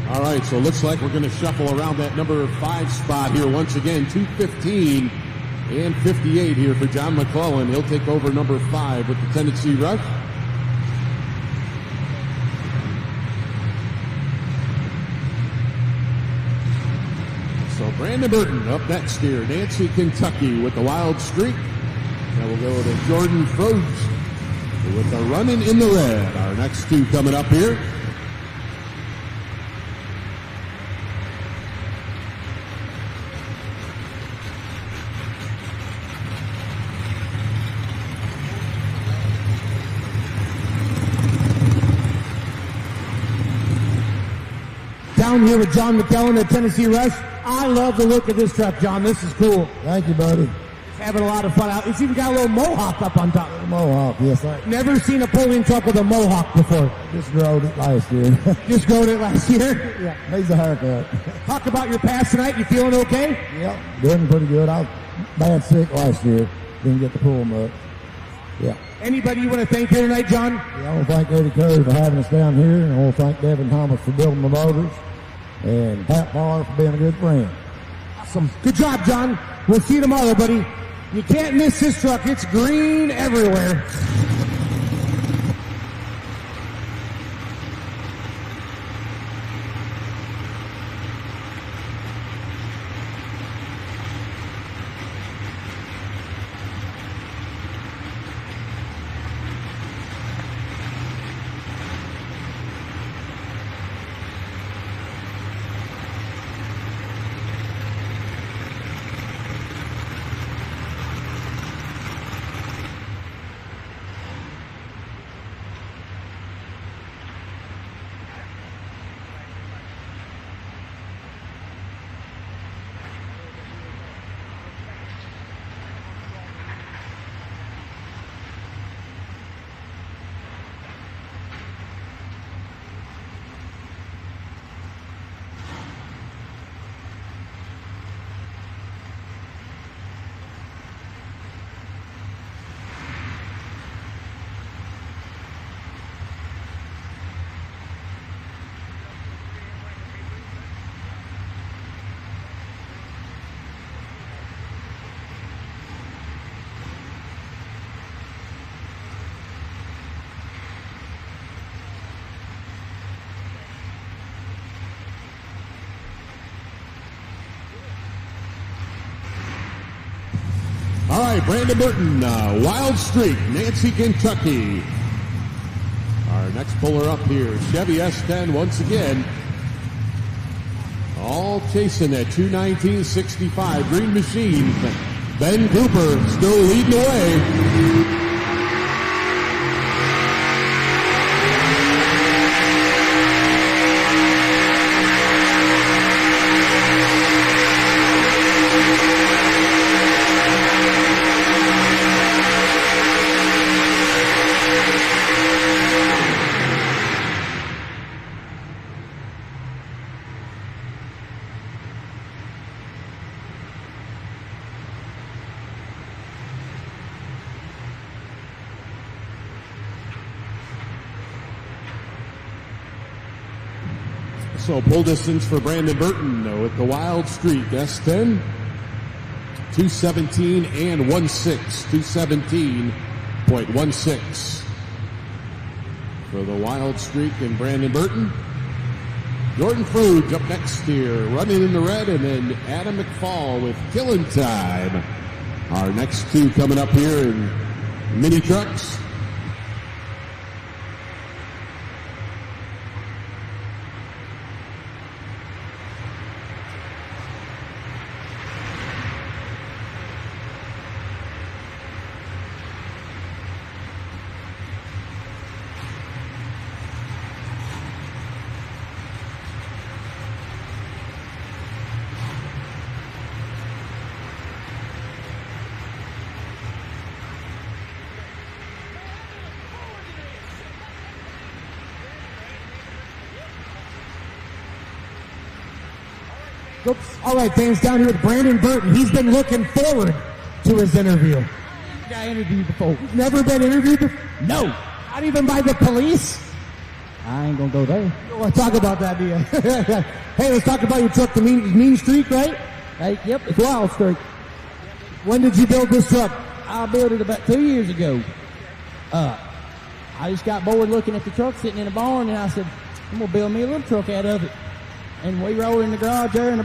All right, so it looks like we're going to shuffle around that number 5 spot here once again. 2:15 and 58 here for John McClellan. He'll take over number 5 with the Tennessee Rush. So Brandon Burton up next here. Nancy, Kentucky with the Wild Streak. Now we'll go to Jordan Froge with the Running in the Red. Our next two coming up here. Down here with John McClellan at Tennessee Rush. I love the look of this truck, John. This is cool. Thank you, buddy. It's having a lot of fun out. It's even got a little mohawk up on top. Mohawk, yes. Never seen a pulling truck with a mohawk before. Just rode it last year. Just rode it last year? Yeah. Needs a haircut. Talk about your pass tonight. You feeling okay? Yep. Doing pretty good. I was bad sick last year. Didn't get to pull much. Yeah. Anybody you want to thank here tonight, John? Yeah, I want to thank Eddie Curry for having us down here, and I want to thank Devin Thomas for building the motors, and Pat Barr for being a good friend. Awesome. Good job, John. We'll see you tomorrow, buddy. You can't miss this truck. It's green everywhere. All right, Brandon Burton, Wild Streak, Nancy, Kentucky. Our next puller up here, Chevy S10 once again. All chasing that 219.65 Green Machine. Ben Cooper still leading the way. So pull distance for Brandon Burton with the Wild Streak S10. 2:17 and 1:6. 2:17.16 for the Wild Streak and Brandon Burton. Jordan Froge up next here, running in the red, and then Adam McFall with Killing Time. Our next two coming up here in mini trucks. Oops. All right, Dan's down here with Brandon Burton. He's been looking forward to his interview. I interviewed before. Never been interviewed before? No. Not even by the police? I ain't gonna go there. Let's talk about that, deal. Hey, let's talk about your truck, the mean Streak, right? Hey, yep, it's Wild Streak. When did you build this truck? I built it about 2 years ago. I just got bored looking at the truck sitting in a barn, and I said, I'm gonna build me a little truck out of it. And we rolled in the garage there, and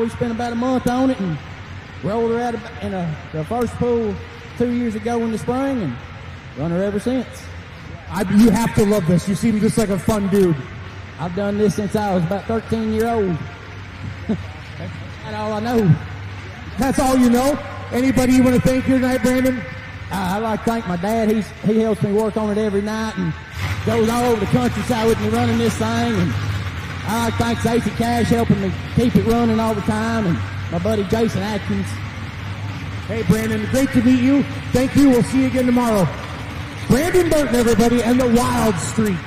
we spent about a month on it, and rolled her out in the first pool 2 years ago in the spring, and run her ever since. You have to love this. You seem just like a fun dude. I've done this since I was about 13 years old. That's all I know. That's all you know? Anybody you want to thank here tonight, Brandon? I'd like to thank my dad. He helps me work on it every night and goes all over the countryside with me running this thing. And I like to thank Safety Cash helping me keep it running all the time, and my buddy Jason Atkins. Hey, Brandon, great to meet you. Thank you. We'll see you again tomorrow. Brandon Burton, everybody, and the Wild Streak.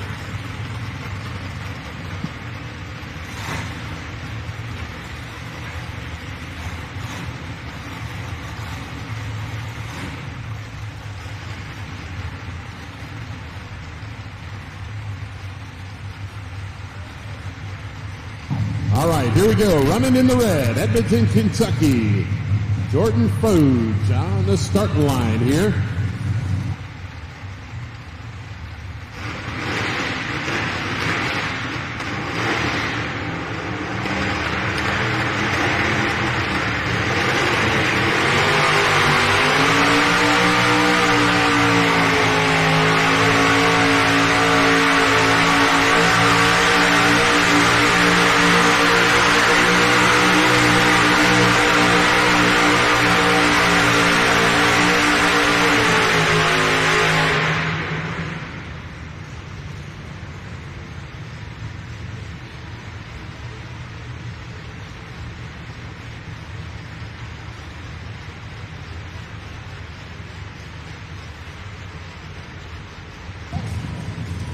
All right, here we go. Running in the red, Edmonton, Kentucky. Jordan Froge on the starting line here.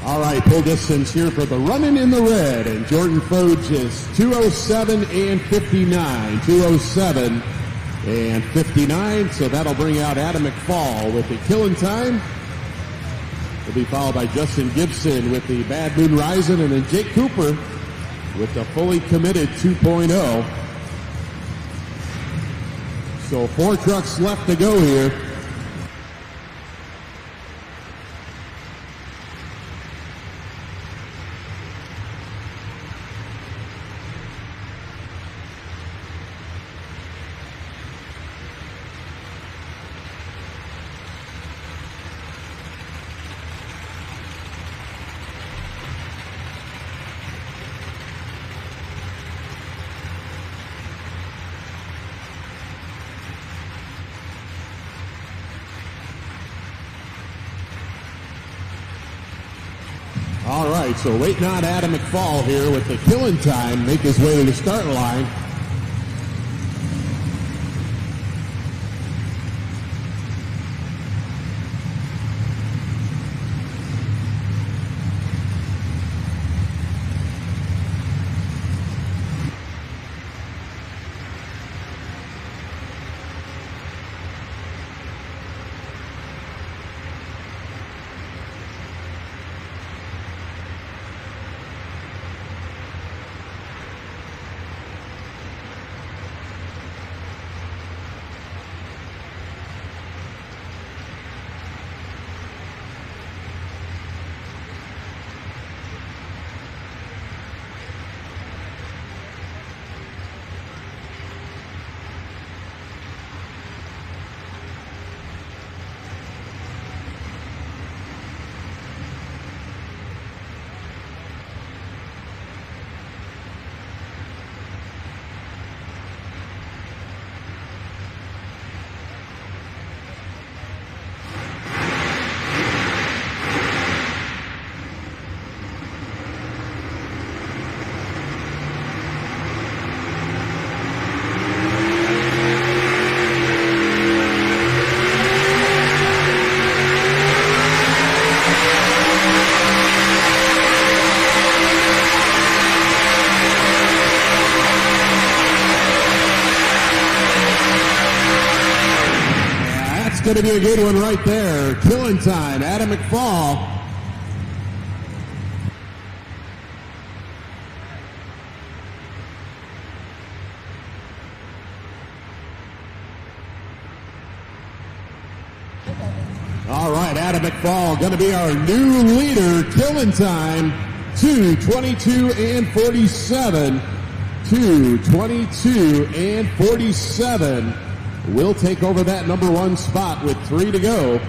All right, pull distance here for the running in the red, and Jordan Froge is 2:07 and 59. 2:07 and 59, so that'll bring out Adam McFall with the killing time. Will be followed by Justin Gibson with the Bad Moon Rising, and then Jake Cooper with the fully committed 2.0. So 4 trucks left to go here. All right, so waiting on Adam McFall here with the killing time, make his way to the start line. That's going to be a good one right there. Killing time, Adam McFall. All right, Adam McFall going to be our new leader. Killing time, 2:22 and 47. 2:22 and 47. Will take over that number one spot with 3 to go.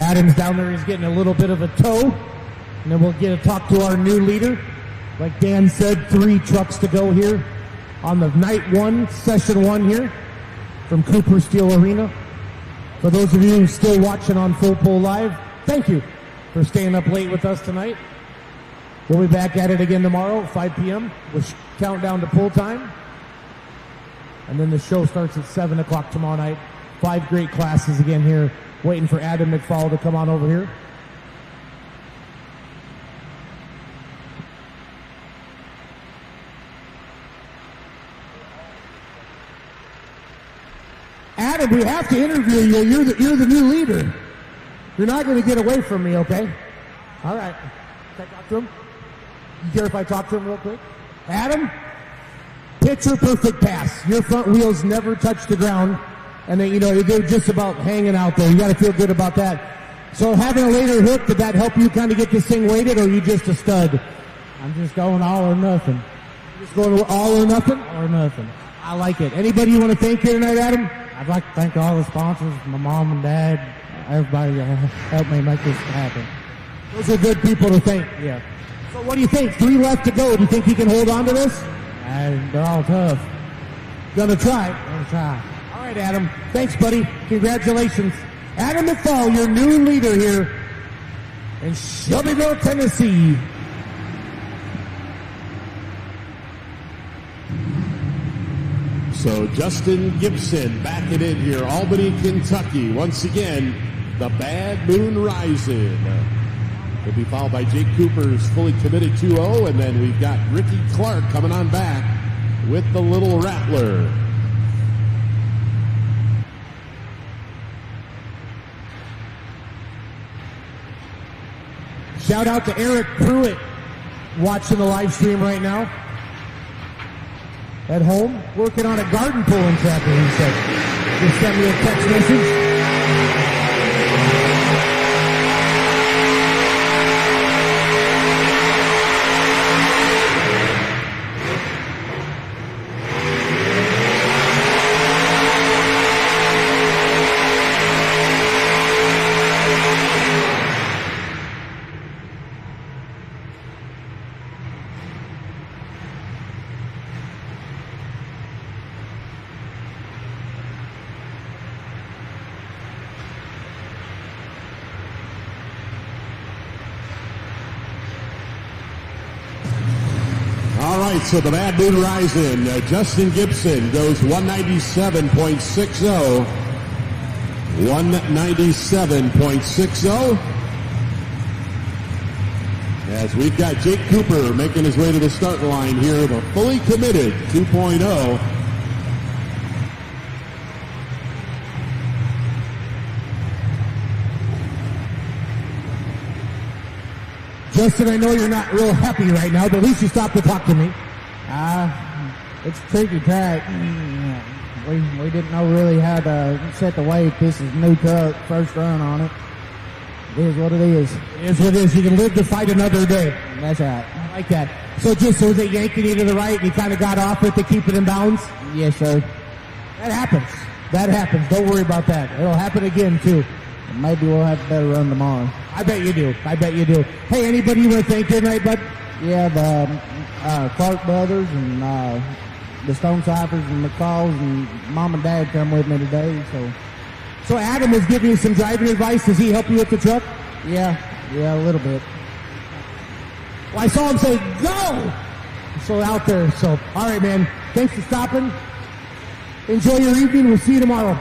Adam's down there. He's getting a little bit of a tow. And then we'll get to talk to our new leader. Like Dan said, 3 trucks to go here on the night 1, session 1 here from Cooper Steel Arena. For those of you still watching on Full Pull Live, thank you for staying up late with us tonight. We'll be back at it again tomorrow at 5 p.m. with countdown to pull time. And then the show starts at 7 o'clock tomorrow night. 5 great classes again here. Waiting for Adam McFall to come on over here. Adam, we have to interview you. You're the new leader. You're not going to get away from me, okay? All right. Can I talk to him? You care if I talk to him real quick? Adam, picture perfect pass. Your front wheels never touch the ground. And then, they're just about hanging out there. You got to feel good about that. So having a later hook, did that help you kind of get this thing weighted, or are you just a stud? I'm just going all or nothing. Just going all or nothing? All or nothing. I like it. Anybody you want to thank here tonight, Adam? I'd like to thank all the sponsors, my mom and dad, everybody that helped me make this happen. Those are good people to thank. Yeah. So what do you think? 3 left to go. Do you think you can hold on to this? They're all tough. Gonna try. Gonna try. All right, Adam. Thanks, buddy. Congratulations. Adam McFall, your new leader here in Shelbyville, Tennessee. So Justin Gibson backing in here, Albany, Kentucky. Once again, the Bad Moon Rising. He'll be followed by Jake Cooper's Fully Committed 2-0, and then we've got Ricky Clark coming on back with the Little Rattler. Shout out to Eric Pruitt watching the live stream right now. At home, working on a garden pulling tractor, he said. Just sent me a text message. So the Bad Moon Rising, Justin Gibson goes 197.60. 197.60. As we've got Jake Cooper making his way to the start line here, the Fully Committed 2.0. Justin, I know you're not real happy right now, but at least you stopped to talk to me. It's a tricky track. We didn't know really how to set the weight. This is a new truck, first run on it. It is what it is. It is what it is. You can live to fight another day. That's right. I like that. So just so that yanking you to the right and you kind of got off it to keep it in bounds? Yes, sir. That happens. That happens. Don't worry about that. It'll happen again, too. Maybe we'll have a better run tomorrow. I bet you do. I bet you do. Hey, anybody you want to thank here tonight, bud? Yeah, the Clark brothers and the Stone Cyphers and McFalls and Mom and Dad come with me today. So Adam was giving you some driving advice. Does he help you with the truck? Yeah, a little bit. Well, I saw him say, go! So out there. So, all right, man. Thanks for stopping. Enjoy your evening. We'll see you tomorrow.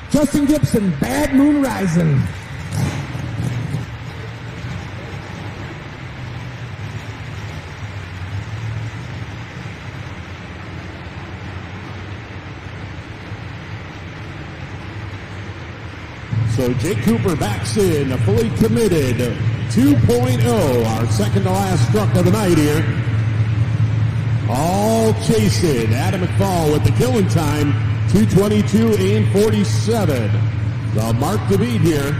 Justin Gibson, Bad Moon Rising. So Jake Cooper backs in, fully committed, 2.0, our second to last truck of the night here. All chasing. Adam McFall with the killing time, 2:22 and 47. The mark to beat here.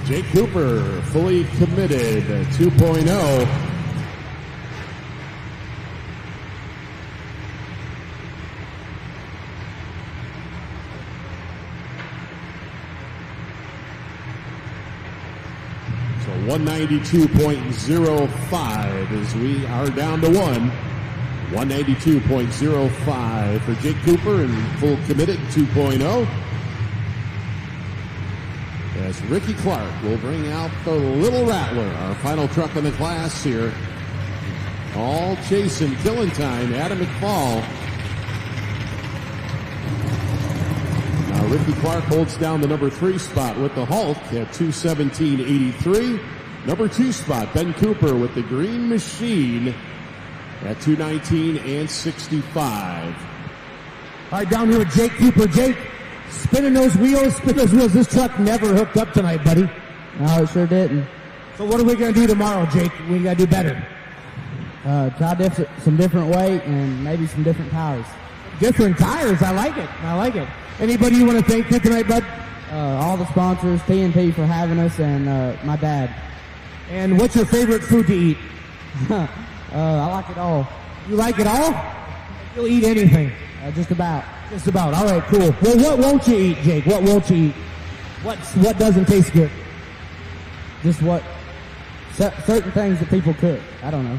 Jake Cooper, fully committed, 2.0. So 192.05 as we are down to one. 192.05 for Jake Cooper and full committed 2.0. As Ricky Clark will bring out the Little Rattler, our final truck in the class here. All chasing, killing time, Adam McFall. Now Ricky Clark holds down the number 3 spot with the Hulk at 2:17.83. Number 2 spot, Ben Cooper with the Green Machine at 2:19 and 65. All right, down here with Jake Cooper. Jake, spinning those wheels, This truck never hooked up tonight, buddy. No, it sure didn't. So what are we going to do tomorrow, Jake? We got to do better. Try some different weight and maybe some different tires. Different tires. I like it. Anybody you want to thank here tonight, bud? All the sponsors, TNT for having us, and my dad. And what's your favorite food to eat? I like it all. You like it all? You'll eat anything. Just about. Just about. All right, cool. Well, what won't you eat, Jake? What won't you eat? What doesn't taste good? Just certain things that people cook. I don't know.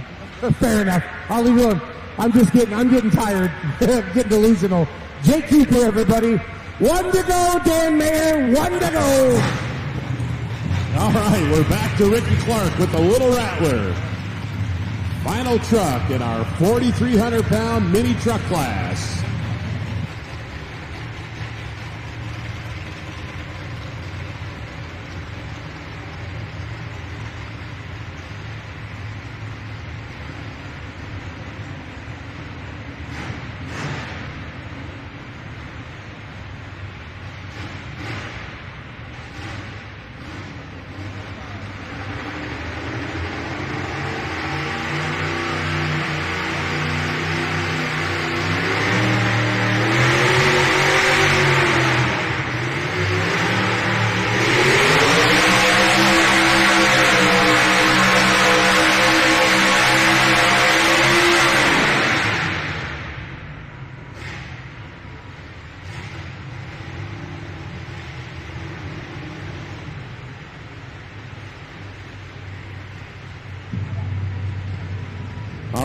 Fair enough. I'll leave you alone. I'm getting tired. Getting delusional. Jake Cooper, everybody. 1 to go, Dan Mayer. 1 to go. All right, we're back to Ricky Clark with the Little Rattler. Final truck in our 4,300-pound mini truck class.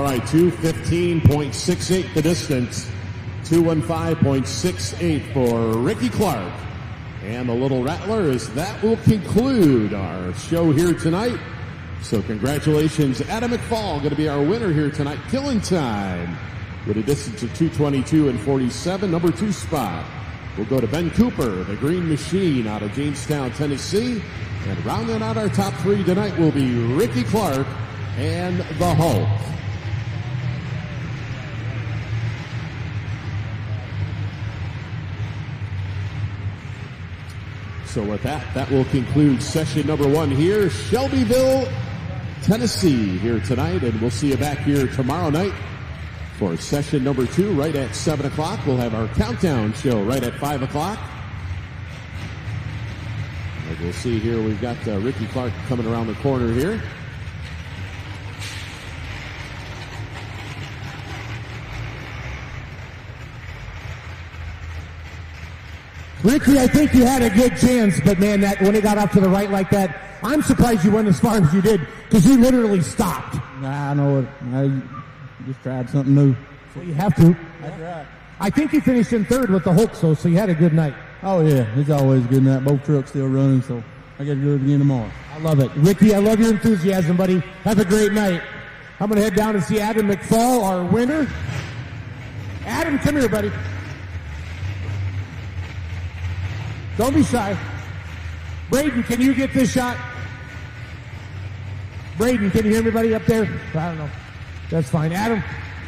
All right, 2:15.68 the distance. 2:15.68 for Ricky Clark. And the Little Rattlers. That will conclude our show here tonight. So congratulations, Adam McFall, going to be our winner here tonight. Killing time with a distance of 2:22.47. Number 2 spot will go to Ben Cooper, the Green Machine out of Jamestown, Tennessee. And rounding out our top 3 tonight will be Ricky Clark and the Hulk. So with that will conclude session number 1 here, Shelbyville, Tennessee, here tonight. And we'll see you back here tomorrow night for session number 2 right at 7 o'clock. We'll have our countdown show right at 5 o'clock. And we'll see here, we've got Ricky Clark coming around the corner here. Ricky, I think you had a good chance, but man, that when it got off to the right like that, I'm surprised you went as far as you did, because you literally stopped. I know it. I just tried something new. So you have to. That's right. I think you finished in 3rd with the Hulk, so you had a good night. Oh yeah, it's always a good night. Both trucks still running, so I got to do it again tomorrow. I love it. Ricky, I love your enthusiasm, buddy. Have a great night. I'm going to head down and see Adam McFall, our winner. Adam, come here, buddy. Don't be shy. Braden, can you get this shot? Braden, can you hear me, buddy, up there? I don't know. That's fine. Adam,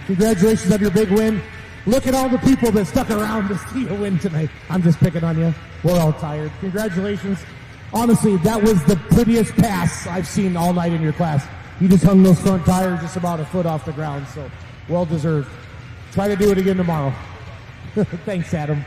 congratulations on your big win. Look at all the people that stuck around to see you win tonight. I'm just picking on you. We're all tired. Congratulations. Honestly, that was the prettiest pass I've seen all night in your class. You just hung those front tires just about a foot off the ground, so well deserved. Try to do it again tomorrow. Thanks, Adam.